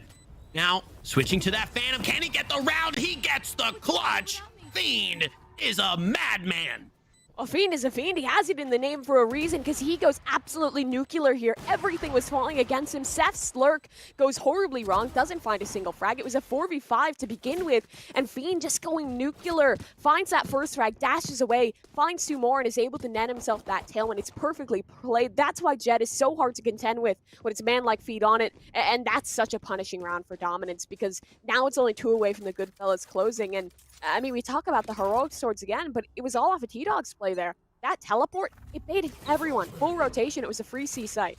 Now, switching to that Phantom, can he get the round? He gets the clutch. Fiend is a madman. Well, Fiend is a Fiend. He has it in the name for a reason, because he goes absolutely nuclear here. Everything was falling against him. Seth's lurk goes horribly wrong, doesn't find a single frag. It was a 4v5 to begin with, and Fiend just going nuclear. Finds that first frag, dashes away, finds 2 more, and is able to net himself that tailwind. It's perfectly played. That's why Jet is so hard to contend with when it's a man like Feed on it, and that's such a punishing round for Dominance, because now it's only 2 away from the Goodfellas closing, and I mean, we talk about the heroic swords again, but it was all off of T-Dog's play there. That teleport, it baited everyone. Full rotation, it was a free C site.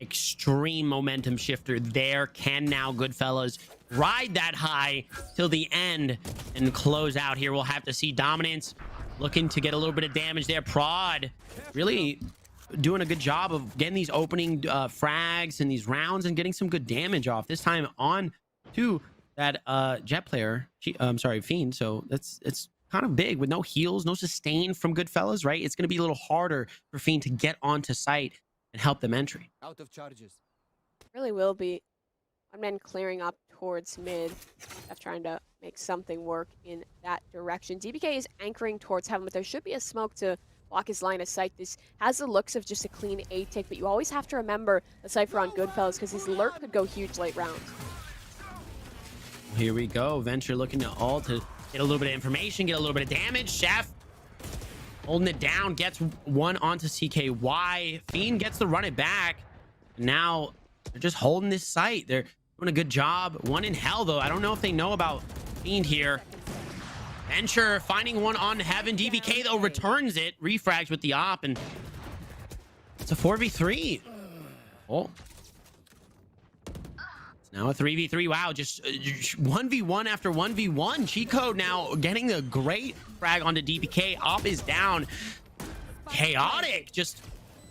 Extreme momentum shifter there. Can now Goodfellas ride that high till the end and close out here? We'll have to see. Dominance looking to get a little bit of damage there. Prod really doing a good job of getting these opening frags and these rounds and getting some good damage off. This time on to that Jet player, Fiend. So it's kind of big with no heals, no sustain from Goodfellas, right? It's going to be a little harder for Fiend to get onto site and help them entry. Out of charges. Really will be. One man clearing up towards mid. F trying to make something work in that direction. DBK is anchoring towards Heaven, but there should be a smoke to block his line of sight. This has the looks of just a clean A tick, but you always have to remember the Cypher on Goodfellas, because his lurk could go huge late rounds. Here we go. Venture looking to ult to get a little bit of information, get a little bit of damage. Chef holding it down, gets one onto CKY. Fiend gets to run it back. Now they're just holding this site. They're doing a good job. One in hell, though. I don't know if they know about Fiend here. Venture finding one on Heaven. DBK, though, returns it. Refrags with the op, and it's a 4v3. Oh. Now a 3v3. Wow, just 1v1 after 1v1. Cheat Code now getting a great frag onto DPK. Op is down. Chaotic just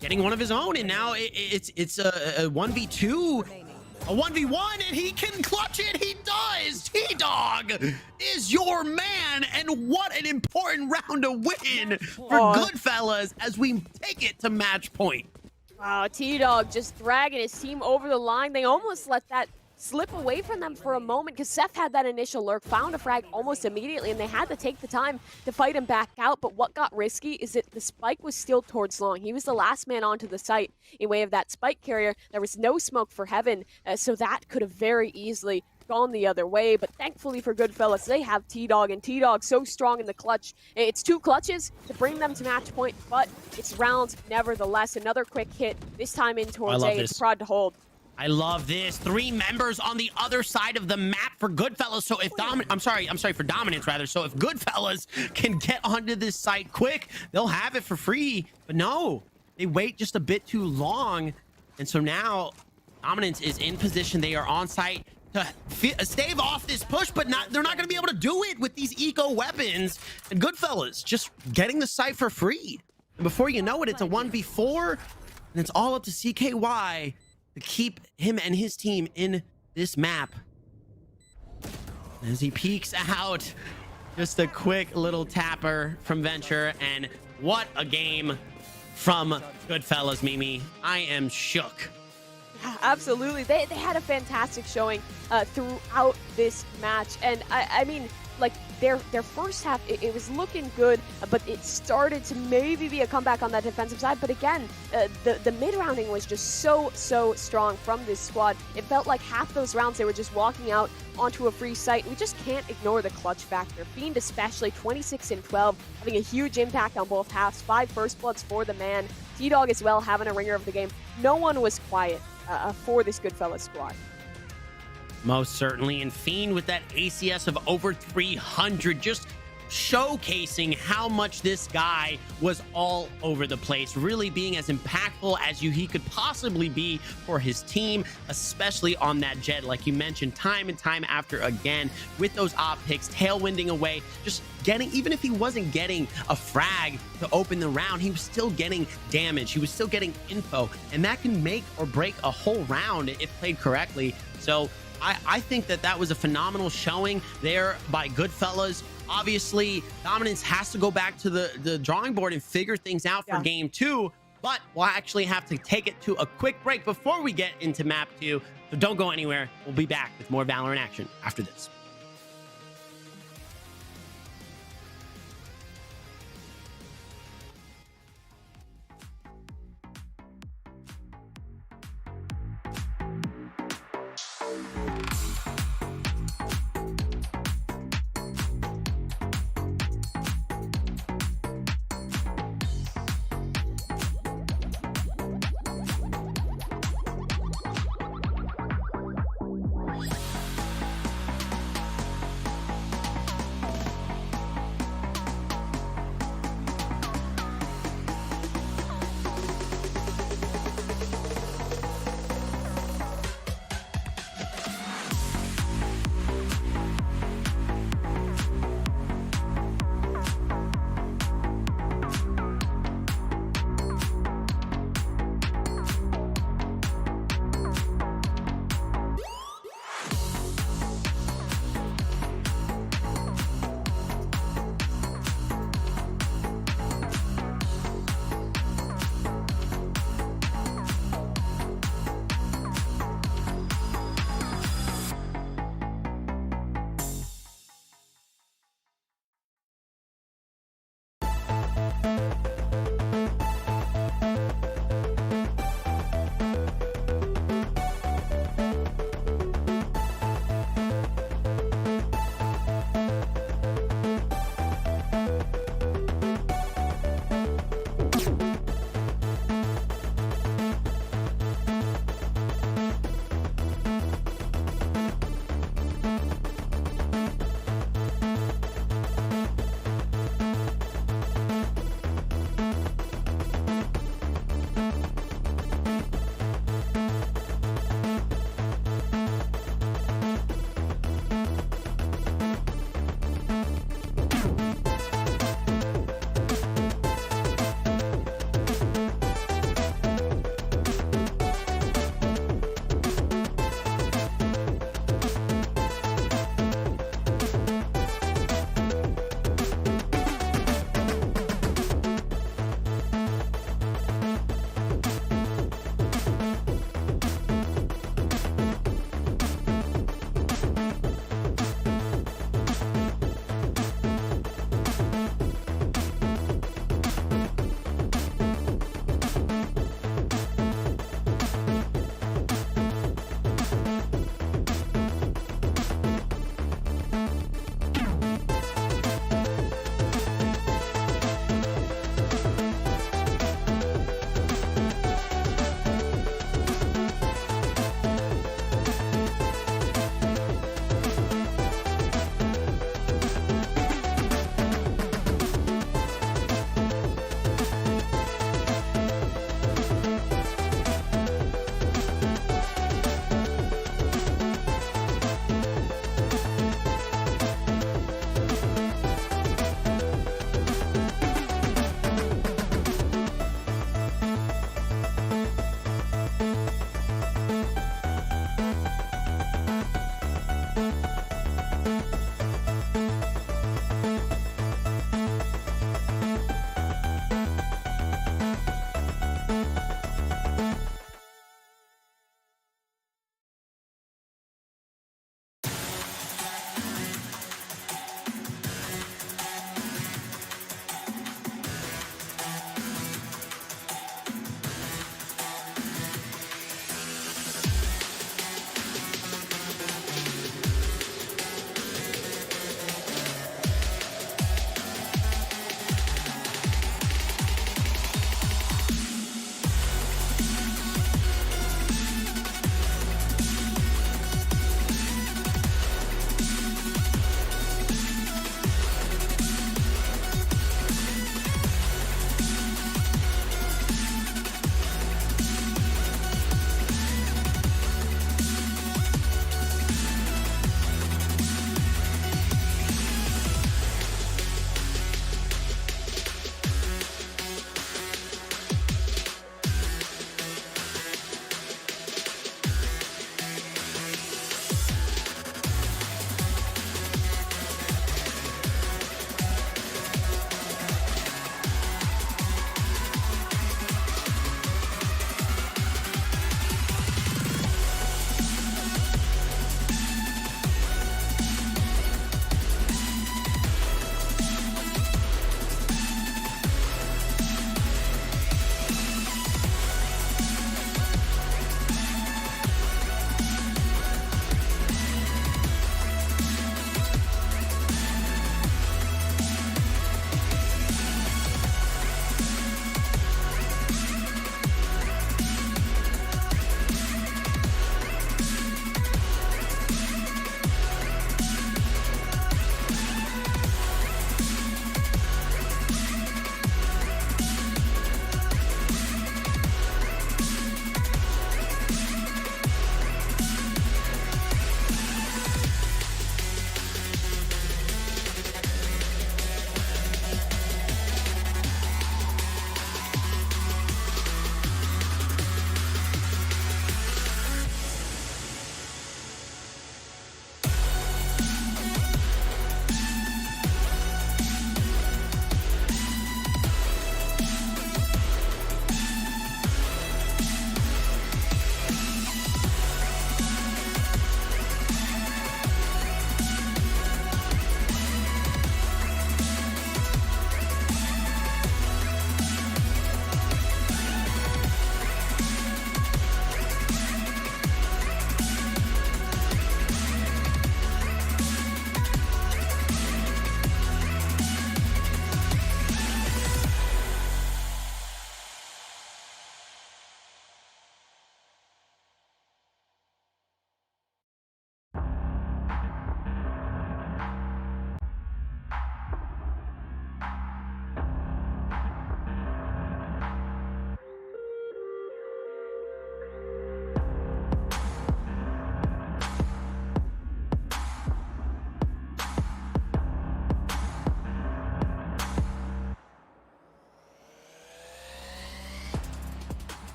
getting one of his own, and now it's a 1v2. A 1v1, and he can clutch it. He does. T-Dog is your man, and what an important round to win for Goodfellas as we take it to match point. Wow, T-Dog just dragging his team over the line. They almost let that slip away from them for a moment, because Seth had that initial lurk, found a frag almost immediately, and they had to take the time to fight him back out. But what got risky is that the spike was still towards Long. He was the last man onto the site in way of that spike carrier. There was no smoke for Heaven, so that could have very easily gone the other way, but thankfully for Goodfellas, they have T-Dog, and T-Dog so strong in the clutch. It's 2 clutches to bring them to match point, but it's rounds nevertheless. Another quick hit, this time in towards A. It's Prod to hold. I love this. 3 members on the other side of the map for Goodfellas. So if I'm sorry for Dominance rather. So if Goodfellas can get onto this site quick, they'll have it for free. But no, they wait just a bit too long. And so now Dominance is in position. They are on site to stave off this push, but they're not going to be able to do it with these eco weapons. And Goodfellas just getting the site for free. And before you know it, it's a 1v4, and it's all up to CKY to keep him and his team in this map. As he peeks out, just a quick little tapper from Venture, and what a game from Goodfellas, Mimi. I am shook. Absolutely. They had a fantastic showing throughout this match. And I mean, like their first half, it was looking good, but it started to maybe be a comeback on that defensive side. But again, the mid-rounding was just so strong from this squad. It felt like half those rounds they were just walking out onto a free site. We just can't ignore the clutch factor. Fiend especially, 26 and 12, having a huge impact on both halves. 5 first bloods for the man. T-Dog as well, having a ringer of the game. No one was quiet for this Goodfellas squad. Most certainly, and Fiend with that ACS of over 300, just showcasing how much this guy was all over the place, really being as impactful as he could possibly be for his team, especially on that jet, like you mentioned, time and time after again, with those op picks, tailwinding away, just getting, even if he wasn't getting a frag to open the round, he was still getting damage, he was still getting info, and that can make or break a whole round if played correctly. So I think that was a phenomenal showing there by Goodfellas. Obviously, Dominance has to go back to the drawing board and figure things out for game 2, but we'll actually have to take it to a quick break before we get into map 2. So don't go anywhere. We'll be back with more Valorant action after this.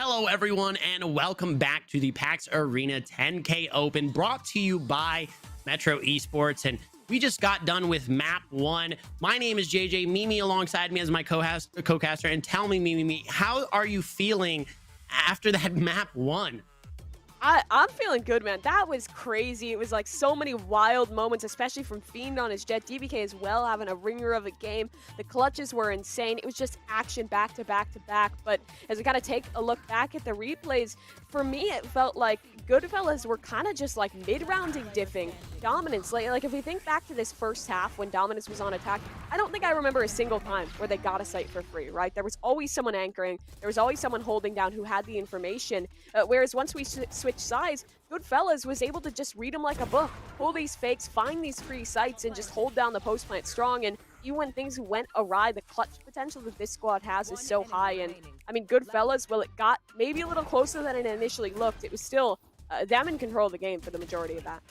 Hello, everyone, and welcome back to the PAX Arena 10K Open, brought to you by Metro Esports. And we just got done with map 1. My name is JJ. Mimi alongside me as my co-caster. And tell me, Mimi, how are you feeling after that map 1? I'm feeling good, man. That was crazy. It was like so many wild moments, especially from Fiend on his jet. DBK as well, having a ringer of a game. The clutches were insane. It was just action back to back to back. But as we kind of take a look back at the replays, for me, it felt like Goodfellas were kind of just like mid-rounding diffing Dominance. Like if we think back to this first half when Dominance was on attack, I don't think I remember a single time where they got a site for free, right? There was always someone anchoring. There was always someone holding down who had the information. Whereas once we switched sides, Goodfellas was able to just read them like a book, pull these fakes, find these free sites, and just hold down the post plant strong. And even when things went awry, the clutch potential that this squad has is so high. And I mean, Goodfellas, well, it got maybe a little closer than it initially looked. It was still them in control of the game for the majority of that.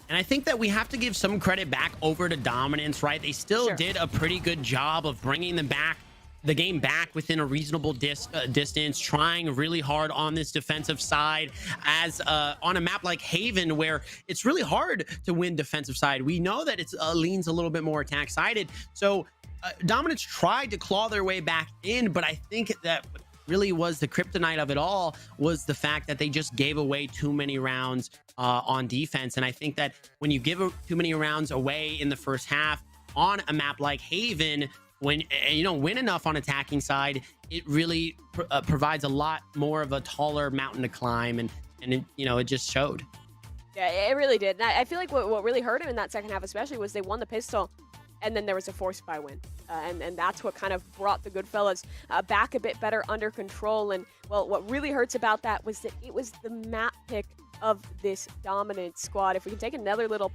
And I think that we have to give some credit back over to Dominance, right? They still did a pretty good job of bringing the game back within a reasonable distance, trying really hard on this defensive side as on a map like Haven, where it's really hard to win defensive side. We know that it leans a little bit more attack sided. So Dominance tried to claw their way back in, but I think that really was the kryptonite of it all was the fact that they just gave away too many rounds on defense. And I think that when you give too many rounds away in the first half on a map like Haven, when you don't win enough on attacking side, it really provides a lot more of a taller mountain to climb, and it, it just showed. Yeah, it really did. And I feel like what really hurt him in that second half especially was they won the pistol, and then there was a force buy win. And that's what kind of brought the Goodfellas back a bit better under control. And, well, what really hurts about that was that it was the map pick of this dominant squad. If we can take another little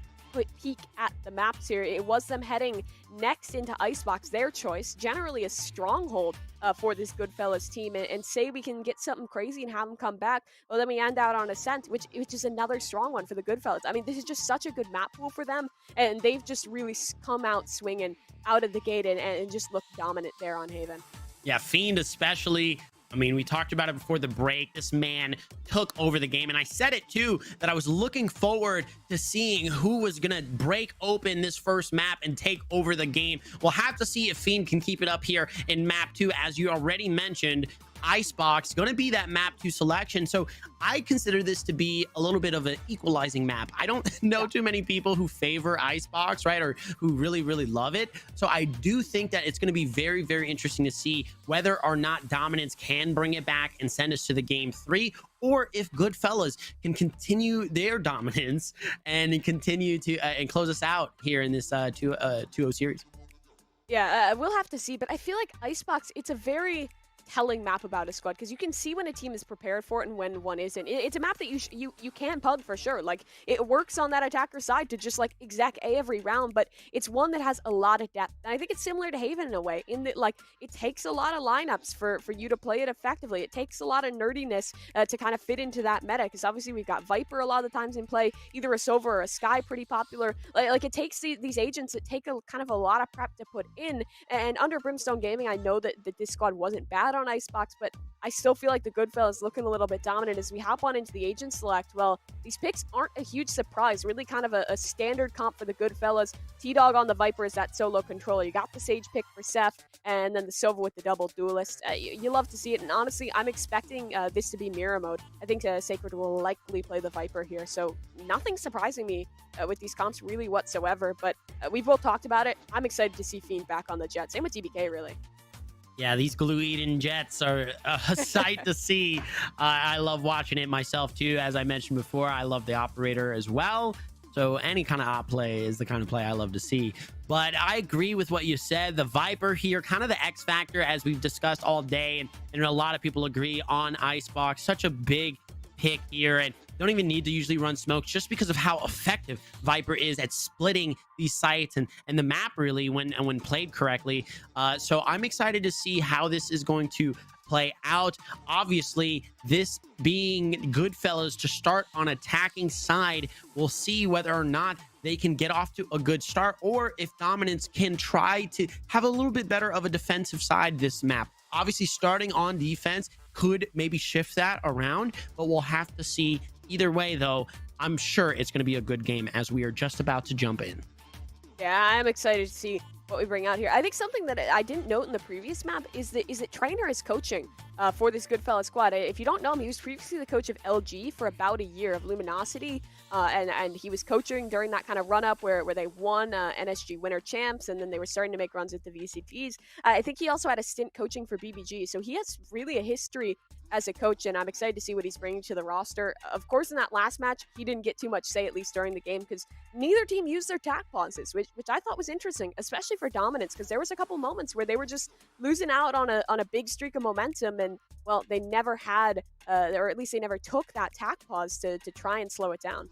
peek at the maps here, it was them heading next into Icebox, their choice, generally a stronghold for this Goodfellas team, and say we can get something crazy and have them come back. Well, then we end out on Ascent, which is another strong one for the Goodfellas. I mean, this is just such a good map pool for them, and they've just really come out swinging out of the gate and just look dominant there on Haven. Yeah, Fiend especially. I mean, we talked about it before the break. This man took over the game. And I said it, too, that I was looking forward to seeing who was going to break open this first map and take over the game. We'll have to see if Fiend can keep it up here in map 2. As you already mentioned, Icebox going to be that map 2 selection. So I consider this to be a little bit of an equalizing map. I don't know too many people who favor Icebox, right, or who really, really love it. So I do think that it's going to be very, very interesting to see whether or not Dominance can bring it back and send us to the game 3, or if Goodfellas can continue their dominance and continue to and close us out here in this 2-0 series. Yeah, we'll have to see. But I feel like Icebox, it's a very telling map about a squad, because you can see when a team is prepared for it and when one isn't. It's a map that you can pug for sure. Like, it works on that attacker side to just like exec A every round, but it's one that has a lot of depth. And I think it's similar to Haven in a way, in that like it takes a lot of lineups for you to play it effectively. It takes a lot of nerdiness to kind of fit into that meta, because obviously we've got Viper a lot of the times in play, either a Sova or a Sky pretty popular. Like it takes these agents that take a kind of a lot of prep to put in. And under Brimstone Gaming, I know that this squad wasn't bad on Icebox, but I still feel like the Goodfellas looking a little bit dominant. As we hop on into the agent select, well, these picks aren't a huge surprise, really kind of a standard comp for the Goodfellas. T-Dog on the Viper is that solo controller. You got the Sage pick for Seth, and then the Sova with the double duelist. You love to see it, and honestly, I'm expecting this to be mirror mode. I think Sacred will likely play the Viper here, so nothing surprising me with these comps really whatsoever, but we've both talked about it. I'm excited to see Fiend back on the jet. Same with DBK, really. Yeah, these glue-eating jets are a sight to see. I love watching it myself, too. As I mentioned before, I love the operator as well. So any kind of op play is the kind of play I love to see. But I agree with what you said. The Viper here, kind of the X factor, as we've discussed all day. And a lot of people agree on Icebox. Such a big pick here. And don't even need to usually run smokes, just because of how effective Viper is at splitting these sites and the map, really, when played correctly. So I'm excited to see how this is going to play out. Obviously, this being Goodfellas to start on attacking side, we'll see whether or not they can get off to a good start, or if Dominance can try to have a little bit better of a defensive side this map. Obviously, starting on defense could maybe shift that around, but we'll have to see. Either way, though, I'm sure it's going to be a good game as we are just about to jump in. Yeah, I'm excited to see what we bring out here. I think something that I didn't note in the previous map is that Trainer is coaching for this Goodfellas squad. If you don't know him, he was previously the coach of LG for about a year, of Luminosity, and he was coaching during that kind of run-up where they won NSG Winter Champs, and then they were starting to make runs at the VCTs. I think he also had a stint coaching for BBG, so he has really a history as a coach, and I'm excited to see what he's bringing to the roster. Of course, in that last match, he didn't get too much say, at least during the game, because neither team used their tack pauses, which I thought was interesting, especially for Dominance, because there was a couple moments where they were just losing out on a big streak of momentum, and, well, they never had, or at least they never took that tack pause to try and slow it down.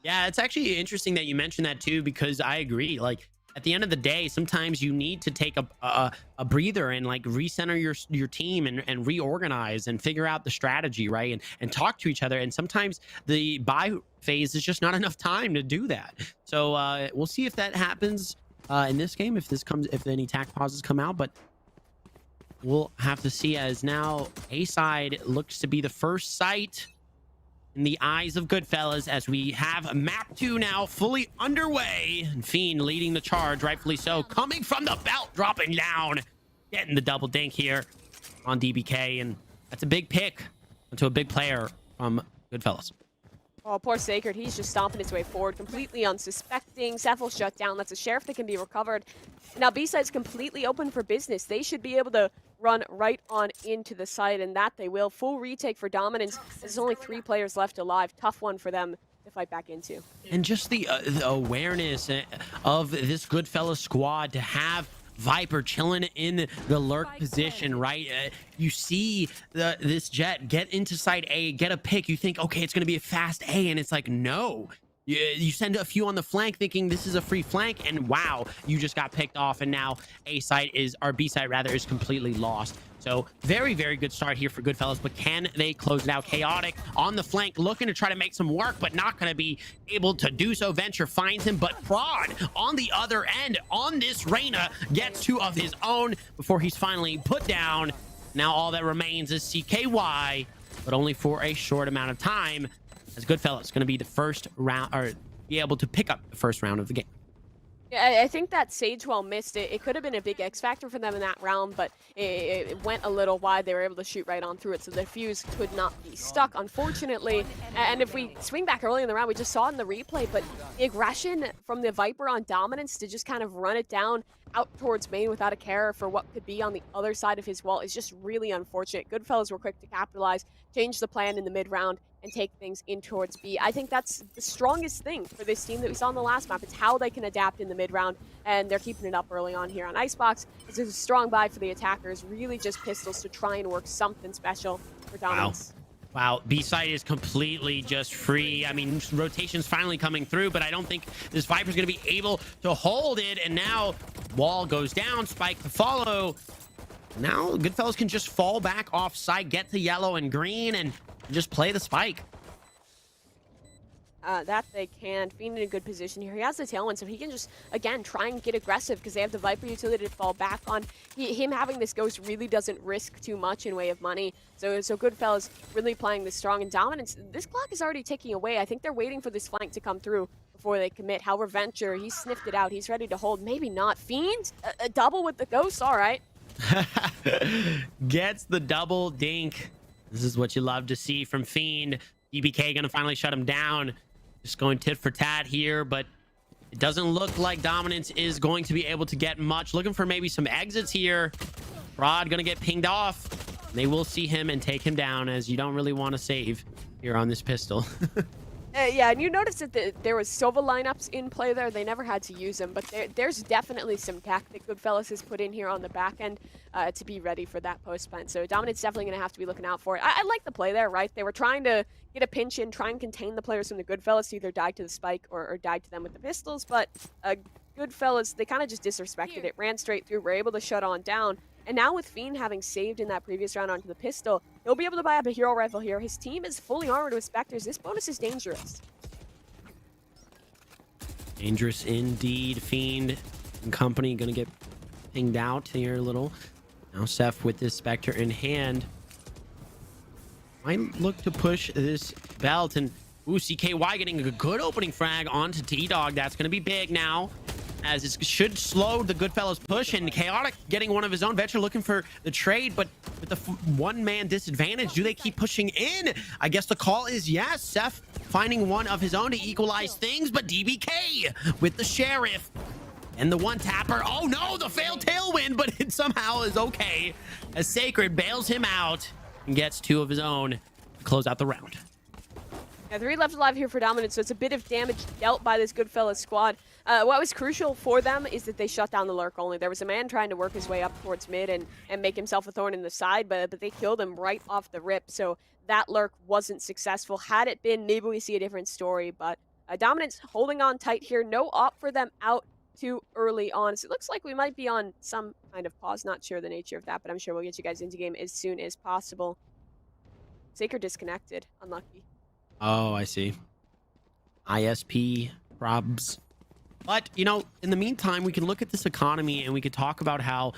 Yeah, it's actually interesting that you mentioned that too, because I agree. Like, at the end of the day, sometimes you need to take a breather and like recenter your team and reorganize and figure out the strategy, right? And talk to each other. And sometimes the buy phase is just not enough time to do that. So we'll see if that happens in this game, if any tack pauses come out, but we'll have to see, as now A side looks to be the first sight in the eyes of Goodfellas, as we have map 2 now fully underway, and Fiend leading the charge, rightfully so, coming from the belt, dropping down, getting the double dink here on DBK, and that's a big pick onto a big player from Goodfellas. Oh, poor Sacred. He's just stomping his way forward, completely unsuspecting. Cephal shut down. That's a sheriff that can be recovered. Now, B-side's completely open for business. They should be able to run right on into the site, and that they will. Full retake for Dominance. There's only 3 players left alive. Tough one for them to fight back into. And just the awareness of this Goodfellas squad to have Viper chilling in the lurk position, right? You see this Jet get into side A, get a pick. You think, okay, it's going to be a fast A, and it's like, no. You send a few on the flank thinking this is a free flank, and wow, you just got picked off, and now A side or B side rather, is completely lost. So very, very good start here for Goodfellas, but can they close it out? Chaotic on the flank, looking to try to make some work, but not going to be able to do so. Venture finds him, but Prod on the other end on this Reyna gets 2 of his own before he's finally put down. Now all that remains is CKY, but only for a short amount of time, as Goodfellas going to be the first round, or be able to pick up the first round of the game. Yeah, I think that Sage well missed it. It could have been a big X factor for them in that round, but it went a little wide. They were able to shoot right on through it, so the fuse could not be stuck, unfortunately. And if we swing back early in the round, we just saw it in the replay, but the aggression from the Viper on Dominance to just kind of run it down out towards main without a care for what could be on the other side of his wall is just really unfortunate. Goodfellas were quick to capitalize, change the plan in the mid round, and take things in towards B. I think that's the strongest thing for this team that we saw in the last map. It's how they can adapt in the mid round, and they're keeping it up early on here on Icebox. It's a strong buy for the attackers, really just pistols to try and work something special for Dominance. Wow, B-side is completely just free. I mean, rotation's finally coming through, but I don't think this Viper's going to be able to hold it. And now wall goes down, spike to follow. Now Goodfellas can just fall back off site, get to yellow and green, and just play the spike. That they can. Fiend in a good position here. He has the tailwind, so he can just, again, try and get aggressive because they have the Viper utility to fall back on. Him having this Ghost really doesn't risk too much in way of money. So Goodfellas really playing this strong. And Dominance, this clock is already ticking away. I think they're waiting for this flank to come through before they commit. However, Venture, he sniffed it out. He's ready to hold. Maybe not. Fiend, a double with the Ghost. All right. Gets the double dink. This is what you love to see from Fiend. DBK gonna finally shut him down. Just going tit for tat here, but it doesn't look like Dominance is going to be able to get much. Looking for maybe some exits here. Rod gonna get pinged off. They will see him and take him down, as you don't really want to save here on this pistol. Yeah, and you noticed that there was Sova lineups in play there. They never had to use them, but there's definitely some tactic Goodfellas has put in here on the back end to be ready for that post plant. So Dominant's definitely going to have to be looking out for it. I like the play there, right? They were trying to get a pinch in, try and contain the players from the Goodfellas to either die to the spike or die to them with the pistols, but Goodfellas, they kind of just disrespected it, ran straight through, were able to shut on down. And now with Fiend having saved in that previous round onto the pistol, he'll be able to buy up a hero rifle here. His team is fully armored with Spectres. This bonus is dangerous. Dangerous indeed. Fiend and company gonna get pinged out here a little. Now Seth with this Spectre in hand might look to push this belt, and ooh, CKY getting a good opening frag onto T-Dog. That's gonna be big now, as it should slow the Goodfellas push, and Chaotic getting one of his own. Venture looking for the trade, but with the one-man disadvantage, do they keep pushing in? I guess the call is yes. Seth finding one of his own to equalize things, but DBK with the Sheriff and the one tapper. Oh no, the failed tailwind, but it somehow is okay as Sacred bails him out and gets two of his own to close out the round. Yeah, 3 left alive here for Dominance, so it's a bit of damage dealt by this Goodfellas squad. What was crucial for them is that they shut down the lurk only. There was a man trying to work his way up towards mid and make himself a thorn in the side, but they killed him right off the rip, so that lurk wasn't successful. Had it been, maybe we see a different story, but Dominance holding on tight here. No op for them out too early on, so it looks like we might be on some kind of pause. Not sure the nature of that, but I'm sure we'll get you guys into game as soon as possible. Sacred disconnected. Unlucky. Oh, I see. ISP probs. But, you know, in the meantime, we can look at this economy and we could talk about how,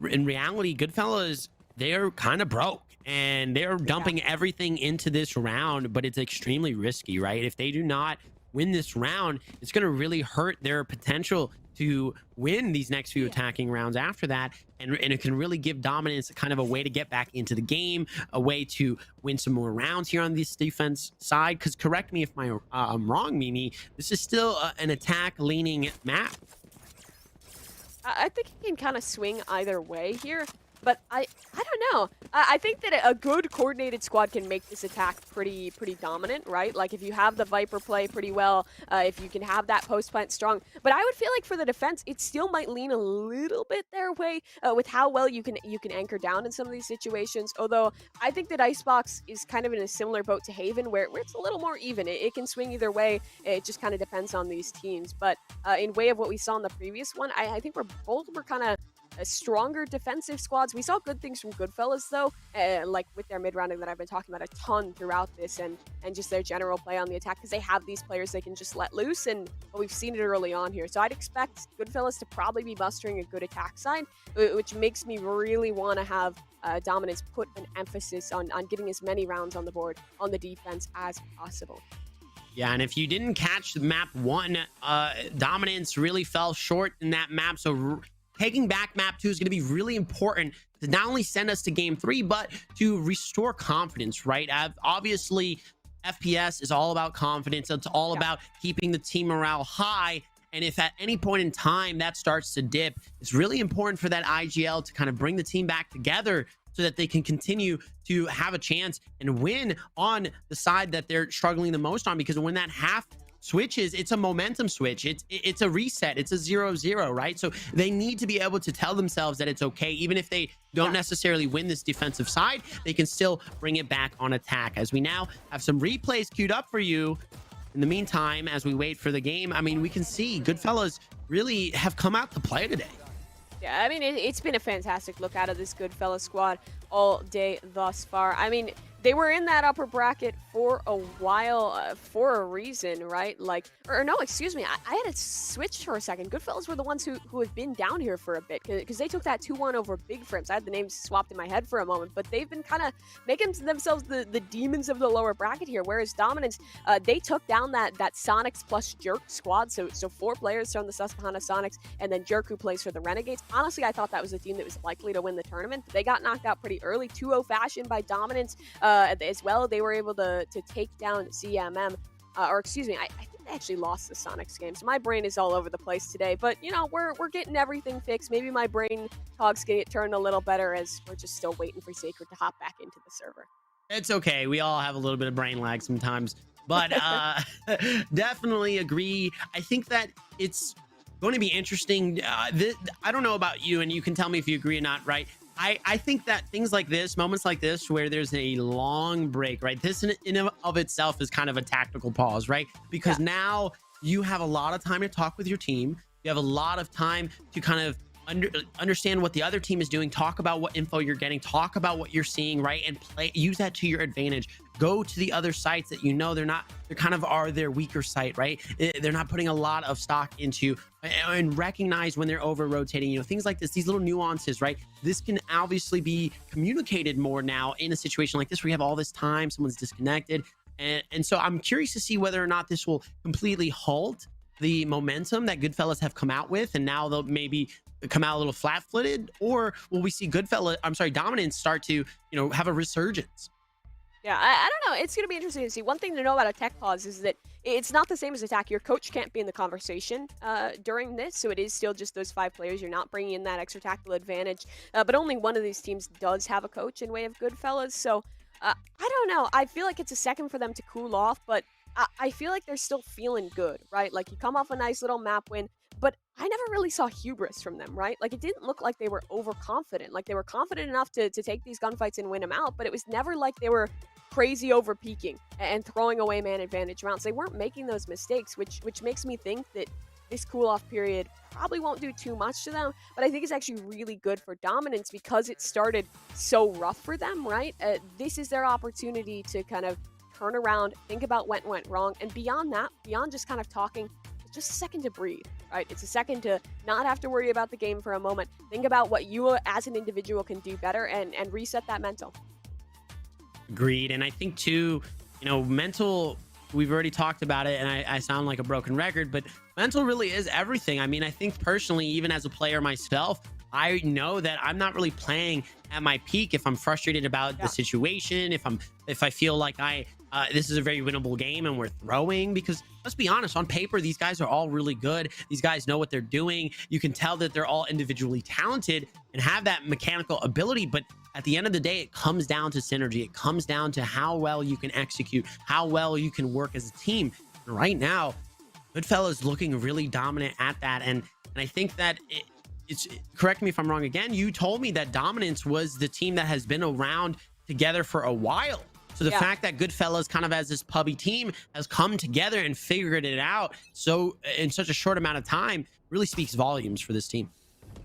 in reality, Goodfellas, they're kind of broke. And they're dumping everything into this round, but it's extremely risky, right? If they do not win this round, it's going to really hurt their potential to win these next few attacking rounds after that, and it can really give Dominance kind of a way to get back into the game, a way to win some more rounds here on this defense side. Because correct me if I'm wrong, Mimi, this is still an attack leaning map. I think it can kind of swing either way here, but I don't know. I think that a good coordinated squad can make this attack pretty dominant, right? Like if you have the Viper play pretty well, if you can have that post plant strong. But I would feel like for the defense, it still might lean a little bit their way with how well you can anchor down in some of these situations. Although I think that Icebox is kind of in a similar boat to Haven, where it's a little more even. It can swing either way. It just kind of depends on these teams. But in way of what we saw in the previous one, I think both were kind of stronger defensive squads. We saw good things from Goodfellas though, like with their mid-rounding that I've been talking about a ton throughout this, and just their general play on the attack, because they have these players they can just let loose, and we've seen it early on here. So I'd expect Goodfellas to probably be mustering a good attack side, which makes me really want to have Dominance put an emphasis on getting as many rounds on the board on the defense as possible. Yeah, and if you didn't catch map 1, Dominance really fell short in that map, so taking back map 2 is going to be really important to not only send us to game 3, but to restore confidence, right? Obviously, FPS is all about confidence. It's all about keeping the team morale high. And if at any point in time that starts to dip, it's really important for that IGL to kind of bring the team back together so that they can continue to have a chance and win on the side that they're struggling the most on. Because when that half switches, it's a momentum switch, it's a reset, it's a 0-0, right? So they need to be able to tell themselves that it's okay, even if they don't necessarily win this defensive side, they can still bring it back on attack. As we now have some replays queued up for you. In the meantime, as we wait for the game, I mean, we can see Goodfellas really have come out to play today. Yeah, I mean, it's been a fantastic look out of this Goodfellas squad all day thus far. I mean, they were in that upper bracket for a while for a reason, right? Like, or no, excuse me, I had to switch for a second. Goodfellas were the ones who have been down here for a bit, because they took that 2-1 over Big Frames. I had the names swapped in my head for a moment, but they've been kind of making themselves the demons of the lower bracket here, whereas Dominance, they took down that Sonics plus Jerk squad, so 4 players from the Susquehanna Sonics, and then Jerk, who plays for the Renegades. Honestly, I thought that was a team that was likely to win the tournament. They got knocked out pretty early, 2-0 fashion by Dominance. As well, they were able to take down CMM, or excuse me, I think they actually lost the Sonics game. So my brain is all over the place today, but you know, we're getting everything fixed. Maybe my brain cog's get turned a little better as we're just still waiting for Sacred to hop back into the server. It's okay. We all have a little bit of brain lag sometimes, but definitely agree. I think that it's going to be interesting. I don't know about you, and you can tell me if you agree or not, right? I think that things like this, moments like this, where there's a long break, right? This in and of itself is kind of a tactical pause, right? Because now you have a lot of time to talk with your team. You have a lot of time to kind of understand what the other team is doing, talk about what info you're getting, talk about what you're seeing, right? And use that to your advantage. Go to the other sites that you know they're kind of are their weaker site, right? They're not putting a lot of stock into, and recognize when they're over rotating, you know, things like this, these little nuances, right? This can obviously be communicated more now in a situation like this where you have all this time, someone's disconnected. And so I'm curious to see whether or not this will completely halt the momentum that Goodfellas have come out with, and now they'll maybe come out a little flat-footed, or will we see Dominance start to, you know, have a resurgence? Yeah, I don't know. It's going to be interesting to see. One thing to know about a tech pause is that it's not the same as attack. Your coach can't be in the conversation during this, so it is still just those 5 players. You're not bringing in that extra tactical advantage. But only one of these teams does have a coach in way of Goodfellas, so I don't know. I feel like it's a second for them to cool off, but I feel like they're still feeling good, right? Like, you come off a nice little map win, but I never really saw hubris from them, right? Like, it didn't look like they were overconfident. Like, they were confident enough to take these gunfights and win them out, but it was never like they were crazy over peaking and throwing away man advantage rounds. They weren't making those mistakes, which makes me think that this cool-off period probably won't do too much to them, but I think it's actually really good for Dominance because it started so rough for them, right? This is their opportunity to kind of turn around, think about what went wrong, and beyond that, beyond just kind of talking, it's just a second to breathe, right? It's a second to not have to worry about the game for a moment. Think about what you as an individual can do better and reset that mental. Agreed. And I think too, you know, mental, we've already talked about it, and I sound like a broken record, but mental really is everything. I mean, I think personally, even as a player myself, I know that I'm not really playing at my peak if I'm frustrated about the situation, if I feel like this is a very winnable game and we're throwing, because let's be honest, on paper, these guys are all really good. These guys know what they're doing. You can tell that they're all individually talented and have that mechanical ability, but at the end of the day, it comes down to synergy. It comes down to how well you can execute, how well you can work as a team. And right now, Goodfellas looking really dominant at that. And I think that it's, correct me if I'm wrong again, you told me that Dominance was the team that has been around together for a while. So the fact that Goodfellas kind of as this pubby team has come together and figured it out so in such a short amount of time really speaks volumes for this team.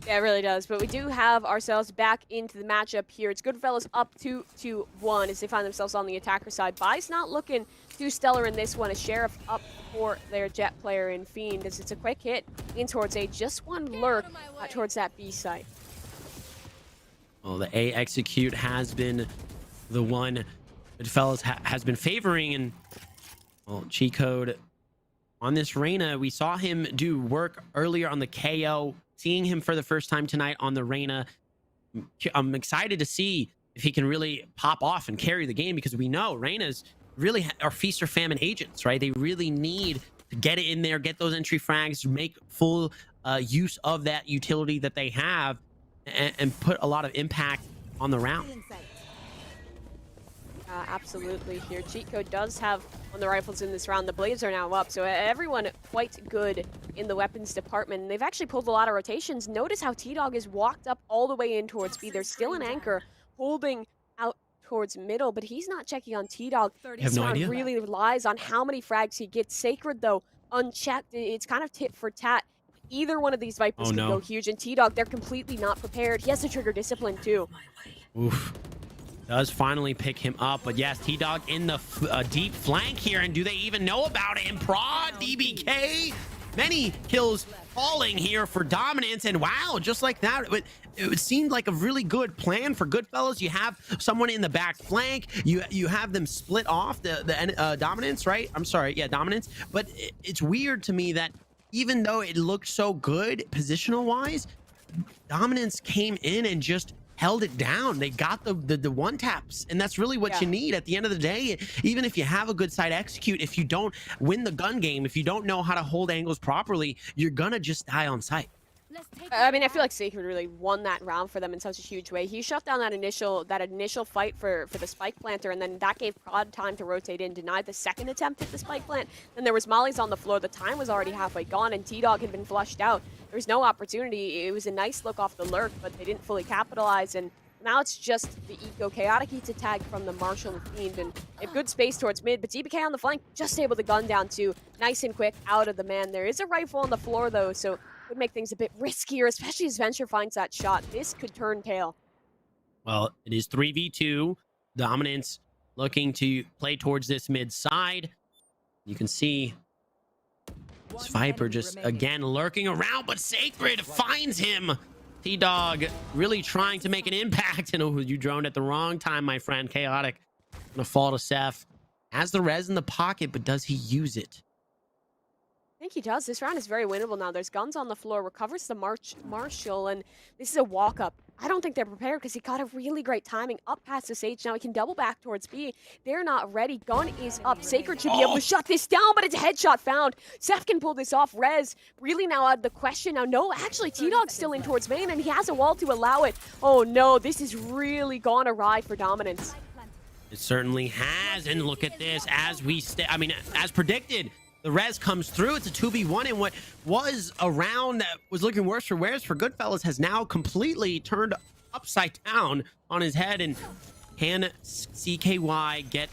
Yeah, it really does. But we do have ourselves back into the matchup here. It's Goodfellas up 2-1 as they find themselves on the attacker side. Bai's not looking too stellar in this one. A Sheriff up for their Jet player in Fiend as it's a quick hit in towards A. Just one lurk towards that B site. Well, the A execute has been the one Goodfellas has been favoring, and well, cheat code on this Reyna. We saw him do work earlier on the KO. Seeing him for the first time tonight on the Reyna, I'm excited to see if he can really pop off and carry the game, because we know Reynas really are feast or famine agents, right? They really need to get it in there, get those entry frags, make full use of that utility that they have, and put a lot of impact on the round. Absolutely here. Cheat code does have on the rifles in this round. The blades are now up, so everyone quite good in the weapons department. And they've actually pulled a lot of rotations. Notice how T-Dog is walked up all the way in towards B. There's still an anchor holding out towards middle, but he's not checking on T-Dog. Have no idea. Really relies on how many frags he gets. Sacred, though, unchecked. It's kind of tit for tat. Either one of these Vipers can go huge, and T-Dog, they're completely not prepared. He has to trigger discipline, too. Oof. Does finally pick him up, but yes, T-Dog in the deep flank here, and do they even know about it? And Prod, DBK, many kills falling here for Dominance, and wow, just like that, it seemed like a really good plan for Goodfellas. You have someone in the back flank, you have them split off the Dominance, right? I'm sorry, yeah, Dominance, but it's weird to me that even though it looked so good positional-wise, Dominance came in and just held it down. They got the one taps, and that's really what you need at the end of the day. Even if you have a good side execute, if you don't win the gun game, if you don't know how to hold angles properly, you're gonna just die on sight. I mean, I feel like Sacred really won that round for them in such a huge way. He shut down that initial fight for the spike planter, and then that gave Prod time to rotate in, denied the second attempt at the spike plant. Then there was mollies on the floor. The time was already halfway gone, and T-Dog had been flushed out. There was no opportunity. It was a nice look off the lurk, but they didn't fully capitalize, and now it's just the eco. Chaotic eats a tag from the Marshall and Fiend, and they have good space towards mid, but DBK on the flank just able to gun down too. Nice and quick out of the man. There is a rifle on the floor, though, so would make things a bit riskier, especially as Venture finds that shot. This could turn tail. Well, it is 3v2. Dominance looking to play towards this mid side. You can see this Viper just again lurking around, but Sacred finds him. T-Dog really trying to make an impact. And oh, you droned at the wrong time, my friend. Chaotic gonna fall to Seth. Has the res in the pocket, but does he use it? I think he does. This round is very winnable now. There's guns on the floor, recovers the Marshall, and this is a walk-up. I don't think they're prepared because he got a really great timing up past the Sage. Now he can double back towards B. They're not ready. Gun is up. Sacred should be able to shut this down, but it's a headshot found. Seth can pull this off. Rez really now out of the question. Now, no, actually, T-Dog's still in towards main, and he has a wall to allow it. Oh, no, this has really gone awry for Dominance. It certainly has, and look at this. As predicted, the res comes through. It's a 2v1, and what was a round that was looking worse for wears for Goodfellas has now completely turned upside down on his head. And can CKY get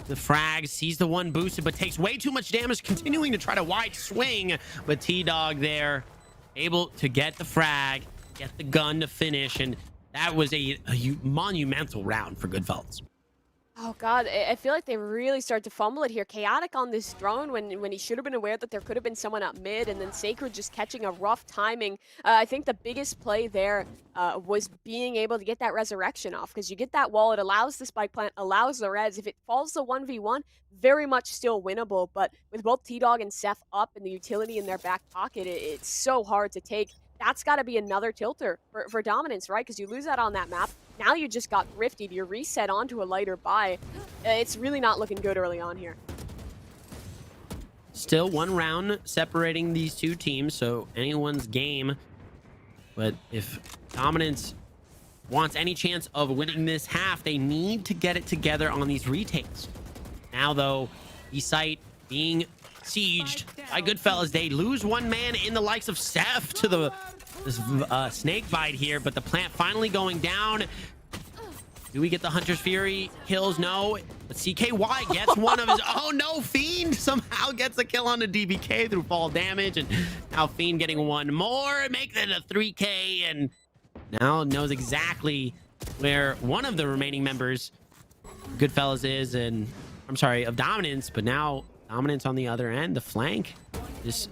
the frag? Sees the one boosted, but takes way too much damage, continuing to try to wide swing. But T-Dog there, able to get the frag, get the gun to finish, and that was a monumental round for Goodfellas. Oh, God, I feel like they really start to fumble it here. Chaotic on this drone when he should have been aware that there could have been someone up mid, and then Sacred just catching a rough timing. I think the biggest play there was being able to get that resurrection off, because you get that wall, it allows the spike plant, allows the res. If it falls to 1v1, very much still winnable, but with both T-Dog and Seth up and the utility in their back pocket, it's so hard to take. That's got to be another tilter for Dominance, right? Because you lose that on that map. Now you just got thrifted. You're reset onto a lighter buy. It's really not looking good early on here. Still one round separating these two teams, so anyone's game. But if Dominance wants any chance of winning this half, they need to get it together on these retakes. Now, though, the site being sieged by Goodfellas, they lose one man in the likes of Seth to this snake bite here, but the plant finally going down. Do we get the Hunter's Fury kills? No, but CKY gets one of his. Oh no, Fiend somehow gets a kill on the DBK through fall damage, and now Fiend getting one more, make it a 3K, and now knows exactly where one of the remaining members Goodfellas is, and I'm sorry, of Dominance, but now Dominance on the other end, the flank. This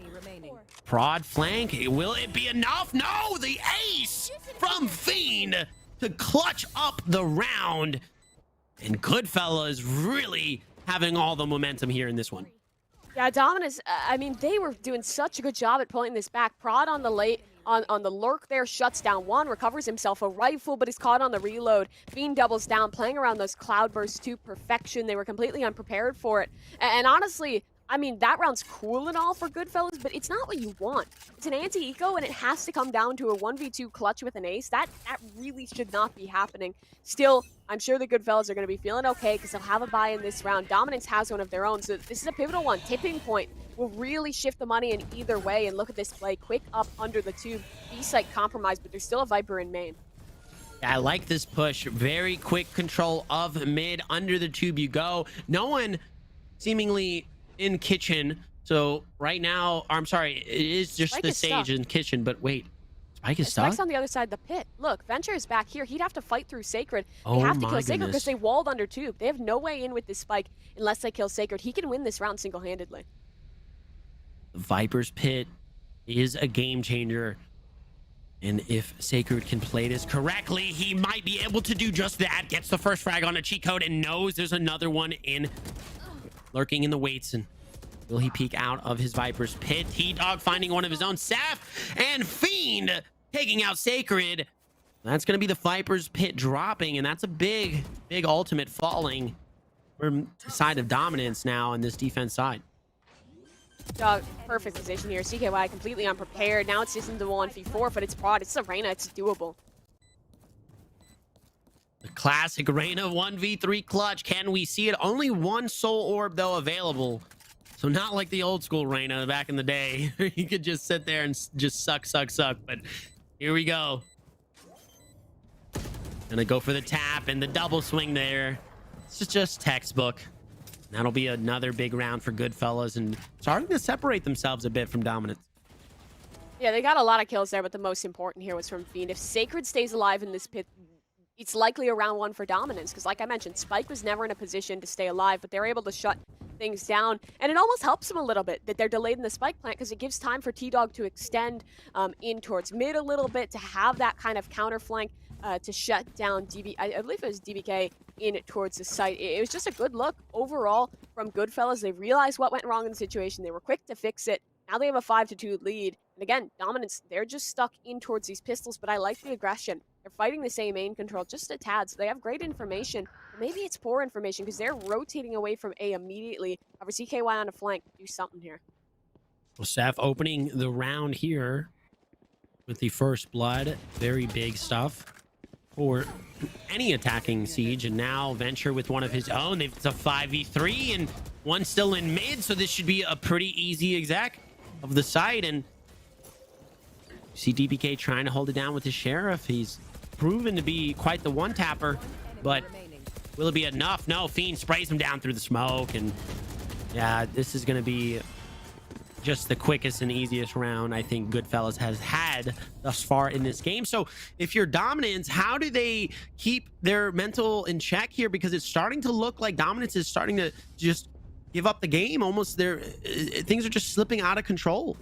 prod flank, will it be enough? No, the ace from Fiend to clutch up the round. And Goodfellas really having all the momentum here in this one. Yeah, Dominance, I mean, they were doing such a good job at pulling this back. Prod on the late, on the lurk there, shuts down one, recovers himself a rifle, but is caught on the reload. Fiend doubles down, playing around those cloud bursts to perfection. They were completely unprepared for it. And honestly, I mean, that round's cool and all for Goodfellas, but it's not what you want. It's an anti-eco, and it has to come down to a 1v2 clutch with an ace. That really should not be happening. Still, I'm sure the Goodfellas are going to be feeling okay because they'll have a buy in this round. Dominance has one of their own, so this is a pivotal one. Tipping point will really shift the money in either way, and look at this play. Quick up under the tube. B-site compromised, but there's still a Viper in main. Yeah, I like this push. Very quick control of mid. Under the tube you go. No one seemingly in kitchen, so right now, I'm sorry, it is just Spike the is Sage stuck. in kitchen, but wait, Spike is stuck? Spike's on the other side of the pit. Look, Venture is back here. He'd have to fight through Sacred. They Oh have to my kill Sacred goodness. because they walled under tube. They have no way in with this Spike unless they kill Sacred. He can win this round single-handedly. Viper's Pit is a game changer, and if Sacred can play this correctly, he might be able to do just that. Gets the first frag on a cheat code and knows there's another one in, lurking in the weights. And will he peek out of his Viper's Pit? T-Dog finding one of his own. Saf and Fiend taking out Sacred. That's going to be the Viper's Pit dropping, and that's a big ultimate falling from the side of Dominance now in this defense side. Dog, perfect position here. CKY completely unprepared. Now it's just into 1v4, but it's Prod. It's Arena. It's doable. The classic Reyna 1v3 clutch. Can we see it? Only one soul orb, though, available. So not like the old school Reyna back in the day. You could just sit there and just suck. But here we go. Gonna go for the tap and the double swing there. This is just textbook. That'll be another big round for Goodfellas and starting to separate themselves a bit from Dominance. Yeah, they got a lot of kills there, but the most important here was from Fiend. If Sacred stays alive in this pit, it's likely a round 1 for dominance, because like I mentioned, Spike was never in a position to stay alive, but they're able to shut things down, and it almost helps them a little bit that they're delayed in the Spike plant, because it gives time for T-Dog to extend in towards mid a little bit, to have that kind of counter flank to shut down I believe it was DBK in towards the site. It was just a good look overall from Goodfellas. They realized what went wrong in the situation. They were quick to fix it. Now they have a 5-2 lead. And again, dominance, they're just stuck in towards these pistols, but I like the aggression. They're fighting the same main control, just a tad, so they have great information. Maybe it's poor information, because they're rotating away from A immediately. However, CKY on the flank, do something here. Well, Seth opening the round here with the first blood. Very big stuff for any attacking Siege. And now Venture with one of his own. It's a 5v3 and one still in mid, so this should be a pretty easy exec of the site. And you see DBK trying to hold it down with his Sheriff. He's proven to be quite the one-tapper, but will it be enough? No, Fiend sprays him down through the smoke, and yeah, this is going to be just the quickest and easiest round I think Goodfellas has had thus far in this game. So if you're Dominance, how do they keep their mental in check here? Because it's starting to look like Dominance is starting to just give up the game. Almost things are just slipping out of control.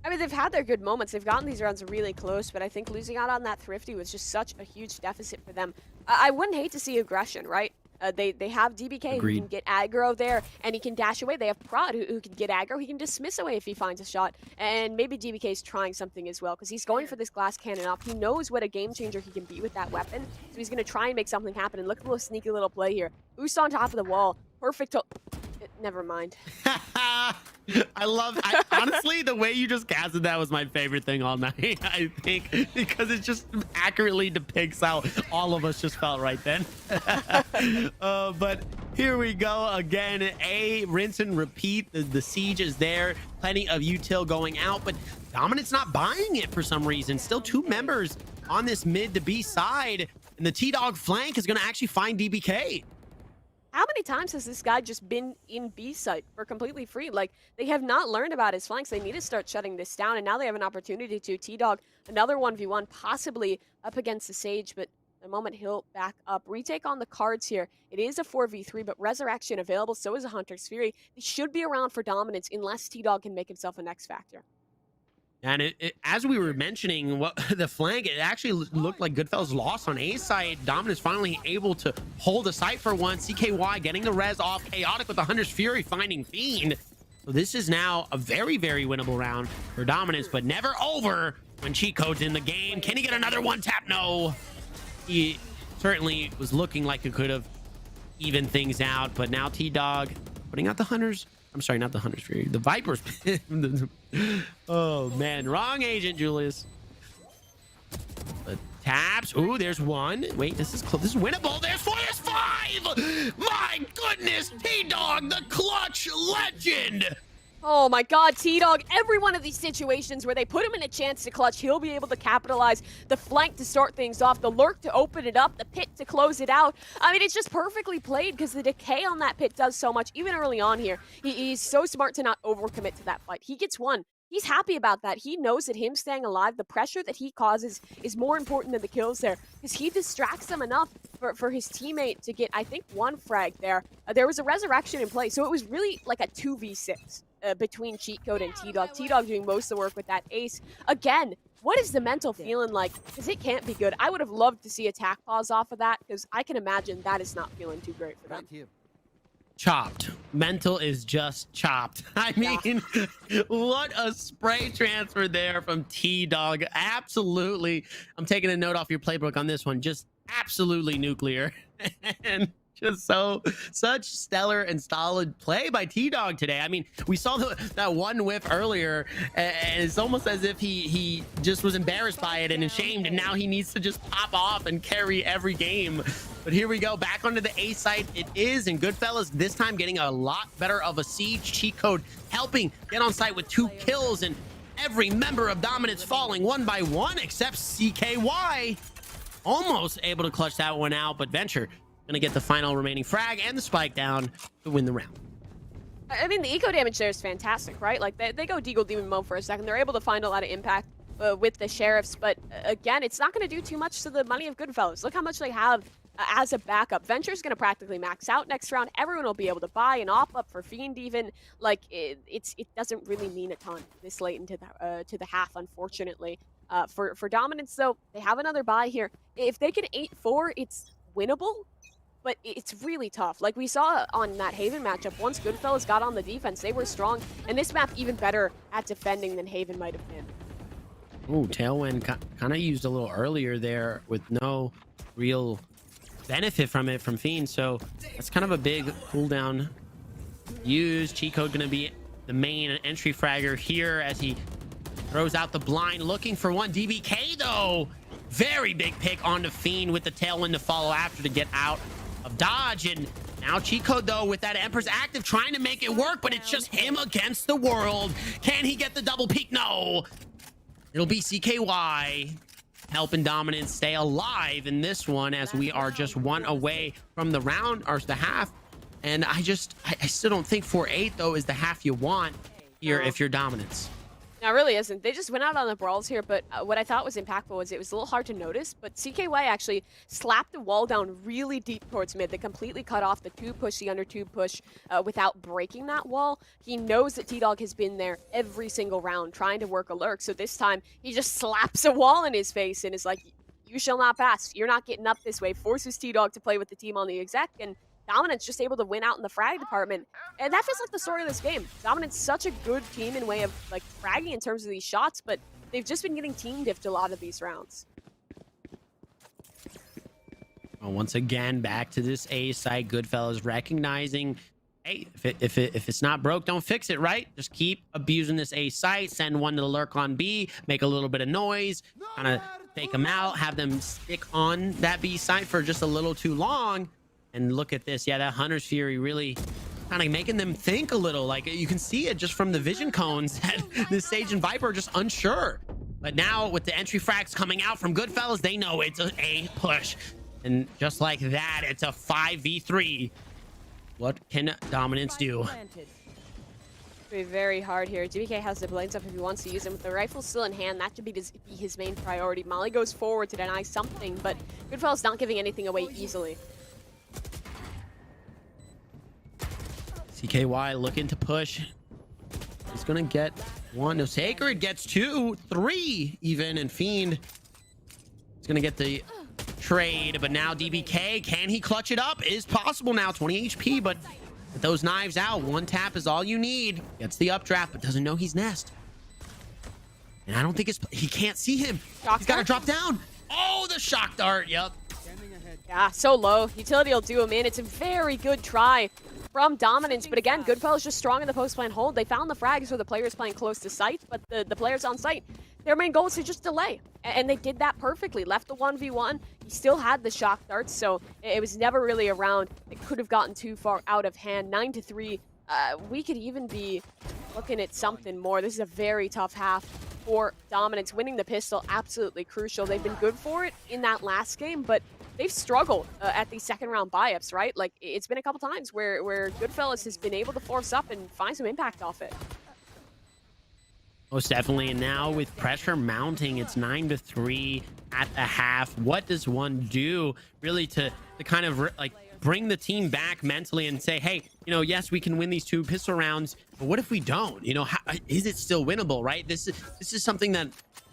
I mean, they've had their good moments. They've gotten these rounds really close, but I think losing out on that Thrifty was just such a huge deficit for them. I wouldn't hate to see aggression, right? They have DBK Agreed. who can get aggro there, and he can dash away. They have Prod who can get aggro. He can dismiss away if he finds a shot. And maybe DBK is trying something as well, because he's going for this glass cannon up. He knows what a game changer he can be with that weapon, so he's going to try and make something happen. And look at the little sneaky little play here. Boost on top of the wall. Perfect. Never mind. Honestly, the way you just casted that was my favorite thing all night, I think, because it just accurately depicts how all of us just felt right then. But here we go again. A rinse and repeat. The Siege is there. Plenty of util going out, but Dominance not buying it for some reason. Still 2 members on this mid to B side, and the T-Dog flank is going to actually find DBK. How many times has this guy just been in B site for completely free? Like, they have not learned about his flanks. They need to start shutting this down, and now they have an opportunity to. T-Dog, another 1v1, possibly up against the Sage, but the moment he'll back up. Retake on the cards here. It is a 4v3, but Resurrection available, so is a Hunter's Fury. They should be around for dominance unless T-Dog can make himself an X Factor. And as we were mentioning, what the flank, it actually looked like Goodfellas lost on A side. Dominance finally able to hold the site for once. CKY getting the res off. Chaotic with the Hunter's Fury finding Fiend. So this is now a very, very winnable round for Dominance, but never over when cheat code's in the game. Can he get another one tap? No. He certainly was looking like he could have evened things out, but now T-Dog putting out the Hunters. I'm sorry, not the Hunter's Fury. The Viper's. Oh, man. Wrong agent, Julius. The taps. Ooh, there's one. Wait, this is close. This is winnable. There's 4. There's 5. My goodness. T-Dog, the clutch legend. Oh my god, T-Dog, every one of these situations where they put him in a chance to clutch, he'll be able to capitalize. The flank to start things off, the lurk to open it up, the pit to close it out. I mean, it's just perfectly played because the decay on that pit does so much, even early on here. He's so smart to not overcommit to that fight. He gets one. He's happy about that. He knows that him staying alive, the pressure that he causes is more important than the kills there, because he distracts them enough for his teammate to get, I think, 1 frag there. There was a resurrection in play, so it was really like a 2v6 between cheat code and T-Dog. T-Dog doing most of the work with that ace. Again, what is the mental feeling like? Because it can't be good. I would have loved to see attack pause off of that, because I can imagine that is not feeling too great for them. Chopped. Mental is just chopped. I mean, what a spray transfer there from T-Dog. Absolutely. I'm taking a note off your playbook on this one. Just absolutely nuclear. And just such stellar and solid play by T-Dog today. I mean, we saw that one whiff earlier, and it's almost as if he just was embarrassed by it and ashamed, and now he needs to just pop off and carry every game. But here we go, back onto the A side it is, and Goodfellas this time getting a lot better of a Siege cheat code, helping get on site with 2 kills, and every member of Dominance falling one by one except CKY. Almost able to clutch that one out, but Venture gonna get the final remaining frag and the spike down to win the round. I mean, the eco damage there is fantastic, right? Like, they go Deagle Demon mode for a second. They're able to find a lot of impact with the Sheriffs, but again, it's not going to do too much to the money of Goodfellas. Look how much they have as a backup. Venture's going to practically max out next round. Everyone will be able to buy an op-up for Fiend even. Like, it doesn't really mean a ton this late into the half, unfortunately. For Dominance, though, they have another buy here. If they can 8-4, it's winnable, but it's really tough. Like we saw on that Haven matchup, once Goodfellas got on the defense, they were strong, and this map even better at defending than Haven might have been. Ooh, Tailwind kind of used a little earlier there with no real benefit from it from Fiend, so that's kind of a big cooldown use. Cheat Code gonna be the main entry fragger here as he throws out the blind, looking for one. DBK though, very big pick onto Fiend with the Tailwind to follow after to get out of dodge. And now Cheat Code though with that Emperor's active trying to make it work, but it's just him against the world. Can he get the double peek? No. It'll be CKY helping Dominance stay alive in this one as we are just one away from the round or the half. And I still don't think 4-8 though is the half you want here if you're Dominance. No, it really isn't. They just went out on the brawls here, but what I thought was impactful was it was a little hard to notice, but CKY actually slapped the wall down really deep towards mid that completely cut off the tube push, the under tube push, without breaking that wall. He knows that T-Dog has been there every single round trying to work a lurk, so this time he just slaps a wall in his face and is like, you shall not pass. You're not getting up this way. Forces T-Dog to play with the team on the exec, and Dominance just able to win out in the frag department. And that feels like the story of this game. Dominance such a good team in way of like fragging in terms of these shots, but they've just been getting team diffed a lot of these rounds. Well, once again, back to this A site. Goodfellas recognizing, hey, if it's not broke, don't fix it, right? Just keep abusing this A site, send one to the lurk on B, make a little bit of noise, kind of fake them out, have them stick on that B site for just a little too long. And look at this. Yeah, that Hunter's Fury really kind of making them think a little. Like, you can see it just from the vision cones that this Sage and Viper are just unsure. But now with the entry frags coming out from Goodfellas, they know it's an A push. And just like that, it's a 5v3. What can Dominance do? It's be very hard here. DBK has the blades up if he wants to use them. With the rifle still in hand, that should be his main priority. Molly goes forward to deny something, but Goodfellas not giving anything away easily. CKY looking to push. He's gonna get one. No, Sacred gets 2, 3 even, and Fiend is gonna get the trade. But now DBK, can he clutch it up? Is possible now. 20 HP, but with those knives out, one tap is all you need. Gets the updraft, but doesn't know he's Nest. And I don't think he can't see him. He's got to drop down. Oh, the shock dart. Yep. Yeah, so low. Utility will do him in. It's a very good try from Dominance, but again, Goodfellas just strong in the post-plant hold. They found the frags for the players playing close to site, but the players on site, their main goal is to just delay, and they did that perfectly. Left the 1v1. He still had the shock darts, so it was never really a round that could have gotten too far out of hand. 9-3. We could even be looking at something more. This is a very tough half for Dominance. Winning the pistol, absolutely crucial. They've been good for it in that last game, but they've struggled at these second round buy-ups, right? Like, it's been a couple times where Goodfellas has been able to force up and find some impact off it. Most definitely. And now with pressure mounting, it's 9-3 at the half. What does one do really to kind of like bring the team back mentally and say, hey, you know, yes, we can win these 2 pistol rounds, but what if we don't? You know, how, is it still winnable, right? This is something that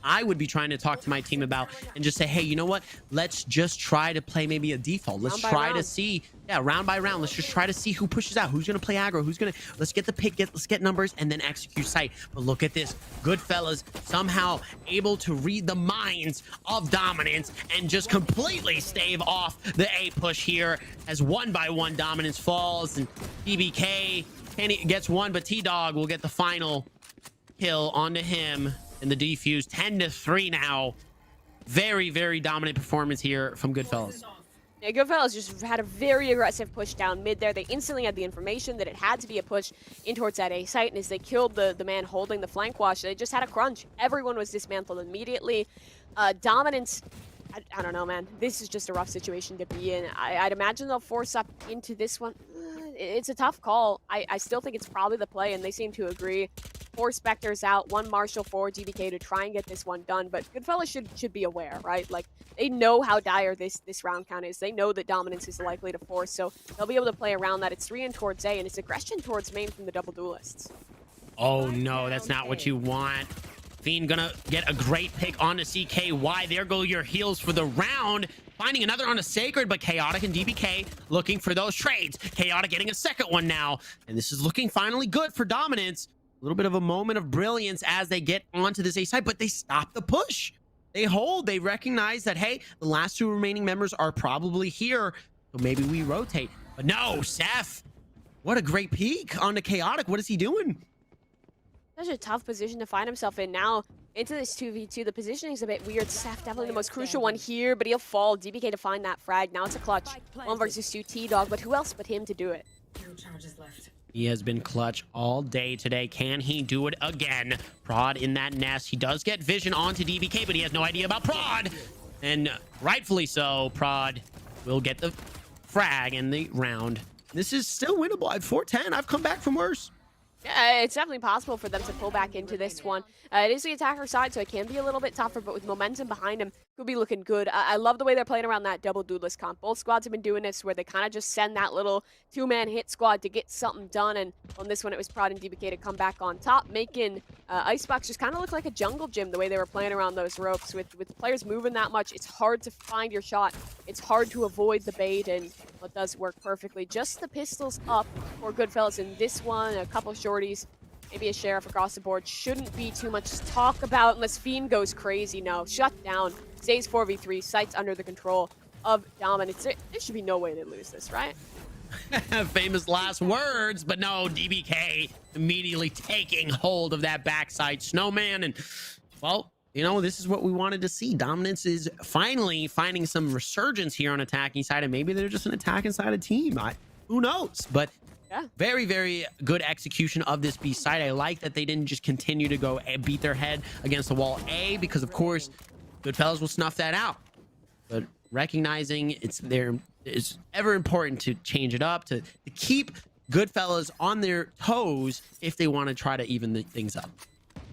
I would be trying to talk to my team about and just say, hey, you know what? Let's just try to play maybe a default. Let's try to see, round by round. Let's just try to see who pushes out, who's going to play aggro, let's get the pick, let's get numbers and then execute sight. But look at this. Goodfellas somehow able to read the minds of Dominance and just completely stave off the A push here as one by one Dominance falls, and DBK gets one, but T-Dog will get the final kill onto him. And the defuse. 10-3 now. Very, very dominant performance here from Goodfellas. Yeah, Goodfellas just had a very aggressive push down mid there. They instantly had the information that it had to be a push in towards that A site, and as they killed the man holding the flank wash, they just had a crunch. Everyone was dismantled immediately. Dominance, I don't know, man. This is just a rough situation to be in. I'd imagine they'll force up into this one. it's a tough call. I still think it's probably the play, and they seem to agree. 4 Spectres out, 1 Marshall for DBK to try and get this one done, but Goodfellas should be aware, right? Like, they know how dire this round count is. They know that dominance is likely to force, so they'll be able to play around that. It's 3 in towards A, and it's aggression towards main from the double duelists. Oh no, that's not what you want. Fiend gonna get a great pick on the CKY. There go your heals for the round. Finding another on a Sacred, but Chaotic and DBK looking for those trades. Chaotic getting a second one now, and this is looking finally good for dominance. A little bit of a moment of brilliance as they get onto this A side, but they stop the push. They hold. They recognize that, hey, the last 2 remaining members are probably here, so maybe we rotate. But no, Seth, what a great peek on the Chaotic. What is he doing? Such a tough position to find himself in now. Into this 2v2, the positioning is a bit weird. Seth definitely the most crucial one here, but he'll fall. DBK to find that frag. Now it's a clutch. 1 versus 2 T-Dog, but who else but him to do it? No charges left. He has been clutch all day today. Can he do it again? Prod in that nest. He does get vision onto DBK, but he has no idea about Prod. And rightfully so, Prod will get the frag in the round. This is still winnable. At 4-10, I've come back from worse. Yeah, it's definitely possible for them to pull back into this one. It is the attacker side, so it can be a little bit tougher, but with momentum behind him, could be looking good. I love the way they're playing around that double duelist comp. Both squads have been doing this where they kind of just send that little 2-man hit squad to get something done, and on this one it was Prod and DBK to come back on top, making Icebox just kind of look like a jungle gym the way they were playing around those ropes. With players moving that much, it's hard to find your shot. It's hard to avoid the bait, and it does work perfectly. Just the pistols up for Goodfellas in this one, a couple shorties, maybe a sheriff across the board. Shouldn't be too much to talk about unless Fiend goes crazy. No, shut down. Stays 4v3, sights under the control of Dominance. There should be no way they lose this, right? Famous last words, but no, DBK immediately taking hold of that backside snowman. And, well, you know, this is what we wanted to see. Dominance is finally finding some resurgence here on attacking side, and maybe they're just an attacking side of team. Who knows? But yeah, very, very good execution of this B side. I like that they didn't just continue to go and beat their head against the wall A, because, of course, Goodfellas will snuff that out. But recognizing it's ever important to change it up, to keep Goodfellas on their toes if they want to try to even things up.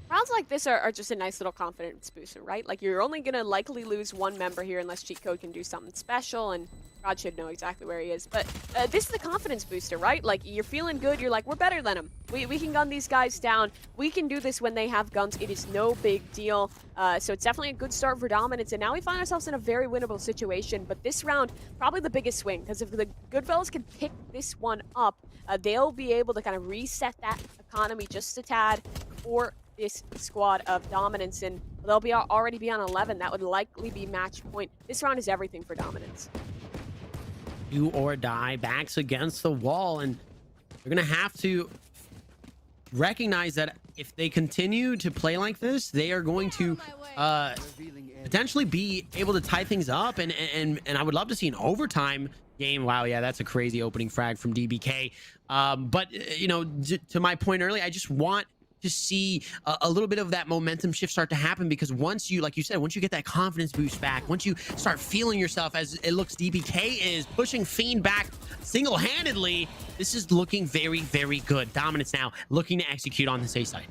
Rounds like this are just a nice little confidence booster, right? Like, you're only going to likely lose 1 member here unless Cheat Code can do something special, and Rod should know exactly where he is. But this is the confidence booster, right? Like, you're feeling good. You're like, we're better than them. We can gun these guys down. We can do this when they have guns. It is no big deal. So it's definitely a good start for Dominance. And now we find ourselves in a very winnable situation. But this round, probably the biggest swing. Because if the Goodfellas can pick this one up, they'll be able to kind of reset that economy just a tad for this squad of Dominance, and they'll be already be on 11. That would likely be match point. This round is everything for Dominance. Do or die, backs against the wall, and they're gonna have to recognize that if they continue to play like this, they are going to potentially be able to tie things up, and I would love to see an overtime game. Wow, yeah, that's a crazy opening frag from DBK. But you know, to my point earlier, I just want to see a little bit of that momentum shift start to happen, because once you, like you said, once you get that confidence boost back, once you start feeling yourself, as it looks DBK is pushing Fiend back single-handedly, this is looking very, very good. Dominance now looking to execute on this A side.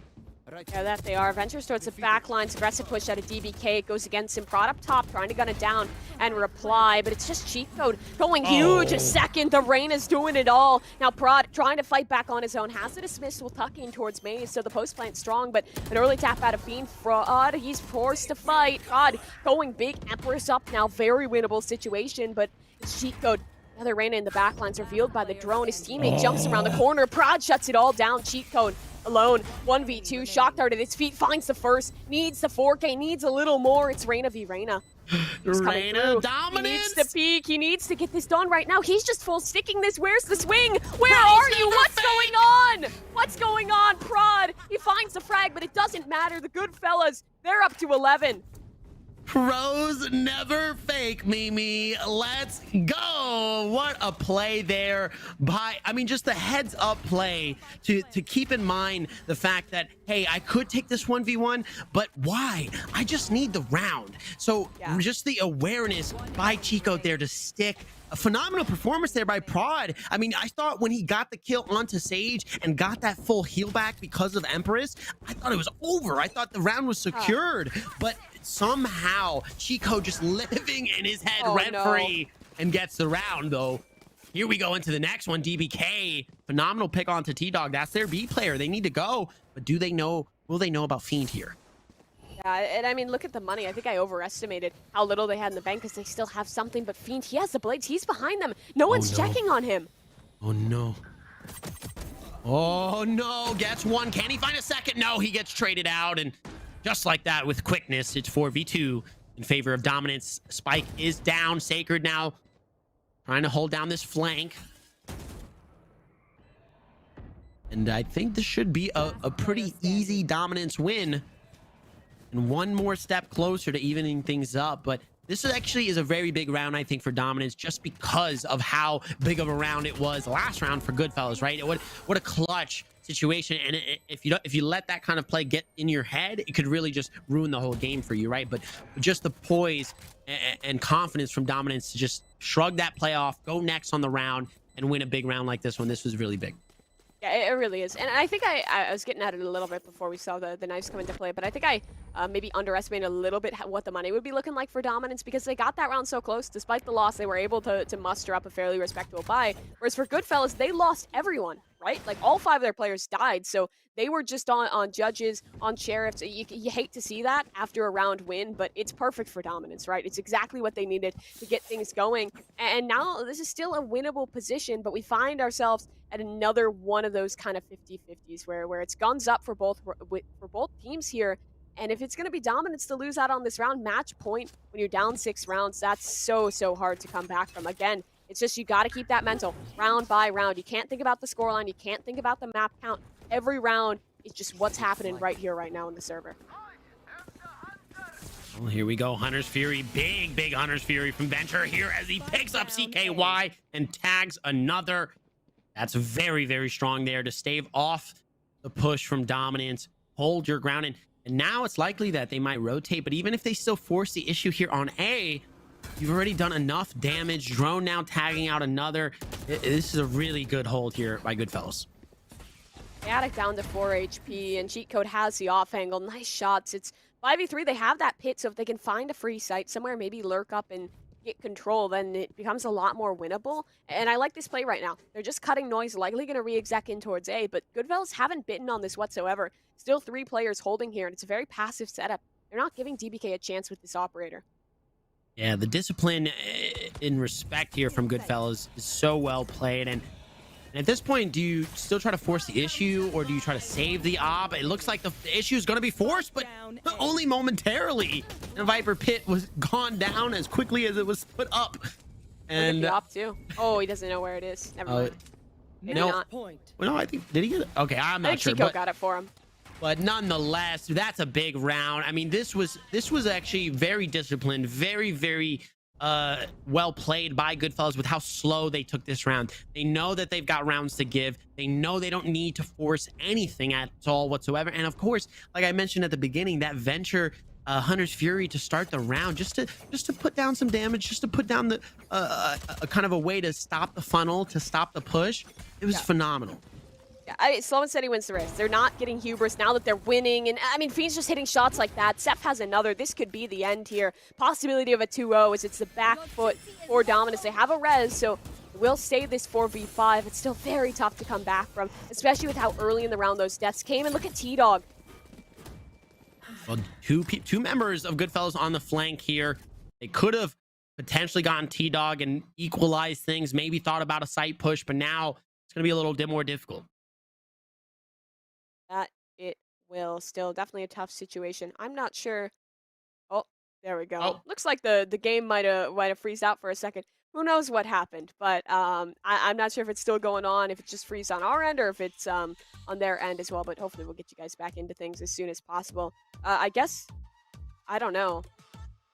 Yeah, that they are. Ventures towards the back lines. Aggressive push out of DBK. It goes against him. Prod up top, trying to gun it down and reply, but it's just Cheat Code going huge. A second. The rain is doing it all. Now Prod trying to fight back on his own. Has the dismissal tucking towards Maze, so the post plant's strong, but an early tap out of Fiend. Prod, he's forced to fight. Prod going big. Empress up now. Very winnable situation, but it's Cheat Code. Another Reyna in the backlines revealed by the drone. His teammate jumps around the corner. Prod shuts it all down. Cheat Code alone. 1v2. Shock Dart at his feet. Finds the first. Needs the 4K. Needs a little more. It's Reyna v Reyna. Reyna dominance. He needs to peek. He needs to get this done right now. He's just full sticking this. Where's the swing? Where are you? What's going on? What's going on? Prod. He finds the frag, but it doesn't matter. The Goodfellas, they're up to 11. Pros never fake, Mimi. Let's go. What a play there by, I mean, just the heads up play to keep in mind the fact that, hey, I could take this 1v1, but why? I just need the round. So just the awareness by Chico there to stick. A phenomenal performance there by Prod. I mean, I thought when he got the kill onto Sage and got that full heal back because of Empress, I thought it was over. I thought the round was secured, but somehow Chico just living in his head rent-free and gets the round, though. Here we go into the next one. DBK, phenomenal pick onto T-Dog. That's their B player. They need to go, but do they know, will they know about Fiend here? Yeah, and I mean, look at the money. I think I overestimated how little they had in the bank because they still have something, but Fiend, he has the blades. He's behind them. No one's checking on him. Oh, no. Oh, no. Gets one. Can he find a second? No, he gets traded out, and just like that, with quickness, it's 4v2 in favor of Dominance. Spike is down. Sacred now trying to hold down this flank. And I think this should be a pretty easy Dominance win. And one more step closer to evening things up. But this actually is a very big round, I think, for Dominance, just because of how big of a round it was last round for Goodfellas, right? What a clutch situation. And if you let that kind of play get in your head, it could really just ruin the whole game for you, right? But just the poise and confidence from Dominance to just shrug that play off, go next on the round, and win a big round like this one. This was really big. Yeah, it really is. And I think I was getting at it a little bit before we saw the knives come into play, but I think I maybe underestimated a little bit what the money would be looking like for Dominance because they got that round so close. Despite the loss, they were able to muster up a fairly respectable buy. Whereas for Goodfellas, they lost everyone, right? Like all 5 of their players died, so they were just on judges, on sheriffs. You hate to see that after a round win, but it's perfect for Dominance, right? It's exactly what they needed to get things going. And now this is still a winnable position, but we find ourselves at another one of those kind of 50-50s where it's guns up for both teams here. And if it's going to be Dominance to lose out on this round, match point when you're down 6 rounds, that's so hard to come back from. Again, it's just you got to keep that mental round by round. You can't think about the scoreline. You can't think about the map count. Every round is just what's happening right here, right now in the server. Well, here we go. Hunter's Fury. Big Hunter's Fury from Venture here as he picks up CKY and tags another. That's very strong there to stave off the push from Dominance. Hold your ground. And now it's likely that they might rotate. But even if they still force the issue here on A, you've already done enough damage. Drone now tagging out another. This is a really good hold here by Goodfellas. Chaotic down to 4 HP, and Cheat Code has the off angle. Nice shots. It's 5v3. They have that pit, so if they can find a free site somewhere, maybe lurk up and get control, then it becomes a lot more winnable. And I like this play right now. They're just cutting noise, likely going to re-exec in towards A, but Goodfellas haven't bitten on this whatsoever. Still 3 players holding here, and it's a very passive setup. They're not giving DBK a chance with this operator. Yeah, the discipline in respect here from Goodfellas is so well played. And at this point, do you still try to force the issue, or do you try to save the op? It looks like the issue is going to be forced, but only momentarily. The Viper pit was gone down as quickly as it was put up. And the op too. Oh, he doesn't know where it is. Never mind. No, well, no, I think, did he get it? Okay, I'm not sure. Chico got it for him. But nonetheless, that's a big round. I mean, this was actually very disciplined, very well played by Goodfellas with how slow they took this round. They know that they've got rounds to give. They know they don't need to force anything at all whatsoever. And of course, like I mentioned at the beginning, that Venture Hunter's Fury to start the round, just to put down some damage, just to put down the a kind of a way to stop the funnel, to stop the push. It was phenomenal. Yeah, Slow and Steady wins the race. They're not getting hubris now that they're winning. And I mean, Fiend's just hitting shots like that. Seth has another. This could be the end here. Possibility of a 2-0 as it's the back foot for Dominance. They have a res, so will stay this 4v5. It's still very tough to come back from, especially with how early in the round those deaths came. And look at T-Dog. Well, two members of Goodfellas on the flank here. They could have potentially gotten T-Dog and equalized things, maybe thought about a site push, but now it's going to be a little more difficult. That it will still definitely a tough situation. I'm not sure. Oh, there we go. Oh. Looks like the game might have freezed out for a second. Who knows what happened? But I'm not sure if it's still going on, if it just freezed on our end, or if it's on their end as well. But hopefully we'll get you guys back into things as soon as possible. I guess, I don't know.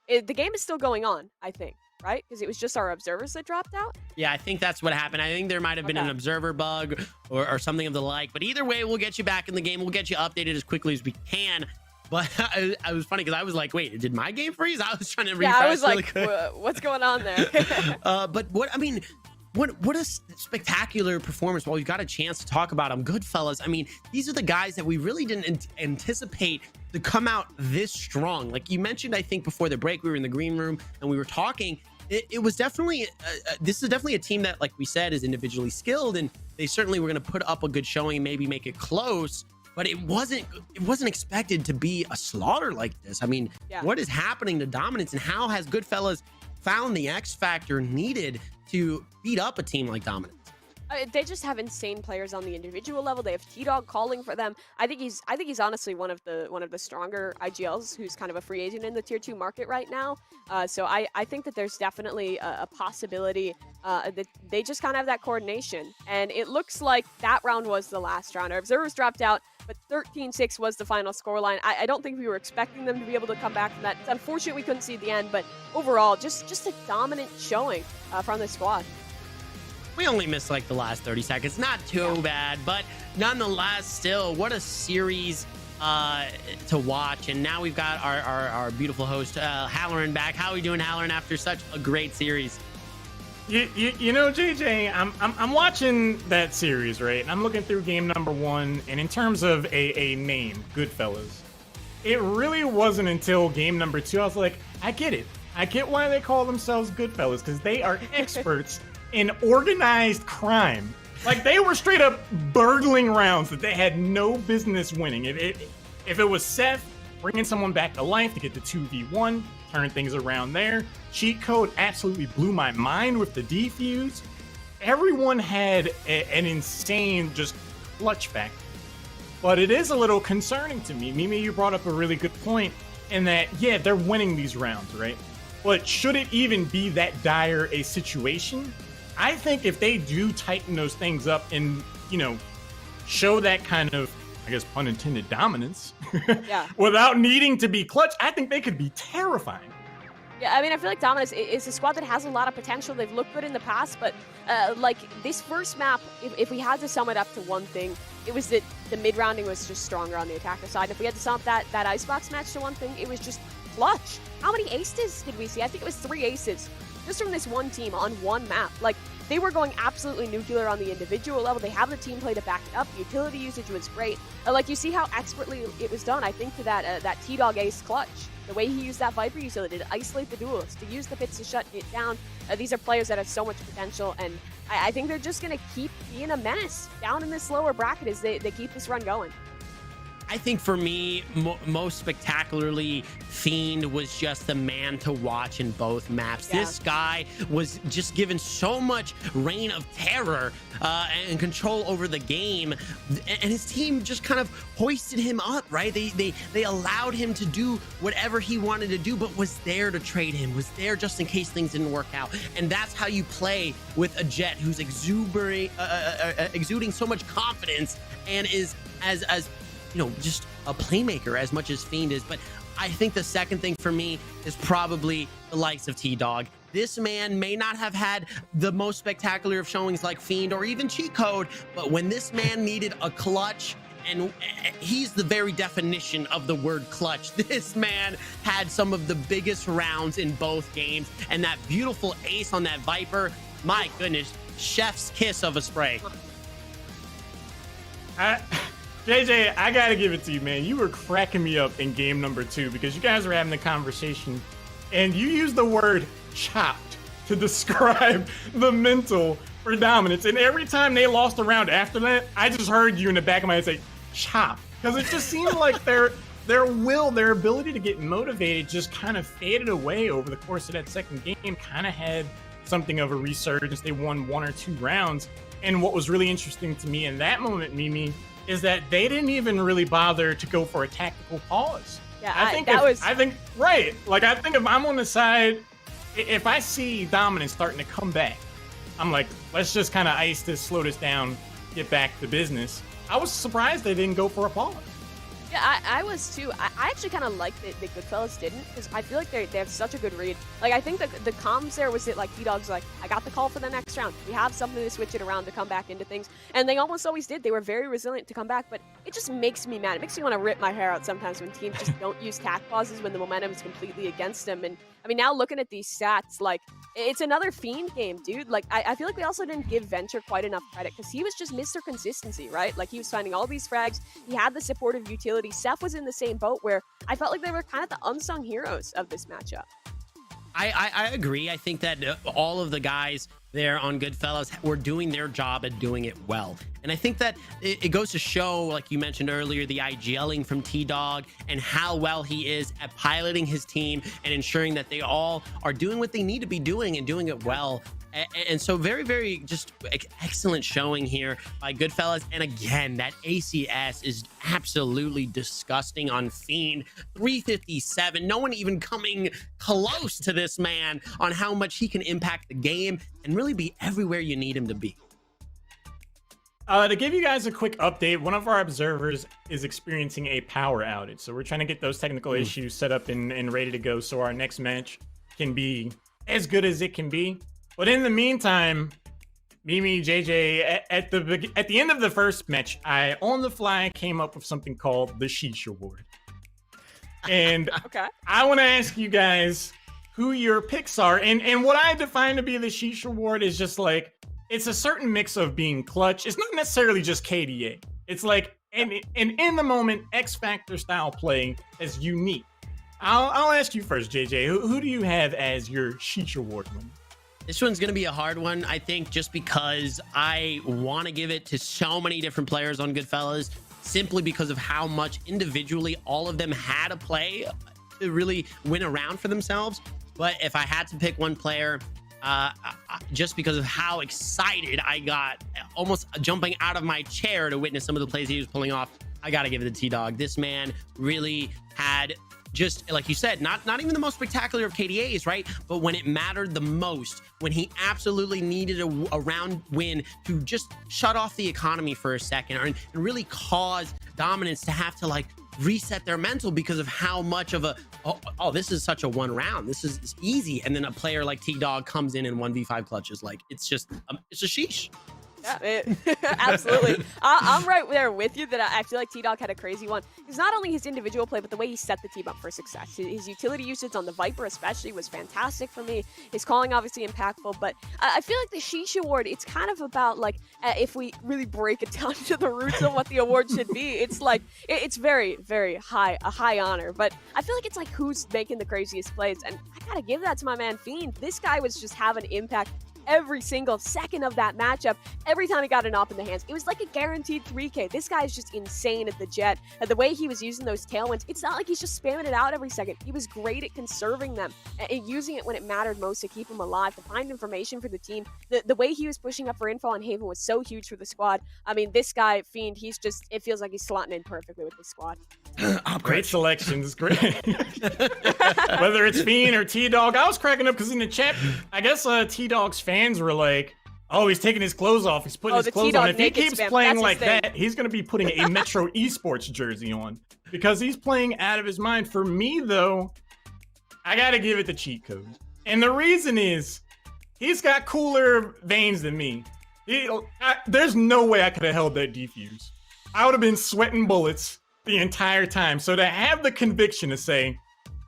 the game is still going on, I think, right? Because it was just our observers that dropped out. Yeah, I think that's what happened. I think there might have been an observer bug or something of the like. But either way, we'll get you back in the game. We'll get you updated as quickly as we can. But I was funny because I was like, wait, did my game freeze? I was trying to refresh. Yeah, I was really like, quick. what's going on there? But what a spectacular performance. While we've got a chance to talk about them, Goodfellas. I mean, these are the guys that we really didn't anticipate to come out this strong. Like you mentioned, I think before the break, we were in the green room and we were talking. It was definitely, this is definitely a team that, like we said, is individually skilled, and they certainly were going to put up a good showing and maybe make it close. But it wasn't expected to be a slaughter like this. I mean, what is happening to Dominance, and how has Goodfellas found the X factor needed to beat up a team like Dominance? They just have insane players on the individual level. They have T-Dog calling for them. I think he's honestly one of the stronger IGLs who's kind of a free agent in the tier 2 market right now. So I think that there's definitely a possibility that they just kind of have that coordination. And it looks like that round was the last round. Our observers dropped out, but 13-6 was the final scoreline. I don't think we were expecting them to be able to come back from that. It's unfortunate we couldn't see the end, but overall, just a dominant showing from the squad. We only missed like the last 30 seconds. Not too bad, but nonetheless, still, what a series to watch. And now we've got our beautiful host, Halloran, back. How are we doing, Halloran, after such a great series? You know, JJ, I'm watching that series, right? And I'm looking through game number 1, and in terms of a name, Goodfellas, it really wasn't until game number 2 I was like, I get it. I get why they call themselves Goodfellas, because they are experts in organized crime. Like, they were straight up burgling rounds that they had no business winning. If it was Seth bringing someone back to life to get the 2v1, turn things around there. Cheat code absolutely blew my mind with the defuse. Everyone had an insane just clutch factor. But it is a little concerning to me. Mimi, you brought up a really good point in that, yeah, they're winning these rounds, right? But should it even be that dire a situation? I think if they do tighten those things up and, you know, show that kind of, I guess, pun intended, dominance, without needing to be clutch, I think they could be terrifying. Yeah, I mean, I feel like Dominance is a squad that has a lot of potential. They've looked good in the past, but like this first map, if we had to sum it up to one thing, it was that the mid-rounding was just stronger on the attacker side. If we had to sum up that Icebox match to one thing, it was just clutch. How many aces did we see? I think it was 3 aces just from this one team on one map. Like, they were going absolutely nuclear on the individual level. They have the team play to back it up. The utility usage was great. Like, you see how expertly it was done. I think to that T-Dog ace clutch, the way he used that Viper utility to isolate the duelist, to use the pits to shut it down. These are players that have so much potential, and I think they're just going to keep being a menace down in this lower bracket as they keep this run going. I think for me, most spectacularly, Fiend was just the man to watch in both maps. Yeah. This guy was just given so much reign of terror and control over the game, and his team just kind of hoisted him up, right? They allowed him to do whatever he wanted to do, but was there to trade him, was there just in case things didn't work out. And that's how you play with a Jet who's exuding so much confidence and is as you know, just a playmaker as much as Fiend is. But I think the second thing for me is probably the likes of T-Dog. This man may not have had the most spectacular of showings like Fiend or even Cheat Code, but when this man needed a clutch, and he's the very definition of the word clutch, this man had some of the biggest rounds in both games. And that beautiful ace on that Viper, my goodness, chef's kiss of a spray. JJ, I gotta give it to you, man. You were cracking me up in game number 2 because you guys were having a conversation and you used the word chopped to describe the mental for Dominance. And every time they lost a round after that, I just heard you in the back of my head say, chop. Because it just seemed like their ability to get motivated just kind of faded away over the course of that second game, kind of had something of a resurgence. They won 1 or 2 rounds. And what was really interesting to me in that moment, Mimi, is that they didn't even really bother to go for a tactical pause. Yeah, I think if I'm on the side, if I see Dominance starting to come back, I'm like, let's just kind of ice this, slow this down, get back to business. I was surprised they didn't go for a pause. Yeah, I was too. I actually kind of like that the Goodfellas didn't, because I feel like they have such a good read. Like, I think the comms there was it like T-Dog's like, I got the call for the next round. We have something to switch it around to come back into things. And they almost always did. They were very resilient to come back, but it just makes me mad. It makes me want to rip my hair out sometimes when teams just don't use tack pauses when the momentum is completely against them. And I mean, now looking at these stats, like, it's another Fiend game, dude. Like, I feel like we also didn't give Venture quite enough credit, because he was just Mr. Consistency, right? Like, he was finding all these frags. He had the supportive utility. Seth was in the same boat where I felt like they were kind of the unsung heroes of this matchup. I agree. I think that all of the guys there on Goodfellas were doing their job and doing it well. And I think that it goes to show, like you mentioned earlier, the IGLing from T-Dog and how well he is at piloting his team and ensuring that they all are doing what they need to be doing and doing it well. And so very, very just excellent showing here by Goodfellas. And again, that ACS is absolutely disgusting on Fiend. 357. No one even coming close to this man on how much he can impact the game and really be everywhere you need him to be. To give you guys a quick update, one of our observers is experiencing a power outage. So we're trying to get those technical issues set up and ready to go so our next match can be as good as it can be. But in the meantime, Mimi, JJ, at the end of the first match, I on the fly came up with something called the Sheesh Award. And Okay. I want to ask you guys who your picks are. And what I define to be the Sheesh Award is just like, it's a certain mix of being clutch. It's not necessarily just KDA. It's like an in the moment X Factor style play that's unique. I'll ask you first, JJ. Who do you have as your Sheesh Award winner? This one's going to be a hard one, I think, just because I want to give it to so many different players on Goodfellas, simply because of how much individually all of them had to play to really win around for themselves. But if I had to pick one player, just because of how excited I got, almost jumping out of my chair to witness some of the plays he was pulling off, I got to give it to T-Dog. This man really had, just like you said, not even the most spectacular of KDAs, right? But when it mattered the most, when he absolutely needed a round win to just shut off the economy for a second and really cause dominance to have to like reset their mental because of how much of a, oh, this is such a one round. This is easy. And then a player like T-Dog comes in and 1v5 clutches. Like, it's just, it's a sheesh. Yeah, absolutely. I'm right there with you that I feel like T-Dog had a crazy one. Because not only his individual play, but the way he set the team up for success. His utility usage on the Viper especially was fantastic for me. His calling obviously impactful, but I feel like the Sheesh Award, it's kind of about like, if we really break it down to the roots of what the award should be, it's like, it's very, very high, a high honor. But I feel like it's like who's making the craziest plays. And I gotta give that to my man Fiend. This guy was just having impact every single second of that matchup. Every time he got an op in the hands, it was like a guaranteed 3K. This guy is just insane at the jet. And the way he was using those tailwinds, it's not like he's just spamming it out every second. He was great at conserving them and using it when it mattered most to keep him alive, to find information for the team. The way he was pushing up for info on Haven was so huge for the squad. I mean, this guy, Fiend, he's just, it feels like he's slotting in perfectly with the squad. Great selections, great. Whether it's Fiend or T-Dog, I was cracking up because in the chat, I guess T-Dog's fans were like, "Oh, he's taking his clothes off. He's putting his clothes on. If he keeps playing like that, he's gonna be putting a Metro Esports jersey on because he's playing out of his mind." For me, though, I gotta give it the cheat code, and the reason is he's got cooler veins than me. There's no way I could have held that defuse. I would have been sweating bullets the entire time. So to have the conviction to say,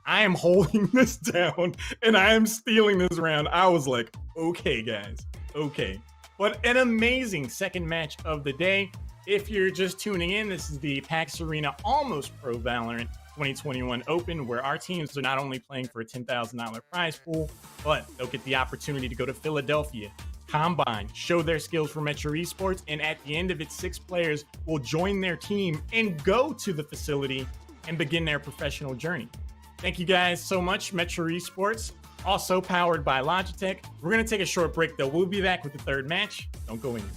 I am holding this down and I am stealing this round, I was like, okay, guys, okay. But an amazing second match of the day. If you're just tuning in, this is the PAX Arena Almost Pro Valorant 2021 Open, where our teams are not only playing for a $10,000 prize pool, but they'll get the opportunity to go to Philadelphia, Combine, show their skills for Metro Esports, and at the end of it, 6 players will join their team and go to the facility and begin their professional journey. Thank you guys so much, Metro Esports, also powered by Logitech. We're going to take a short break, though. We'll be back with the third match. Don't go anywhere.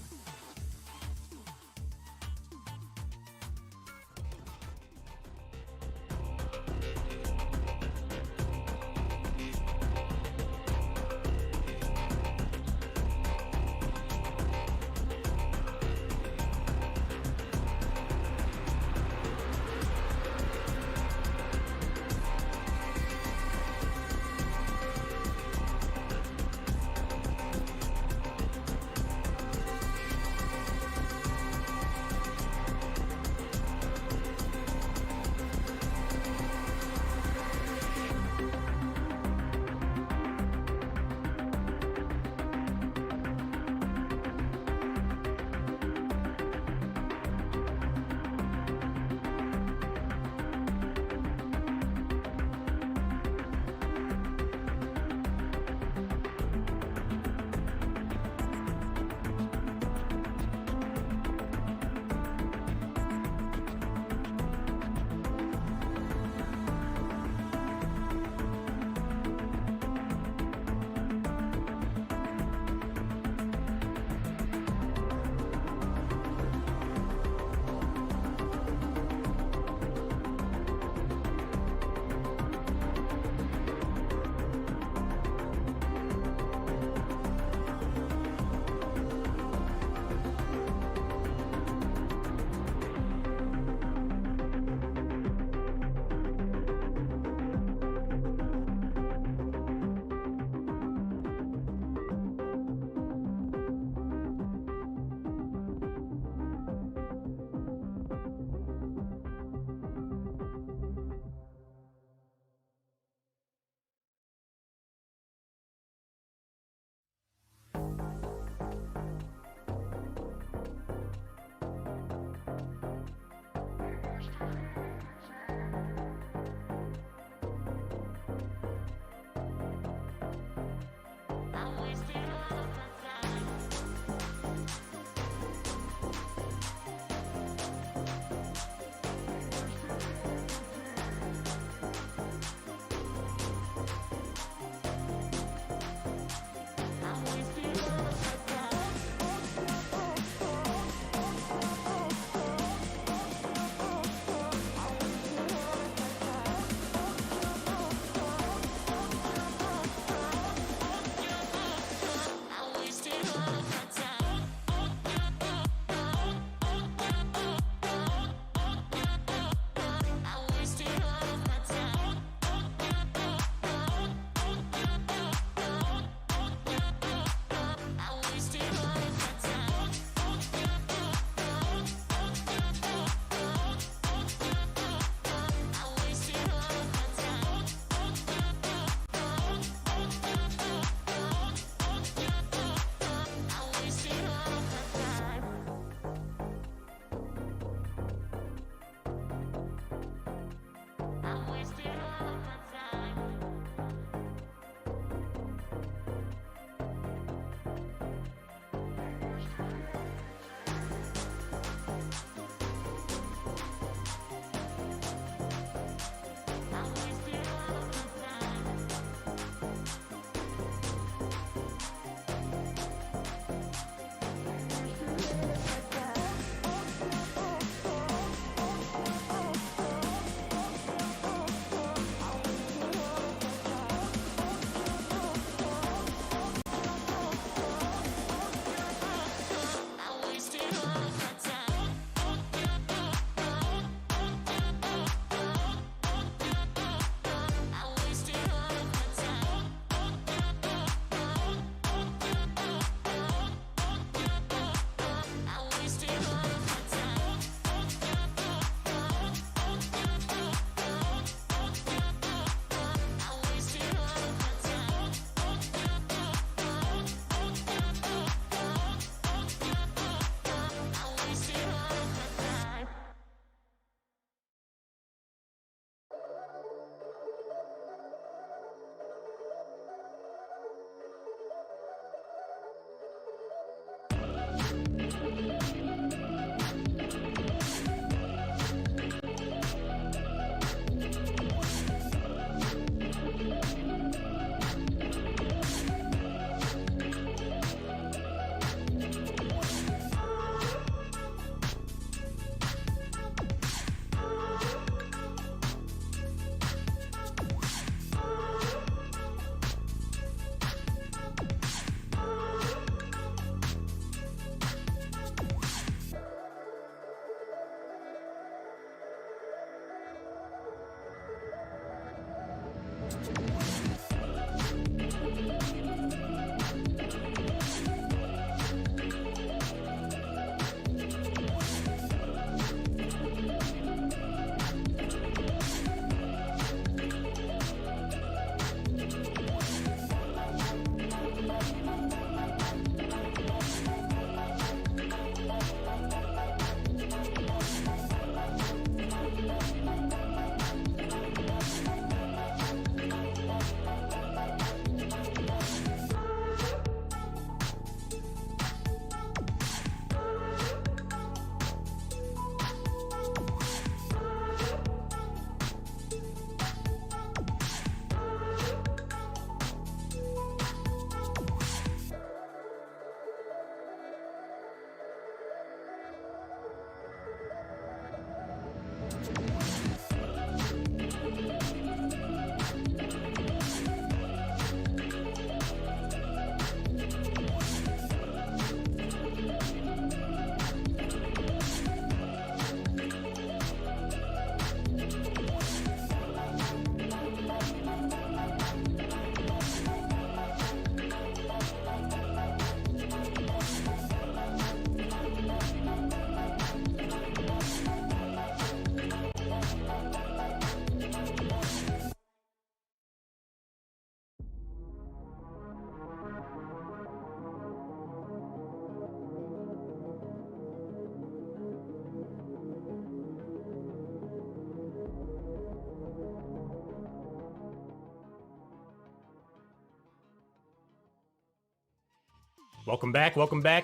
Welcome back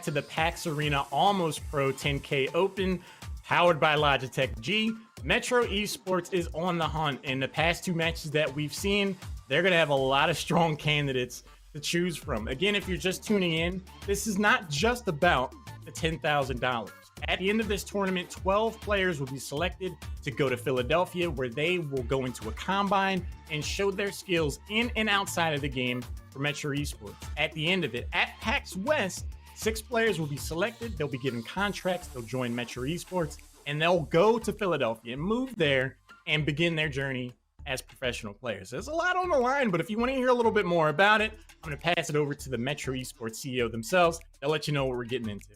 to the PAX Arena Almost Pro 10K Open, powered by Logitech G. Metro Esports is on the hunt. In the past 2 matches that we've seen, they're going to have a lot of strong candidates to choose from. Again, if you're just tuning in, this is not just about the $10,000. At the end of this tournament, 12 players will be selected to go to Philadelphia, where they will go into a combine and show their skills in and outside of the game for Metro Esports. At the end of it, at PAX West, 6 players will be selected. They'll be given contracts. They'll join Metro Esports, and they'll go to Philadelphia and move there and begin their journey as professional players. There's a lot on the line, but if you want to hear a little bit more about it, I'm going to pass it over to the Metro Esports CEO themselves. They'll let you know what we're getting into.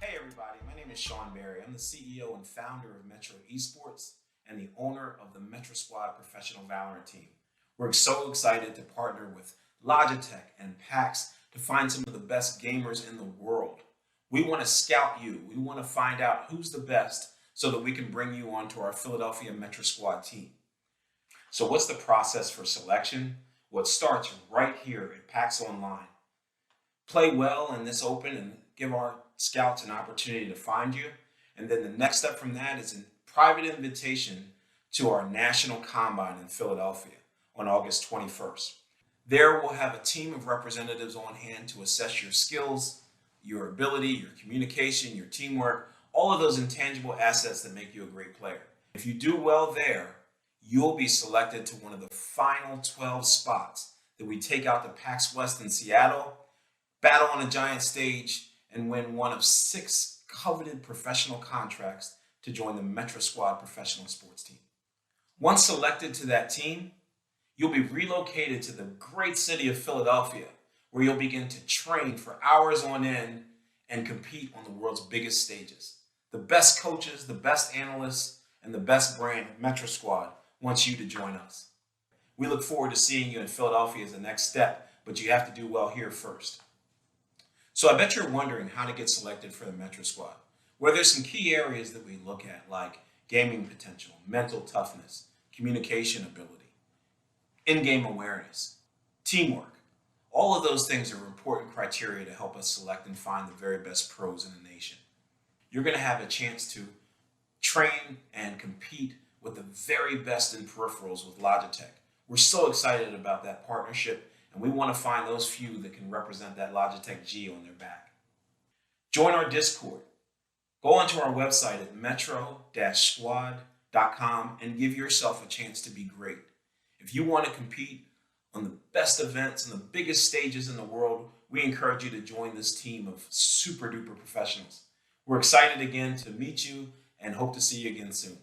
Hey everybody, my name is Sean Berry. I'm the CEO and founder of Metro Esports and the owner of the Metro Squad Professional Valorant team. We're so excited to partner with Logitech and PAX to find some of the best gamers in the world. We want to scout you. We want to find out who's the best so that we can bring you onto our Philadelphia Metro Squad team. So what's the process for selection? Well, it starts right here at PAX Online. Play well in this open and give our scouts an opportunity to find you. And then the next step from that is a private invitation to our National Combine in Philadelphia on August 21st. There we'll have a team of representatives on hand to assess your skills, your ability, your communication, your teamwork, all of those intangible assets that make you a great player. If you do well there, you'll be selected to one of the final 12 spots that we take out to PAX West in Seattle, battle on a giant stage, and win one of 6 coveted professional contracts to join the Metro Squad professional sports team. Once selected to that team, you'll be relocated to the great city of Philadelphia, where you'll begin to train for hours on end and compete on the world's biggest stages. The best coaches, the best analysts, and the best brand, Metro Squad, wants you to join us. We look forward to seeing you in Philadelphia as the next step, but you have to do well here first. So I bet you're wondering how to get selected for the Metro Squad. Well, there's some key areas that we look at, like gaming potential, mental toughness, communication ability, in-game awareness, teamwork. All of those things are important criteria to help us select and find the very best pros in the nation. You're going to have a chance to train and compete with the very best in peripherals with Logitech. We're so excited about that partnership, and we want to find those few that can represent that Logitech G on their back. Join our Discord. Go onto our website at metro-squad.com and give yourself a chance to be great. If you want to compete on the best events and the biggest stages in the world, we encourage you to join this team of super duper professionals. We're excited again to meet you and hope to see you again soon.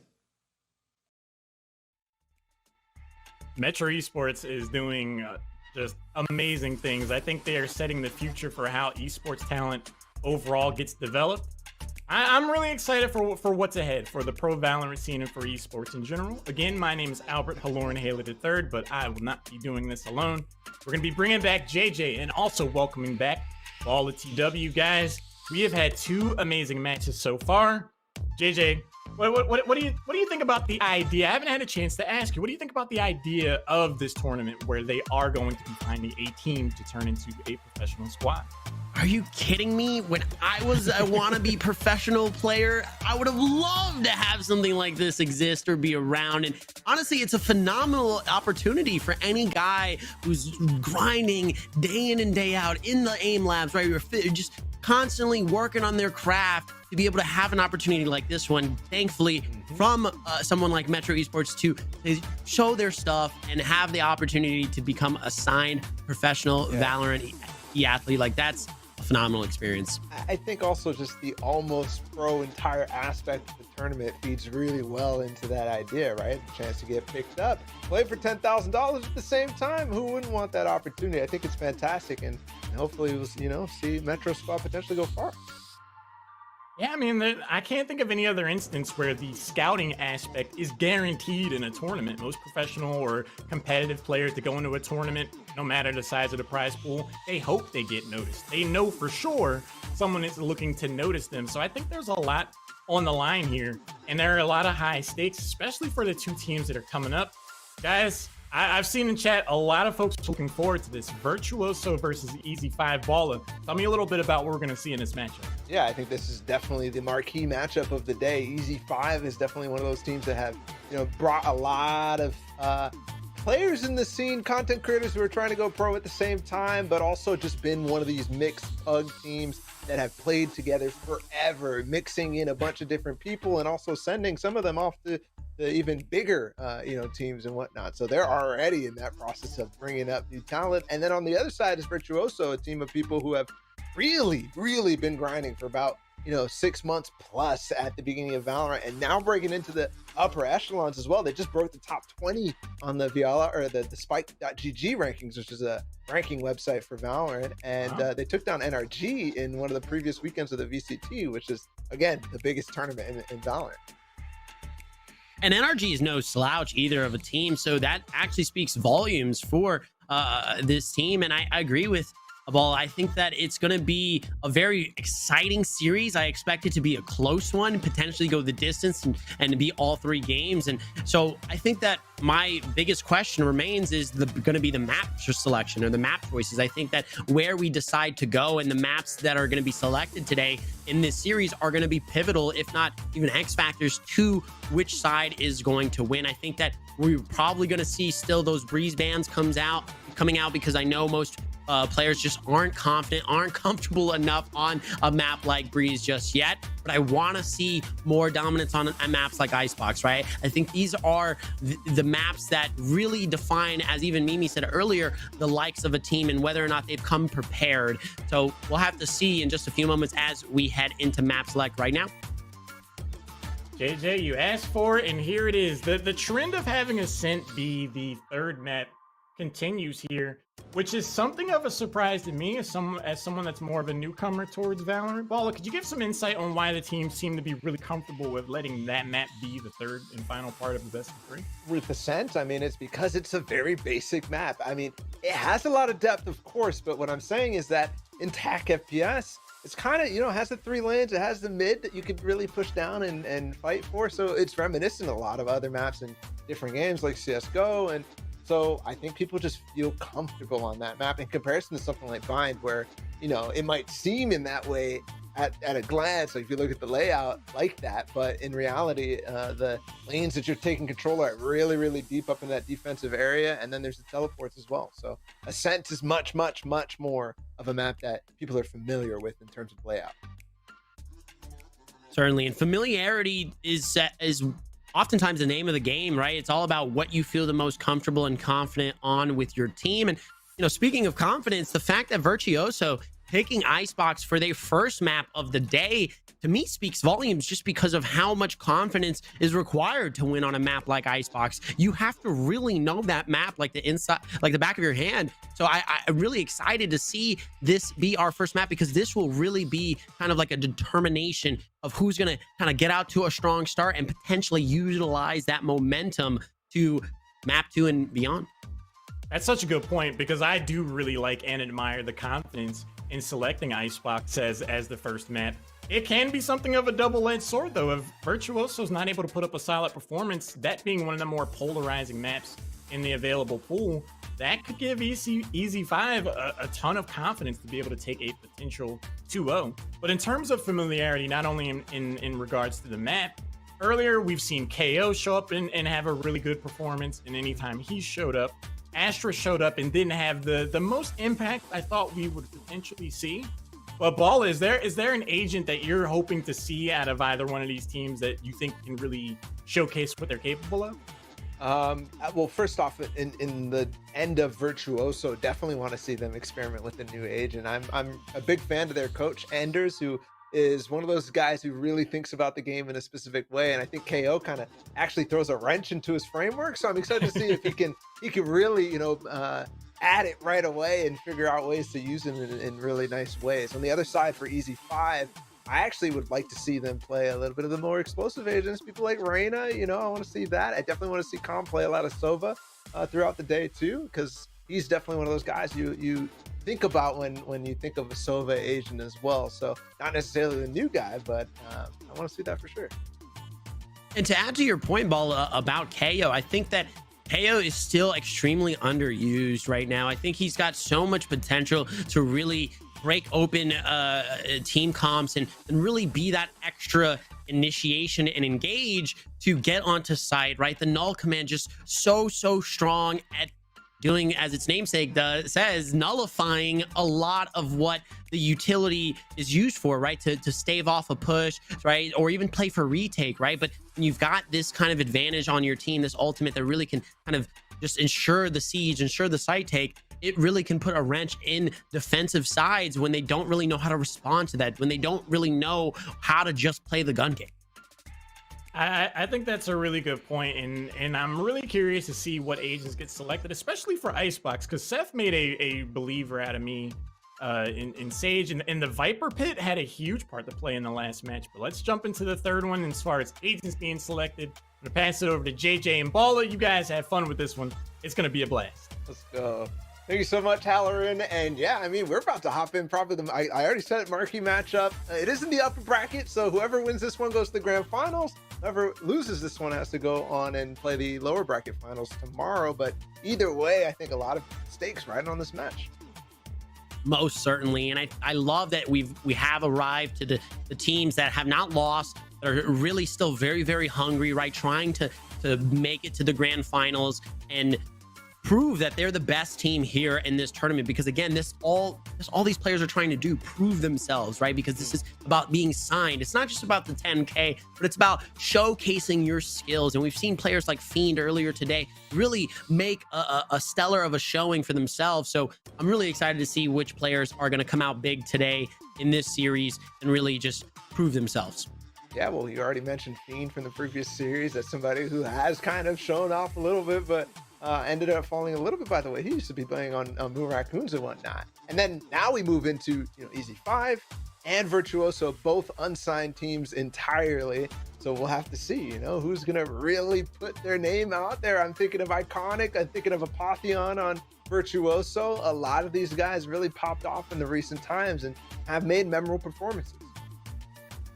Metro Esports is doing just amazing things. I think they are setting the future for how esports talent overall gets developed. I'm really excited for what's ahead for the pro Valorant scene and for esports in general. Again, my name is Albert Halloran Haley III, but I will not be doing this alone. We're going to be bringing back JJ and also welcoming back all the TW guys. We have had 2 amazing matches so far. JJ, what do you think about the idea? I haven't had a chance to ask you. What do you think about the idea of this tournament where they are going to be finding a team to turn into a professional squad? Are you kidding me? When I was a wannabe professional player, I would have loved to have something like this exist or be around. And honestly, it's a phenomenal opportunity for any guy who's grinding day in and day out in the aim labs, right? You're just constantly working on their craft to be able to have an opportunity like this one, thankfully, from someone like Metro Esports to show their stuff and have the opportunity to become a signed professional Valorant athlete. Like, that's a phenomenal experience. I think also just the almost pro entire aspect of the tournament feeds really well into that idea, right? The chance to get picked up, play for $10,000 at the same time. Who wouldn't want that opportunity? I think it's fantastic, and hopefully we'll see Metro Squad potentially go far. Yeah, I mean, I can't think of any other instance where the scouting aspect is guaranteed in a tournament. Most professional or competitive players that go into a tournament, no matter the size of the prize pool, they hope they get noticed. They know for sure someone is looking to notice them. So I think there's a lot on the line here, and there are a lot of high stakes, especially for the 2 teams that are coming up. Guys, I've seen in chat a lot of folks looking forward to this Virtuoso versus Easy 5 Baller. Tell me a little bit about what we're going to see in this matchup. Yeah, I think this is definitely the marquee matchup of the day. Easy 5 is definitely one of those teams that have, brought a lot of players in the scene, content creators who are trying to go pro at the same time, but also just been one of these mixed pug teams that have played together forever, mixing in a bunch of different people and also sending some of them off to the even bigger, teams and whatnot. So they're already in that process of bringing up new talent. And then on the other side is Virtuoso, a team of people who have really, really been grinding for about 6 months plus at the beginning of Valorant, and now breaking into the upper echelons as well. They just broke the top 20 on the Viala or the Spike.gg rankings, which is a ranking website for Valorant, and they took down NRG in one of the previous weekends of the VCT, which is again the biggest tournament in Valorant. And NRG is no slouch either of a team, so that actually speaks volumes for this team. And I agree with Ball. I think that it's going to be a very exciting series. I expect it to be a close one, potentially go the distance and be all 3 games. And so I think that my biggest question remains is going to be the map selection or the map choices. I think that where we decide to go and the maps that are going to be selected today in this series are going to be pivotal, if not even X factors, to which side is going to win. I think that we're probably going to see still those breeze bands coming out because I know most players just aren't confident, aren't comfortable enough on a map like Breeze just yet. But I want to see more dominance on maps like Icebox, right? I think these are the maps that really define, as even Mimi said earlier, the likes of a team and whether or not they've come prepared. So we'll have to see in just a few moments as we head into map select right now. JJ, you asked for it, and here it is. The trend of having Ascent be the 3rd map continues here, which is something of a surprise to me as someone that's more of a newcomer towards Valorant. Balla, could you give some insight on why the team seem to be really comfortable with letting that map be the 3rd and final part of the best of 3? With Ascent, I mean, it's because it's a very basic map. I mean, it has a lot of depth, of course, but what I'm saying is that in TAC FPS, it's kind of, has the 3 lanes, it has the mid that you could really push down and fight for. So it's reminiscent of a lot of other maps in different games like CSGO. And so I think people just feel comfortable on that map in comparison to something like Bind, where, it might seem in that way at a glance, like if you look at the layout like that, but in reality, the lanes that you're taking control are really, really deep up in that defensive area, and then there's the teleports as well. So Ascent is much, much, much more of a map that people are familiar with in terms of layout. Certainly, and familiarity is oftentimes the name of the game, right? It's all about what you feel the most comfortable and confident on with your team. And speaking of confidence, the fact that Virtuoso picking Icebox for their first map of the day, to me, speaks volumes just because of how much confidence is required to win on a map like Icebox. You have to really know that map like the inside, like the back of your hand. So I'm really excited to see this be our first map, because this will really be kind of like a determination of who's going to kind of get out to a strong start and potentially utilize that momentum to map 2 and beyond. That's such a good point, because I do really like and admire the confidence in selecting Icebox as the first map. It can be something of a double-edged sword, though. If Virtuoso's not able to put up a solid performance, that being one of the more polarizing maps in the available pool, that could give Easy 5 a ton of confidence to be able to take a potential 2-0. But in terms of familiarity, not only in regards to the map, earlier we've seen KO show up and have a really good performance, and anytime he showed up, Astra showed up and didn't have the most impact I thought we would potentially see. But Ball, is there an agent that you're hoping to see out of either one of these teams that you think can really showcase what they're capable of? Well, first off, in the end of Virtuoso, definitely want to see them experiment with the new agent. I'm a big fan of their coach, Anders, who is one of those guys who really thinks about the game in a specific way, and I think KO kind of actually throws a wrench into his framework. So I'm excited to see if he can really add it right away and figure out ways to use him in really nice ways. On the other side, for Easy 5, I actually would like to see them play a little bit of the more explosive agents, people like Reyna. I want to see that. I definitely want to see Calm play a lot of Sova throughout the day too, because he's definitely one of those guys you think about when you think of a Sova agent as well. So not necessarily the new guy, but I want to see that for sure. And to add to your point, Ball, about KO, I think that KO is still extremely underused right now. I think he's got so much potential to really break open team comps and really be that extra initiation and engage to get onto site, right? The null command just so strong at doing, as its namesake says, nullifying a lot of what the utility is used for, right? To stave off a push, right? Or even play for retake, right? But when you've got this kind of advantage on your team, this ultimate that really can kind of just ensure the siege, ensure the site take, it really can put a wrench in defensive sides when they don't really know how to respond to that, when they don't really know how to just play the gun game. I think that's a really good point, and I'm really curious to see what agents get selected, especially for Icebox, because Seth made a believer out of me in Sage, and the Viper Pit had a huge part to play in the last match. But let's jump into the third one. As far as agents being selected, I'm gonna pass it over to JJ and Balla. You guys have fun with this one. It's gonna be a blast. Let's go. Thank you so much, Halloran. And yeah, I mean, we're about to hop in probably I already said it, marquee matchup. It is in the upper bracket, so whoever wins this one goes to the grand finals. Whoever loses this one has to go on and play the lower bracket finals tomorrow. But either way, I think a lot of stakes riding on this match. Most certainly. And I love that we have arrived to the teams that have not lost, that are really still very hungry, right? Trying to make it to the grand finals and prove that they're the best team here in this tournament, because again, this all these players are trying to do, prove themselves, right? Because this is about being signed. It's not just about the 10K, but it's about showcasing your skills. And we've seen players like Fiend earlier today really make a stellar of a showing for themselves. So I'm really excited to see which players are going to come out big today in this series and really just prove themselves. Yeah, well, you already mentioned Fiend from the previous series. That's somebody who has kind of shown off a little bit, but ended up falling a little bit by the way. He used to be playing on Moon Raccoons and whatnot. And then now we move into Easy 5 and Virtuoso, both unsigned teams entirely. So we'll have to see, who's gonna really put their name out there. I'm thinking of Iconic. I'm thinking of Apotheon on Virtuoso. A lot of these guys really popped off in the recent times and have made memorable performances.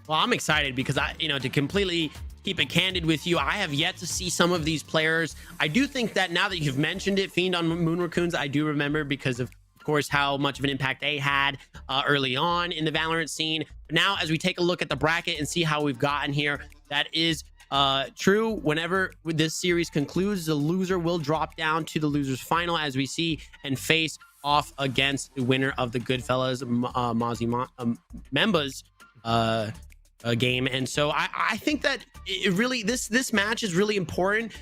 Well, I'm excited because to completely keep it candid with you, I have yet to see some of these players. I do think that now that you've mentioned it, Fiend on Moon Raccoons, I do remember because of course, how much of an impact they had early on in the Valorant scene. But now, as we take a look at the bracket and see how we've gotten here, that is true. Whenever this series concludes, the loser will drop down to the losers final, as we see, and face off against the winner of the Goodfellas Members game. And so I think that it really this match is really important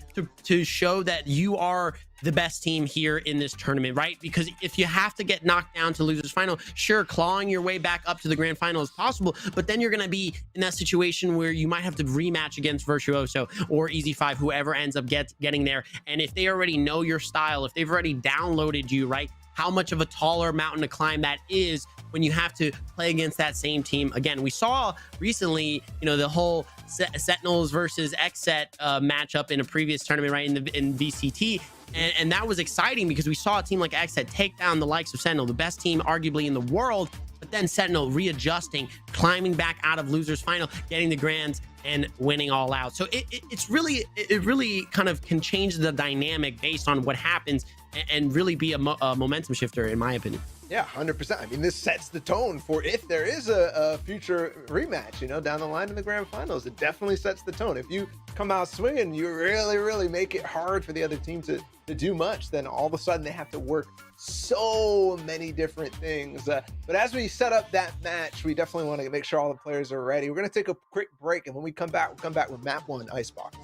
to show that you are the best team here in this tournament, right? Because if you have to get knocked down to losers final, sure, clawing your way back up to the grand final is possible, but then you're going to be in that situation where you might have to rematch against Virtuoso or Easy 5, whoever ends up getting there. And if they already know your style, if they've already downloaded you, right, how much of a taller mountain to climb that is when you have to play against that same team. Again, we saw recently, the whole Sentinels versus XSET matchup in a previous tournament, right, in VCT. And that was exciting because we saw a team like XSET take down the likes of Sentinel, the best team arguably in the world, but then Sentinel readjusting, climbing back out of losers final, getting the grands and winning all out. So it really kind of can change the dynamic based on what happens and really be a momentum shifter, in my opinion. Yeah, 100%. I mean, this sets the tone for if there is a future rematch, down the line in the grand finals. It definitely sets the tone. If you come out swinging, you really make it hard for the other team to do much, then all of a sudden they have to work so many different things. But as we set up that match, we definitely want to make sure all the players are ready. We're going to take a quick break, and when we come back, we'll come back with map 1 Icebox.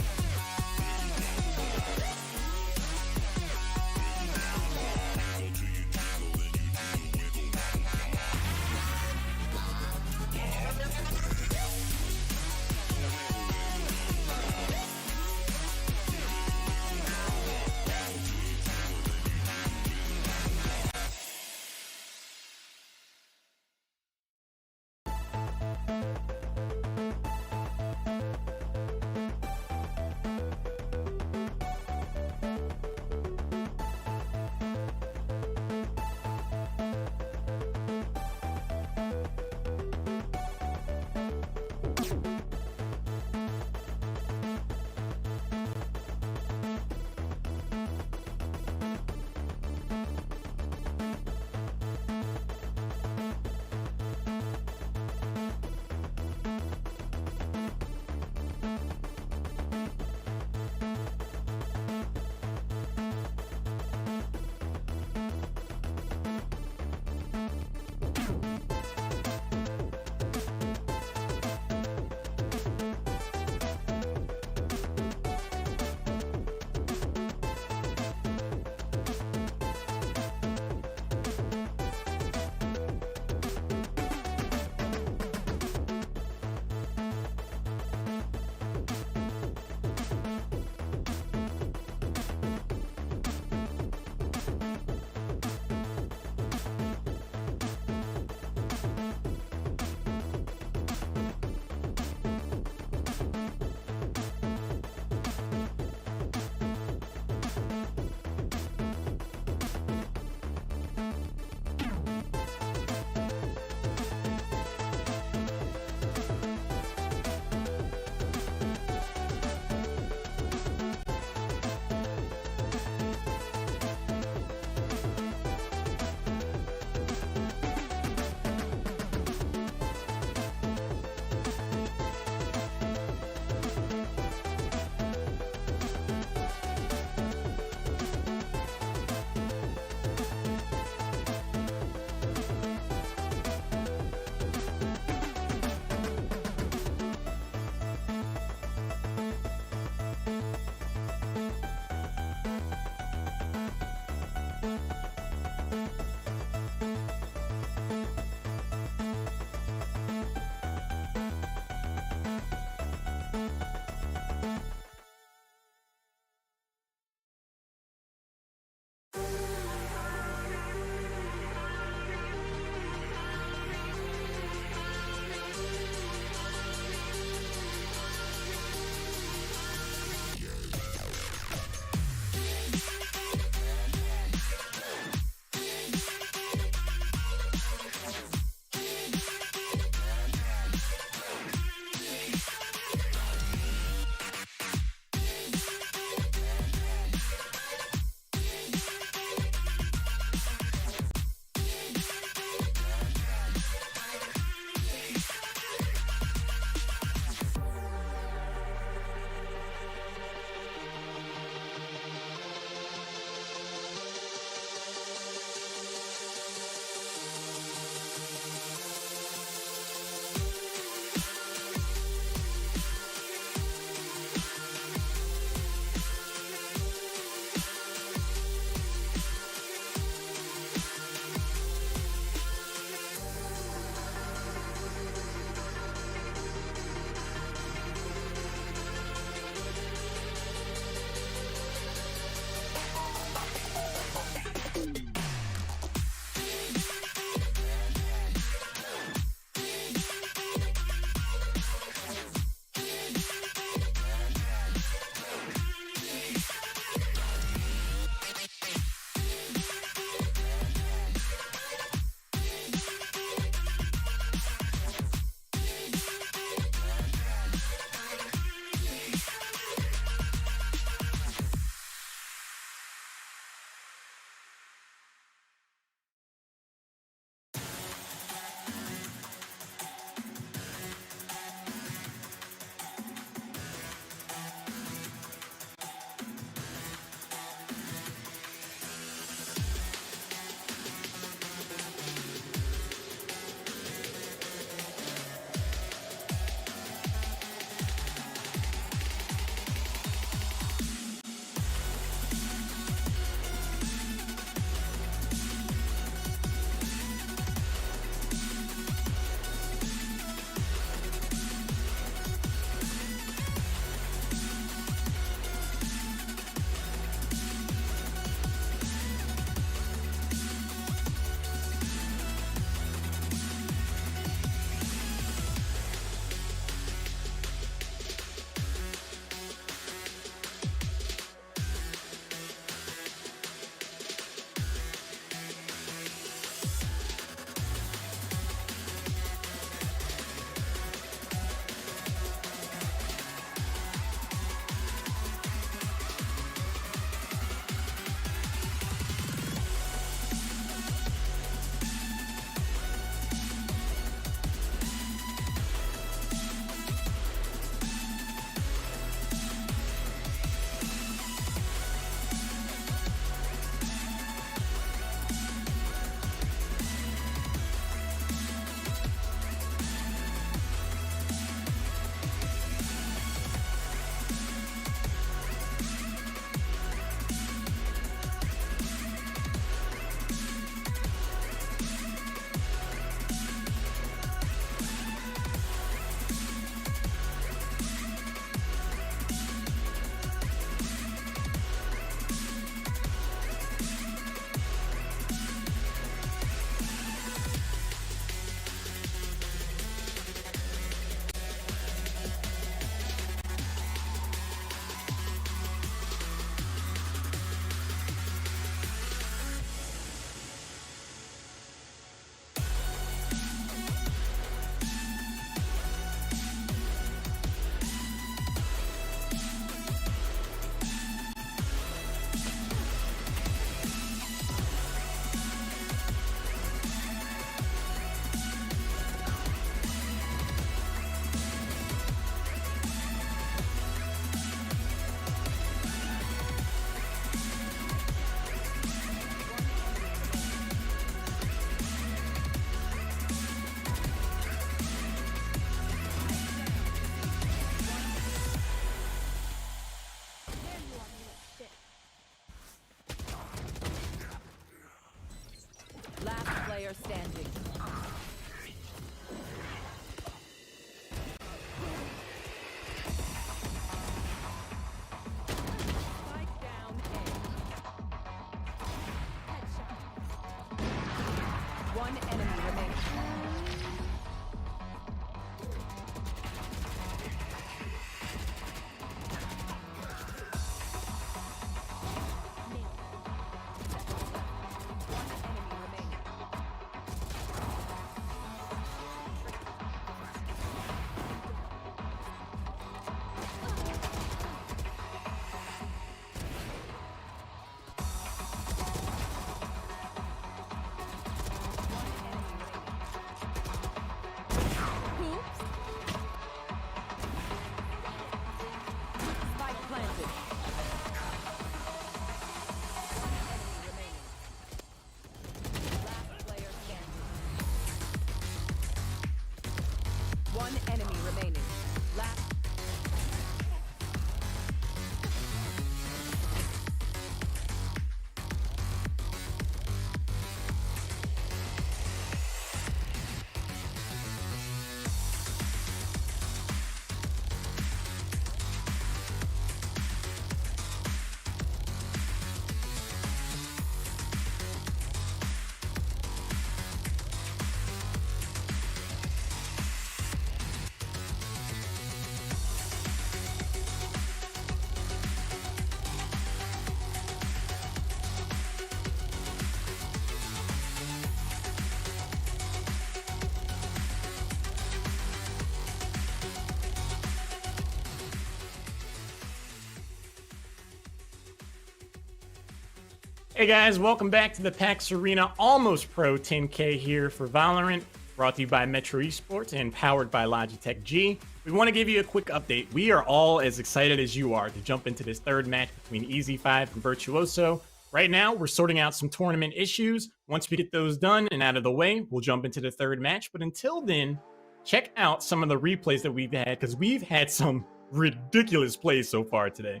Hey guys, welcome back to the PAX Arena Almost Pro 10K here for Valorant, brought to you by Metro Esports and powered by Logitech G. We want to give you a quick update. We are all as excited as you are to jump into this third match between EZ5 and Virtuoso. Right now, we're sorting out some tournament issues. Once we get those done and out of the way, we'll jump into the third match. But until then, check out some of the replays that we've had, because we've had some ridiculous plays so far today.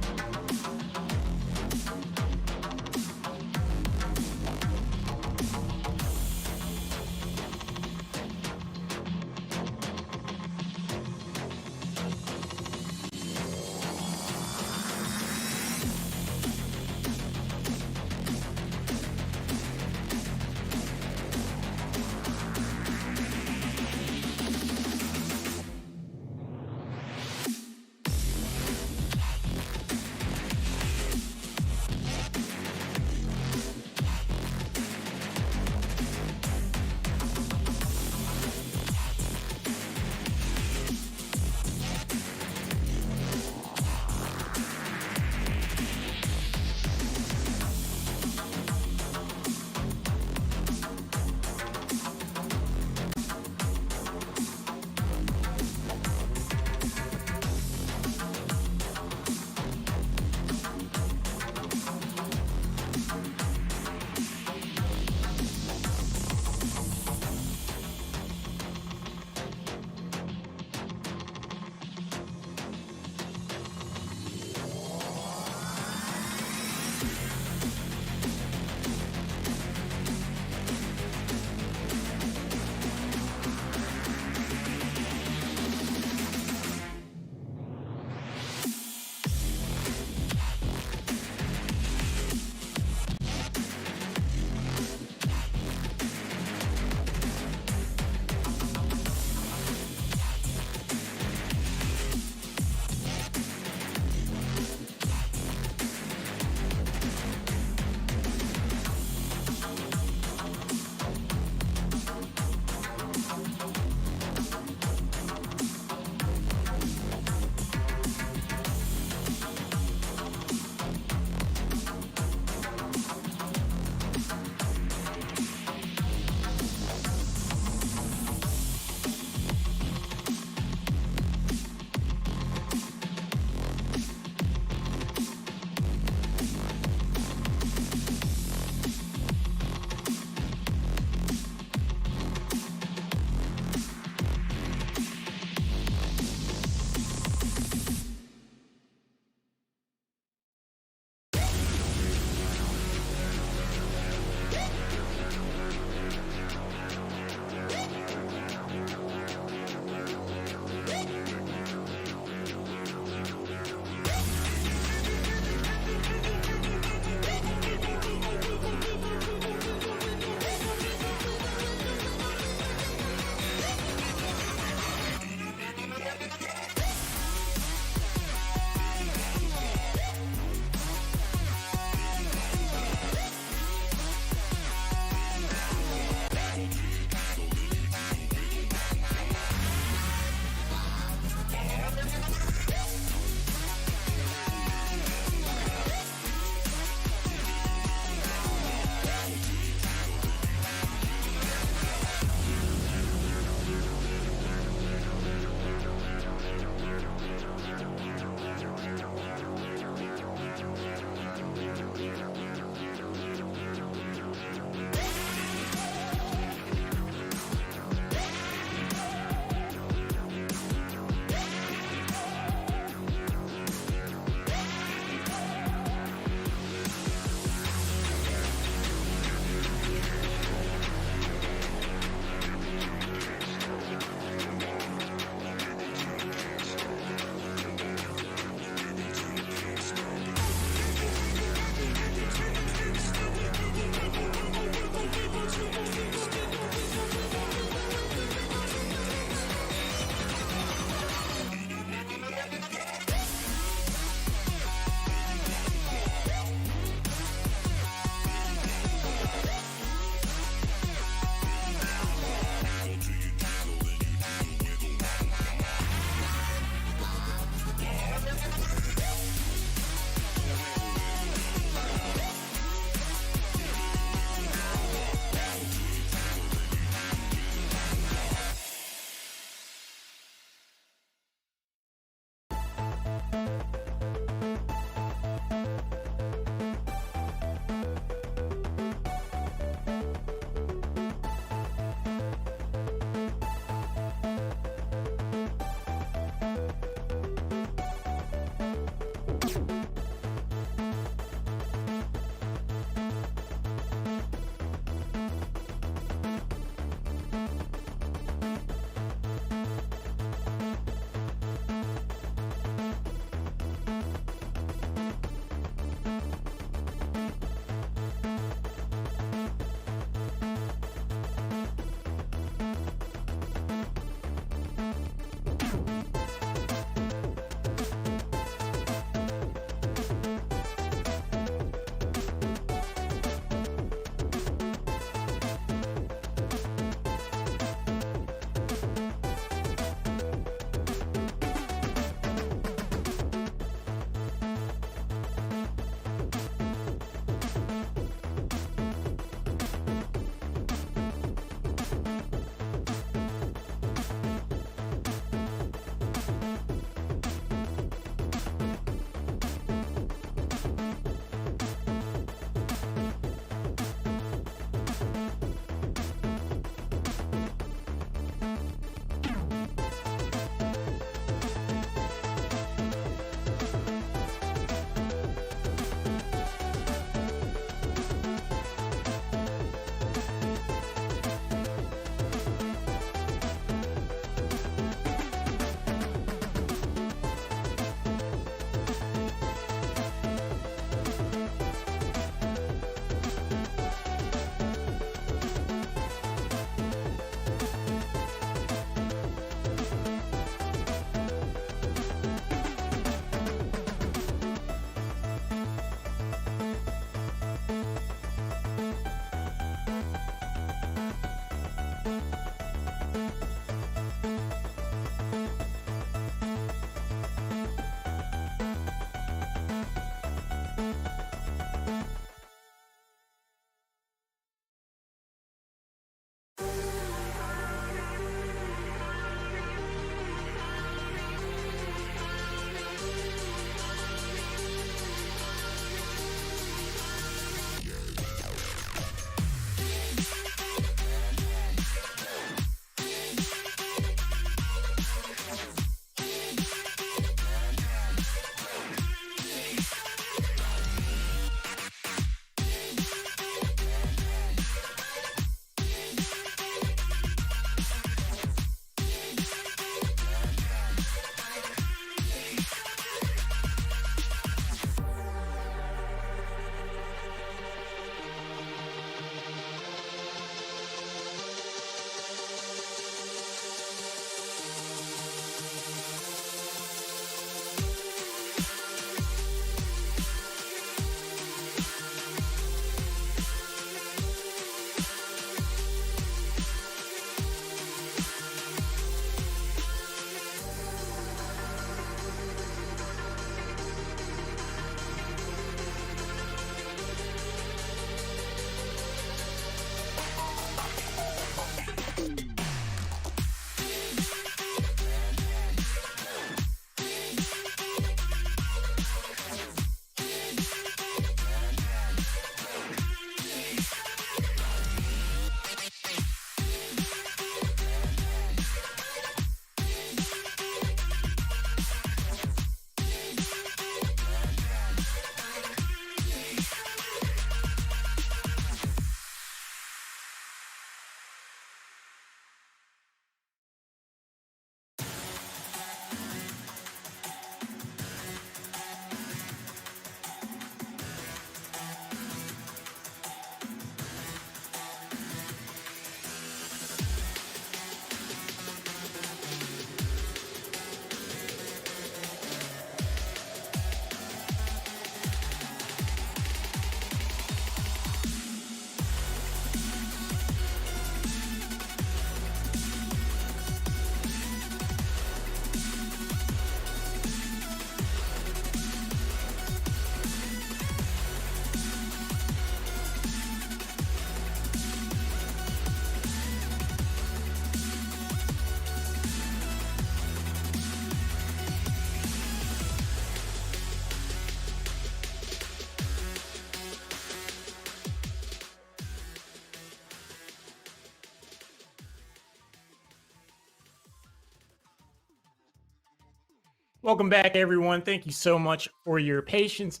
Welcome back, everyone. Thank you so much for your patience.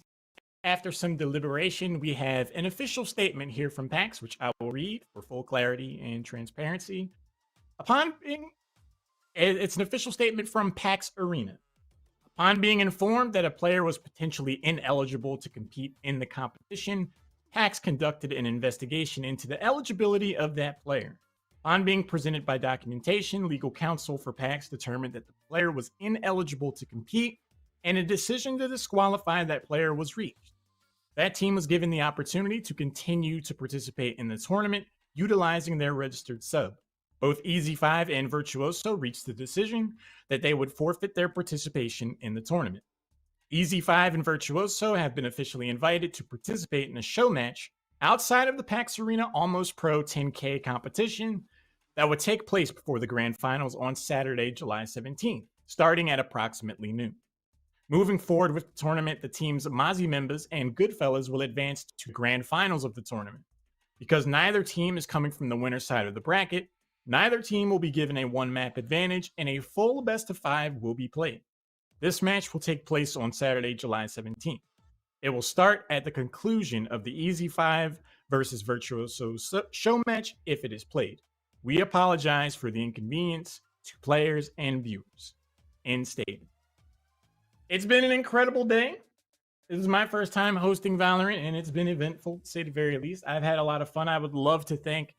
After some deliberation, we have an official statement here from PAX, which I will read for full clarity and transparency. It's an official statement from PAX Arena. Upon being informed that a player was potentially ineligible to compete in the competition, PAX conducted an investigation into the eligibility of that player. On being presented by documentation, legal counsel for PAX determined that the player was ineligible to compete, and a decision to disqualify that player was reached. That team was given the opportunity to continue to participate in the tournament, utilizing their registered sub. Both EZ5 and Virtuoso reached the decision that they would forfeit their participation in the tournament. EZ5 and Virtuoso have been officially invited to participate in a show match outside of the PAX Arena Almost Pro 10K competition that would take place before the grand finals on Saturday, July 17th, starting at approximately noon. Moving forward with the tournament, the teams Mozzie members and Goodfellas will advance to the grand finals of the tournament. Because neither team is coming from the winner's side of the bracket, neither team will be given a one-map advantage, and a full best-of-5 will be played. This match will take place on Saturday, July 17th. It will start at the conclusion of the EZ5 versus Virtuoso show match if it is played. We apologize for the inconvenience to players and viewers. End statement. It's been an incredible day. This is my first time hosting Valorant, and it's been eventful, to say the very least. I've had a lot of fun. I would love to thank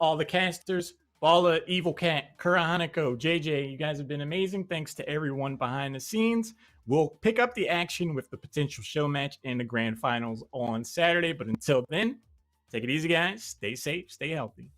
all the casters, Bala, Evil Cat, Kura Hanako, JJ. You guys have been amazing. Thanks to everyone behind the scenes. We'll pick up the action with the potential show match in the grand finals on Saturday. But until then, take it easy, guys. Stay safe, stay healthy.